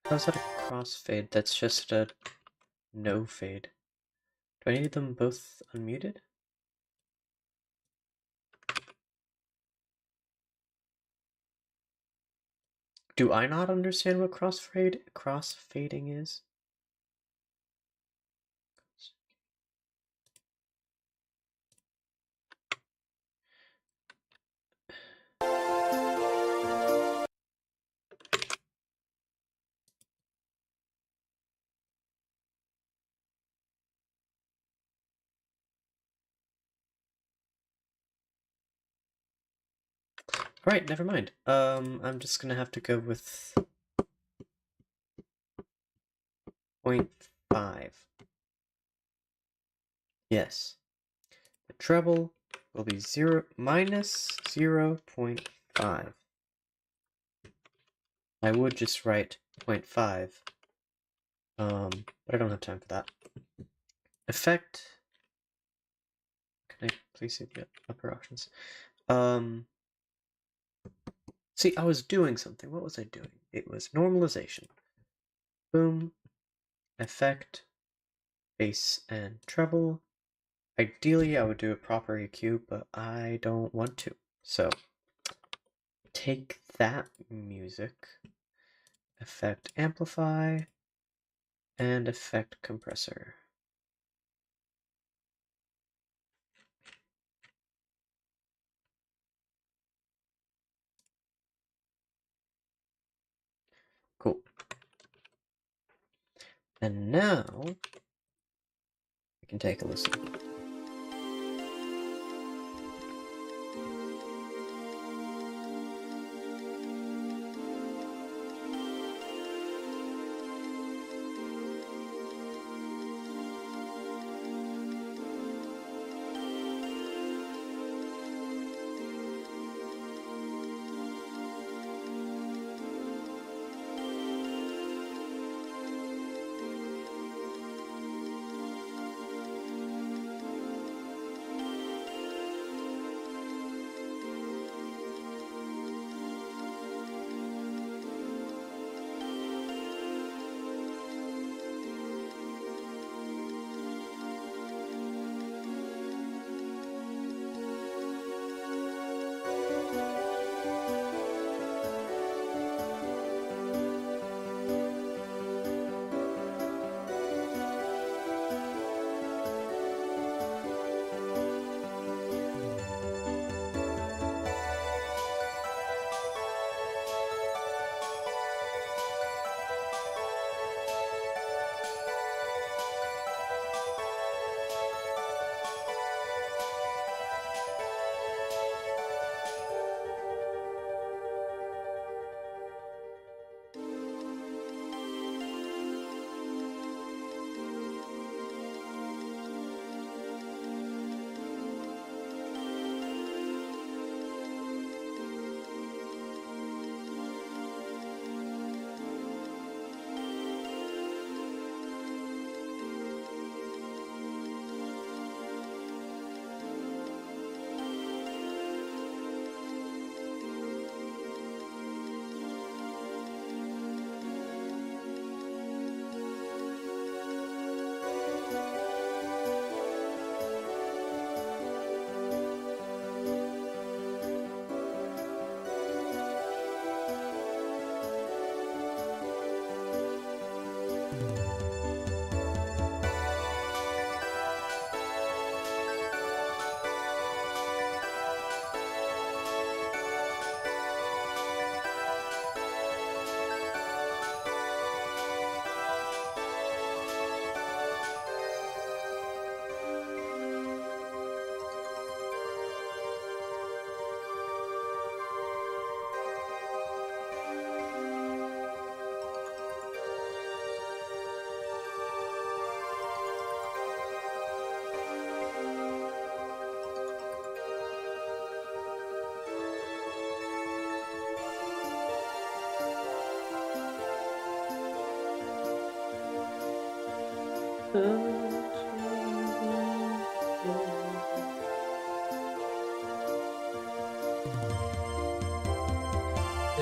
How's that a crossfade? That's just a no fade. Do I need them both unmuted? Do I not understand what crossfading is? Alright, never mind. I'm just gonna have to go with 0.5. Yes. The treble will be minus 0.5. I would just write 0.5, but I don't have time for that. Effect. Can I please see the upper options? See, I was doing something. What was I doing? It was normalization. Boom. Effect. Bass and treble. Ideally, I would do a proper EQ, but I don't want to. So, take that music, effect amplify, and effect compressor. Cool. And now, we can take a listen.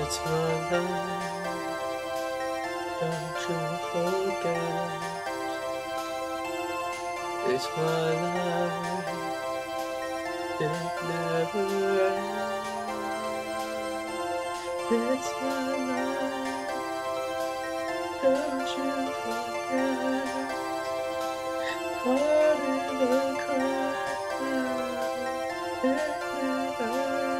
It's my life, don't you forget. It's my life, it never ends. It's my life, don't you forget. Caught in the crowd, it never ends.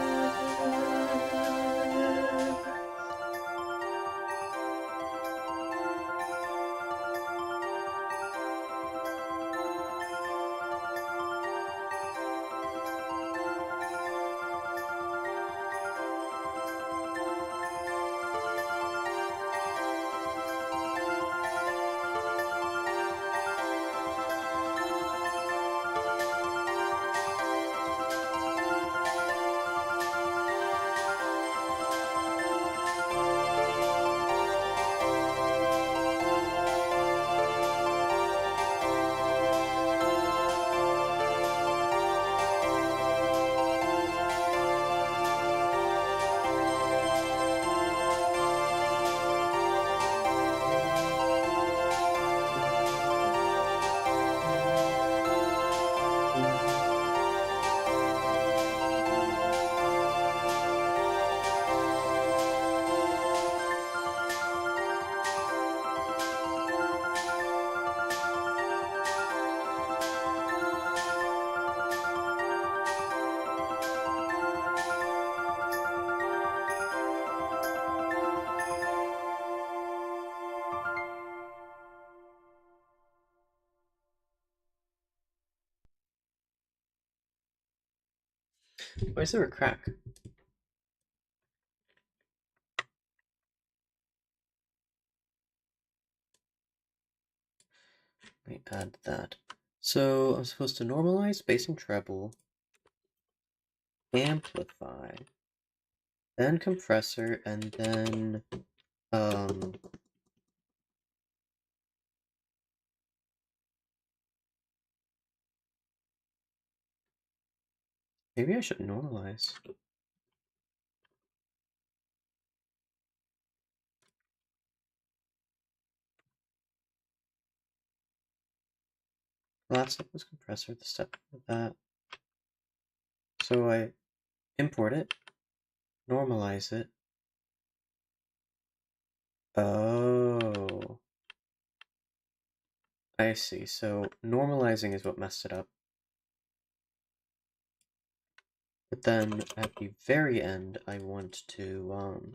Why is there a crack? Let me add that. So I'm supposed to normalize bass and treble, amplify, then compressor, and then maybe I should normalize. Last step was compressor, the step of that. So I import it, normalize it. Oh, I see. So normalizing is what messed it up. But then at the very end, I want to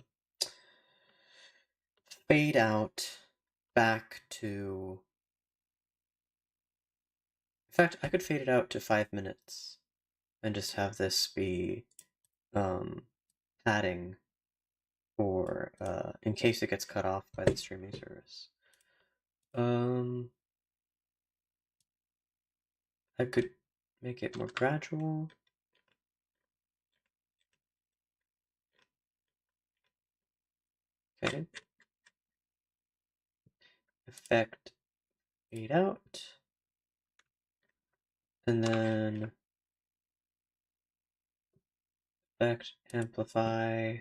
fade out back to. In fact, I could fade it out to 5 minutes and just have this be padding for in case it gets cut off by the streaming service. I could make it more gradual. Okay. Effect, fade out. And then effect, amplify.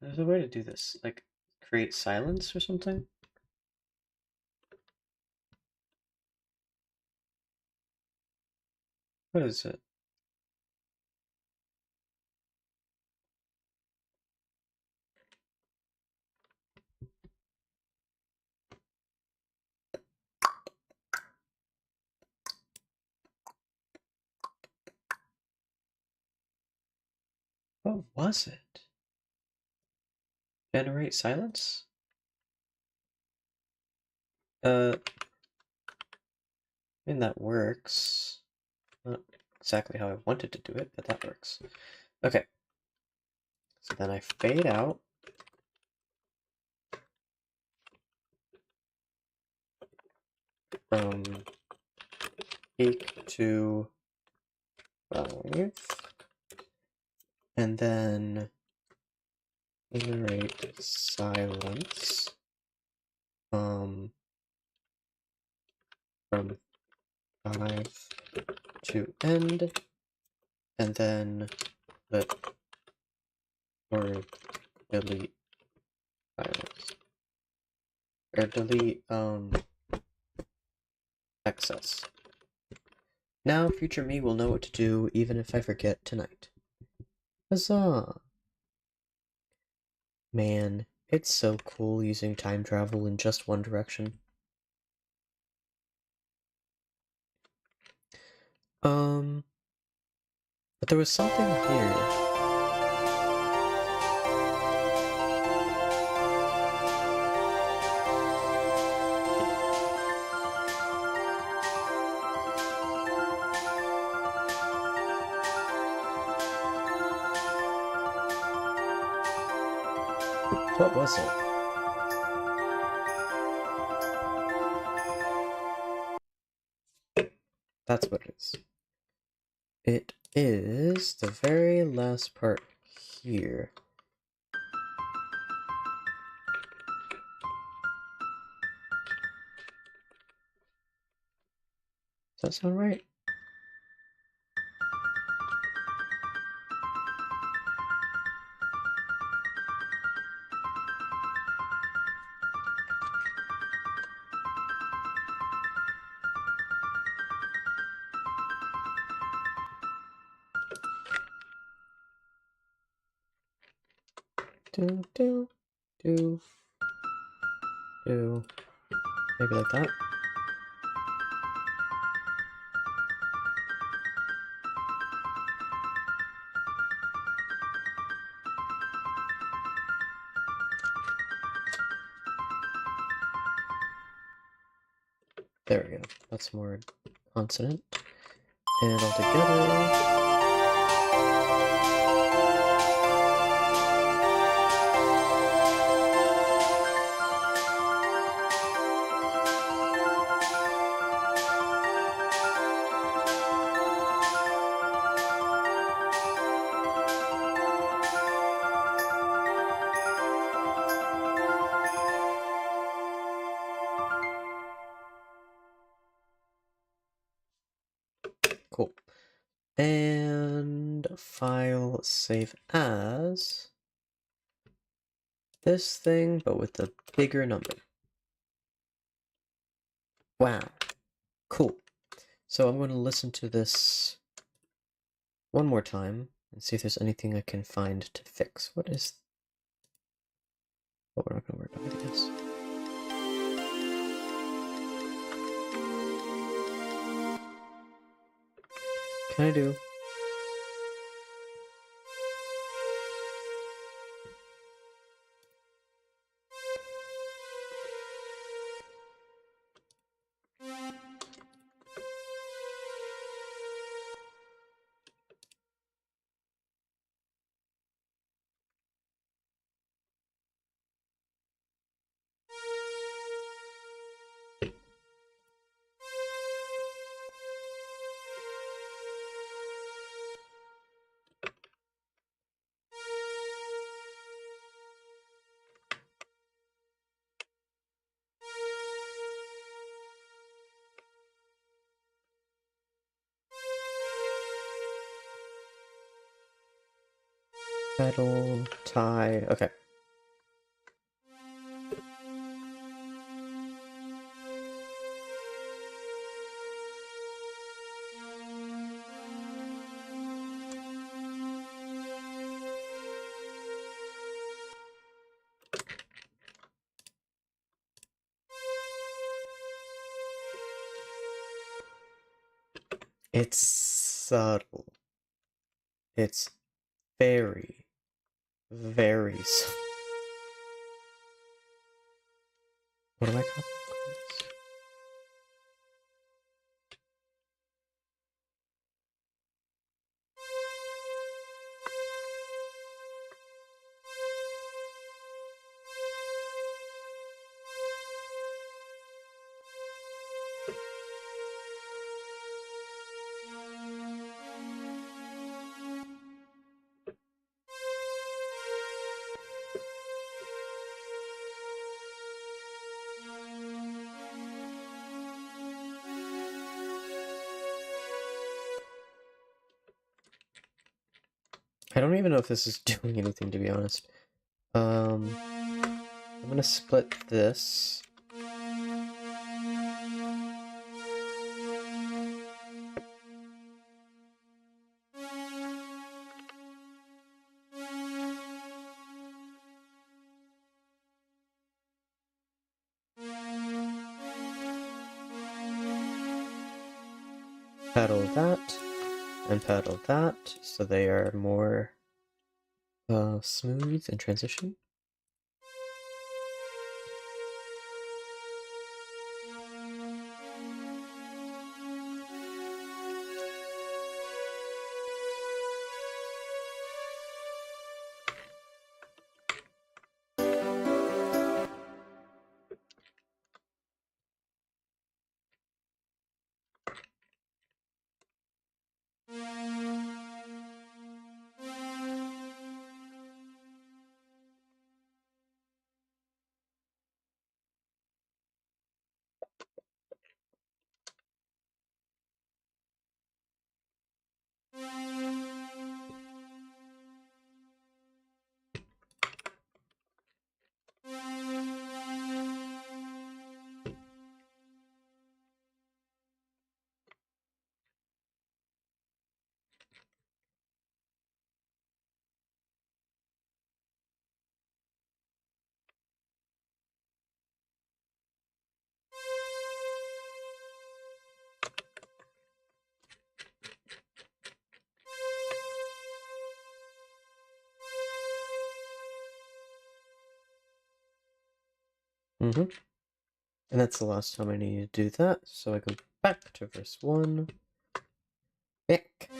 There's a way to do this, like create silence or something. What is it? What was it? Generate silence? I mean, that works. Not exactly how I wanted to do it, but that works. Okay. So then I fade out. From peak to 5. And then generate silence. From 5 to end. And then let or delete silence. Or delete excess. Now future me will know what to do even if I forget tonight. Huzzah! Man, it's so cool using time travel in just one direction. But there was something here. What was it? That's what it is. It is the very last part here. Does that sound right? Do, do, do, do. Maybe like that. There we go. That's more consonant. And all together. Cool. And file save as this thing, but with a bigger number. Wow. Cool. So I'm going to listen to this one more time and see if there's anything I can find to fix. What is... Oh, we're not going to worry about it, I guess. Can I do... Pedal, tie... Okay. It's subtle. It's very varies. What am I copying? I don't even know if this is doing anything, to be honest. I'm gonna split this. Pedal that, and pedal that, so they are more smooth in transition. And that's the last time I need to do that, so I go back to verse 1. Back.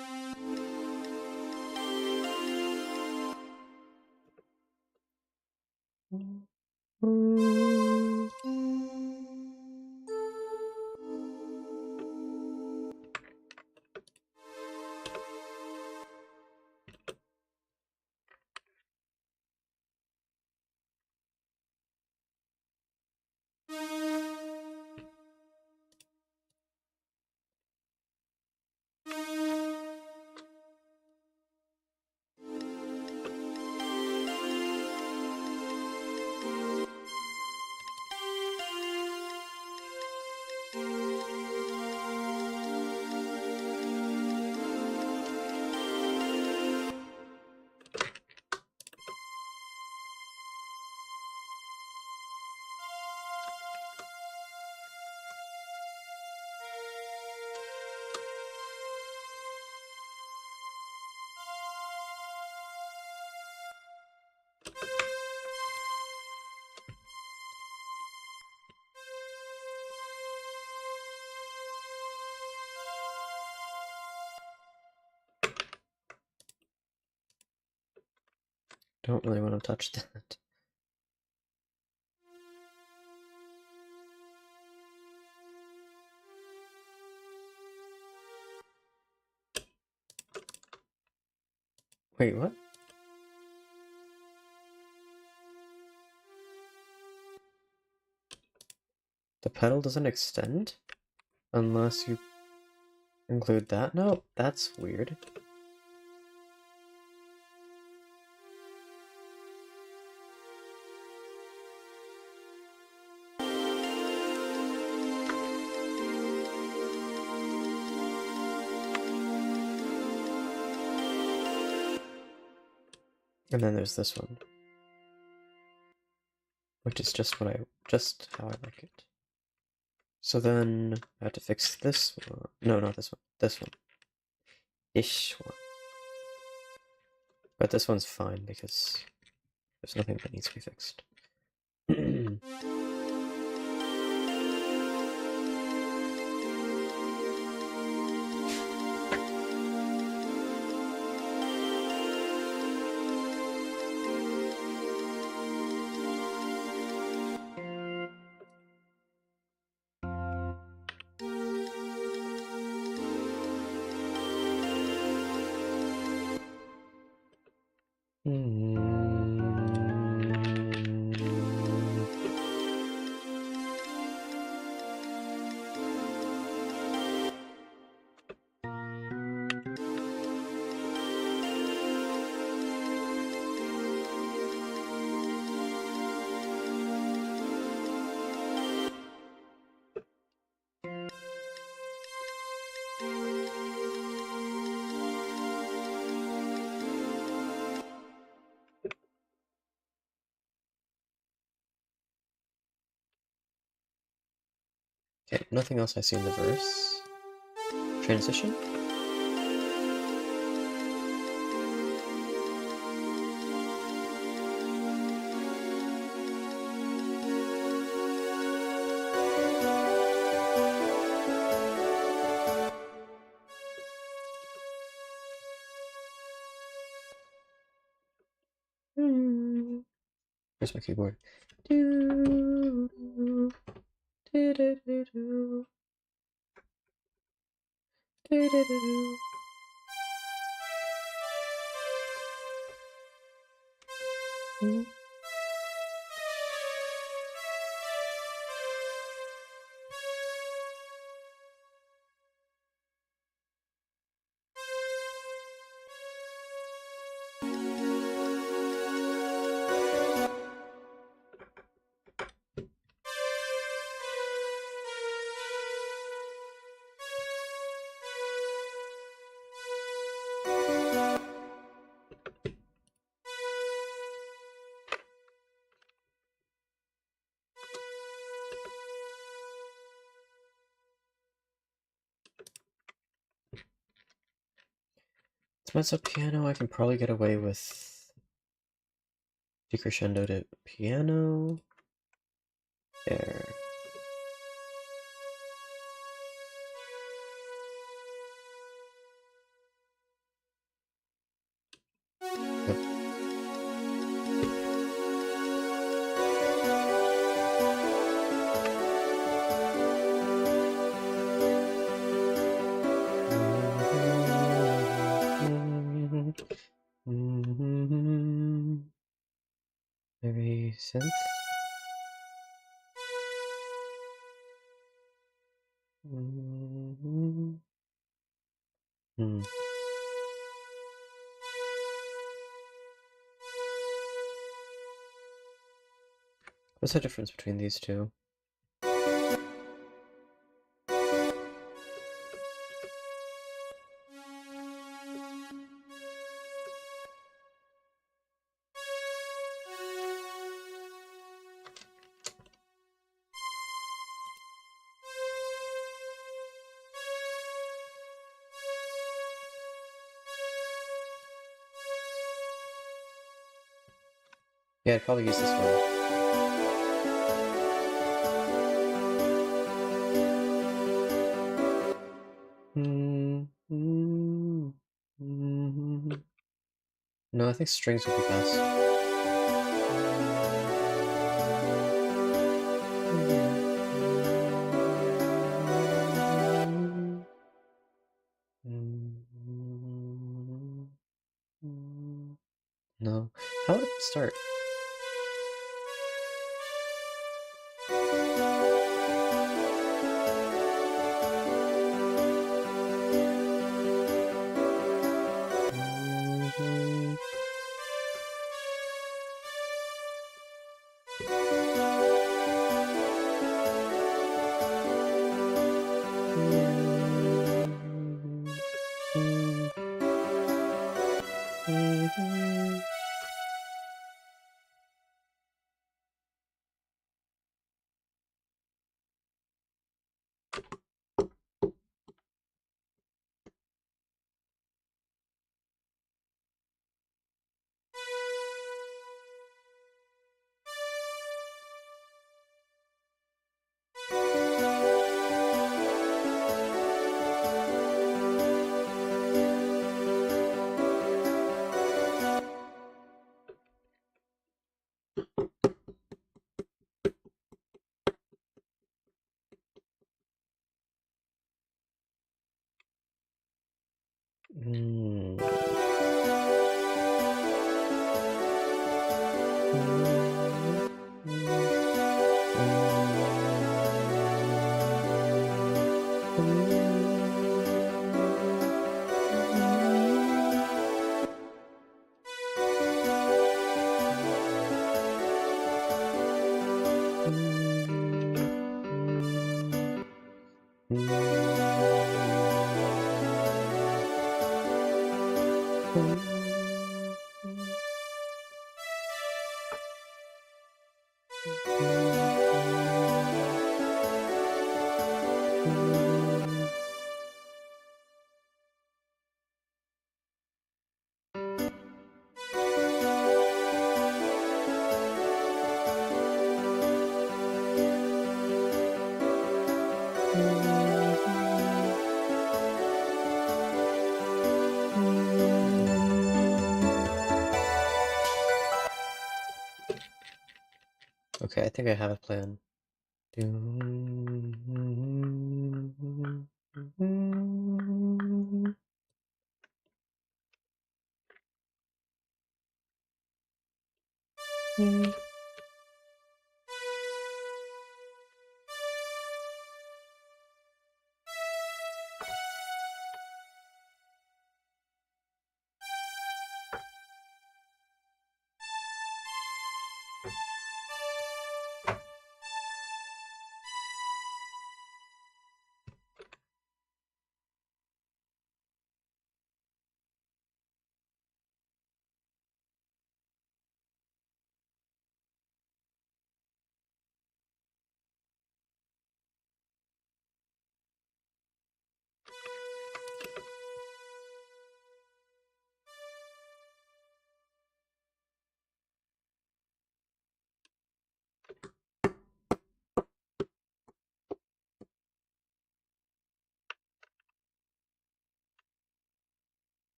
Don't really want to touch that. Wait, what? The pedal doesn't extend? Unless you include that? No, that's weird. And then there's this one, which is just how I like it. So then I have to fix this one. No, not this one. This one. Ish one. But this one's fine because There's nothing that needs to be fixed. Okay, nothing else I see in the verse. Transition? Where's my keyboard? Do, do, do, do, do, do. Do, do, do, do. It's mezzo piano. I can probably get away with decrescendo to piano. There. Yep. Maybe synth? Hmm. What's the difference between these two? Yeah, I'd probably use this one. No, I think strings would be best. No. How would it start? Okay, I think I have a plan.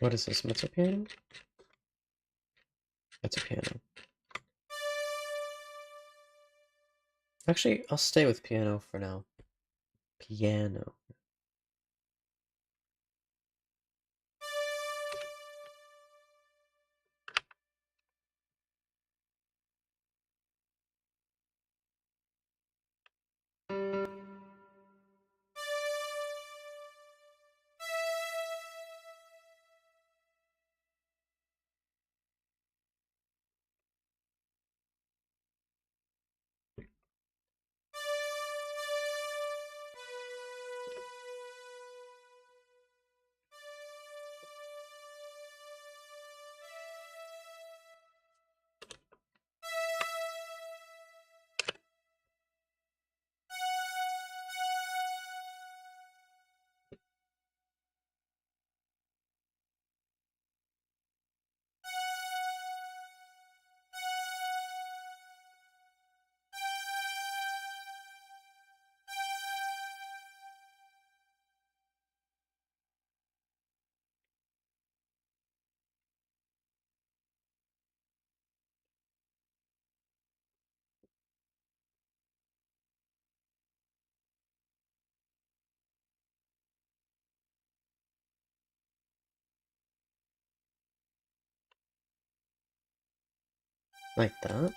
What is this? Mezzo piano? Mezzo piano. Actually, I'll stay with piano for now. Piano. Like that?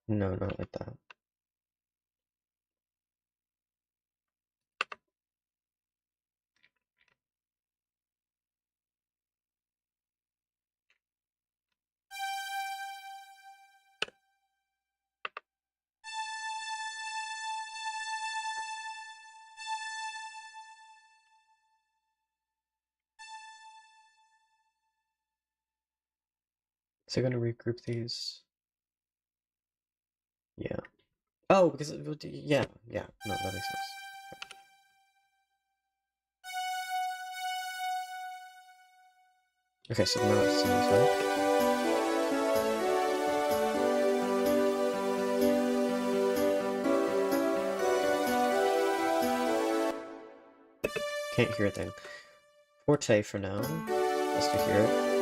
No, not like that. Is it gonna regroup these? Yeah. Oh, because it would, yeah, no, that makes sense. Okay, so now it sounds like. Can't hear a thing. Forte for now, just to hear it.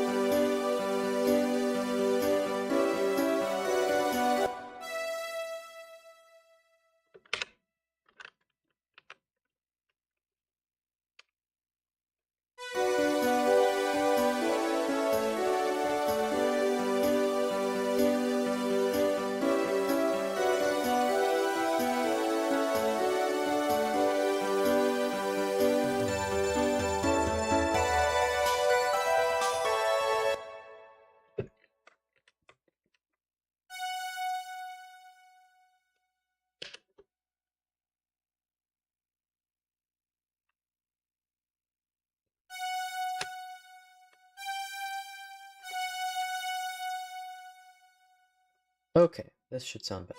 Okay, this should sound better.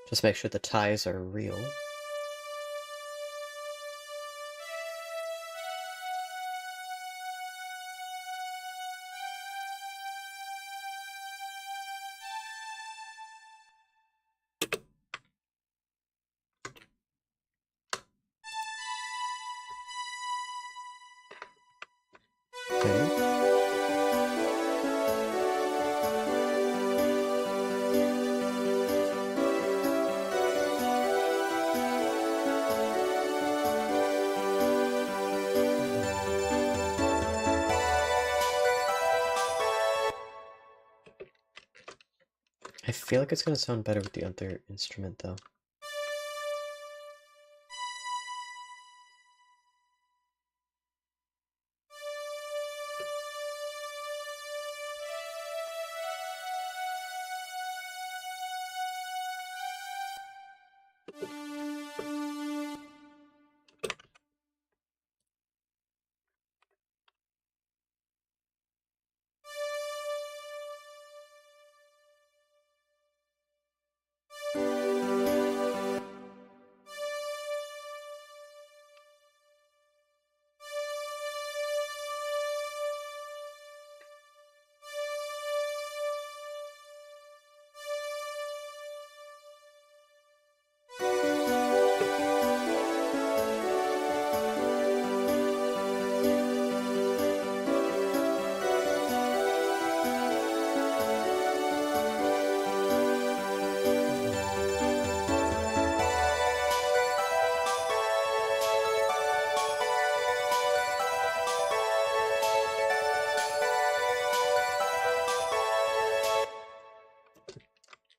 Just make sure the ties are real. Okay. I feel like it's gonna sound better with the other instrument, though.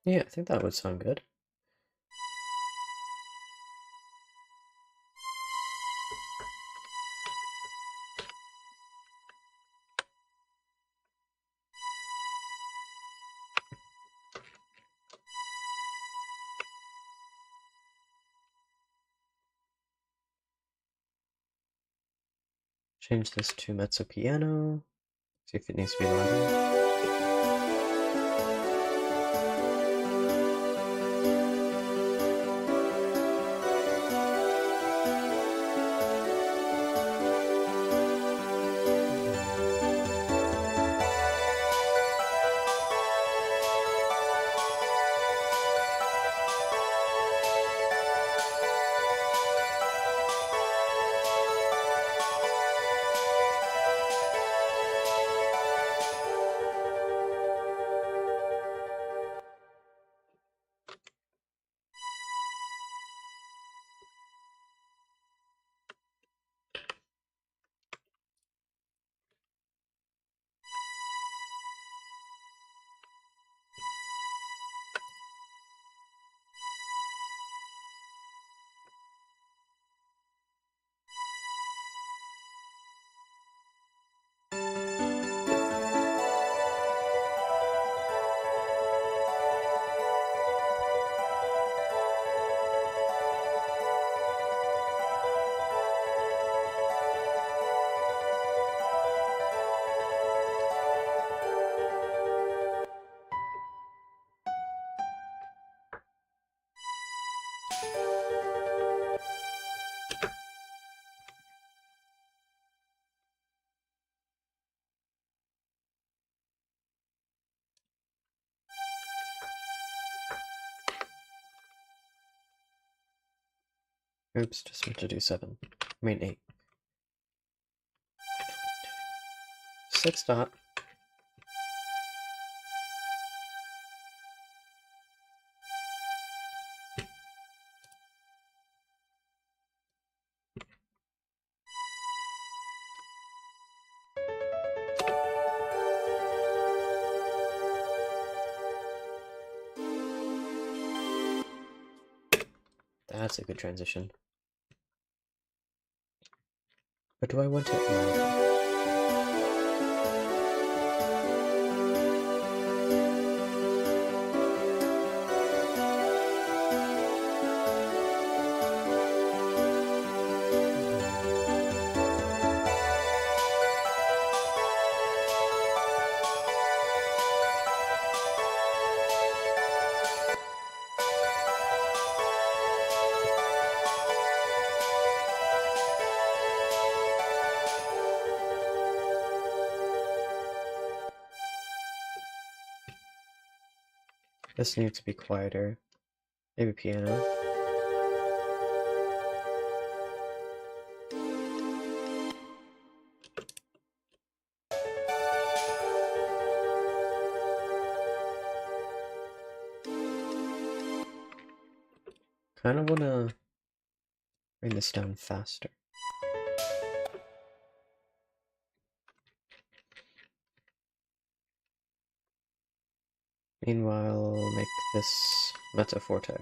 Yeah, I think that would sound good. Change this to mezzo piano. See if it needs to be louder. Oops, just meant to do 7. I mean 8. 6 dot. That's a good transition. But do I want it louder? This needs to be quieter. Maybe piano. Kind of wanna bring this down faster. Meanwhile, make this mezzo forte.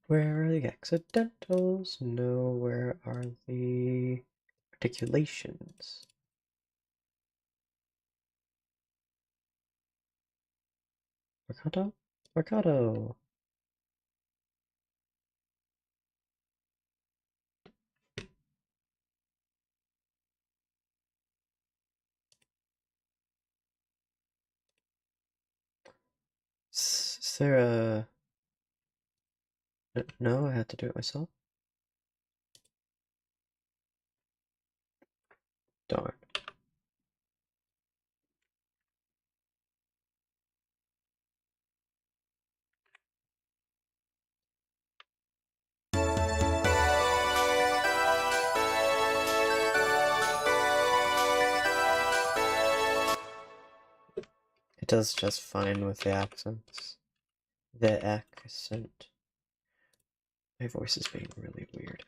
Where are the accidentals? No, where are the articulations? Mercato? Mercato! Is there a... No, I had to do it myself? Darn. It does just fine with the accents. The accent. My voice is being really weird.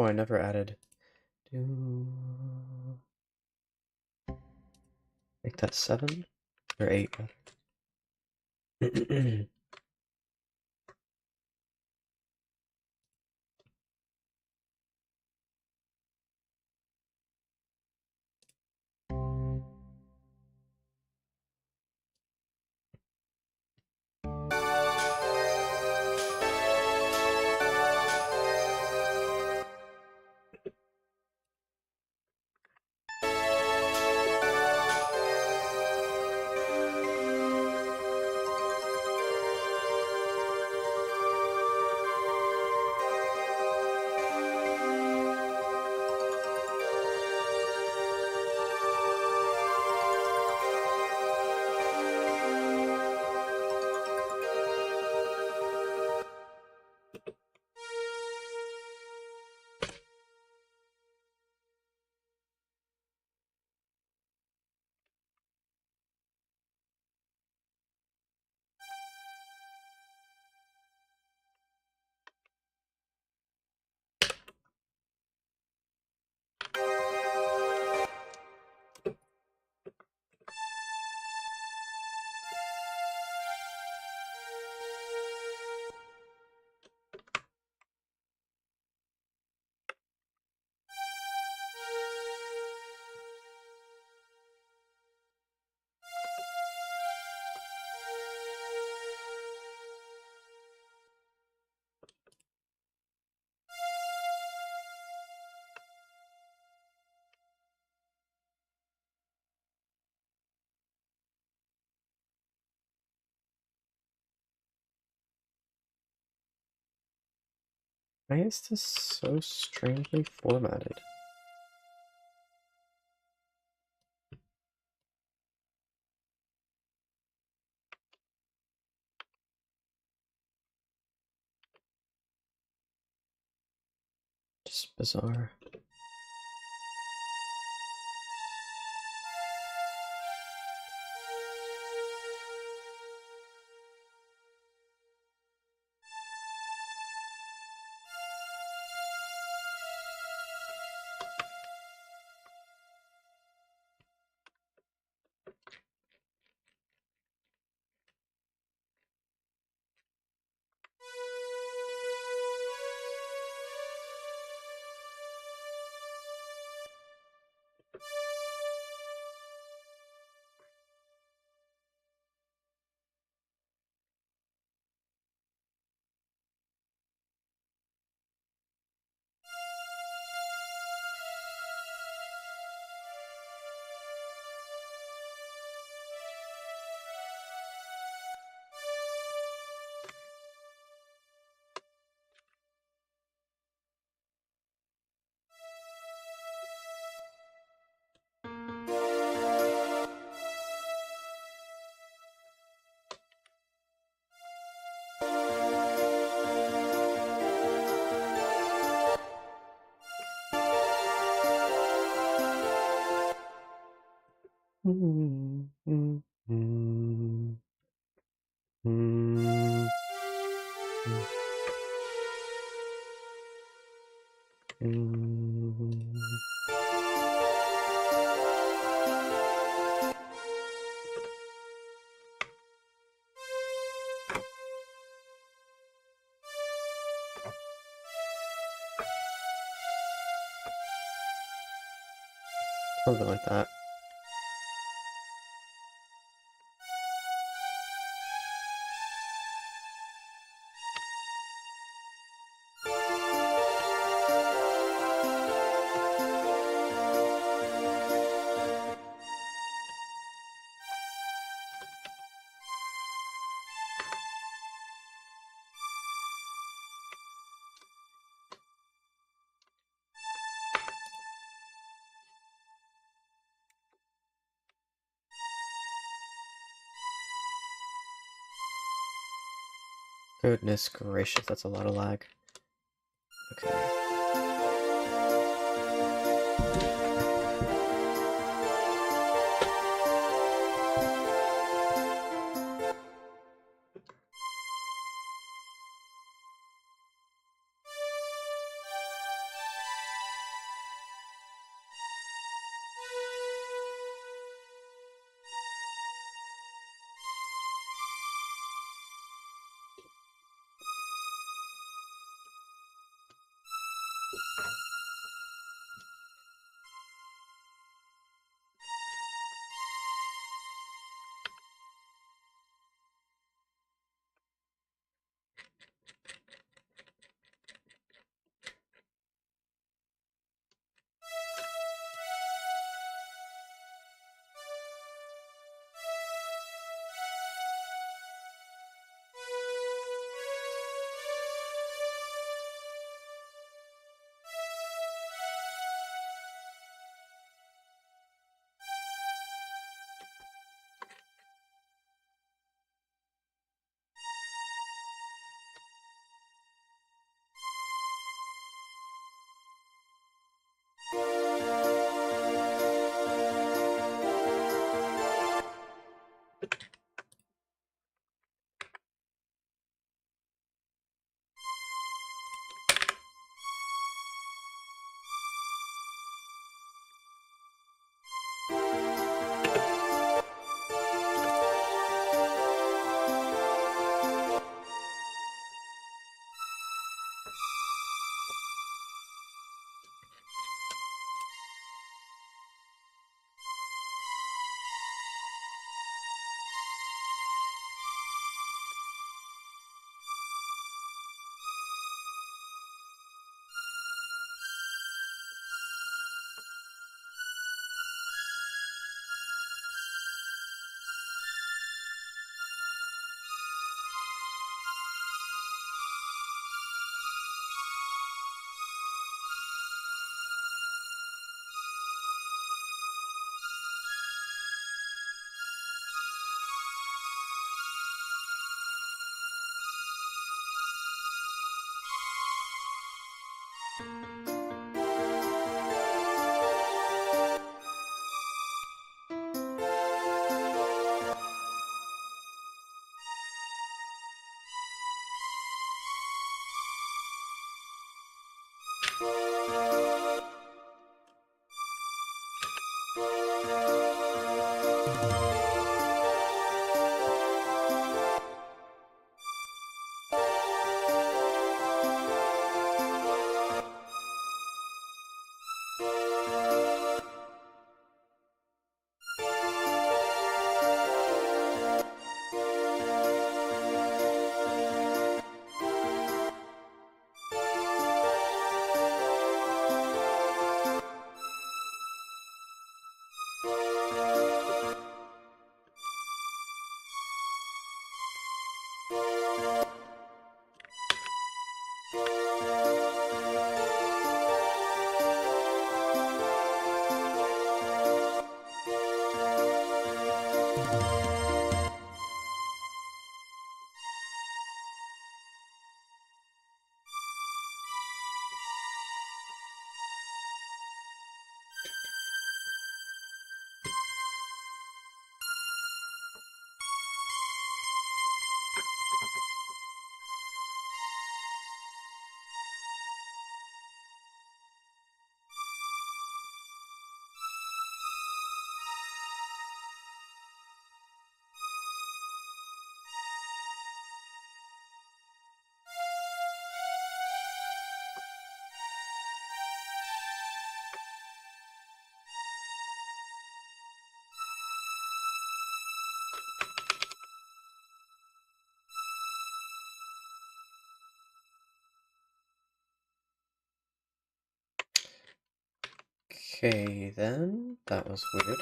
Oh, I never added. Make that 7 or 8 rather. Why is this so strangely formatted? Just bizarre. Something like that. Goodness gracious, that's a lot of lag. Okay. Okay, then. That was weird.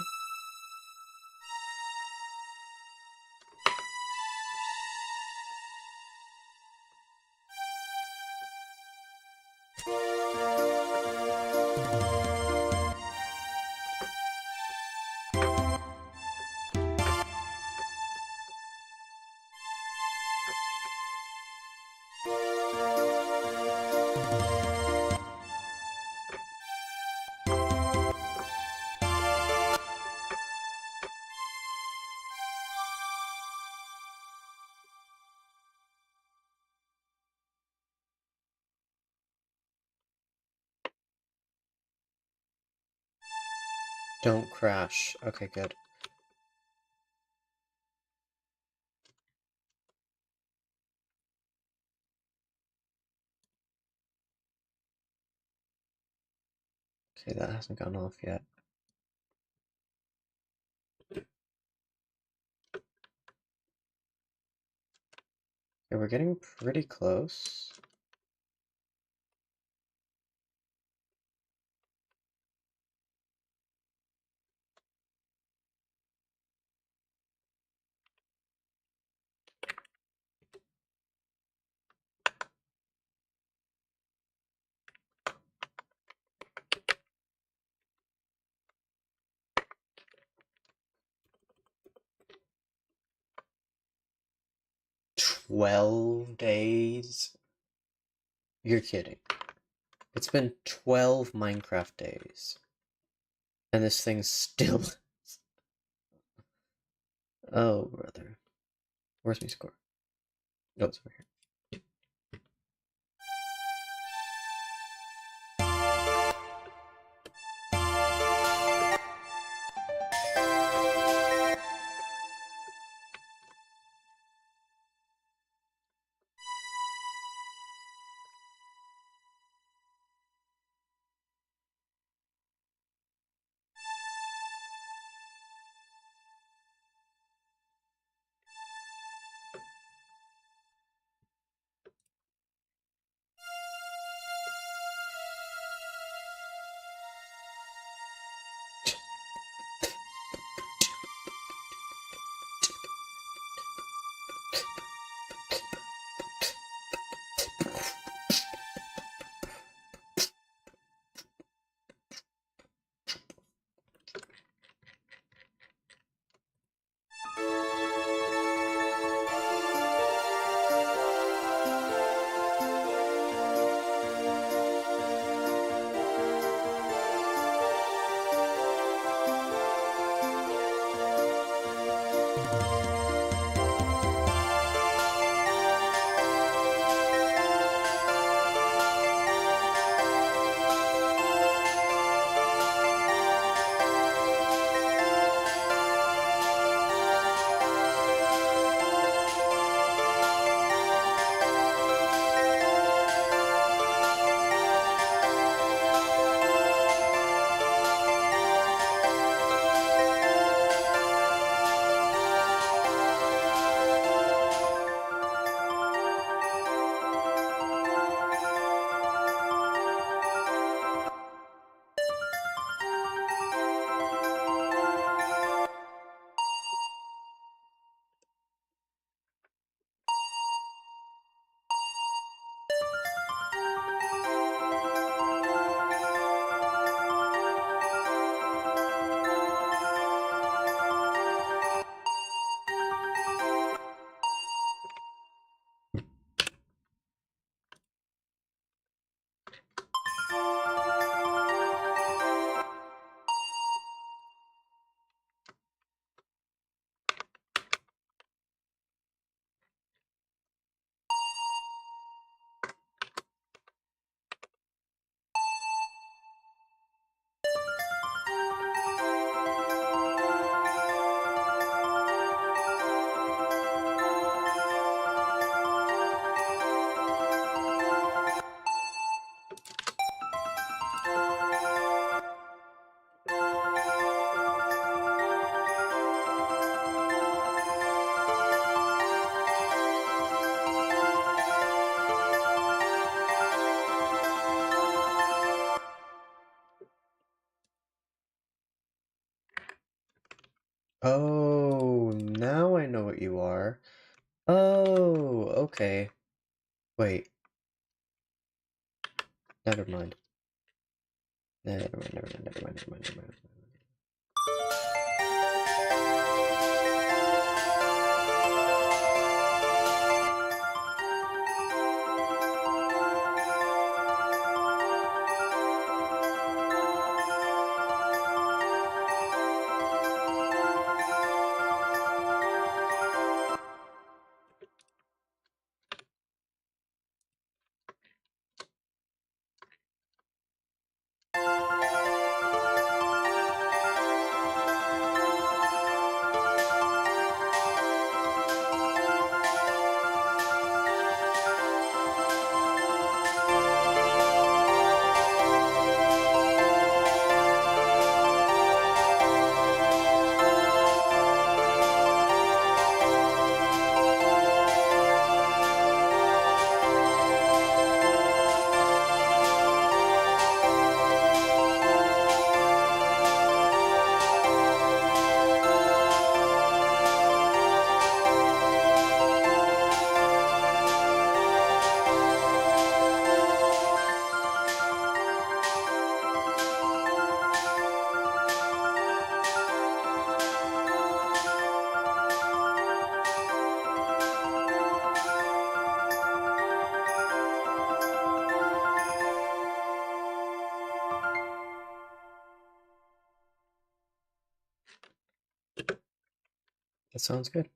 Don't crash. Okay, good. Okay, that hasn't gone off yet. Okay, we're getting pretty close. $12 days? You're kidding. It's been 12 Minecraft days. And this thing's still... Oh, brother. Where's my score? Oh, it's over here. Oh, now I know what you are. Oh, okay. Wait. Never mind. Never mind. That sounds good.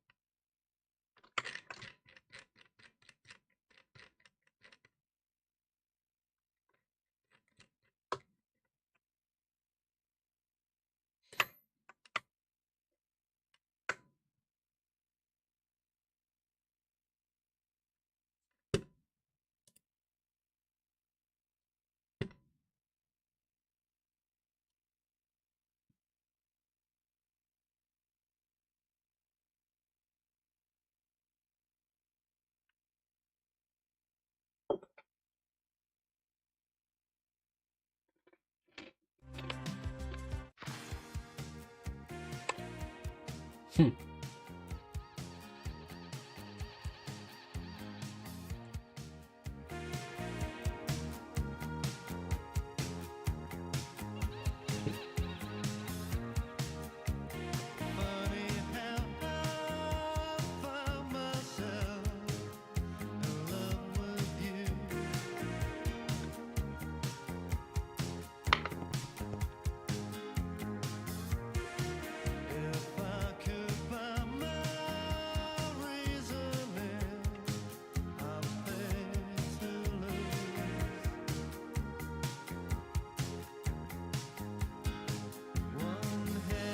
Hmm.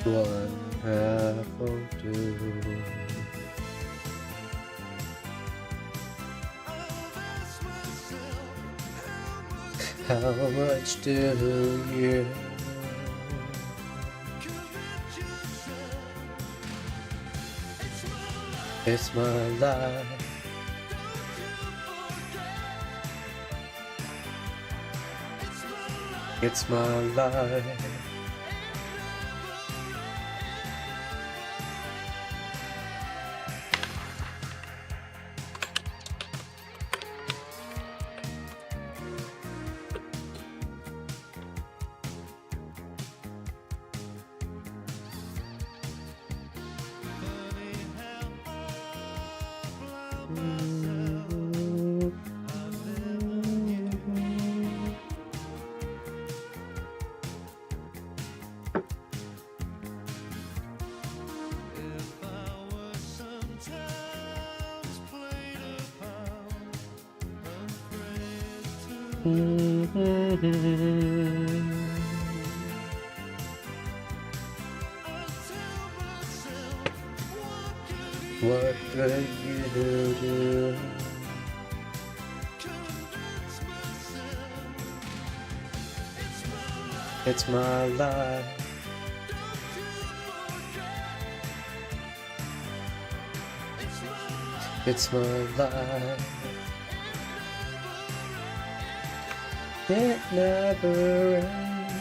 One half will do. How much do you? It's my life. It's my life. What could you do? It's my life. It's my life. It never ends.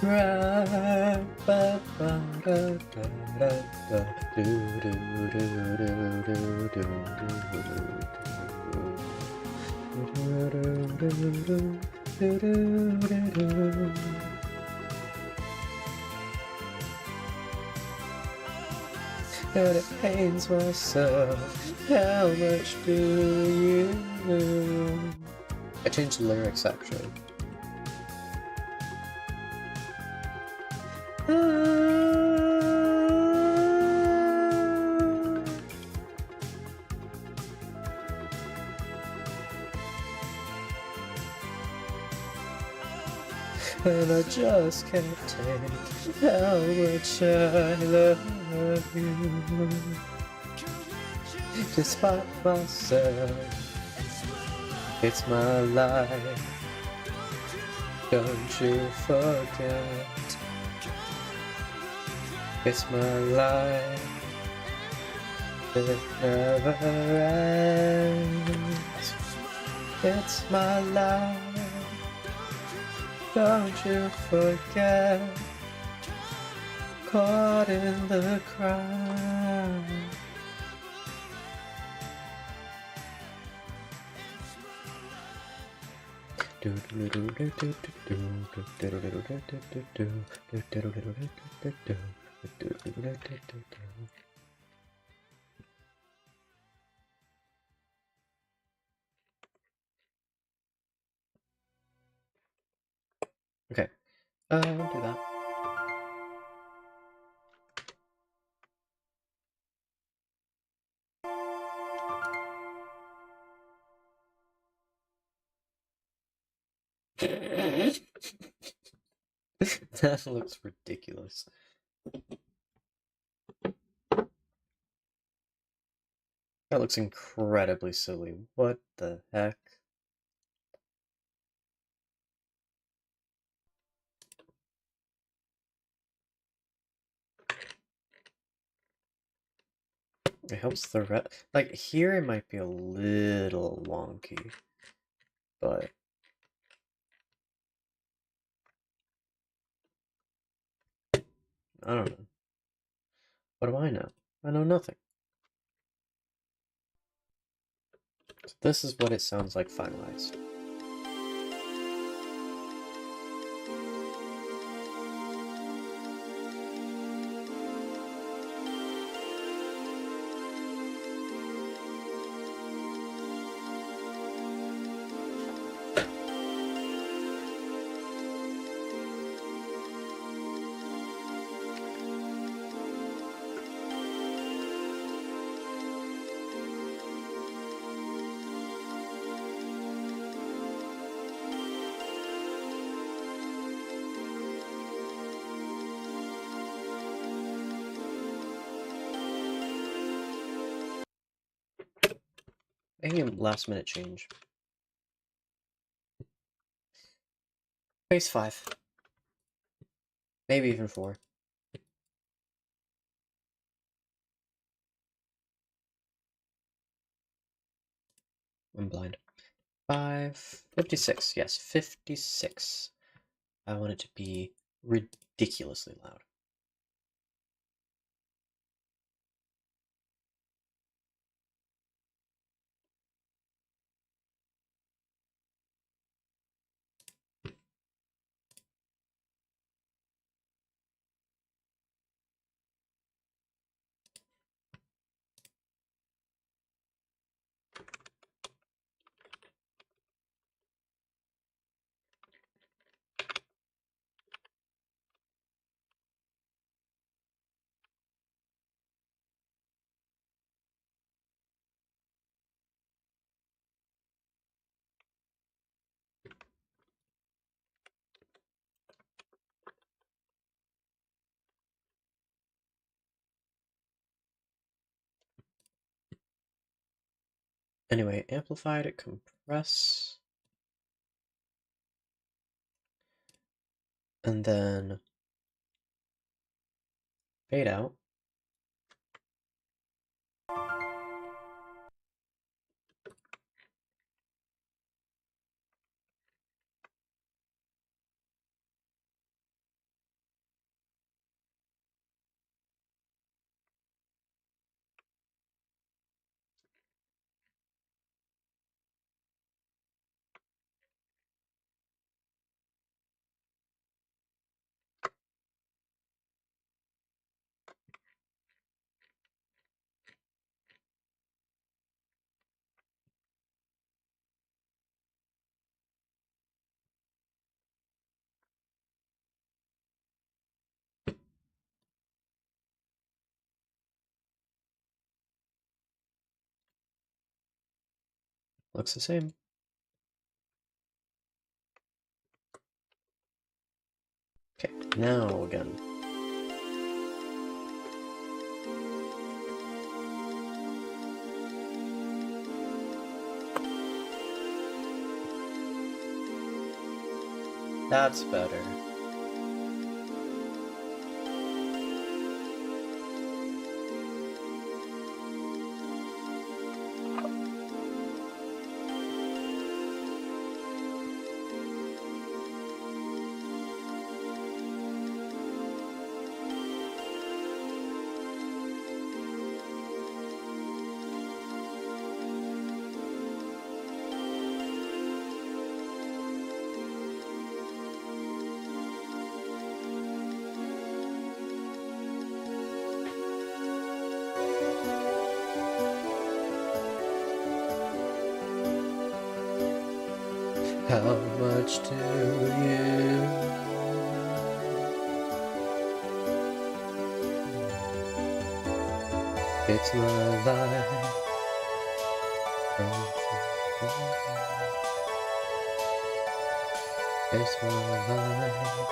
cry. Ba, ba, da, da, da, do, do, do, do, do, do, do. And it pains myself. How much do you know? I changed the lyrics actually. And I just can't take how much I love you. Despite myself, it's my life. Don't you forget, it's my life. It never ends. It's my life. Don't you forget, caught in the crowd. Okay, I'll do that. That looks ridiculous. That looks incredibly silly. What the heck? It helps the like here it might be a little wonky, but I don't know. What do I know? I know nothing. So this is what it sounds like finalized. Maybe a last minute change. Phase 5. Maybe even 4. I'm blind. 56. Yes, 56. I want it to be ridiculously loud. Anyway, amplify to compress. And then fade out. Looks the same. Okay, now again. That's better. How much do you? It's my life. It's my life.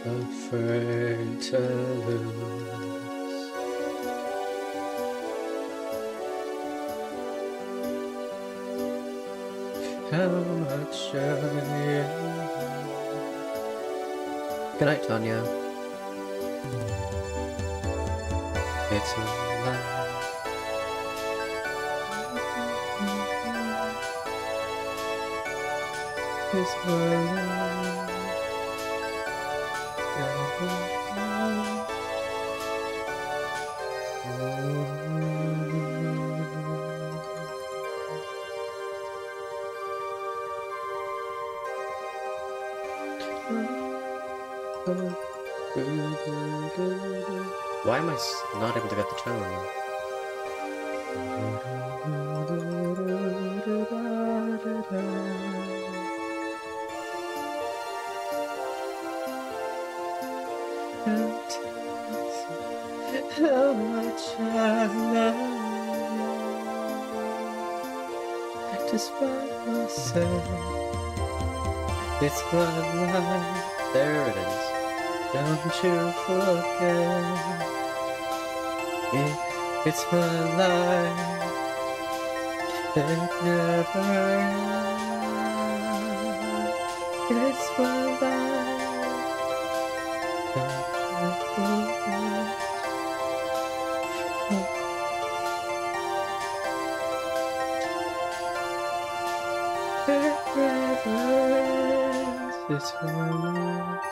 Afraid to lose. How much are you? Good night, Tanya. It's a lie. It's my life. Why am I not able to get the tone? How much I love you, despite myself. It's my life. There it is. Don't you forget. It's my life. It never ends. It's my life. It never ends. It's my life.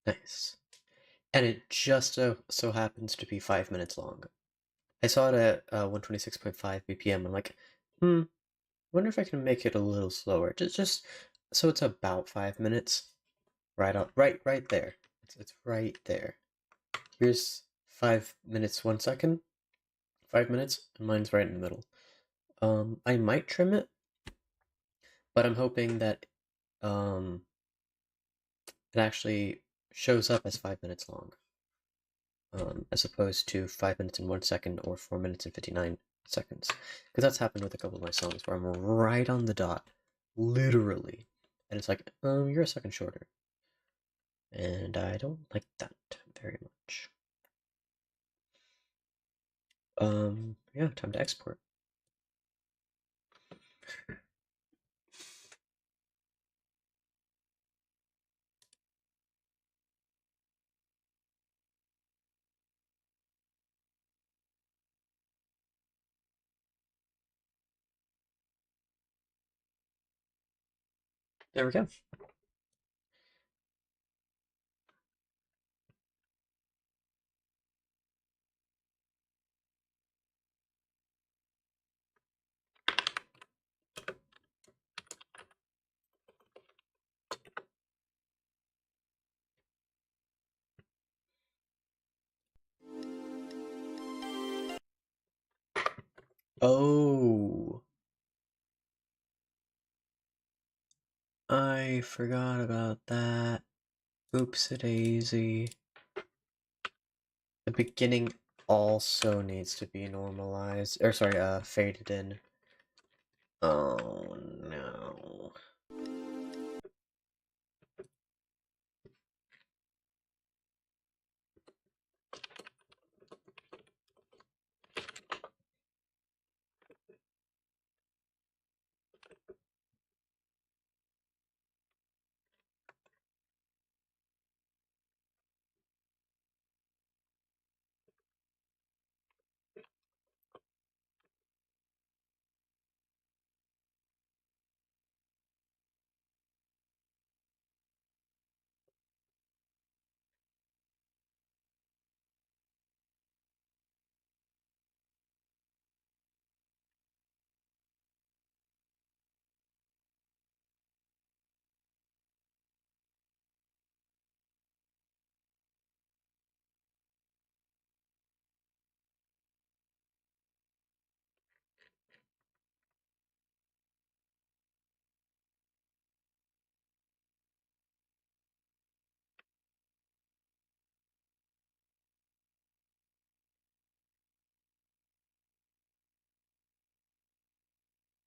Nice. And it just so happens to be 5 minutes long. I saw it at 126.5 BPM. I'm like, wonder if I can make it a little slower. Just so it's about 5 minutes. Right there. It's right there. Here's 5 minutes 1 second. 5 minutes, and mine's right in the middle. I might trim it, but I'm hoping that it actually shows up as 5 minutes long, as opposed to 5 minutes and 1 second or 4 minutes and 59 seconds. Because that's happened with a couple of my songs where I'm right on the dot, literally, and it's like, you're a second shorter. And I don't like that very much. Yeah, time to export. There we go. Oh, I forgot about that. Oops-a-daisy. The beginning also needs to be normalized, or sorry, faded in. Oh no.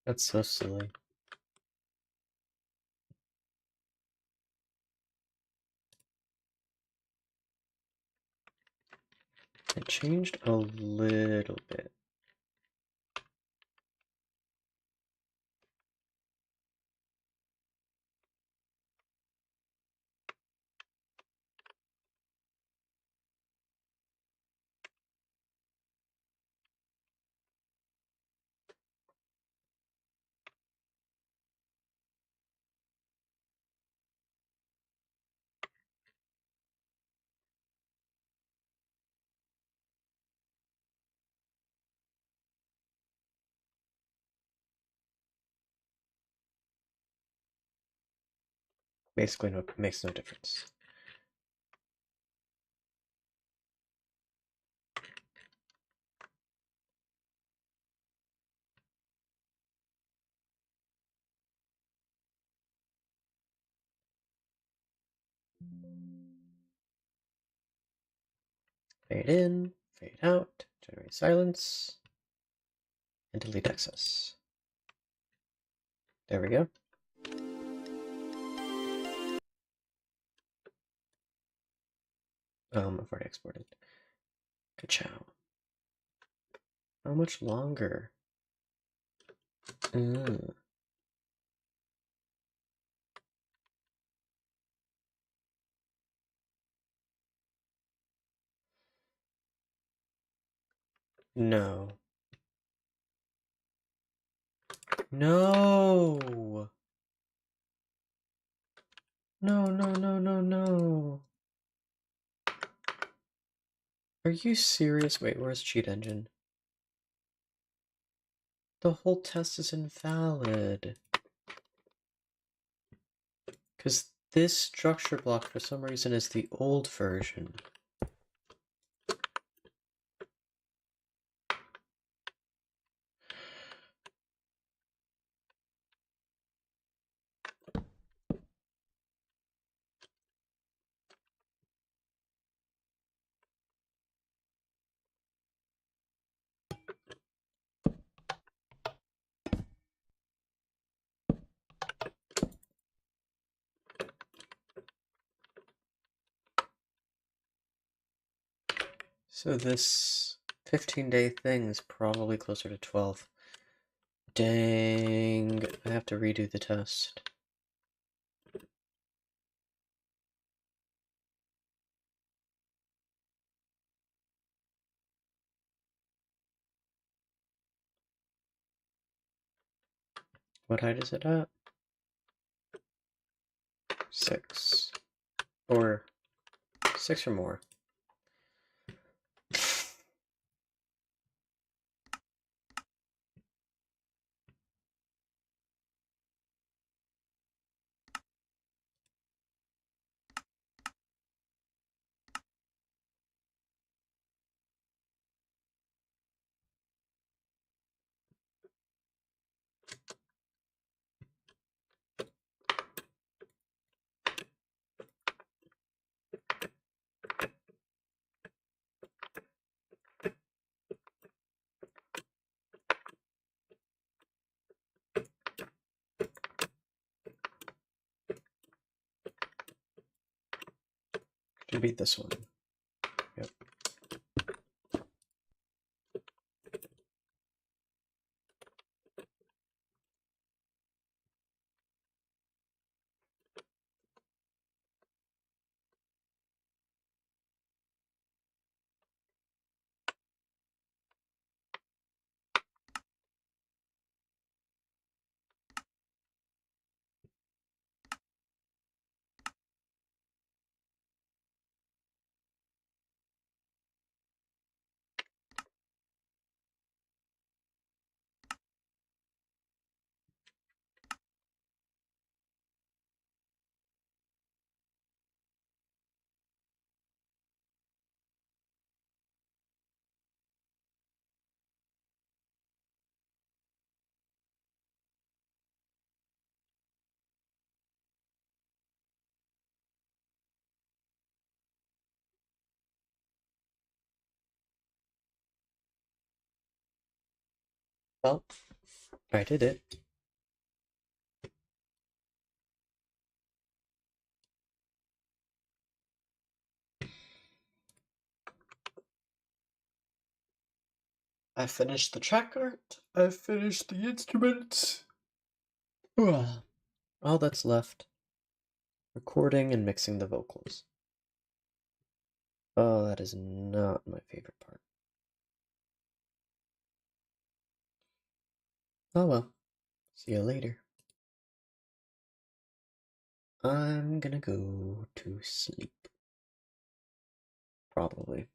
That's so silly. It changed a little bit. Basically, makes no difference. Fade in, fade out, generate silence, and delete excess. There we go. I've already exported. Ka-chow. How much longer? No. No! No, no, no, no, no. Are you serious? Wait, where's cheat engine? The whole test is invalid. Because this structure block, for some reason, is the old version. So this 15-day thing is probably closer to 12. Dang, I have to redo the test. What height is it at? 6. Or 6 or more. Should be this one. Yep. Well, I did it. I finished the track art. I finished the instruments. All that's left, recording and mixing the vocals. Oh, that is not my favorite part. Oh well. See you later. I'm gonna go to sleep. Probably.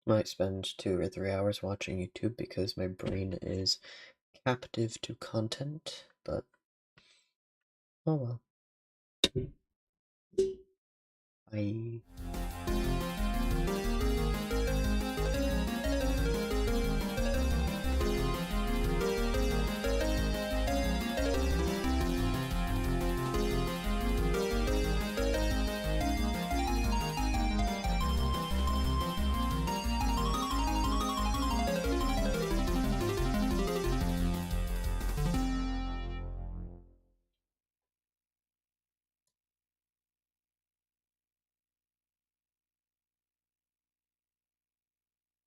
Might spend 2 or 3 hours watching YouTube because my brain is captive to content, but oh well. Bye.